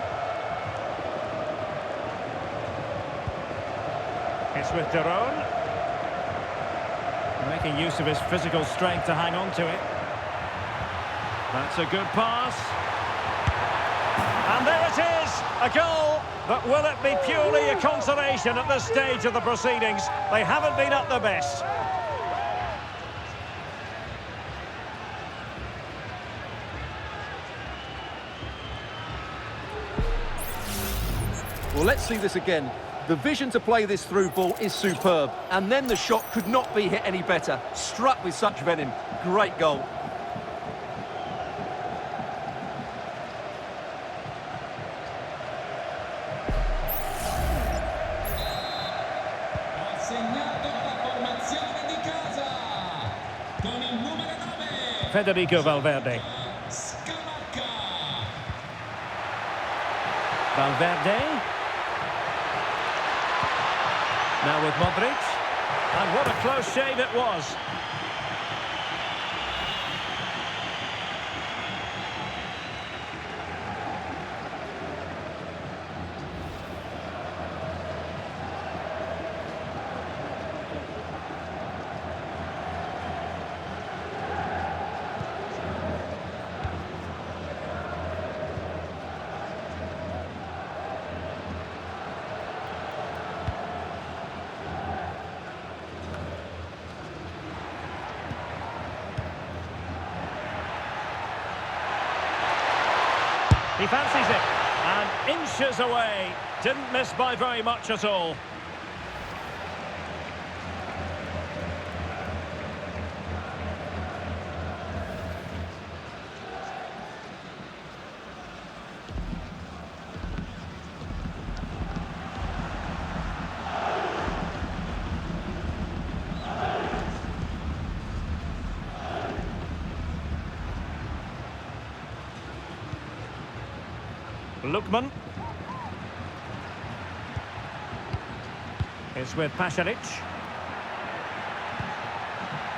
It's with Daron. Making use of his physical strength to hang on to it. That's a good pass. And there it is, a goal. But will it be purely a consolation at this stage of the proceedings? They haven't been at their best. Well, let's see this again. The vision to play this through ball is superb, and then the shot could not be hit any better. Struck with such venom. Great goal. Ha segnato la formazione di casa con il numero 9. Federico Valverde. Scamacca. Valverde. Now with Madrid. And what a close shave it was. He fancies it, and inches away. Didn't miss by very much at all. Lukman. It's with Pasalic.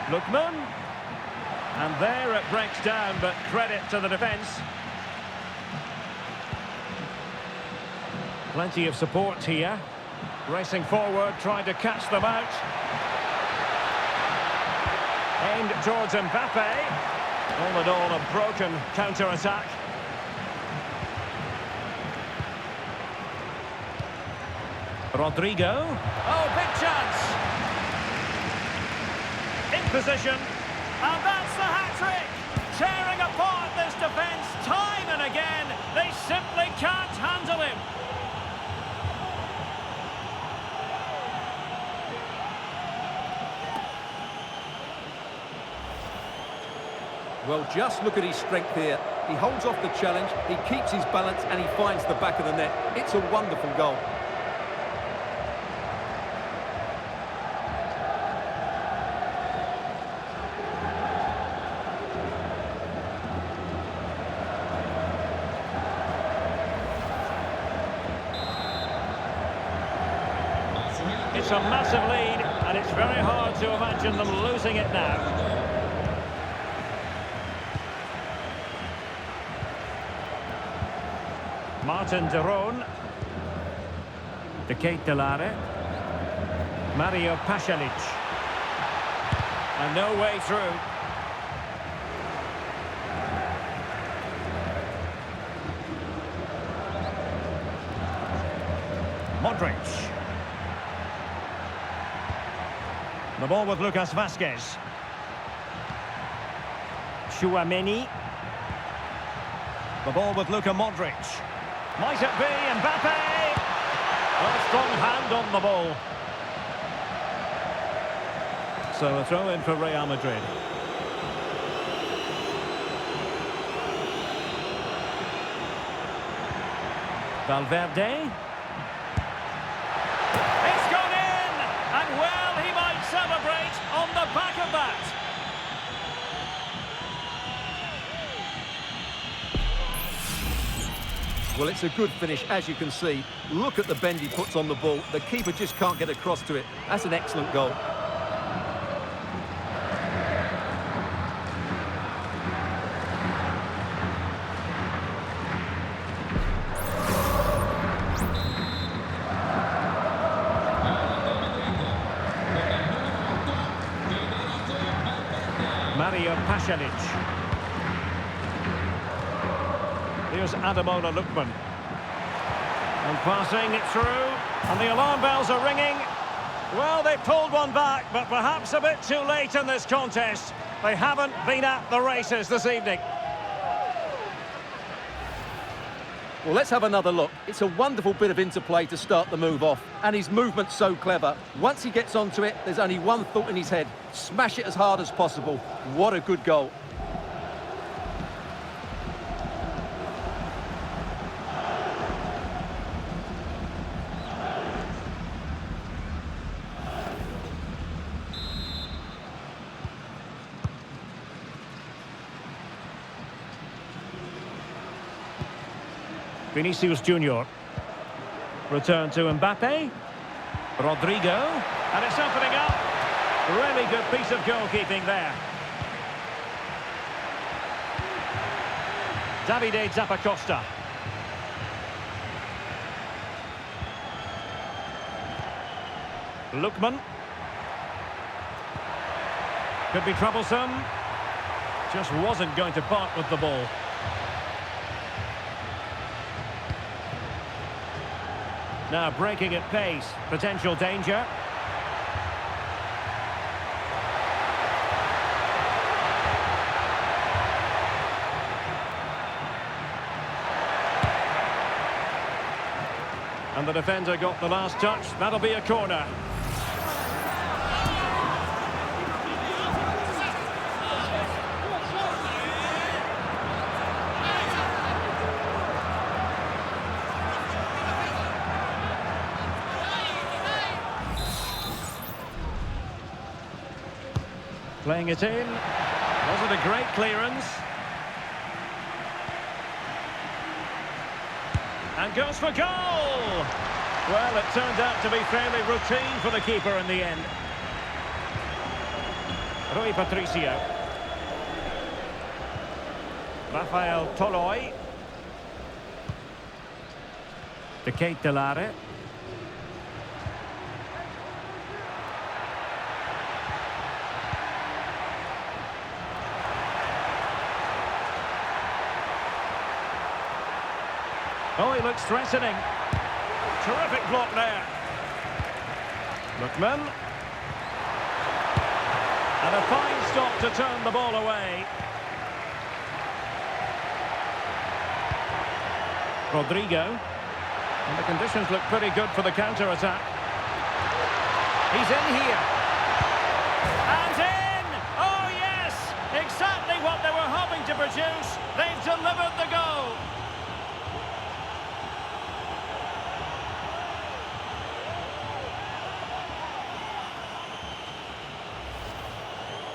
Lukman. And there it breaks down, but credit to the defence. Plenty of support here. Racing forward, trying to catch them out. Aimed towards Mbappe. All in all, a broken counter-attack. Rodrigo. Oh, big chance. In position. And that's the hat-trick. Tearing apart this defence time and again. They simply can't handle him. Well, just look at his strength here. He holds off the challenge, he keeps his balance, and he finds the back of the net. It's a wonderful goal. It's a massive lead, and it's very hard to imagine them losing it now. Martin de Roon. De Ketelare. Mario Pasalic. And no way through. Modric. The ball with Lucas Vazquez. Chouameni. The ball with Luka Modric. Might it be Mbappe? A strong hand on the ball. So a throw in for Real Madrid. Valverde. It's gone in! And well, he might celebrate on the back of that. Well, it's a good finish, as you can see. Look at the bend he puts on the ball. The keeper just can't get across to it. That's an excellent goal. Mario Pasalic. Here's Ademola Lookman. And passing it through. And the alarm bells are ringing. Well, they pulled one back, but perhaps a bit too late in this contest. They haven't been at the races this evening. Well, let's have another look. It's a wonderful bit of interplay to start the move off, and his movement's so clever. Once he gets onto it, there's only one thought in his head: smash it as hard as possible. What a good goal. Vinicius Junior. Return to Mbappe. Rodrigo. And it's opening up. Really good piece of goalkeeping there. Davide Zappacosta. Lookman. Could be troublesome. Just wasn't going to part with the ball. Now breaking at pace, potential danger. And the defender got the last touch. That'll be a corner. Playing it in. Wasn't a great clearance. And goes for goal! Well, it turned out to be fairly routine for the keeper in the end. Rui Patricio. Rafael Toloi. De Ketelare. Oh, he looks threatening. Terrific block there. Lookman. And a fine stop to turn the ball away. Rodrigo. And the conditions look pretty good for the counter-attack. He's in here. And in! Oh, yes! Exactly what they were hoping to produce. They've delivered the goal.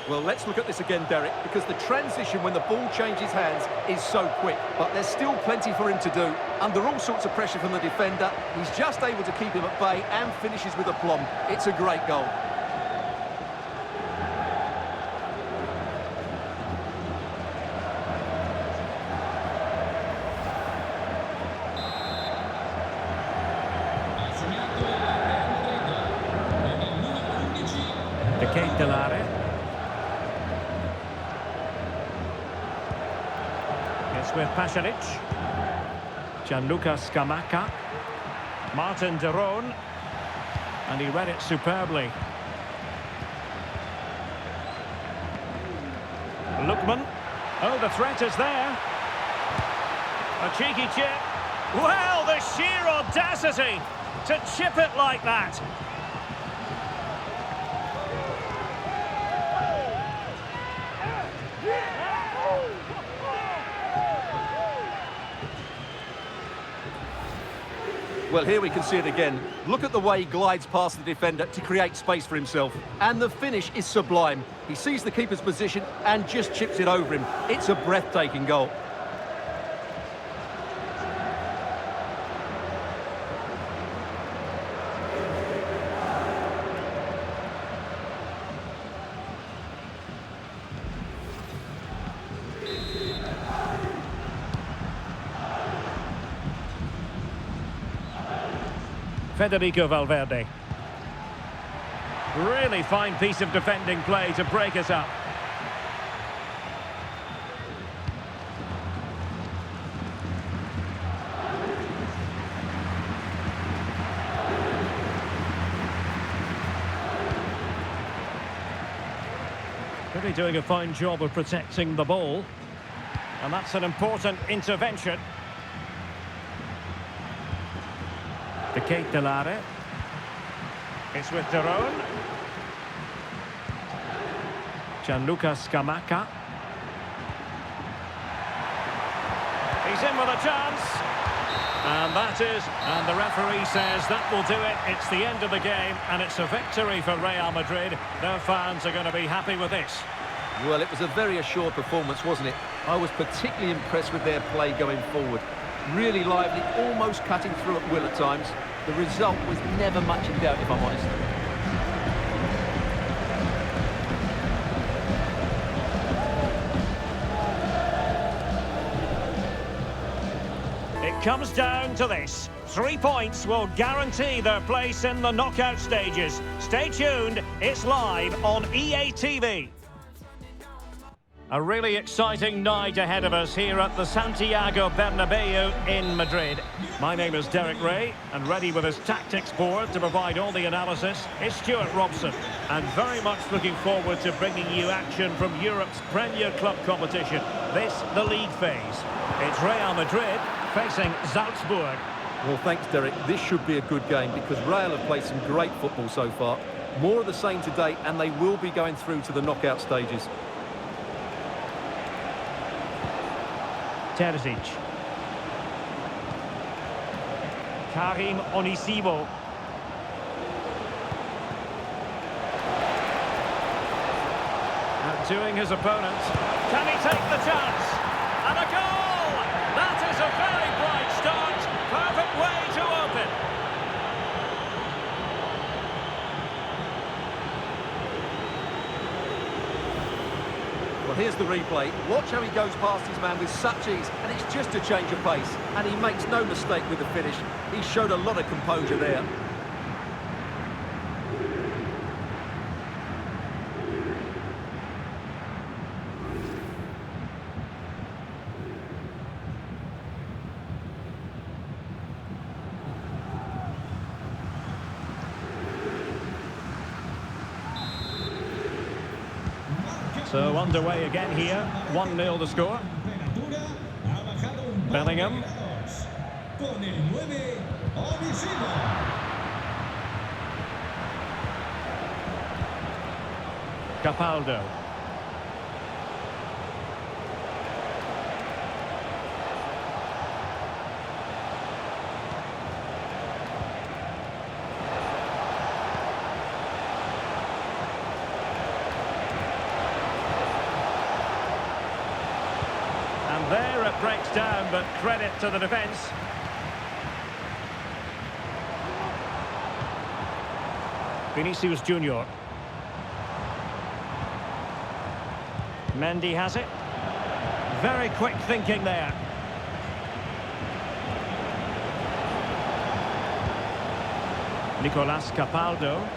Well, let's look at this again, Derek, because the transition when the ball changes hands is so quick. But there's still plenty for him to do. Under all sorts of pressure from the defender, he's just able to keep him at bay and finishes with aplomb. It's a great goal. De Ketelare. With Pasalic, Gianluca Scamacca, Martin de Roon, and he read it superbly. Lookman, oh, the threat is there. A cheeky chip. Well, the sheer audacity to chip it like that. Well, here we can see it again. Look at the way he glides past the defender to create space for himself. And the finish is sublime. He sees the keeper's position and just chips it over him. It's a breathtaking goal. Federico Valverde. Really fine piece of defending play to break us up. Really doing a fine job of protecting the ball. And that's an important intervention. De Ketelare. It's with Daron. Gianluca Scamacca. He's in with a chance. And the referee says that will do it. It's the end of the game, and it's a victory for Real Madrid. Their fans are going to be happy with this. Well, it was a very assured performance, wasn't it? I was particularly impressed with their play going forward. Really lively, almost cutting through at will at times. The result was never much in doubt, if I'm honest. It comes down to this. 3 points will guarantee their place in the knockout stages. Stay tuned, it's live on EA TV. A really exciting night ahead of us here at the Santiago Bernabeu in Madrid. My name is Derek Ray, and ready with his tactics board to provide all the analysis is Stuart Robson. And very much looking forward to bringing you action from Europe's Premier Club competition. This, the league phase. It's Real Madrid facing Salzburg. Well, thanks, Derek. This should be a good game because Real have played some great football so far. More of the same today, and they will be going through to the knockout stages. Terzic. Karim Onisivo. Outdoing his opponent. Can he take the chance? And a goal! That is a very bright start. Perfect way to open. Well, here's the replay. Watch how he goes past his man with such ease, and it's just a change of pace. And he makes no mistake with the finish. He showed a lot of composure there. So underway again here, 1-0 the score. Bellingham. Capaldo. There it breaks down, but credit to the defence. Vinicius Junior. Mendy has it. Very quick thinking there. Nicolas Capaldo.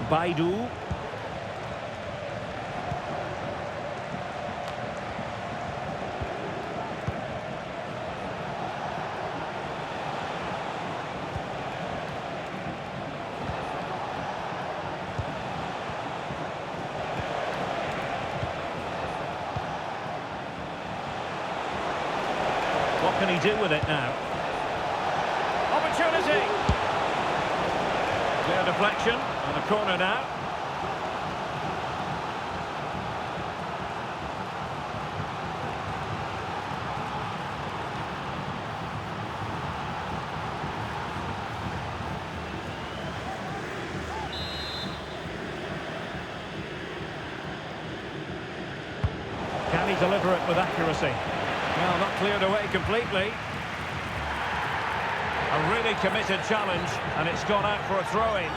Baidu. What can he do with it now? Opportunity! Clear deflection, and a corner now. Can he deliver it with accuracy? Well, not cleared away completely. A really committed challenge, and it's gone out for a throw-in.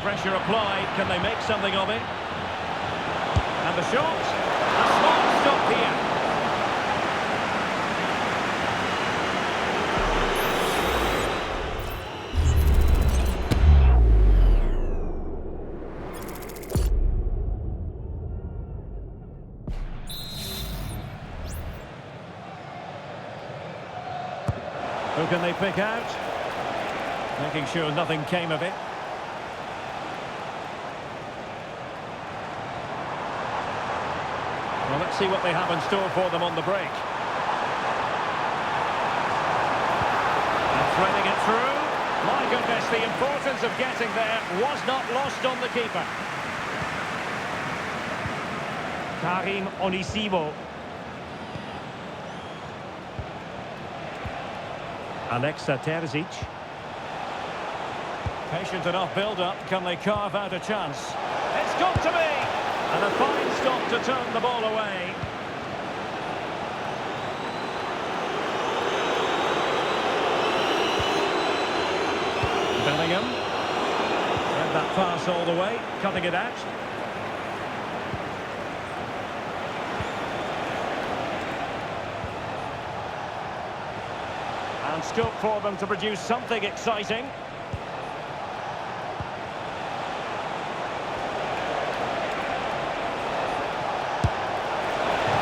Pressure applied. Can they make something of it? And the shot. A small stop here. Who can they pick out? Making sure nothing came of it. Well, let's see what they have in store for them on the break. And threading it through. My goodness, the importance of getting there was not lost on the keeper. Karim Onisivo. Alexa Terzic. Patient enough build-up. Can they carve out a chance? It's got to be! And a fine stop to turn the ball away. Bellingham. Read that pass all the way, cutting it out. And scope for them to produce something exciting.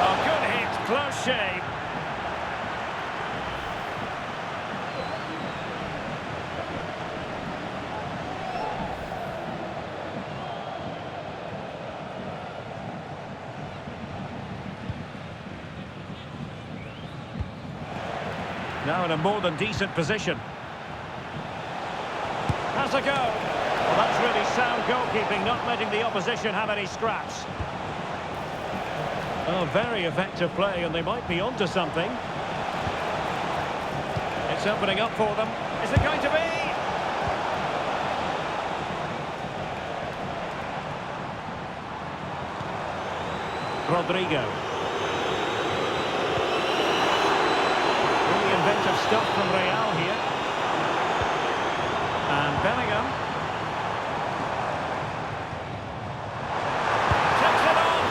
A good hit, close shave. Now in a more than decent position. Has a go. Well, that's really sound goalkeeping, not letting the opposition have any scraps. Oh, very effective play, and they might be onto something. It's opening up for them. Is it going to be? Rodrigo. Inventive stuff from Real here. And Bellingham. Takes it on.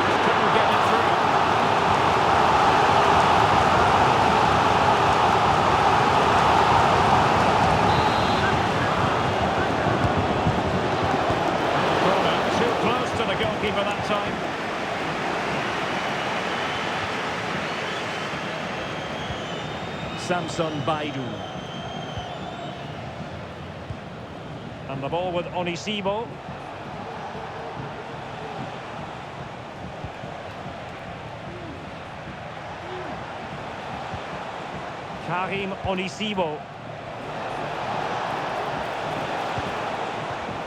Just couldn't get it through. Corner too close to the goalkeeper that time. Samson Baidu. And the ball with Onisivo. Karim Onisivo.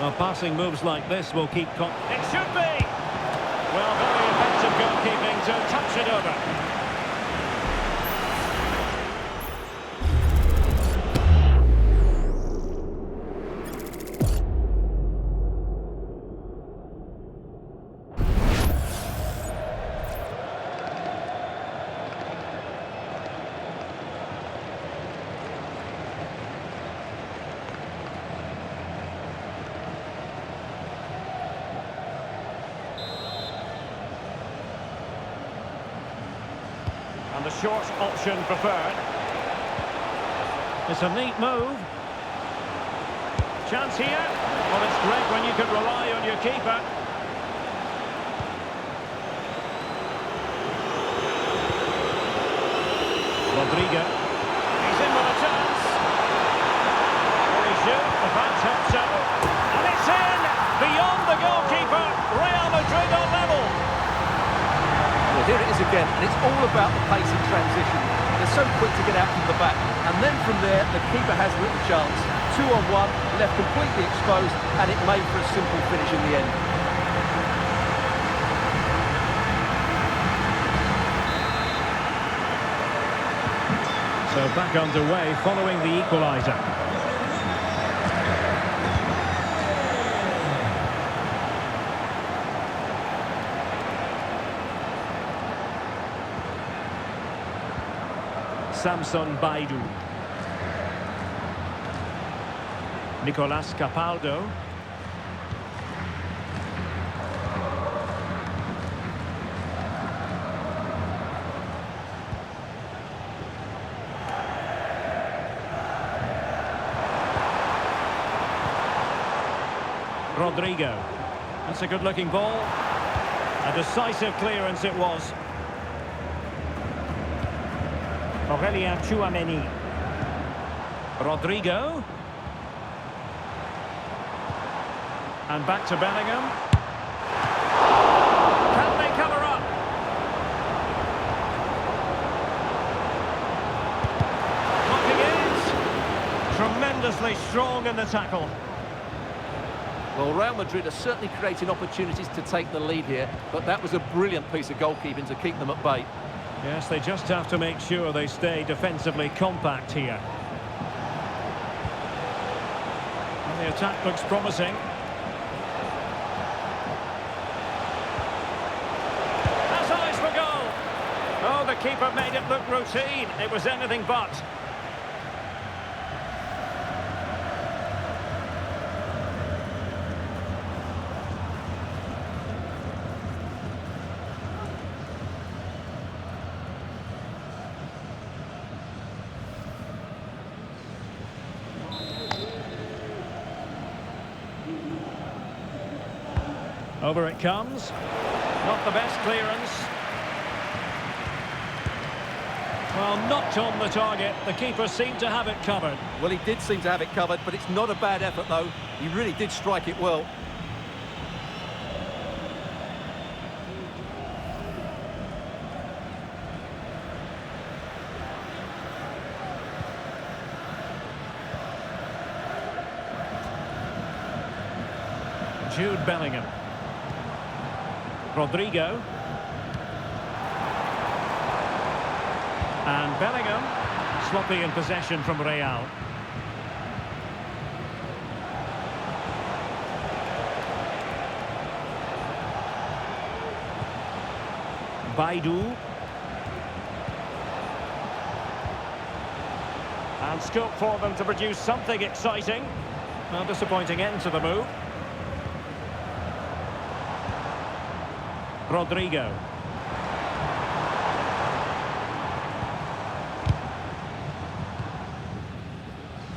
Well, passing moves like this will keep... It should be! Well, very effective goalkeeping to touch it over. And the short option preferred. It's a neat move. Chance here. Well, it's great when you can rely on your keeper. Rodrigo. He's in with a chance. Will he shoot? The fans hope so. And it's in! Beyond the goalkeeper. Real Madrid on level. Well, here it is again, and it's all about the pace in transition. They're so quick to get out from the back, and then from there, the keeper has little chance. 2-on-1, left completely exposed, and it made for a simple finish in the end. So back underway following the equaliser. Samson Baidu. Nicolas Capaldo. Rodrigo. That's a good-looking ball. A decisive clearance it was. Aurelien Tchouameni. Rodrigo. And back to Bellingham. Can they cover up? obviously strong in the tackle. Well, Real Madrid are certainly creating opportunities to take the lead here, but that was a brilliant piece of goalkeeping to keep them at bay. Yes, they just have to make sure they stay defensively compact here. And the attack looks promising. Has eyes for goal. Oh, the keeper made it look routine. It was anything but. Over it comes. Not the best clearance. Well, not on the target. The keeper seemed to have it covered. Well, he did seem to have it covered, but it's not a bad effort, though. He really did strike it well. Jude Bellingham. Rodrigo. And Bellingham, sloppy in possession from Real. Baidu. And scope for them to produce something exciting. A disappointing end to the move. Rodrigo.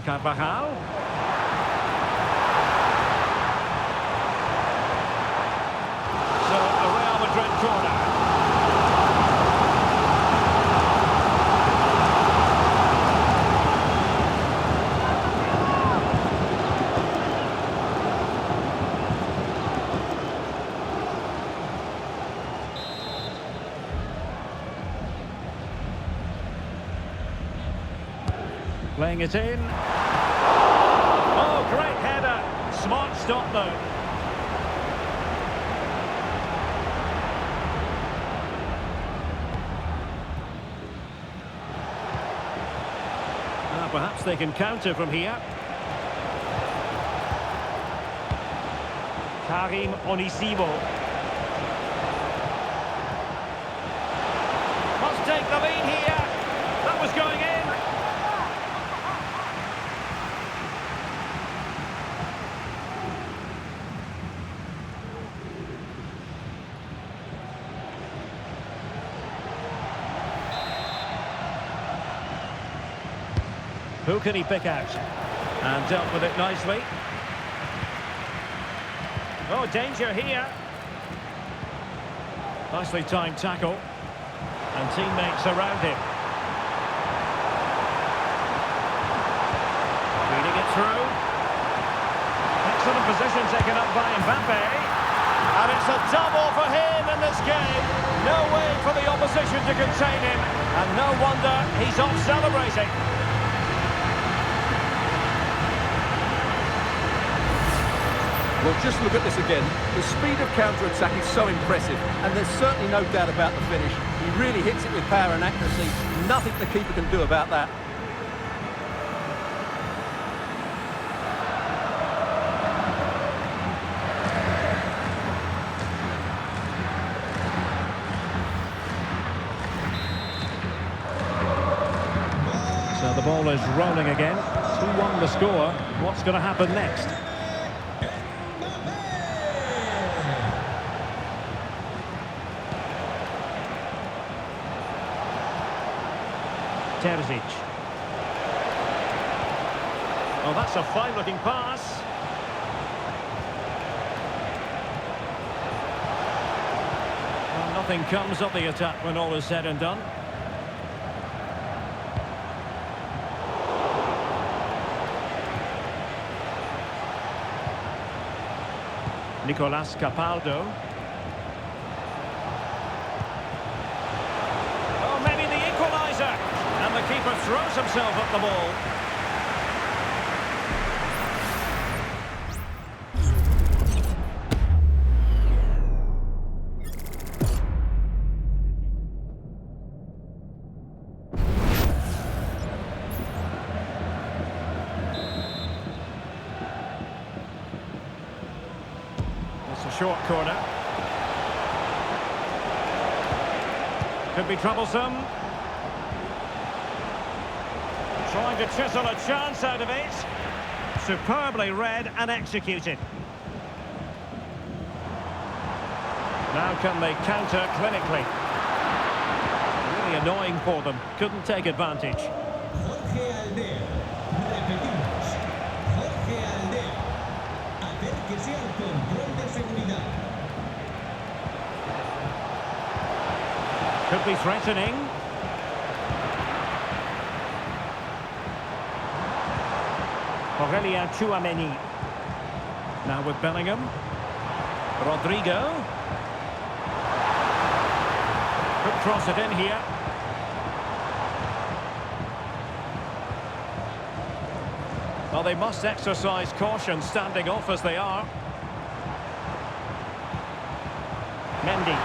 Carvajal. So, a Real Madrid corner. Playing it in. Oh, great header. Smart stop, though. Perhaps they can counter from here. Karim Onisivo. Must take the lead here. That was going in. Who can he pick out? And dealt with it nicely. Oh, danger here. Nicely timed tackle. And teammates around him. Feeding it through. Excellent position taken up by Mbappe. And it's a double for him in this game. No way for the opposition to contain him. And no wonder he's off celebrating. Well, just look at this again. The speed of counter-attack is so impressive, and there's certainly no doubt about the finish. He really hits it with power and accuracy. Nothing the keeper can do about that. So the ball is rolling again. 2-1 the score. What's going to happen next? Terzic. Oh, that's a fine-looking pass. Well, nothing comes of the attack when all is said and done. Nicolas Capaldo. Oh, maybe the equaliser. And the keeper throws himself at the ball. short corner. Could be troublesome. Trying to chisel a chance out of it. Superbly read and executed. Now can they counter clinically? Really annoying for them. Couldn't take advantage. Jorge Aldea. Repetimos. Jorge Aldea. Acérquese al control de seguridad. Could be threatening. Aurelien Tchouameni. Now with Bellingham. Rodrigo. Could cross it in here. Well, they must exercise caution standing off as they are. Mendy.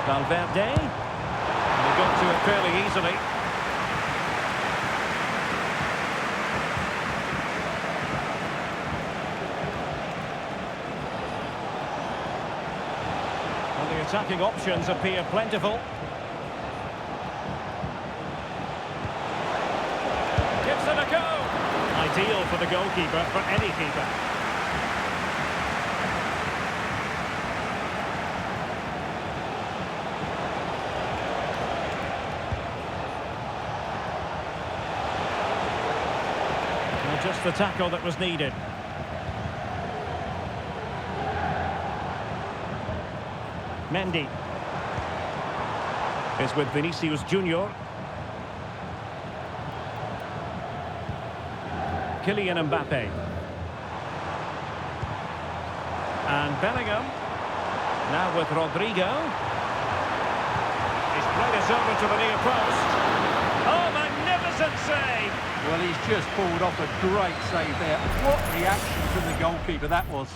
Valverde. They got to it fairly easily. And the attacking options appear plentiful. Gives it a go. Ideal for the goalkeeper, for any keeper. Just the tackle that was needed. Mendy is with Vinicius Junior. Kylian Mbappe. And Bellingham. Now with Rodrigo. He's played us over to the near post. Oh, magnificent save! Well, he's just pulled off a great save there. What reaction from the goalkeeper that was.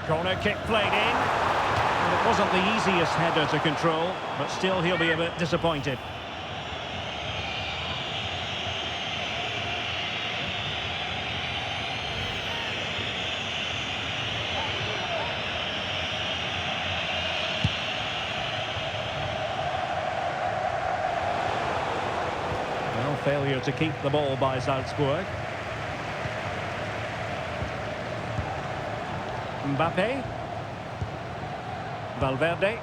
Corner kick played in. And it wasn't the easiest header to control, but still he'll be a bit disappointed. Failure to keep the ball by Salzburg. Mbappe. Valverde.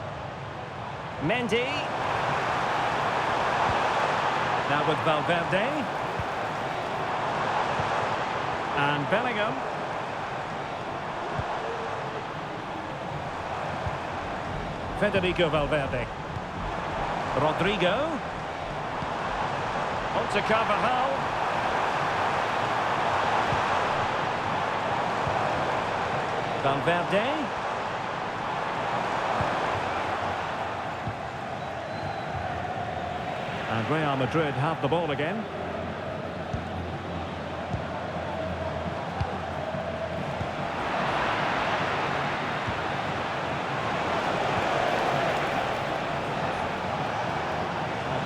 Mendy. Now with Valverde. And Bellingham. Federico Valverde. Rodrigo. On to Carvajal. Valverde. And Real Madrid have the ball again.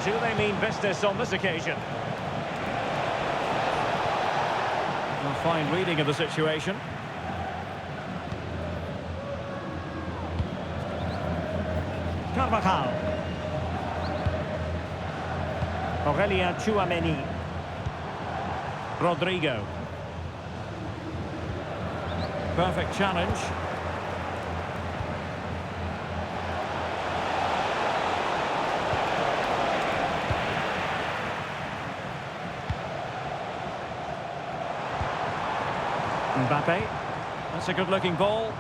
Do they mean business on this occasion? A fine reading of the situation. Carvajal. Aurelien Tchouameni. Rodrigo. Perfect challenge. Mbappe. That's a good-looking ball.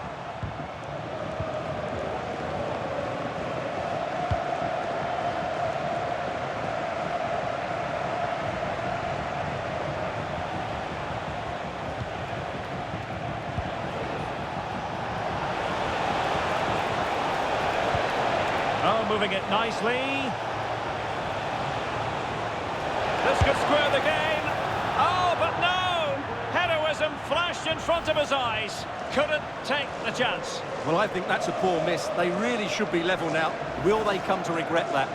Oh, moving it nicely. This could square the game. Oh, but no! Heroism flashed in front of his eyes. Couldn't take the chance. Well, I think that's a poor miss. They really should be level now. Will they come to regret that?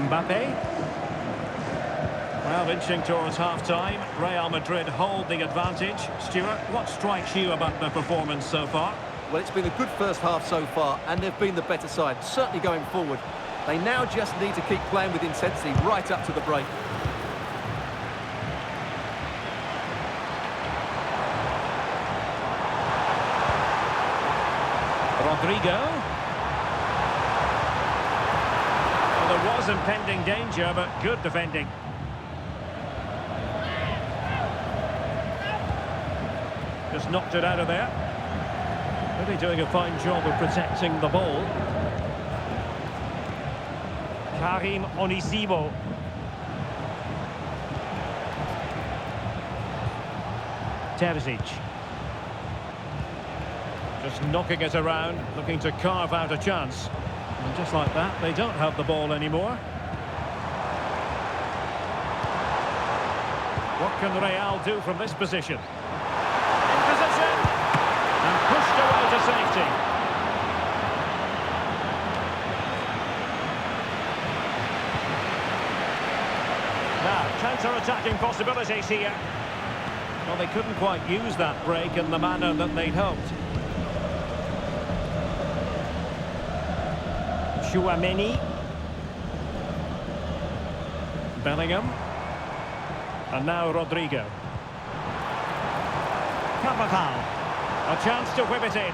Mbappe. Well, inching towards half-time. Real Madrid hold the advantage. Stuart, what strikes you about the performance so far? Well, it's been a good first half so far, and they've been the better side, certainly going forward. They now just need to keep playing with intensity right up to the break. Rodrigo. Well, there was impending danger, but good defending. Just knocked it out of there. Really doing a fine job of protecting the ball. Karim Onisivo. Terzic. Just knocking it around, looking to carve out a chance. And just like that, they don't have the ball anymore. What can Real do from this position? In position! And pushed away to safety. Now, counter-attacking possibilities here. Well, they couldn't quite use that break in the manner that they'd hoped. Chouameni. Bellingham. And now Rodrigo. Carvajal. A chance to whip it in.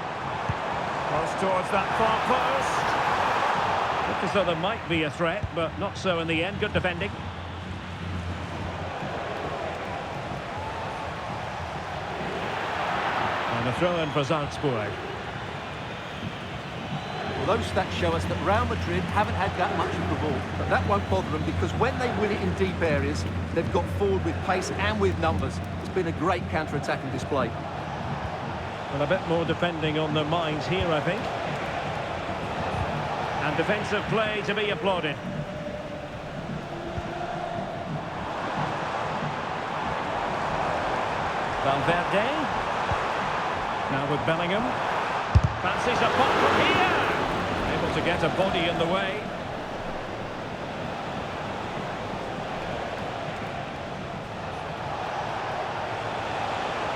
Cross towards that far post. Look as though there might be a threat, but not so in the end. Good defending. And a throw in for Salzburg. Well, those stats show us that Real Madrid haven't had that much of the ball, but that won't bother them because when they win it in deep areas, they've got forward with pace and with numbers. It's been a great counter-attacking display. Well, a bit more defending on their minds here, I think. And defensive play to be applauded. Valverde. Now with Bellingham. Fancies a pop from here. Able to get a body in the way.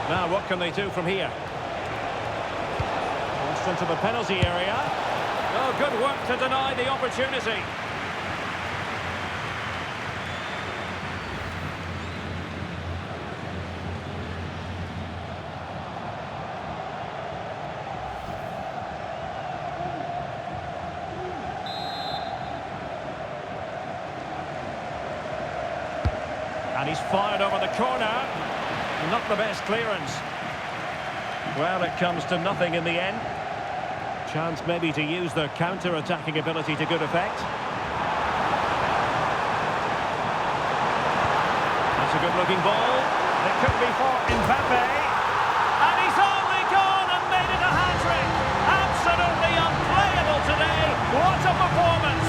Now what can they do from here? Crossed into the penalty area. Oh, good work to deny the opportunity. And he's fired over the corner. Not the best clearance. Well, it comes to nothing in the end. Chance maybe to use their counter-attacking ability to good effect. That's a good-looking ball. It could be for Mbappe. And he's only gone and made it a hat-trick. Absolutely unplayable today. What a performance.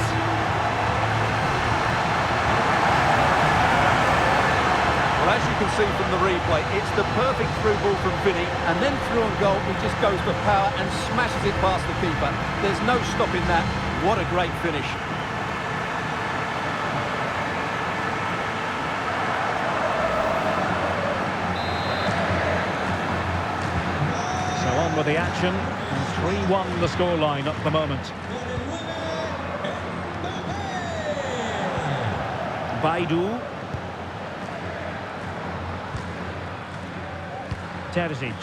As you can see from the replay, it's the perfect through ball from Vinny, and then through on goal, he just goes for power and smashes it past the keeper. There's no stopping that. What a great finish. So on with the action, and 3-1 the scoreline at the moment. Baidu. Terzic.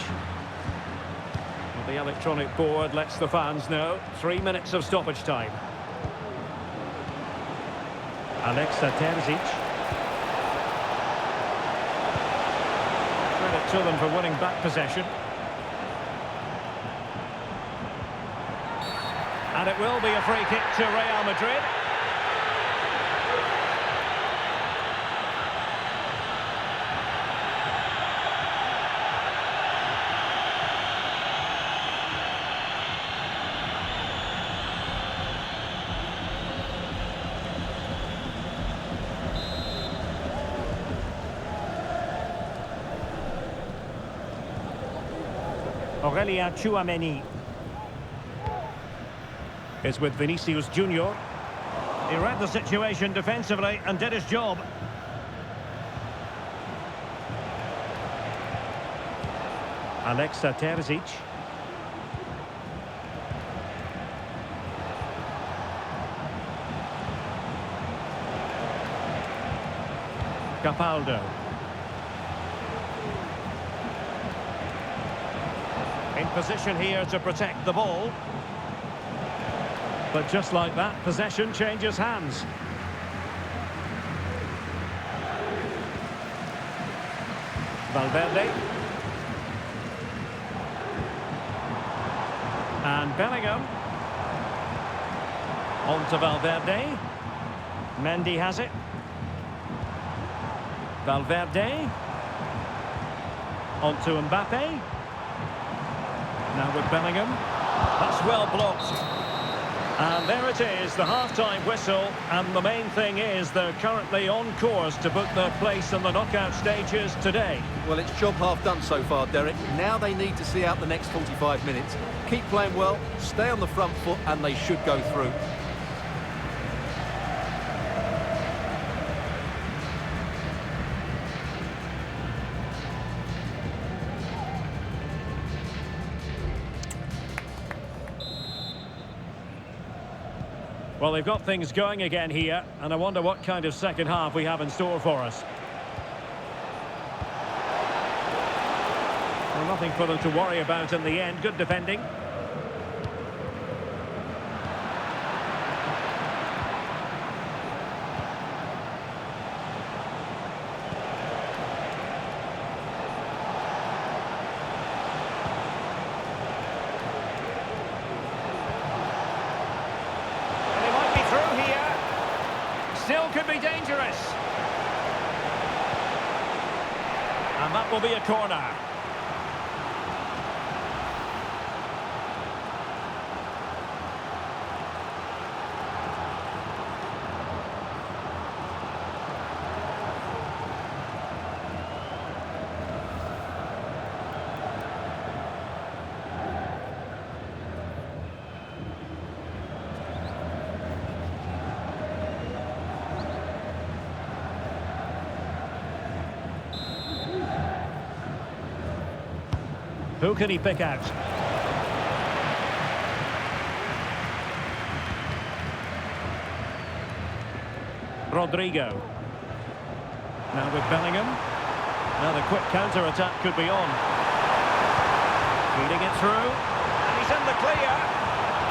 Well, the electronic board lets the fans know. 3 minutes of stoppage time. Alexa Terzic. Credit to them for winning back possession. And it will be a free kick to Real Madrid. Aurelien Tchouameni is with Vinicius Junior. He read the situation defensively and did his job. Alexa Terzic. Capaldo. In position here to protect the ball. But just like that, possession changes hands. Valverde. And Bellingham. On to Valverde. Mendy has it. Valverde. On to Mbappe. Now with Bellingham. That's well blocked. And there it is, the half-time whistle. And the main thing is they're currently on course to book their place in the knockout stages today. Well, it's job half done so far, Derek. Now they need to see out the next 45 minutes. Keep playing well, stay on the front foot, and they should go through. Well, they've got things going again here, and I wonder what kind of second half we have in store for us. Well, nothing for them to worry about in the end. Good defending. Still could be dangerous. And that will be a corner. Who can he pick out? Rodrigo. Now with Bellingham. Now the quick counter-attack could be on. Feeding it through. And he's in the clear.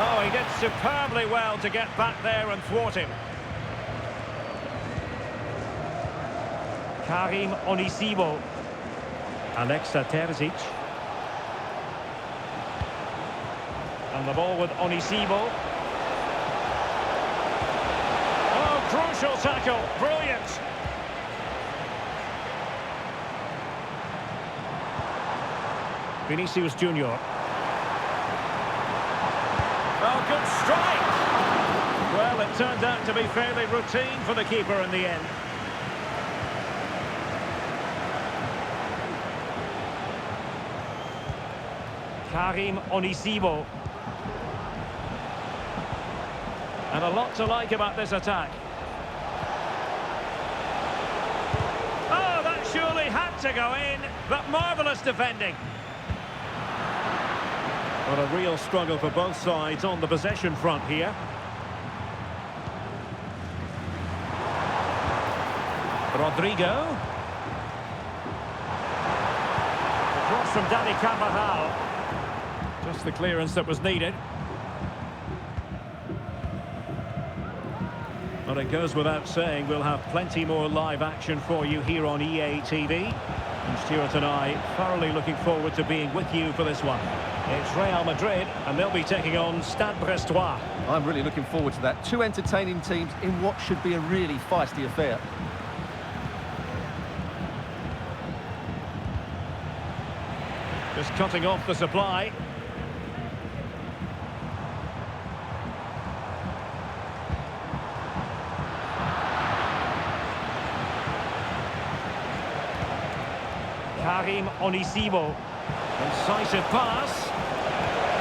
Oh, he did superbly well to get back there and thwart him. Karim Onisivo. Alexa Terzic. And the ball with Onisivo. Oh, crucial tackle. Brilliant. Vinicius Junior. Oh, good strike. Well, it turned out to be fairly routine for the keeper in the end. Karim Onisivo. And a lot to like about this attack. Oh, that surely had to go in, but marvellous defending. Well, a real struggle for both sides on the possession front here. Rodrigo. The cross from Dani Carvajal. Just the clearance that was needed. But it goes without saying, we'll have plenty more live action for you here on EA TV. And Stuart and I thoroughly looking forward to being with you for this one. It's Real Madrid, and they'll be taking on Stade Brestois. I'm really looking forward to that. Two entertaining teams in what should be a really feisty affair. Just cutting off the supply. Karim Onisivo. Incisive pass.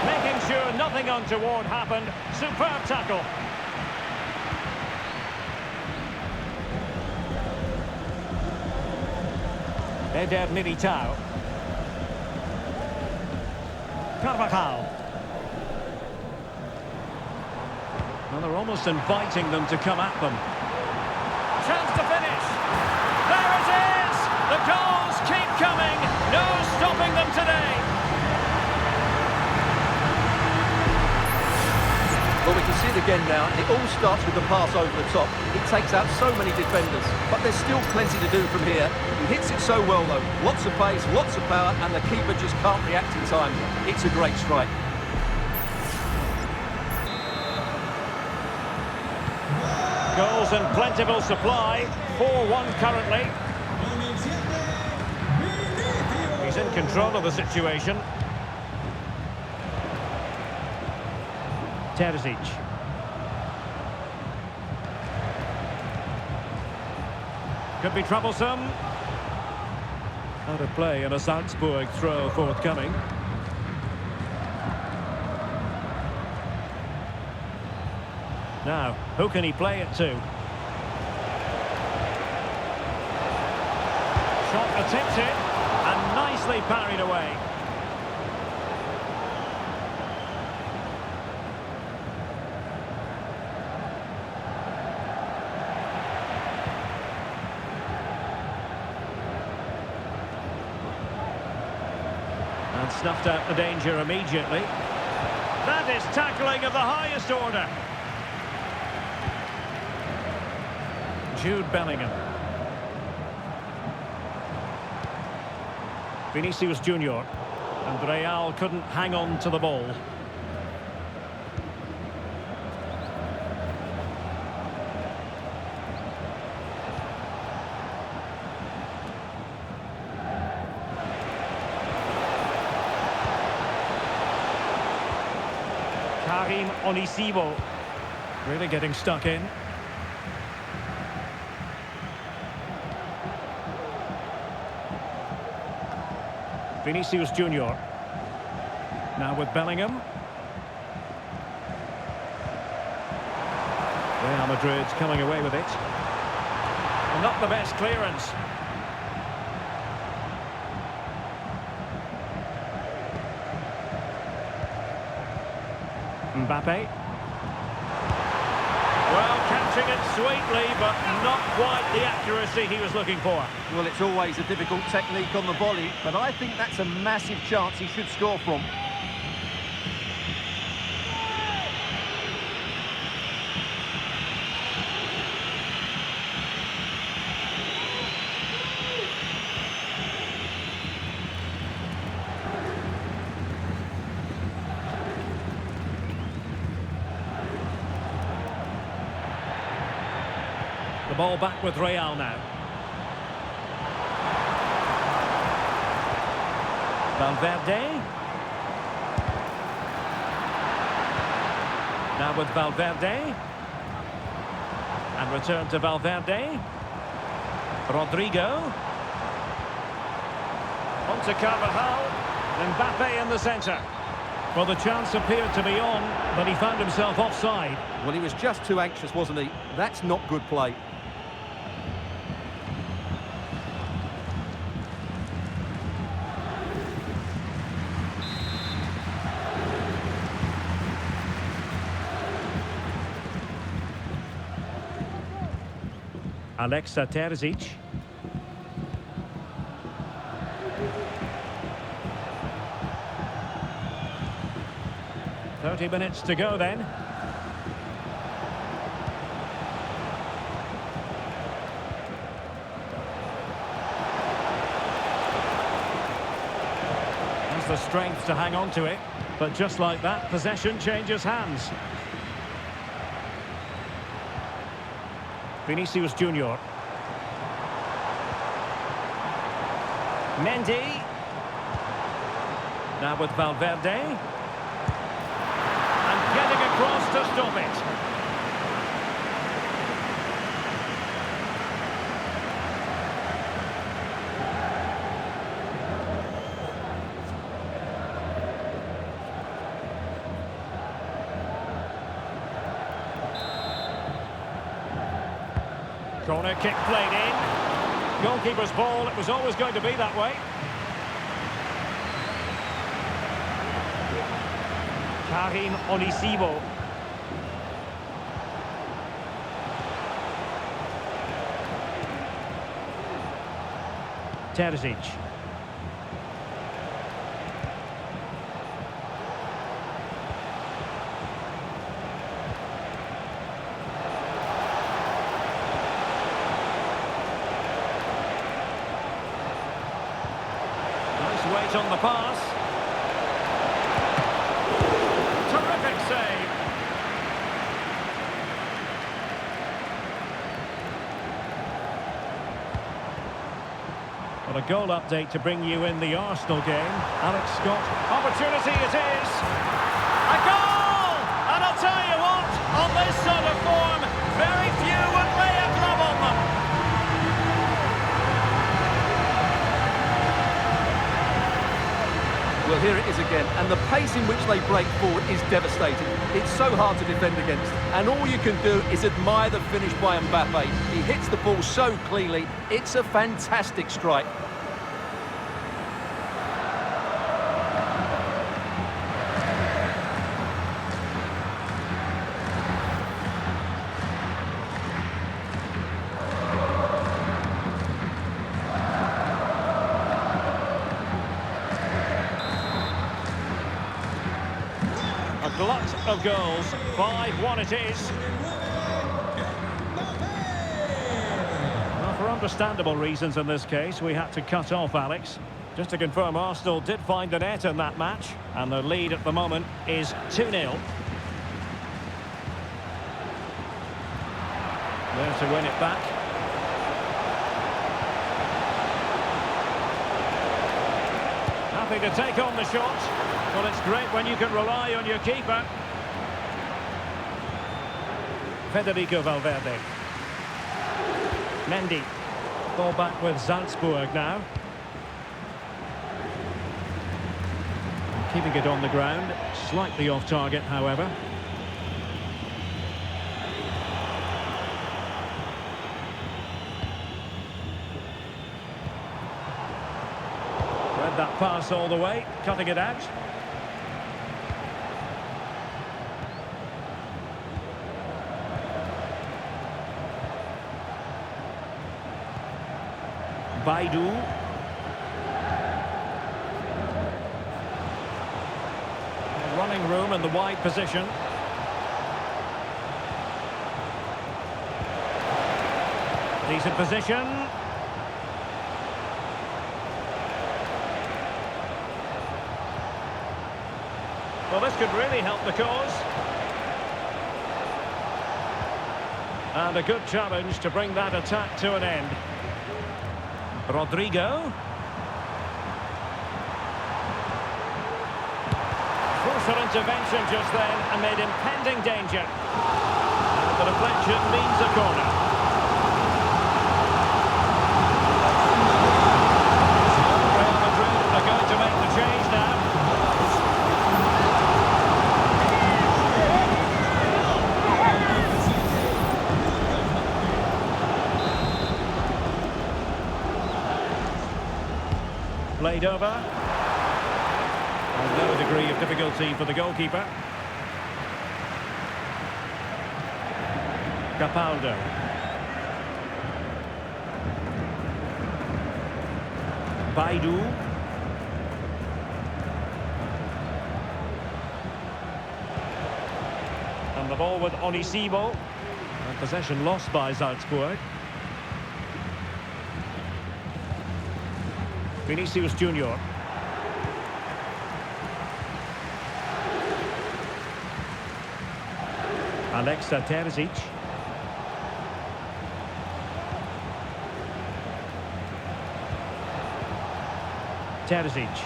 Making sure nothing untoward happened. Superb tackle. Eder Militao. Carvajal. Well, they're almost inviting them to come at them. Chance to finish. There it is! The goals keep coming. No stopping them today. Well, we can see it again now, and it all starts with the pass over the top. It takes out so many defenders, but there's still plenty to do from here. He hits it so well, though. Lots of pace, lots of power, and the keeper just can't react in time. It's a great strike. Goals in plentiful supply. 4-1 currently. He's in control of the situation. Terzic. Could be troublesome. Out of play and a Salzburg throw forthcoming. Now, who can he play it to? Shot attempted and nicely parried away. And snuffed out the danger immediately. That is tackling of the highest order. Jude Bellingham. Vinicius Junior. And Real couldn't hang on to the ball. Karim Onisivo. Really getting stuck in. Vinicius Junior. Now with Bellingham. Real Madrid's coming away with it. Not the best clearance. Mbappe. Well, catching it sweetly, but not quite the accuracy he was looking for. Well, it's always a difficult technique on the volley, but I think that's a massive chance he should score from. The ball back with Real now. Valverde. Now with Valverde. And return to Valverde. Rodrigo. On to Carvajal. Mbappe in the centre. Well, the chance appeared to be on, but he found himself offside. Well, he was just too anxious, wasn't he? That's not good play. Alexa Terzic. "30 minutes to go then." Has the strength to hang on to it, but just like that, possession changes hands. Vinicius Junior. Mendy. Now with Valverde. And getting across to stop it. Corner kick played in. Goalkeeper's ball, it was always going to be that way. Karim Onisivo. Terzic. Nice weight on the pass. Terrific save. Well, a goal update to bring you in the Arsenal game. Alex Scott. Opportunity it is. A goal! And I'll tell you what, on this sort of form, very few would lay a glove on them. Well, here it is again, and the pace in which they break forward is devastating. It's so hard to defend against, and all you can do is admire the finish by Mbappe. He hits the ball so cleanly, it's a fantastic strike. A glut of goals, 5-1 it is. Well, for understandable reasons in this case, we had to cut off Alex. Just to confirm, Arsenal did find the net in that match, and the lead at the moment is 2-0. There to win it back. Happy to take on the shot. Well, it's great when you can rely on your keeper. Federico Valverde. Mendy. Ball back with Salzburg now. Keeping it on the ground. Slightly off target, however. Read that pass all the way. Cutting it out. Baidu. Running room in the wide position. Decent position. Well, this could really help the cause. And a good challenge to bring that attack to an end. Rodrigo. Crucial intervention just then amid impending danger. And the deflection means a corner. Real Madrid are going to make the change now. Played over. And no degree of difficulty for the goalkeeper. Capaldo. Baidu. And the ball with Onisivo. And possession lost by Salzburg. Vinicius Junior. Alexa Terzic. Terzic.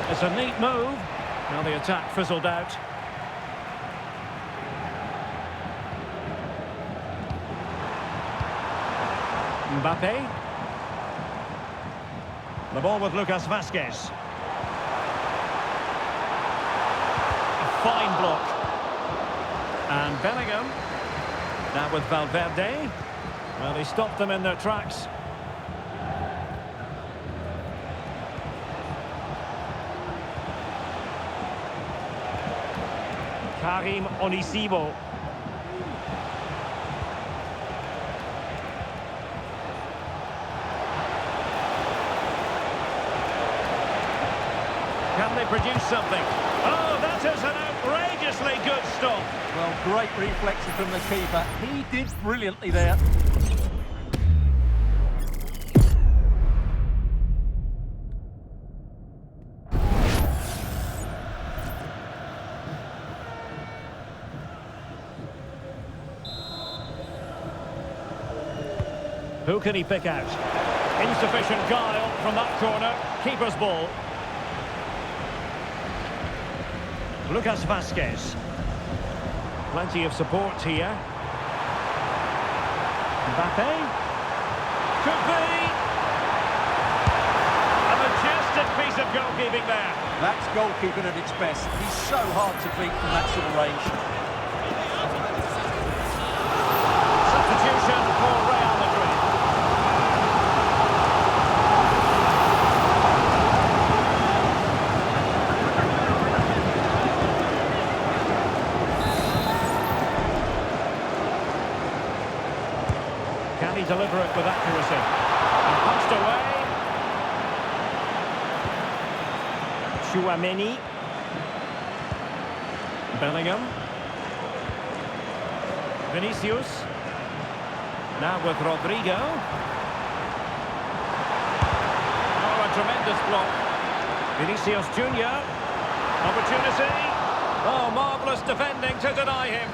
It's a neat move. Now the attack fizzled out. Mbappe. The ball with Lucas Vazquez. fine block. And Bellingham. Now with Valverde. Well, he stopped them in their tracks. Karim Onisivo. Can they produce something? Oh, that is an outrageously good stop. Well, great reflexes from the keeper. He did brilliantly there. Who can he pick out? Insufficient guile from that corner. Keeper's ball. Lucas Vazquez. Plenty of support here. Mbappe. Could be. A majestic piece of goalkeeping there. That's goalkeeping at its best. He's so hard to beat from that sort of range. Substitution for Real Madrid. Can he deliver it with accuracy? And punched away. Chouameni. Bellingham. Vinicius. Now with Rodrigo. Oh, a tremendous block. Vinicius Junior. Opportunity. Oh, marvellous defending to deny him.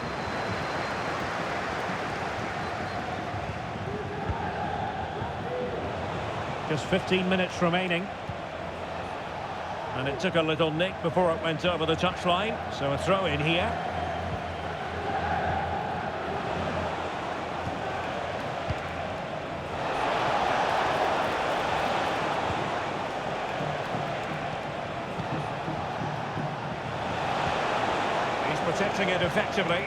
Just 15 minutes remaining. And it took a little nick before it went over the touchline. So a throw in here. He's protecting it effectively.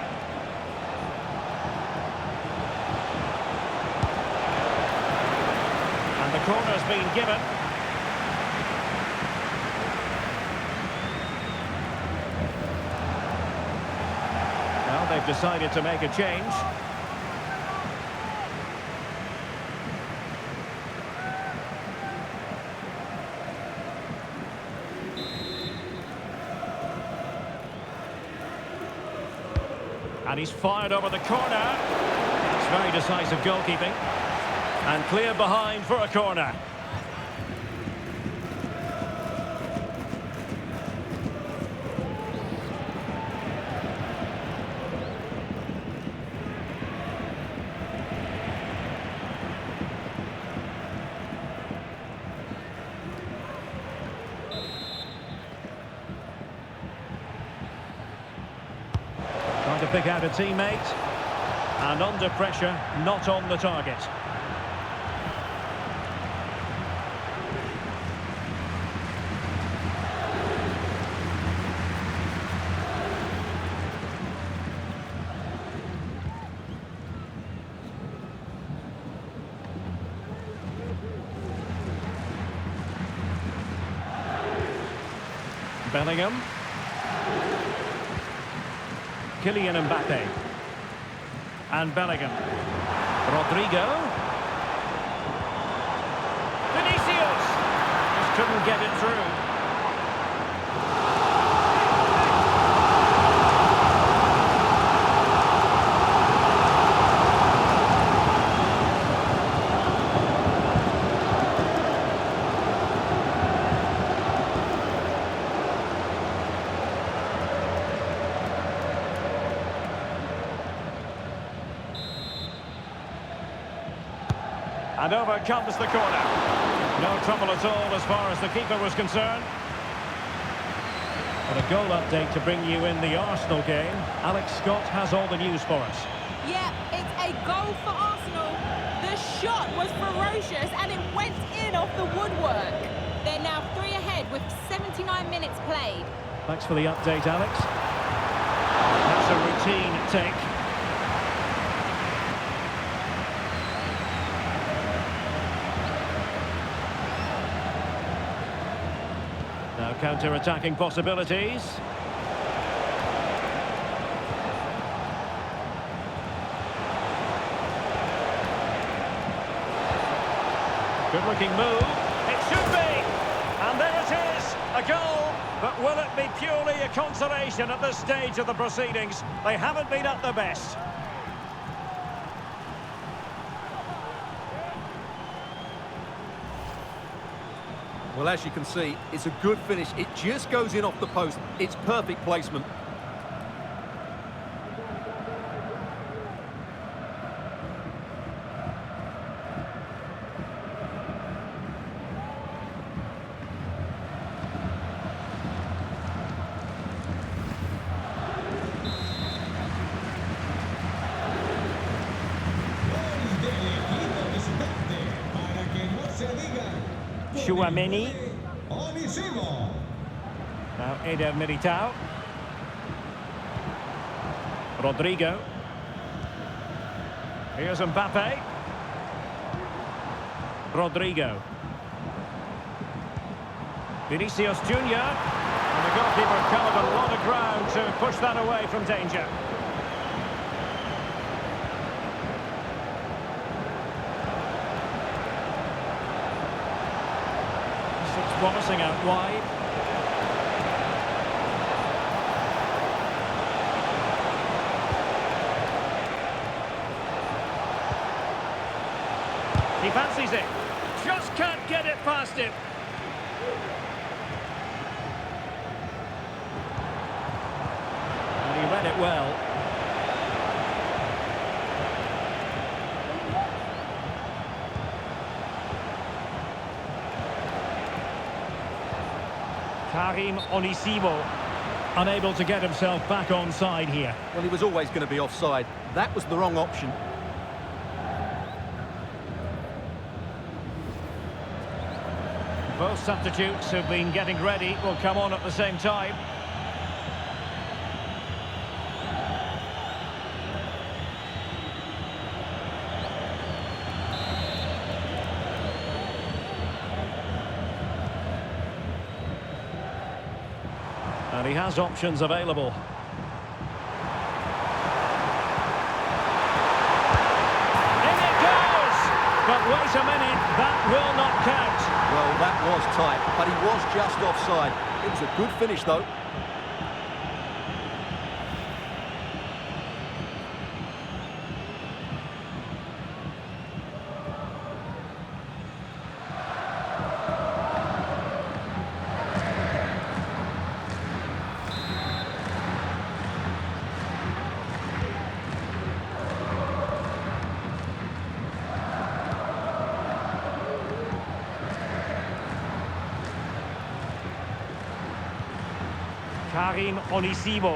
And the corner's been given. Well, they've decided to make a change. And he's fired over the corner. That's very decisive goalkeeping. And clear behind for a corner. Trying to pick out a teammate. And under pressure, not on the target. Bellingham. Kylian Mbappe. And Bellingham. Rodrigo. Vinicius! Just couldn't get it through. And over comes the corner. No trouble at all as far as the keeper was concerned. And a goal update to bring you in the Arsenal game. Alex Scott has all the news for us. Yeah, it's a goal for Arsenal. The shot was ferocious and it went in off the woodwork. They're now 3 ahead with 79 minutes played. Thanks for the update, Alex. That's a routine take. Now counter-attacking possibilities. Good-looking move. It should be. And there it is, a goal. But will it be purely a consolation at this stage of the proceedings? They haven't been at their best. Well, as you can see, it's a good finish. It just goes in off the post. It's perfect placement. Tchouaméni. Now Eder Militao. Rodrigo. Here's Mbappe. Rodrigo. Vinicius Junior. And the goalkeeper covered a lot of ground to push that away from danger. Promising out wide. He fancies it. Just can't get it past him. And he read it well. Karim Onisivo, unable to get himself back onside here. Well, he was always going to be offside. That was the wrong option. Both substitutes who've been getting ready will come on at the same time. And he has options available. In it goes! But wait a minute, that will not count. Well, that was tight, but he was just offside. It was a good finish, though. Karim Onisivo.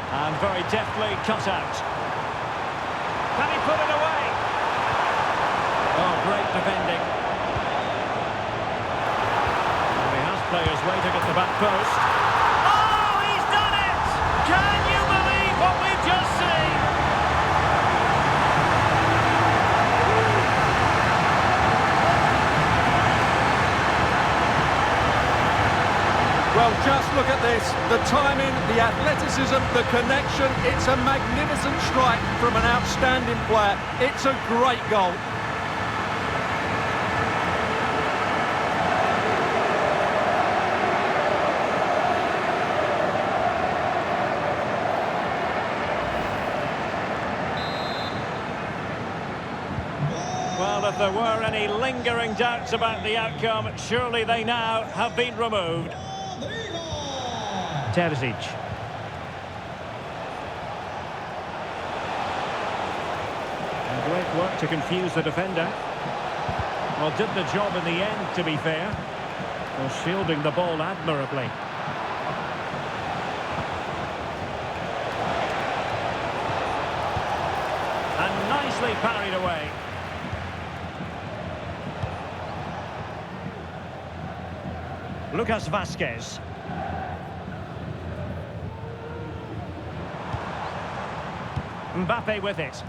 And very deftly cut out. Can he put it away? Oh, great defending. And he has players waiting at the back post. Oh, he's done it! Can you believe what we've just seen? Well, just look at this. The timing, the athleticism, the connection. It's a magnificent strike from an outstanding player. It's a great goal. Well, if there were any lingering doubts about the outcome, surely they now have been removed. Terzic. And great work to confuse the defender. Well, did the job in the end, to be fair. Well, shielding the ball admirably. And nicely parried away. Lucas Vazquez. Mbappe with it.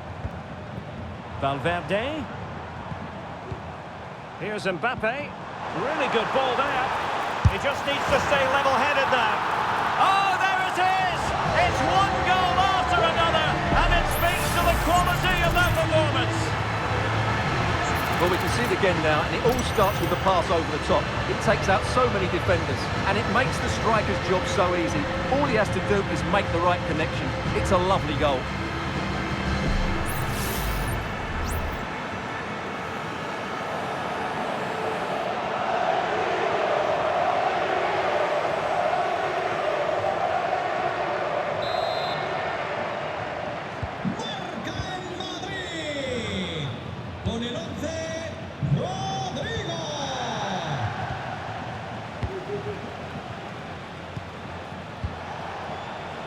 Valverde. Here's Mbappe. Really good ball there. He just needs to stay level-headed now. Oh, there it is! It's one goal after another, and it speaks to the quality of that performance. Well, we can see it again now, and it all starts with the pass over the top. It takes out so many defenders, and it makes the striker's job so easy. All he has to do is make the right connection. It's a lovely goal. Marca el Madrid. Con el 11, Rodrigo.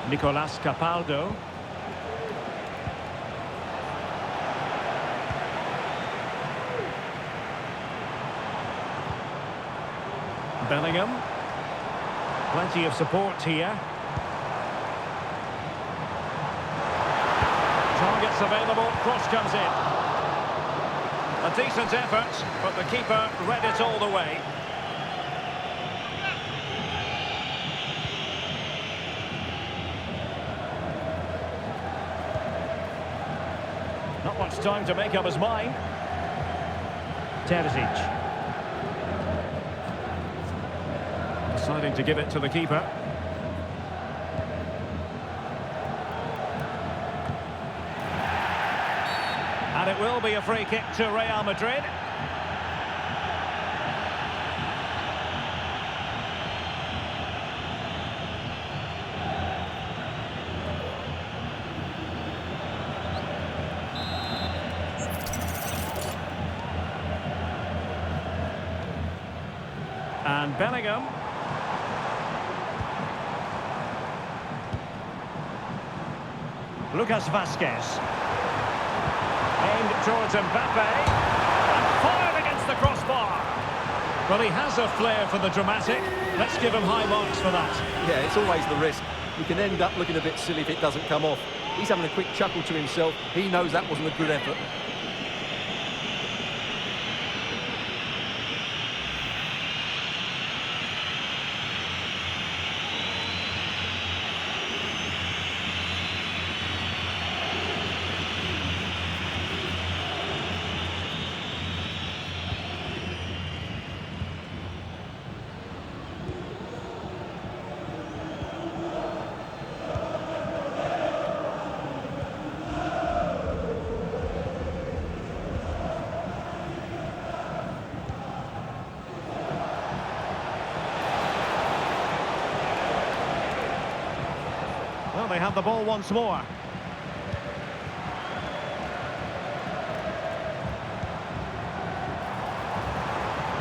Nicolas Capaldo. Bellingham. Plenty of support here. Targets available, cross comes in. A decent effort, but the keeper read it all the way. Not much time to make up his mind. Terzic. Deciding to give it to the keeper. And it will be a free kick to Real Madrid. And Bellingham. Lucas Vazquez. Aimed towards Mbappe. And fired against the crossbar. Well, he has a flair for the dramatic. Let's give him high marks for that. Yeah, it's always the risk. You can end up looking a bit silly if it doesn't come off. He's having a quick chuckle to himself. He knows that wasn't a good effort. Well, they have the ball once more.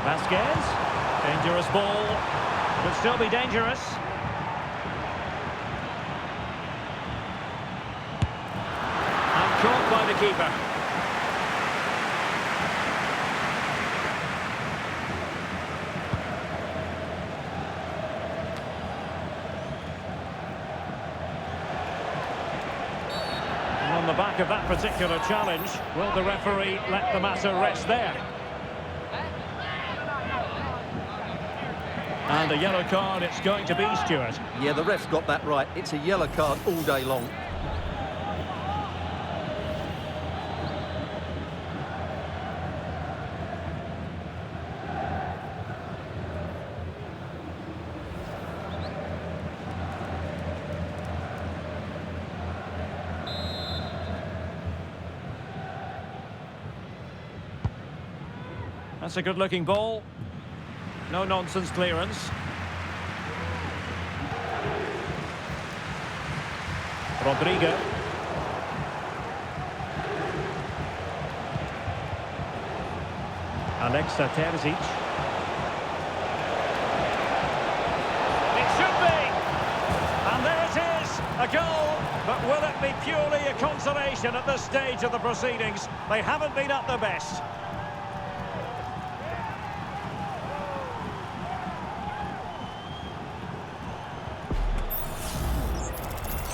Vazquez. Dangerous ball. Could still be dangerous. And caught by the keeper. On the back of that particular challenge, will the referee let the matter rest there? And a yellow card it's going to be, Stuart. Yeah, the ref's got that right. It's a yellow card all day long. That's a good-looking ball. No-nonsense clearance. Rodrigo. Alexa Terzic. It should be! And there it is, a goal. But will it be purely a consolation at this stage of the proceedings? They haven't been at their best.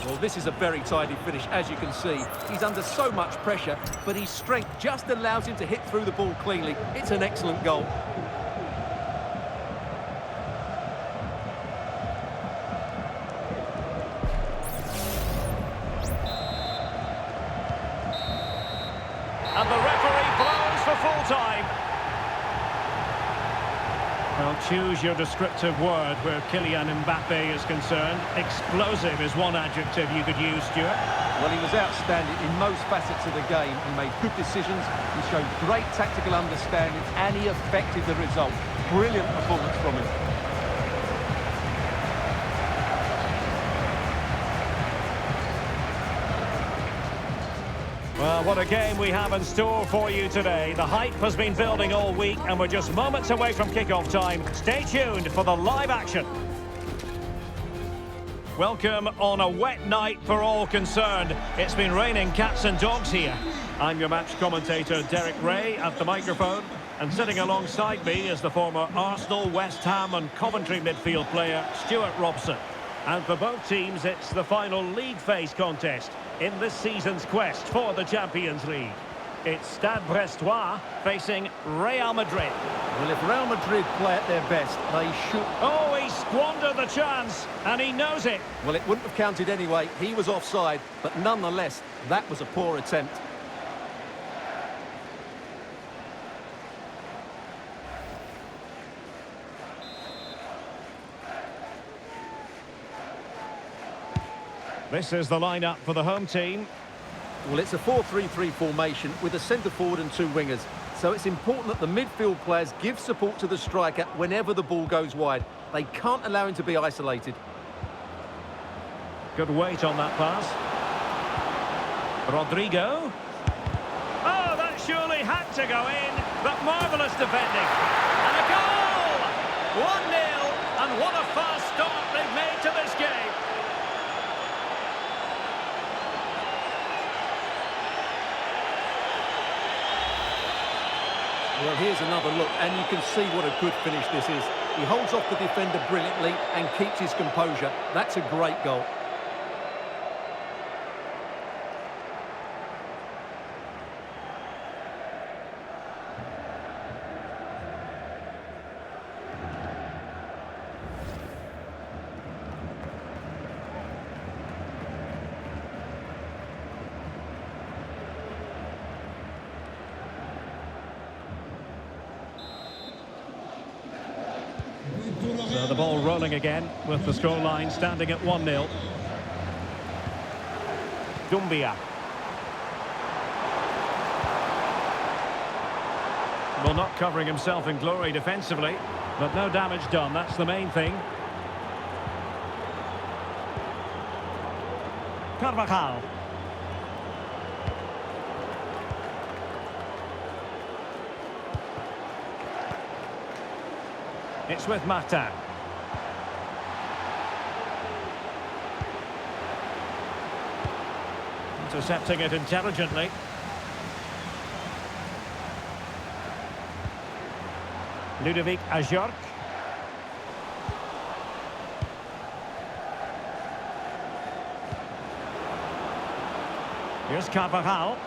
Well, this is a very tidy finish, as you can see. He's under so much pressure, but his strength just allows him to hit through the ball cleanly. It's an excellent goal. And the referee blows for full time. Well, choose your descriptive word where Kylian Mbappe is concerned. Explosive is one adjective you could use, Stuart. Well, he was outstanding in most facets of the game. He made good decisions, he showed great tactical understanding, and he affected the result. Brilliant performance from him. Well, what a game we have in store for you today. The hype has been building all week, and we're just moments away from kickoff time. Stay tuned for the live action. Welcome on a wet night for all concerned. It's been raining cats and dogs here. I'm your match commentator, Derek Ray, at the microphone. And sitting alongside me is the former Arsenal, West Ham and Coventry midfield player, Stuart Robson. And for both teams, it's the final league phase contest in this season's quest for the Champions League. It's Stade Brestois facing Real Madrid. Well, if Real Madrid play at their best, they should... Oh, he squandered the chance, and he knows it. Well, it wouldn't have counted anyway. He was offside, but nonetheless, that was a poor attempt. This is the lineup for the home team. Well, it's a 4-3-3 formation with a centre-forward and two wingers. So it's important that the midfield players give support to the striker whenever the ball goes wide. They can't allow him to be isolated. Good weight on that pass. Rodrigo. Oh, that surely had to go in, but marvellous defending. And a goal! 1-0, and what a fast start they've made to this game. Well, here's another look, and you can see what a good finish this is. He holds off the defender brilliantly and keeps his composure. That's a great goal. So the ball rolling again with the scoreline standing at 1-0. Dumbia. Well, not covering himself in glory defensively, but no damage done. That's the main thing. Carvajal. It's with Martin. Intercepting it intelligently. Ludovic Ajorc. Here's Carvajal.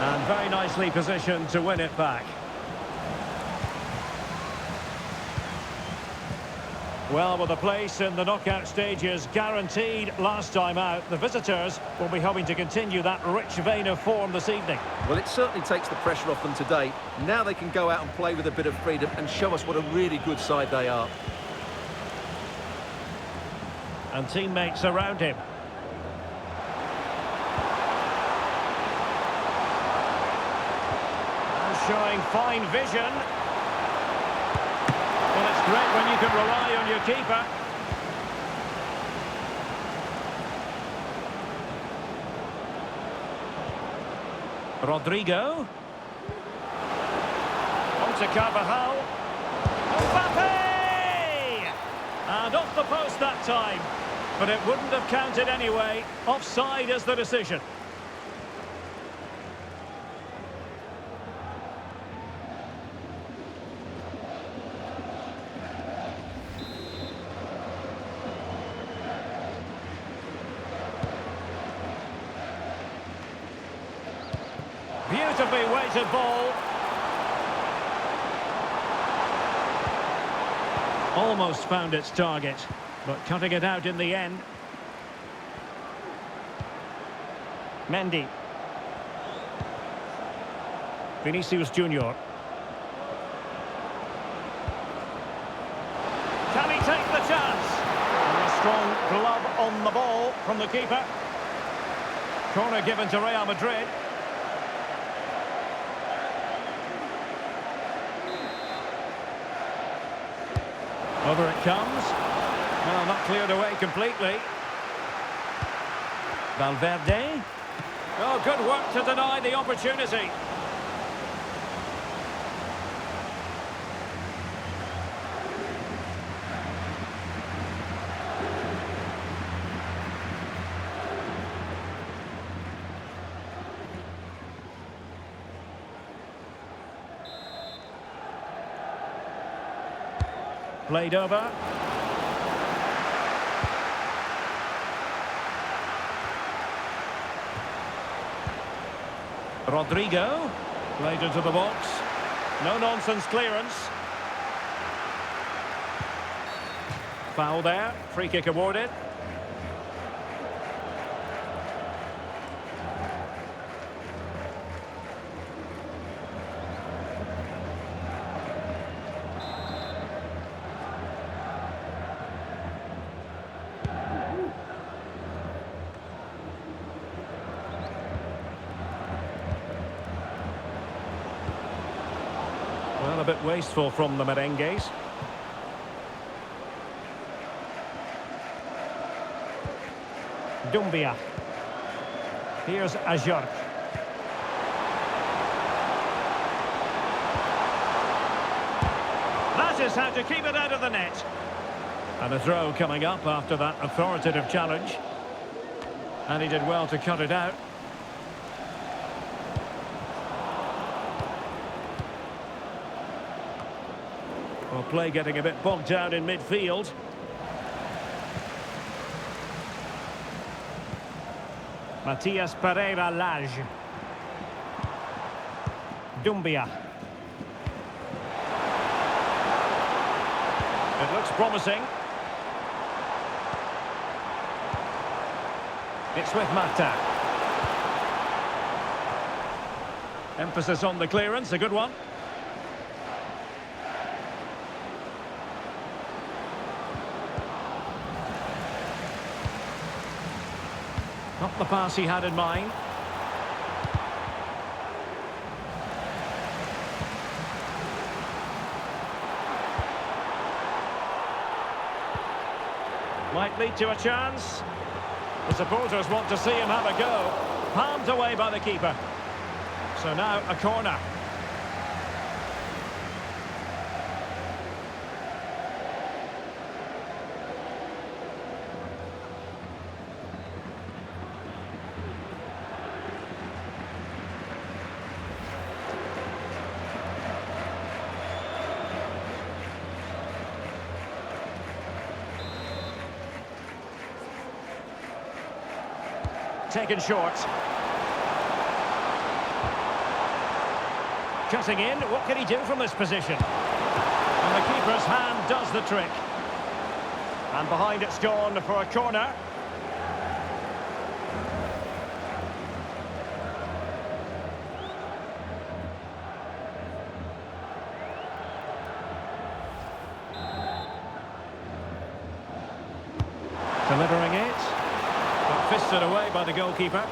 And very nicely positioned to win it back. Well, with a place in the knockout stages guaranteed last time out, the visitors will be hoping to continue that rich vein of form this evening. Well, it certainly takes the pressure off them today. Now they can go out and play with a bit of freedom and show us what a really good side they are. And teammates around him. Showing fine vision. Well, it's great when you can rely on your keeper. Rodrigo. On to Carvajal. Mbappe! And off the post that time. But it wouldn't have counted anyway. Offside is the decision. Beautifully weighted ball. Almost found its target, but cutting it out in the end. Mendy. Vinicius Junior. Can he take the chance? And a strong glove on the ball from the keeper. Corner given to Real Madrid. Over it comes. Well, not cleared away completely. Valverde. Oh, good work to deny the opportunity. Played over. Rodrigo. Played into the box. No-nonsense clearance. Foul there. Free kick awarded. Well, a bit wasteful from the merengues. Dumbia. Here's Ajorc. That is how to keep it out of the net. And a throw coming up after that authoritative challenge. And he did well to cut it out. Well, play getting a bit bogged down in midfield. Matias Pereira Lage. Dumbia. It looks promising. It's with Mata. Emphasis on the clearance, a good one. Not the pass he had in mind. Might lead to a chance. The supporters want to see him have a go. Palmed away by the keeper. So now a corner. Taken short. Cutting in, what can he do from this position? And the keeper's hand does the trick. And behind it's gone for a corner. Delivering it. Fisted away by the goalkeeper.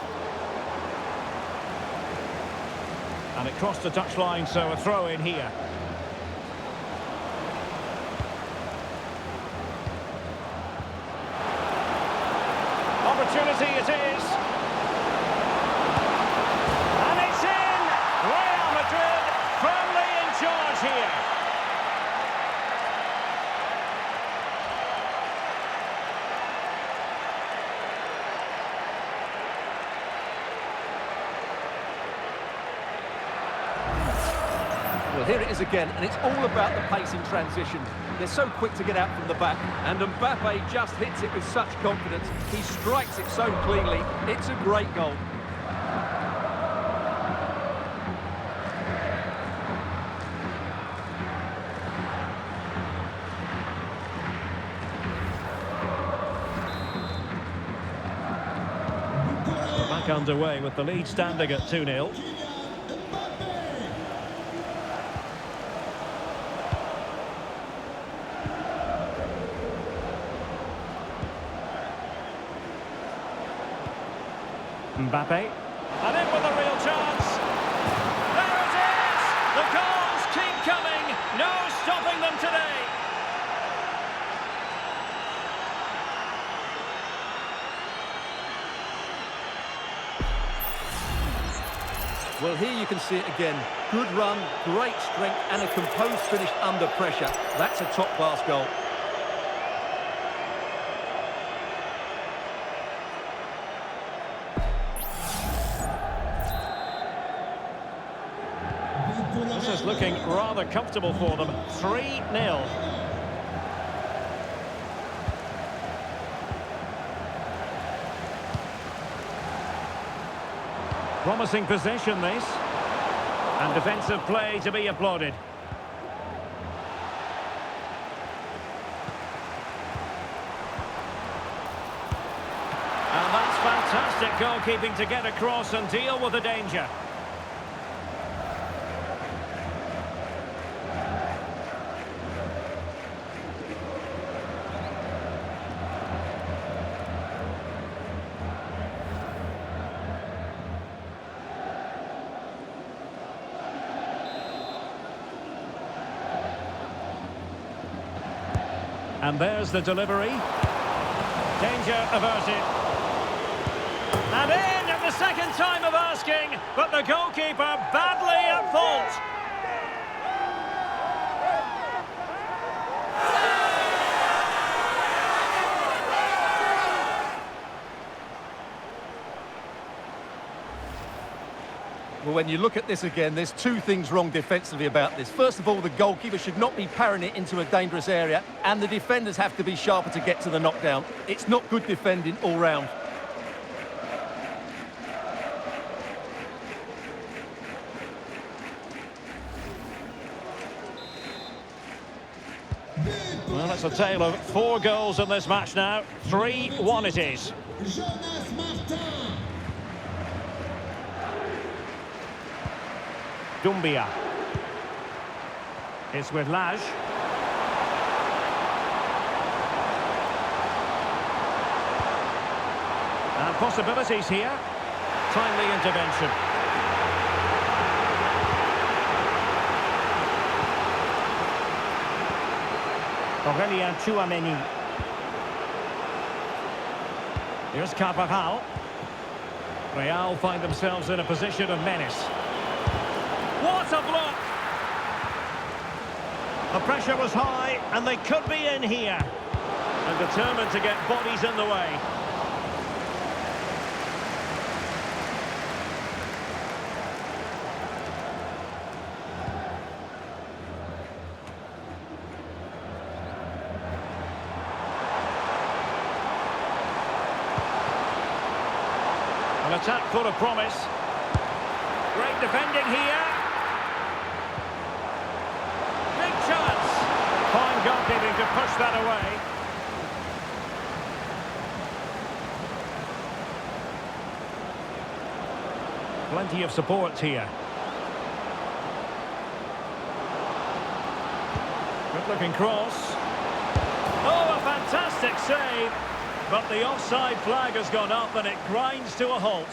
And it crossed the touchline, so a throw in here. Opportunity it is. And it's in! Real Madrid firmly in charge here. Well, here it is again, and it's all about the pace in transition. They're so quick to get out from the back, and Mbappe just hits it with such confidence. He strikes it so cleanly. It's a great goal. back underway with the lead standing at 2-0. Mbappe, and in with a real chance. There it is! The goals keep coming. No stopping them today. Well, here you can see it again. Good run, great strength, and a composed finish under pressure. That's a top-class goal. This is looking rather comfortable for them. 3-0. Promising possession, this. And defensive play to be applauded. And that's fantastic goalkeeping to get across and deal with the danger. And there's the delivery. Danger averted. And in at the second time of asking, but the goalkeeper badly at fault. Well, when you look at this again, there's two things wrong defensively about this. First of all, the goalkeeper should not be parrying it into a dangerous area, and the defenders have to be sharper to get to the knockdown. It's not good defending all round. Well, it's a tale of 4 goals in this match now. 3-1 it is. Dumbia. It's with Lage. And possibilities here. Timely intervention. Aurélien Tchouameni. Here's Carvajal. Real find themselves in a position of menace. What a block! The pressure was high, and they could be in here. And determined to get bodies in the way. An attack full of promise. Great defending here. Big chance. Fine goalkeeping to push that away. Plenty of support here. Good looking cross. Oh, a fantastic save. But the offside flag has gone up and it grinds to a halt.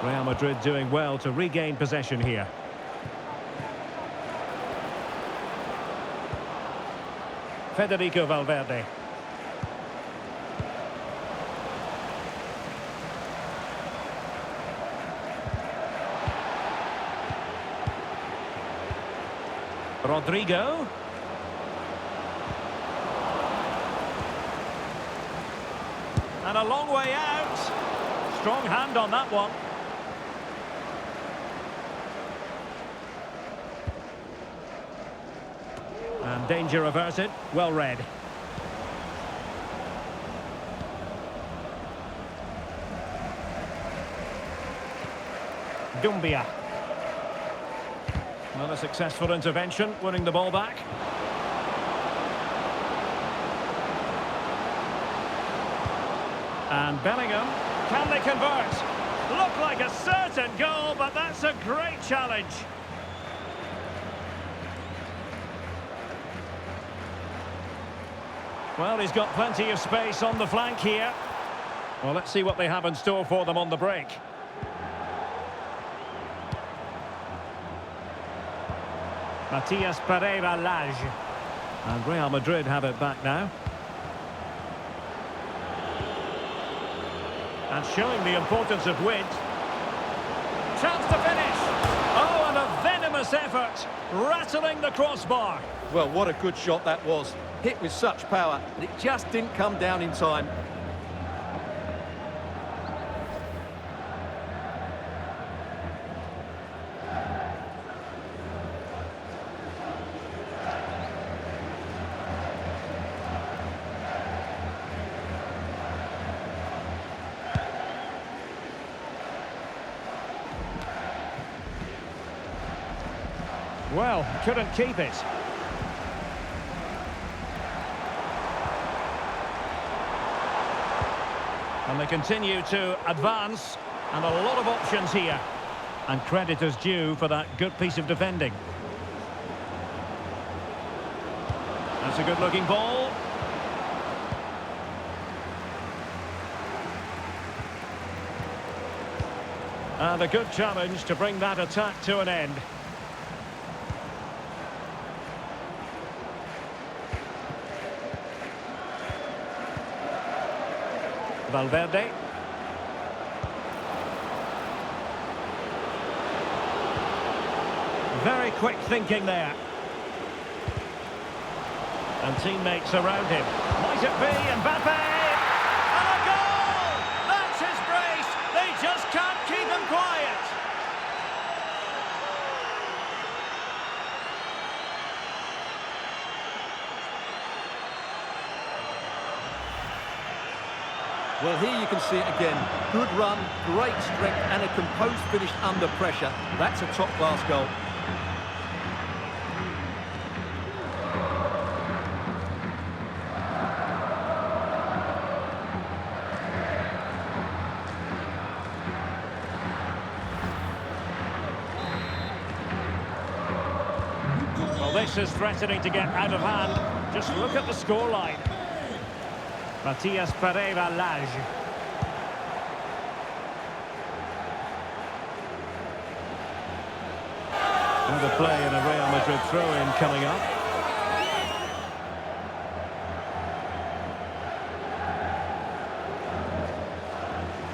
Real Madrid doing well to regain possession here. Federico Valverde. Rodrigo. And a long way out. Strong hand on that one. danger averted. Well read. Dumbia. Another successful intervention, winning the ball back. And Bellingham, can they convert? Looked like a certain goal, but that's a great challenge. Well, he's got plenty of space on the flank here. Well, let's see what they have in store for them on the break. Matias Pereira-Lage. And Real Madrid have it back now. And showing the importance of width. Chance to finish. Oh, and a venomous effort. Rattling the crossbar. Well, what a good shot that was. Hit with such power, and it just didn't come down in time. Well, couldn't keep it. And they continue to advance, and a lot of options here. And credit is due for that good piece of defending. That's a good-looking ball. And a good challenge to bring that attack to an end. Valverde. Very quick thinking there. And teammates around him. Might it be Mbappe? And a goal! That's his brace. They just can't keep him quiet. Well, here you can see it again. Good run, great strength, and a composed finish under pressure. That's a top-class goal. Well, this is threatening to get out of hand. Just look at the scoreline. Matias Pereira-Lage. Another play in a Real Madrid throw-in coming up.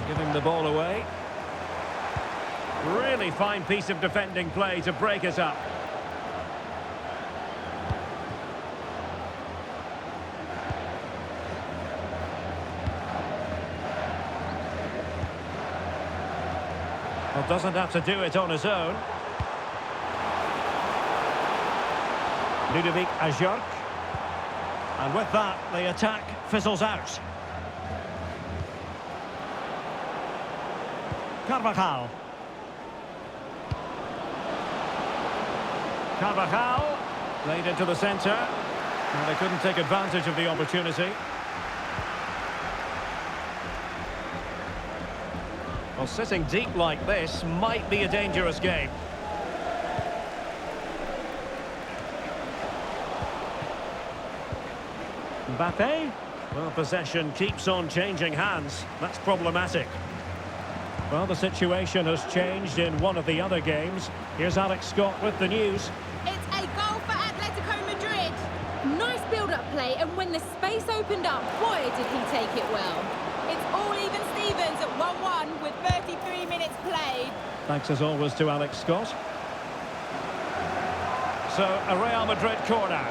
Giving the ball away. Really fine piece of defending play to break it up. Well, doesn't have to do it on his own. Ludovic Ajorc. And with that, the attack fizzles out. Carvajal. Carvajal. Laid into the centre. And they couldn't take advantage of the opportunity. Well, sitting deep like this might be a dangerous game. Mbappe. Well, possession keeps on changing hands. That's problematic. Well, the situation has changed in one of the other games. Here's Alex Scott with the news. It's a goal for Atletico Madrid. Nice build-up play, and when the space opened up, boy, did he take it well. It's all even Stevens at 1-1 with 33 minutes played. Thanks as always to Alex Scott. So, a Real Madrid corner.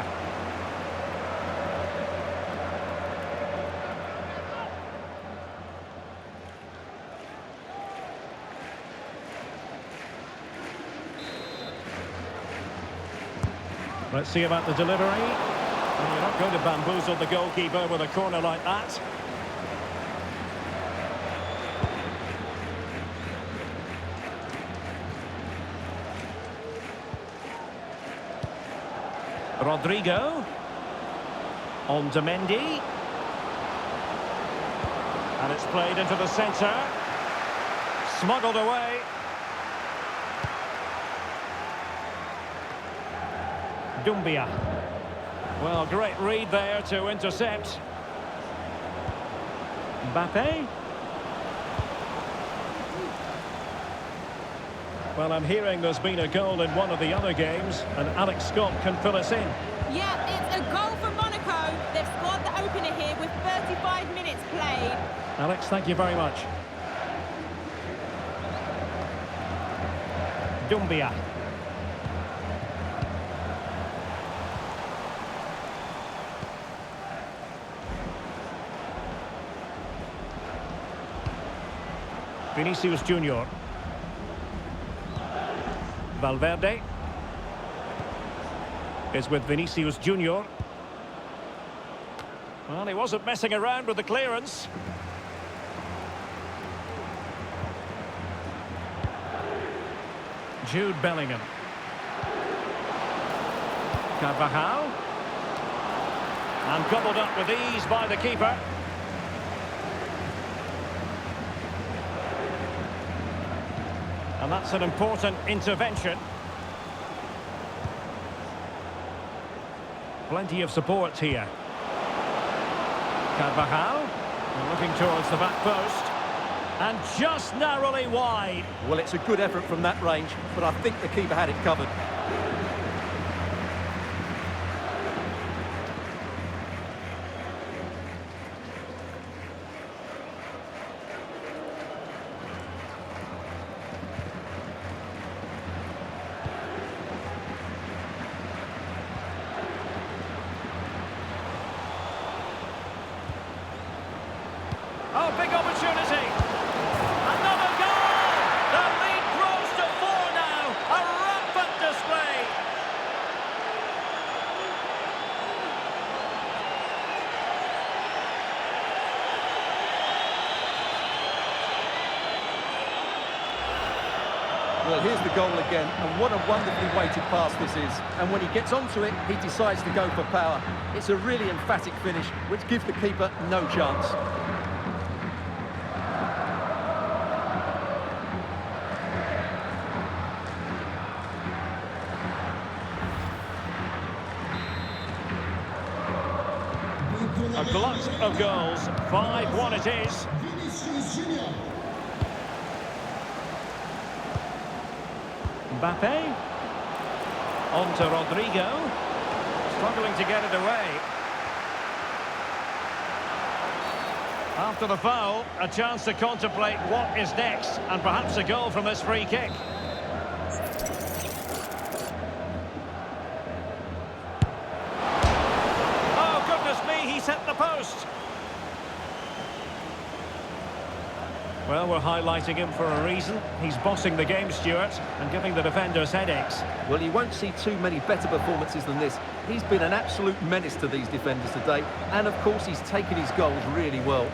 Let's see about the delivery. Not going to bamboozle the goalkeeper with a corner like that. Rodrigo. On to Mendy. And it's played into the centre. Smuggled away. Doumbia. Well, great read there to intercept. Mbappe. Well, I'm hearing there's been a goal in one of the other games, and Alex Scott can fill us in. Yeah, it's a goal for Monaco. They've scored the opener here with 35 minutes played. Alex, thank you very much. Doumbia. Vinicius Junior. Valverde is with Vinicius Junior. Well, he wasn't messing around with the clearance. Jude Bellingham. Carvajal. And gobbled up with ease by the keeper. And that's an important intervention. Plenty of support here. Carvajal, looking towards the back post. And just narrowly wide. Well, it's a good effort from that range, but I think the keeper had it covered. Oh, big opportunity. Another goal! The lead grows to 4 now. A rampant display. Well, here's the goal again, and what a wonderfully weighted pass this is. And when he gets onto it, he decides to go for power. It's a really emphatic finish, which gives the keeper no chance. A glut of goals. 5-1 it is. Mbappe. On to Rodrigo. Struggling to get it away. After the foul, a chance to contemplate what is next, and perhaps a goal from this free kick. Oh, goodness me, he's hit the post. Well, we're highlighting him for a reason. He's bossing the game, Stuart, and giving the defenders headaches. Well, you won't see too many better performances than this. He's been an absolute menace to these defenders today, and of course he's taken his goals really well.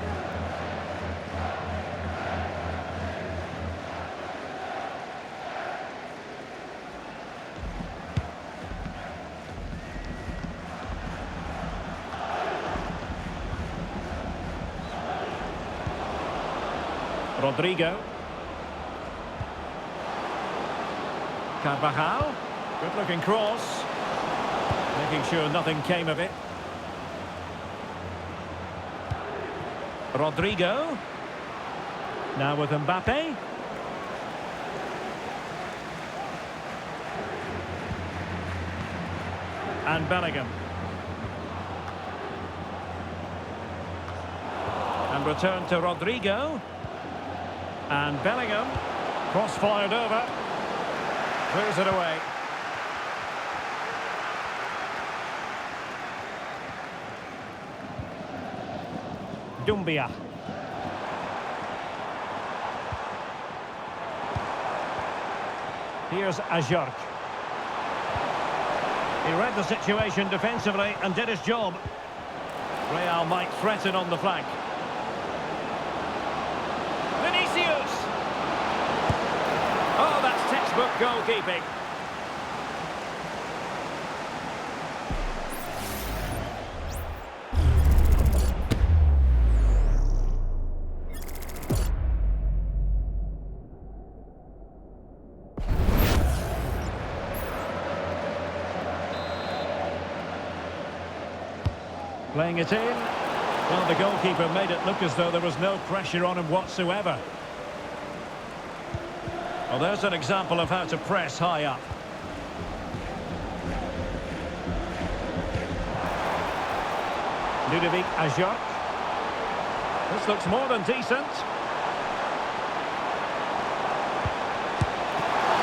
Rodrigo. Carvajal. Good looking cross. Making sure nothing came of it. Rodrigo. Now with Mbappe. And Bellingham. And return to Rodrigo. And Bellingham, cross-fired over, clears it away. Doumbia. Here's Ajorc. He read the situation defensively and did his job. Real might threaten on the flank. Vinicius! Oh, that's textbook goalkeeping. Playing it in. Well, the goalkeeper made it look as though there was no pressure on him whatsoever. Well, there's an example of how to press high up. Ludovic Ajorc. This looks more than decent.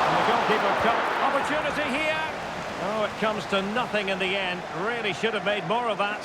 And the goalkeeper caught opportunity here. Oh, it comes to nothing in the end. Really should have made more of that.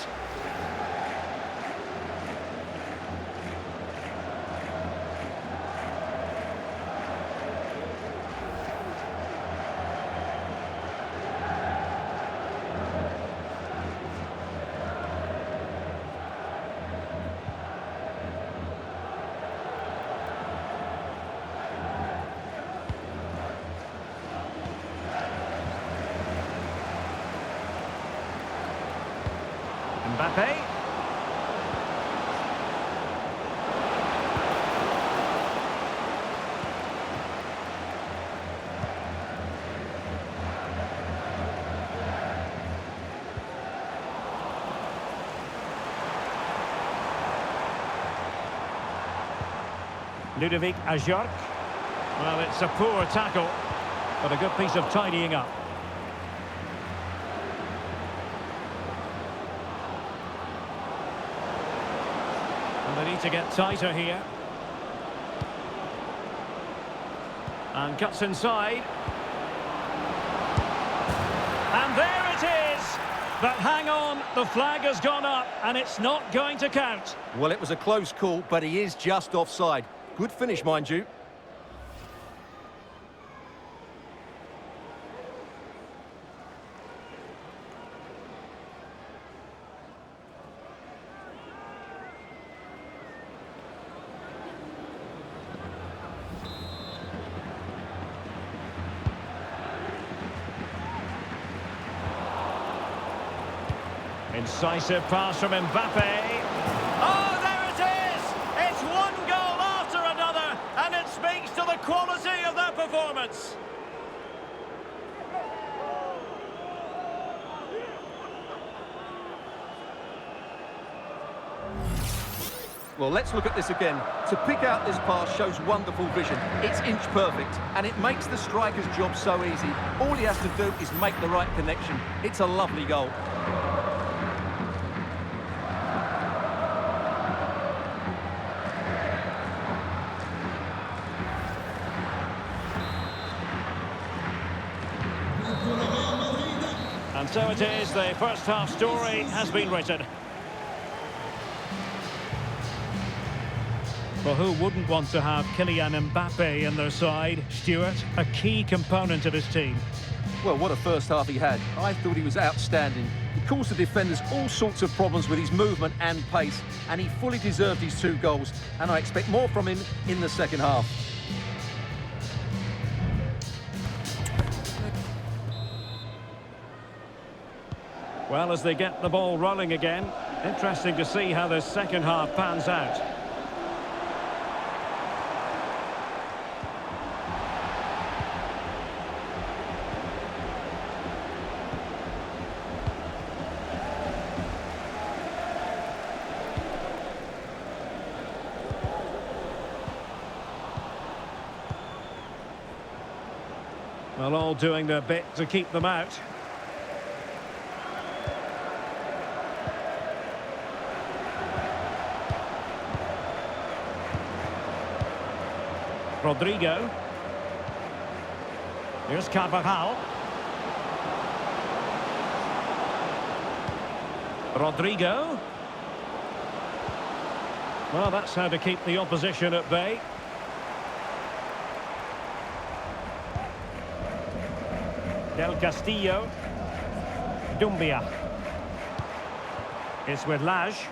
Mbappe. Ludovic Ajorc. Well, it's a poor tackle, but a good piece of tidying up. They need to get tighter here. And cuts inside. And there it is! But hang on, the flag has gone up and it's not going to count. Well, it was a close call, but he is just offside. Good finish, mind you. Incisive pass from Mbappe. Oh, there it is! It's one goal after another, and it speaks to the quality of their performance. Well, let's look at this again. To pick out this pass shows wonderful vision. It's inch perfect, and it makes the striker's job so easy. All he has to do is make the right connection. It's a lovely goal. And so it is, the first half story has been written. Well, who wouldn't want to have Kylian Mbappe in their side? Stuart, a key component of his team. Well, what a first half he had. I thought he was outstanding. He caused the defenders all sorts of problems with his movement and pace, and he fully deserved his 2 goals, and I expect more from him in the second half. Well, as they get the ball rolling again, interesting to see how the second half pans out. Well, all doing their bit to keep them out. Rodrigo. Here's Carvajal. Rodrigo. Well, that's how to keep the opposition at bay. Del Castillo. Dumbia. It's with Lage.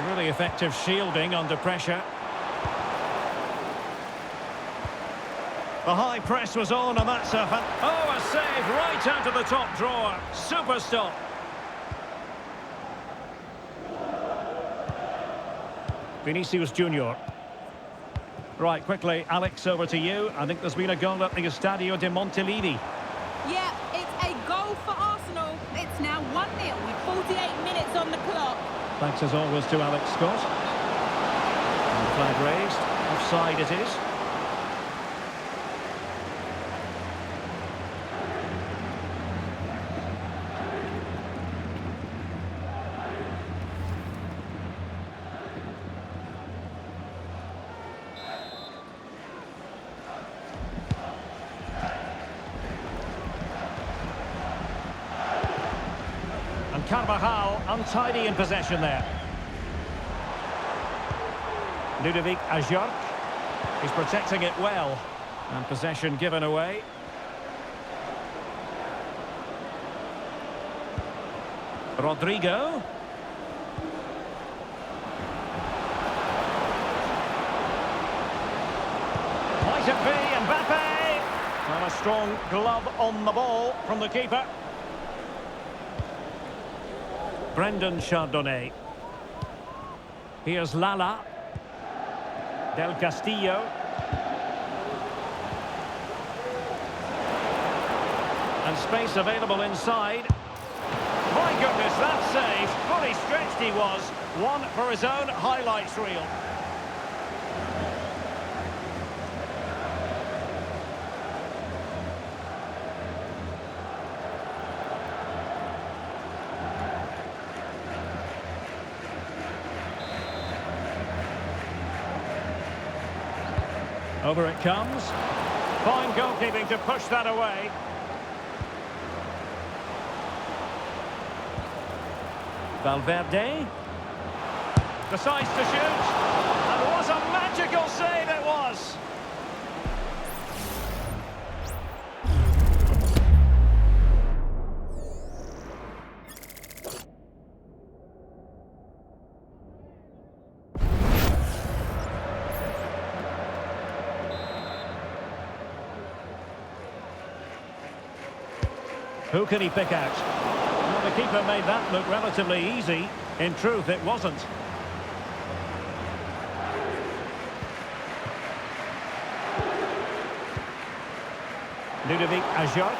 Really effective shielding under pressure. The high press was on, and that's a save right out of the top drawer. Super stop. Vinicius Junior. Right, quickly, Alex, over to you. I think there's been a goal at the Estadio de Montilivi. Yeah, it's a goal for Arsenal. It's now 1-0 with 48 minutes on the clock. Thanks as always to Alex Scott. And the flag raised. Offside it is. Carvajal untidy in possession there. Ludovic Ajorc. He's protecting it well. And possession given away. Rodrigo. Might it be Mbappe? And a strong glove on the ball from the keeper. Brendan Chardonnay. Here's Lala. Del Castillo. And space available inside. My goodness, that save. Fully stretched he was. One for his own highlights reel. Over it comes. Fine goalkeeping to push that away. Valverde decides to shoot. And what a magical save it was! Who can he pick out? Well, the keeper made that look relatively easy. In truth, it wasn't. Ludovic Ajorc.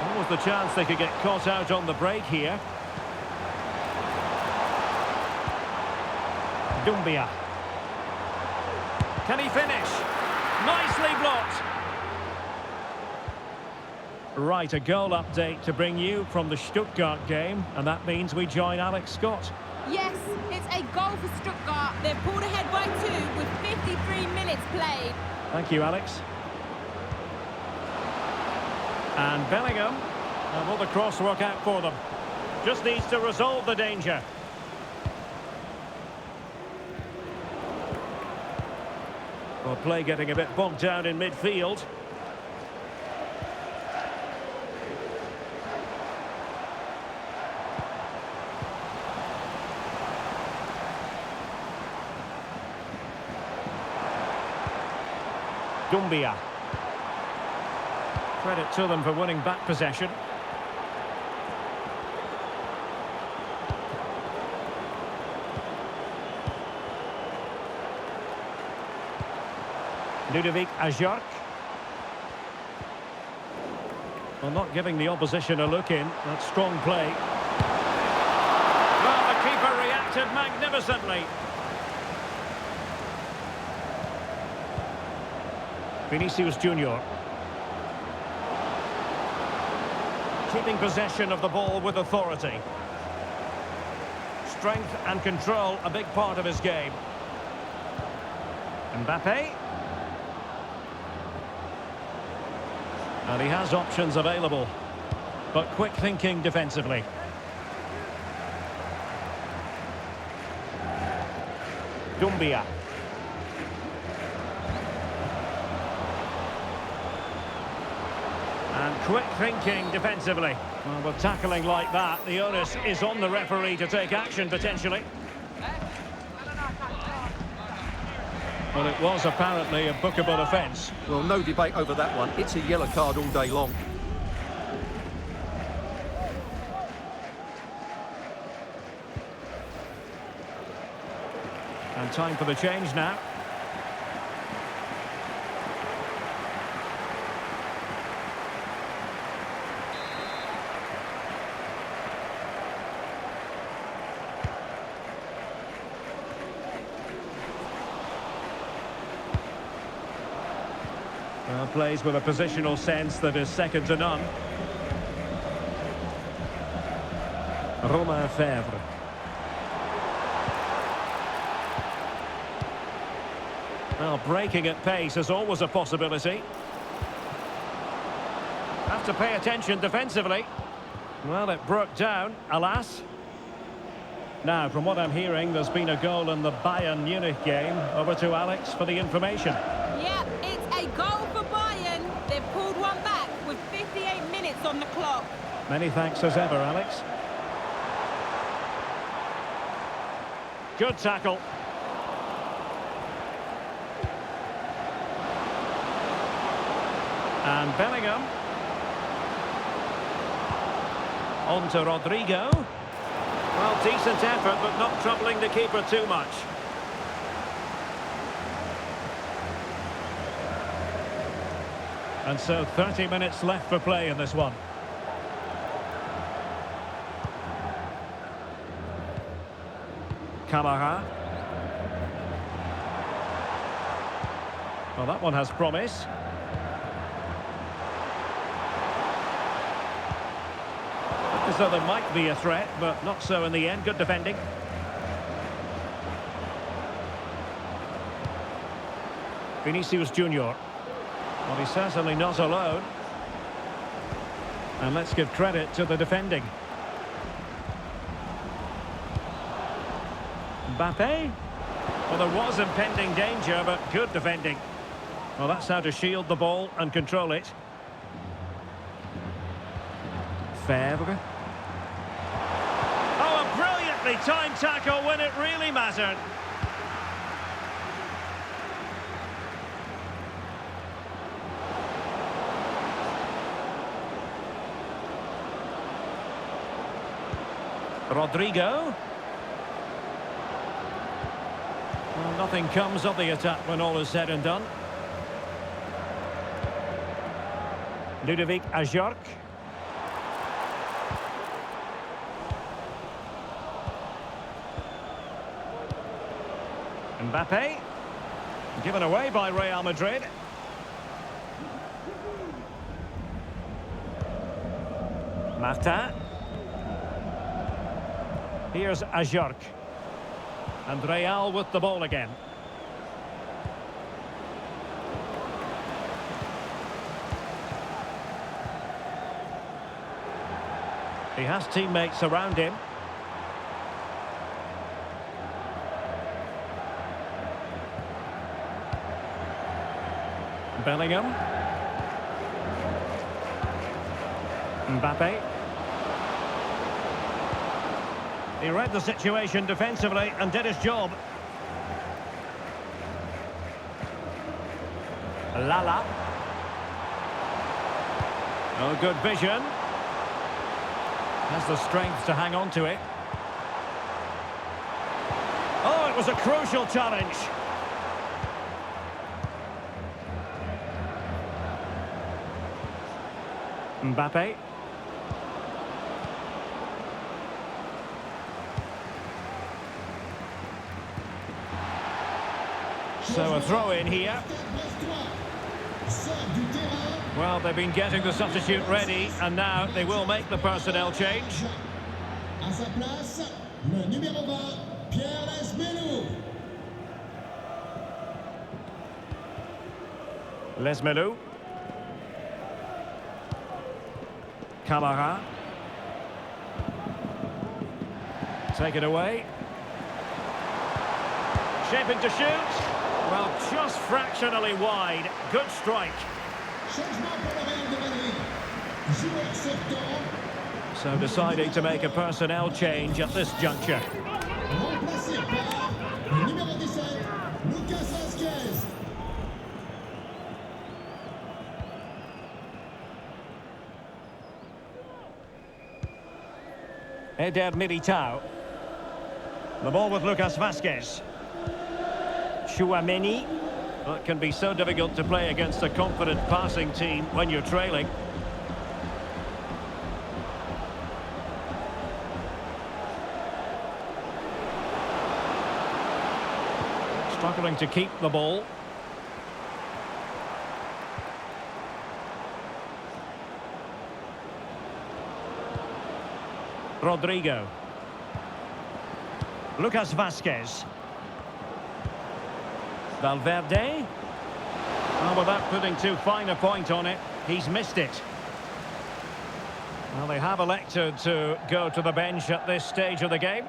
What was the chance they could get caught out on the break here? Dumbia. Can he finish? Nicely blocked. Right, a goal update to bring you from the Stuttgart game, and that means we join Alex Scott. Yes, it's a goal for Stuttgart. They're pulled ahead by 2 with 53 minutes played. Thank you, Alex. And Bellingham, and will the cross work out for them? Just needs to resolve the danger. Well, play getting a bit bogged down in midfield. Dumbia. Credit to them for winning back possession. Ludovic Ajorc. Well, not giving the opposition a look in. That's strong play. Well, the keeper reacted magnificently. Vinicius Junior. Keeping possession of the ball with authority. Strength and control, a big part of his game. Mbappe. And he has options available, but quick thinking defensively. Dumbia. And quick thinking defensively. Well, with tackling like that, the onus is on the referee to take action potentially. Well, it was apparently a bookable offence. Well, no debate over that one. It's a yellow card all day long. And time for the change now. Well, plays with a positional sense that is second to none. Romain Fèvre. Well, breaking at pace is always a possibility. Have to pay attention defensively. Well, it broke down, alas. Now, from what I'm hearing, there's been a goal in the Bayern Munich game. Over to Alex for the information. Yeah, it's a goal for Bayern. They've pulled one back with 58 minutes on the clock. Many thanks as ever, Alex. Good tackle. And Bellingham. On to Rodrigo. Well, decent effort, but not troubling the keeper too much. And so 30 minutes left for play in this one. Camara. Well, that one has promise. As though there might be a threat, but not so in the end. Good defending. Vinicius Junior. Well, he's certainly not alone. And let's give credit to the defending. Mbappe. Well, there was impending danger, but good defending. Well, that's how to shield the ball and control it. Fèvre. Oh, a brilliantly timed tackle when it really mattered. Rodrigo. Well, nothing comes of the attack when all is said and done. Ludovic Ajorc. Mbappe. Given away by Real Madrid. Martin. Here's Ajorc. And Real with the ball again. He has teammates around him. Bellingham. Mbappe. He read the situation defensively and did his job. Lala. Oh, good vision. Has the strength to hang on to it. Oh, it was a crucial challenge. Mbappe. So a throw in here. Well, they've been getting the substitute ready, and now they will make the personnel change. À sa place, le numéro 20, Pierre Lesmelou. Camara. Take it away. Shaping to shoot. Well, just fractionally wide. Good strike. Changement pour le Real de Madrid. joueur sortant, So deciding to make a personnel change at this juncture. remplacé par le numéro 17, Lucas Vazquez. Eder Militao. The ball with Lucas Vazquez. Tchouaméni. Well, it can be so difficult to play against a confident passing team when you're trailing. Struggling to keep the ball. Rodrigo. Lucas Vazquez. Valverde. Well, without putting too fine a point on it, he's missed it. Well, they have elected to go to the bench at this stage of the game.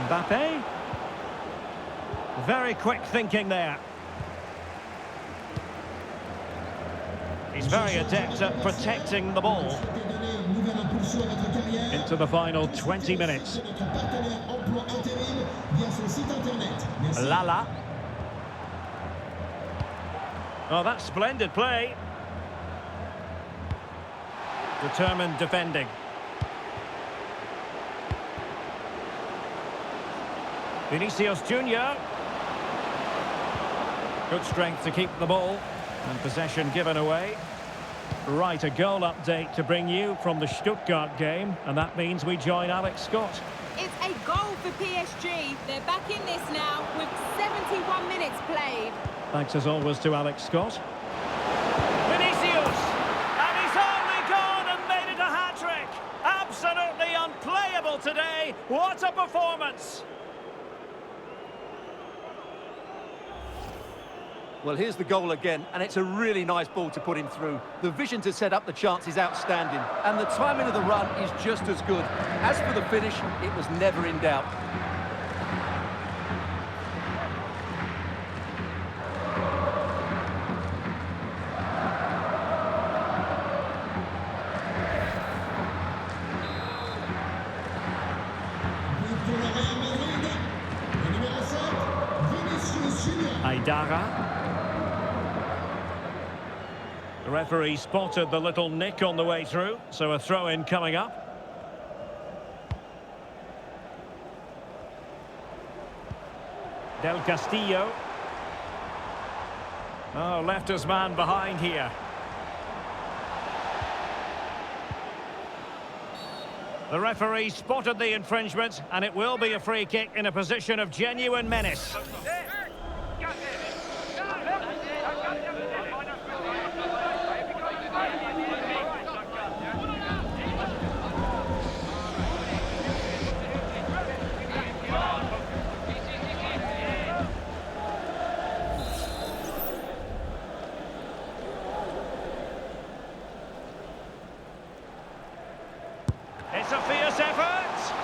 Mbappe. Very quick thinking there. He's very adept at protecting the ball. Into the final 20 minutes. Lala. Oh, that's splendid play. Determined defending. Vinicius Junior. Good strength to keep the ball. And possession given away. Right, a goal update to bring you from the Stuttgart game. And that means we join Alex Scott. It's a goal for PSG. They're back in this now with 71 minutes played. Thanks as always to Alex Scott. Vinicius! And he's only gone and made it a hat-trick. Absolutely unplayable today. What a performance! Well, here's the goal again, and it's a really nice ball to put him through. The vision to set up the chance is outstanding, and the timing of the run is just as good. As for the finish, it was never in doubt. Pour le Real Madrid, le numéro 7, Vinicius Junior. Aidara. The referee spotted the little nick on the way through, so a throw-in coming up. Del Castillo. Oh, left his man behind here. The referee spotted the infringement, and it will be a free kick in a position of genuine menace. It's a fierce effort!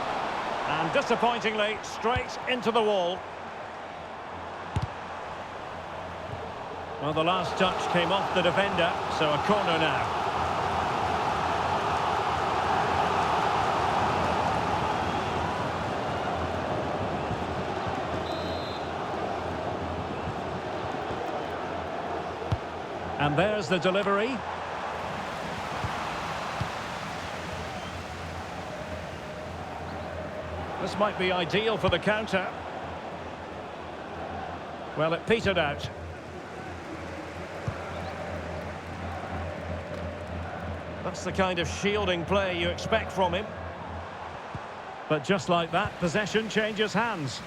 And disappointingly, straight into the wall. Well, the last touch came off the defender, so a corner now. And there's the delivery. This might be ideal for the counter. Well, it petered out. That's the kind of shielding play you expect from him. But just like that, possession changes hands.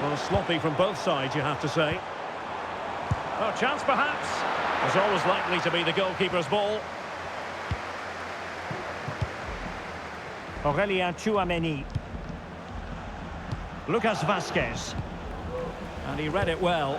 Well, sloppy from both sides, you have to say. Oh, chance perhaps. It's always likely to be the goalkeeper's ball. Aurélien Tchouaméni. Lucas Vazquez. And he read it well.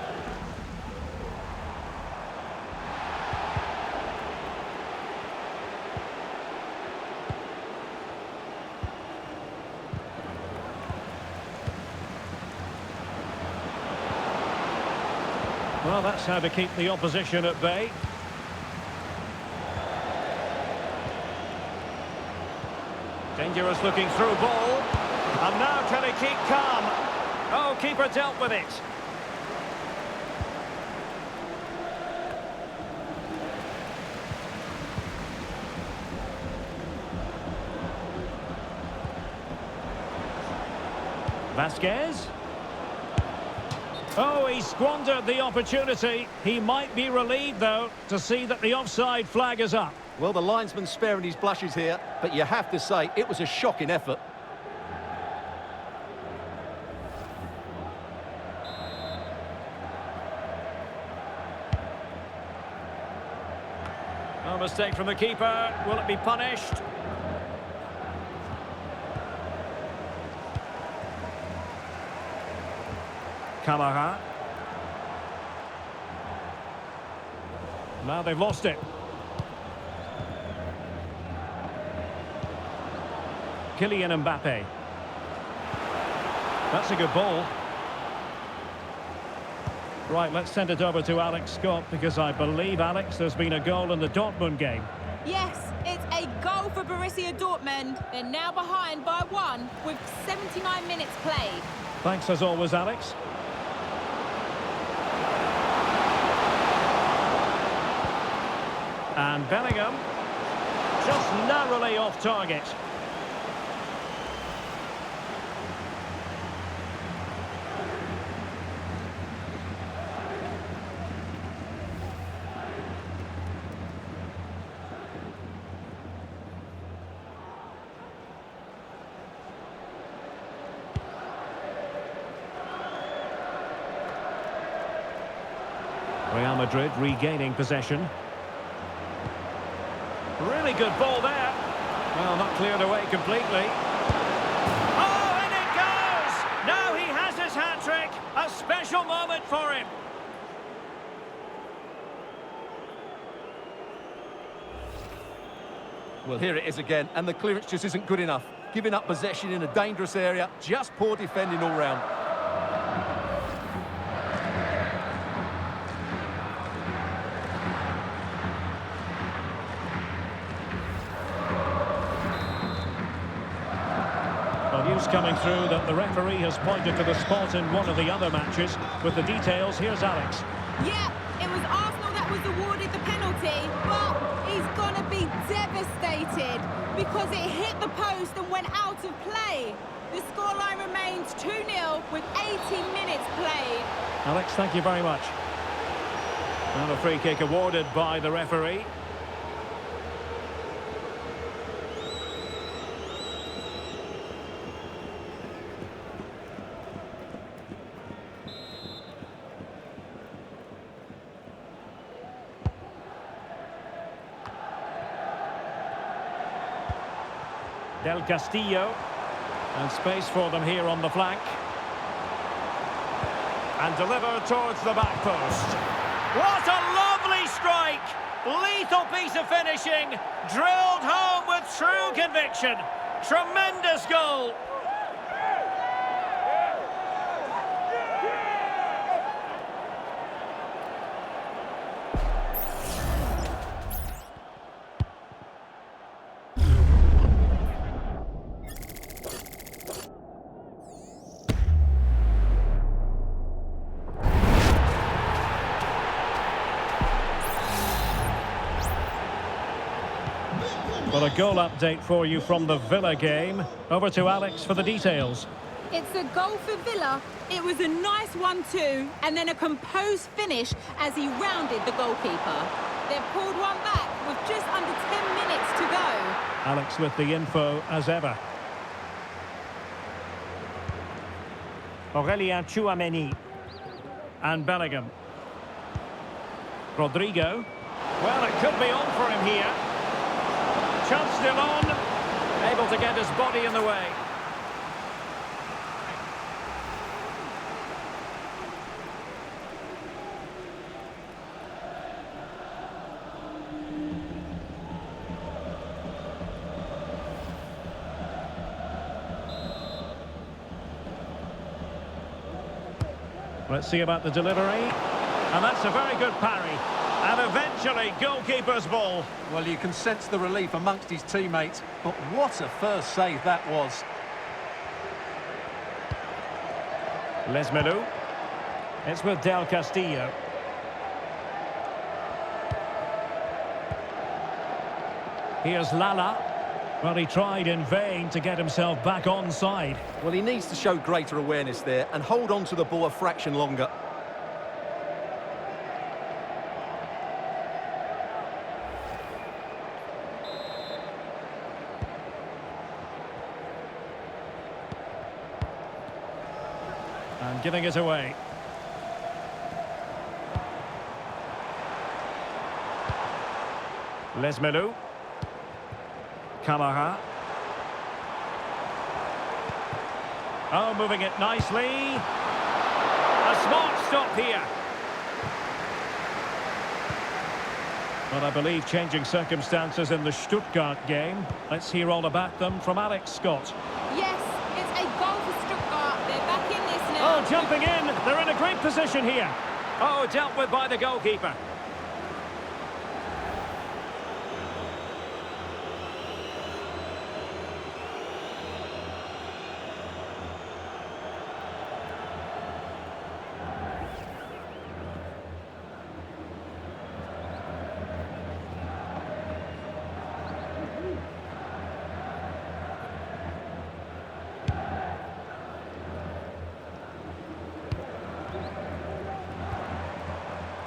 Well, that's how to keep the opposition at bay. Dangerous looking through ball. And now can he keep calm? Oh, keeper dealt with it. Vazquez. Oh, he squandered the opportunity. He might be relieved, though, to see that the offside flag is up. Well, the linesman's sparing his blushes here, but you have to say it was a shocking effort. No mistake from the keeper. Will it be punished? Camara. Now they've lost it. Kylian Mbappe. That's a good ball. Right, let's send it over to Alex Scott, because I believe, Alex, there's been a goal in the Dortmund game. Yes, it's a goal for Borussia Dortmund. They're now behind by 1 with 79 minutes played. Thanks as always, Alex. And Bellingham, just narrowly off target. Real Madrid regaining possession. Really good ball there. Well, not cleared away completely. Oh, and it goes! Now he has his hat-trick. A special moment for him. Well, here it is again, and the clearance just isn't good enough. Giving up possession in a dangerous area, just poor defending all round. News coming through that the referee has pointed to the spot in one of the other matches. With the details, here's Alex. Yeah, it was Arsenal that was awarded the penalty, but he's going to be devastated because it hit the post and went out of play. The scoreline remains 2-0 with 80 minutes played. Alex, thank you very much. And a free kick awarded by the referee. Del Castillo, and space for them here on the flank, and delivered towards the back post. What a lovely strike! Lethal piece of finishing, drilled home with true conviction. Tremendous goal. Well, a goal update for you from the Villa game. Over to Alex for the details. It's a goal for Villa. It was a nice 1-2 and then a composed finish as he rounded the goalkeeper. They've pulled one back with just under 10 minutes to go. Alex with the info as ever. Aurélien Tchouameni. And Bellingham. Rodrigo. Well, it could be on for him here. Chance still on, able to get his body in the way. Let's see about the delivery. And that's a very good parry. And eventually, goalkeeper's ball. Well, you can sense the relief amongst his teammates, but what a first save that was. Lesmelou. It's with Del Castillo. Here's Lala. Well, he tried in vain to get himself back onside. Well, he needs to show greater awareness there and hold on to the ball a fraction longer. And giving it away. Lesmelou. Camara. Oh, moving it nicely. A smart stop here. Well, I believe changing circumstances in the Stuttgart game. Let's hear all about them from Alex Scott. Yes, it's a goal for Stuttgart. They're back in this now. Oh, jumping in. They're in a great position here. Oh, dealt with by the goalkeeper.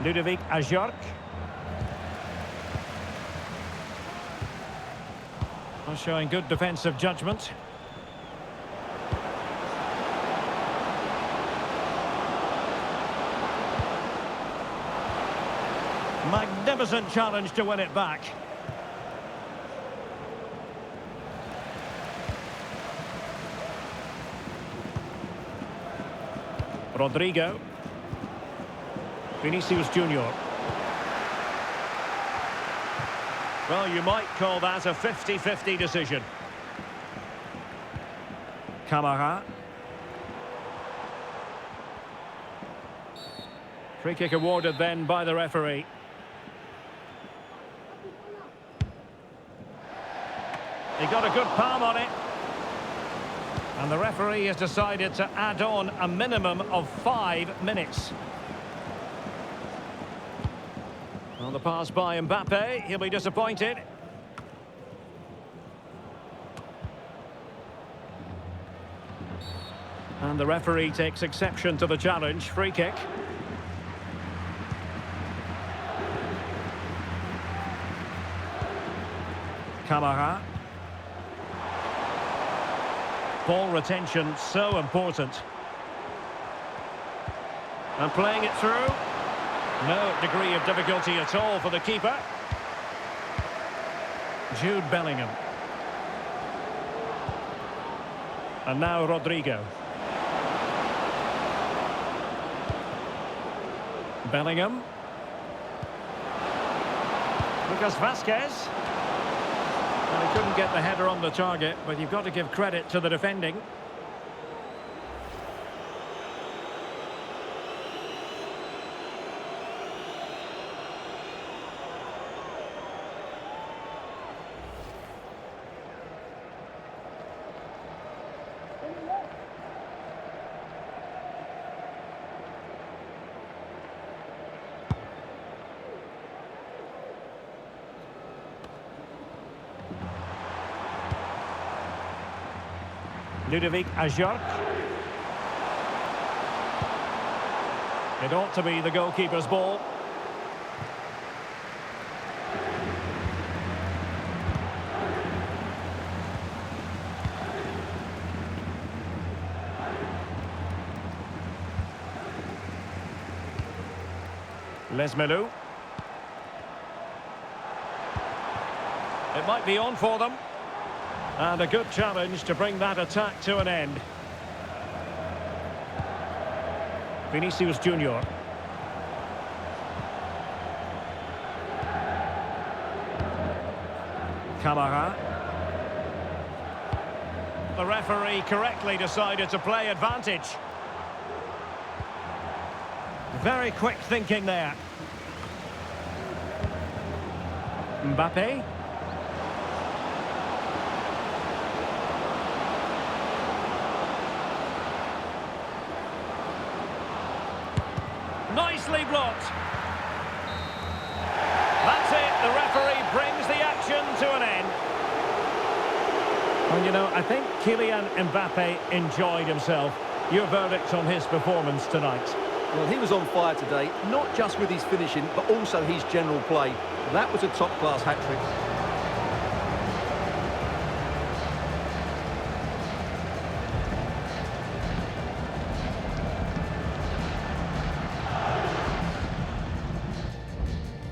Ludovic Ajorc. Showing good defensive judgment. Magnificent challenge to win it back. Rodrigo. Vinicius Junior. Well, you might call that a 50-50 decision. Camara. Free kick awarded then by the referee. He got a good palm on it. And the referee has decided to add on a minimum of 5 minutes. On the pass by Mbappe, he'll be disappointed. And the referee takes exception to the challenge. Free kick. Camara. Ball retention so important. And playing it through. No degree of difficulty at all for the keeper. Jude Bellingham. And now Rodrigo. Bellingham. Lucas Vazquez. Well, he couldn't get the header on the target, but you've got to give credit to the defending. Ludovic Ajorc. It ought to be the goalkeeper's ball. Lesmelou. It might be on for them. And a good challenge to bring that attack to an end. Vinicius Junior. Camara. The referee correctly decided to play advantage. Very quick thinking there. Mbappe. Nicely blocked. That's it. The referee brings the action to an end. Well, you know, I think Kylian Mbappe enjoyed himself. Your verdict on his performance tonight? Well, he was on fire today, not just with his finishing, but also his general play. That was a top-class hat-trick.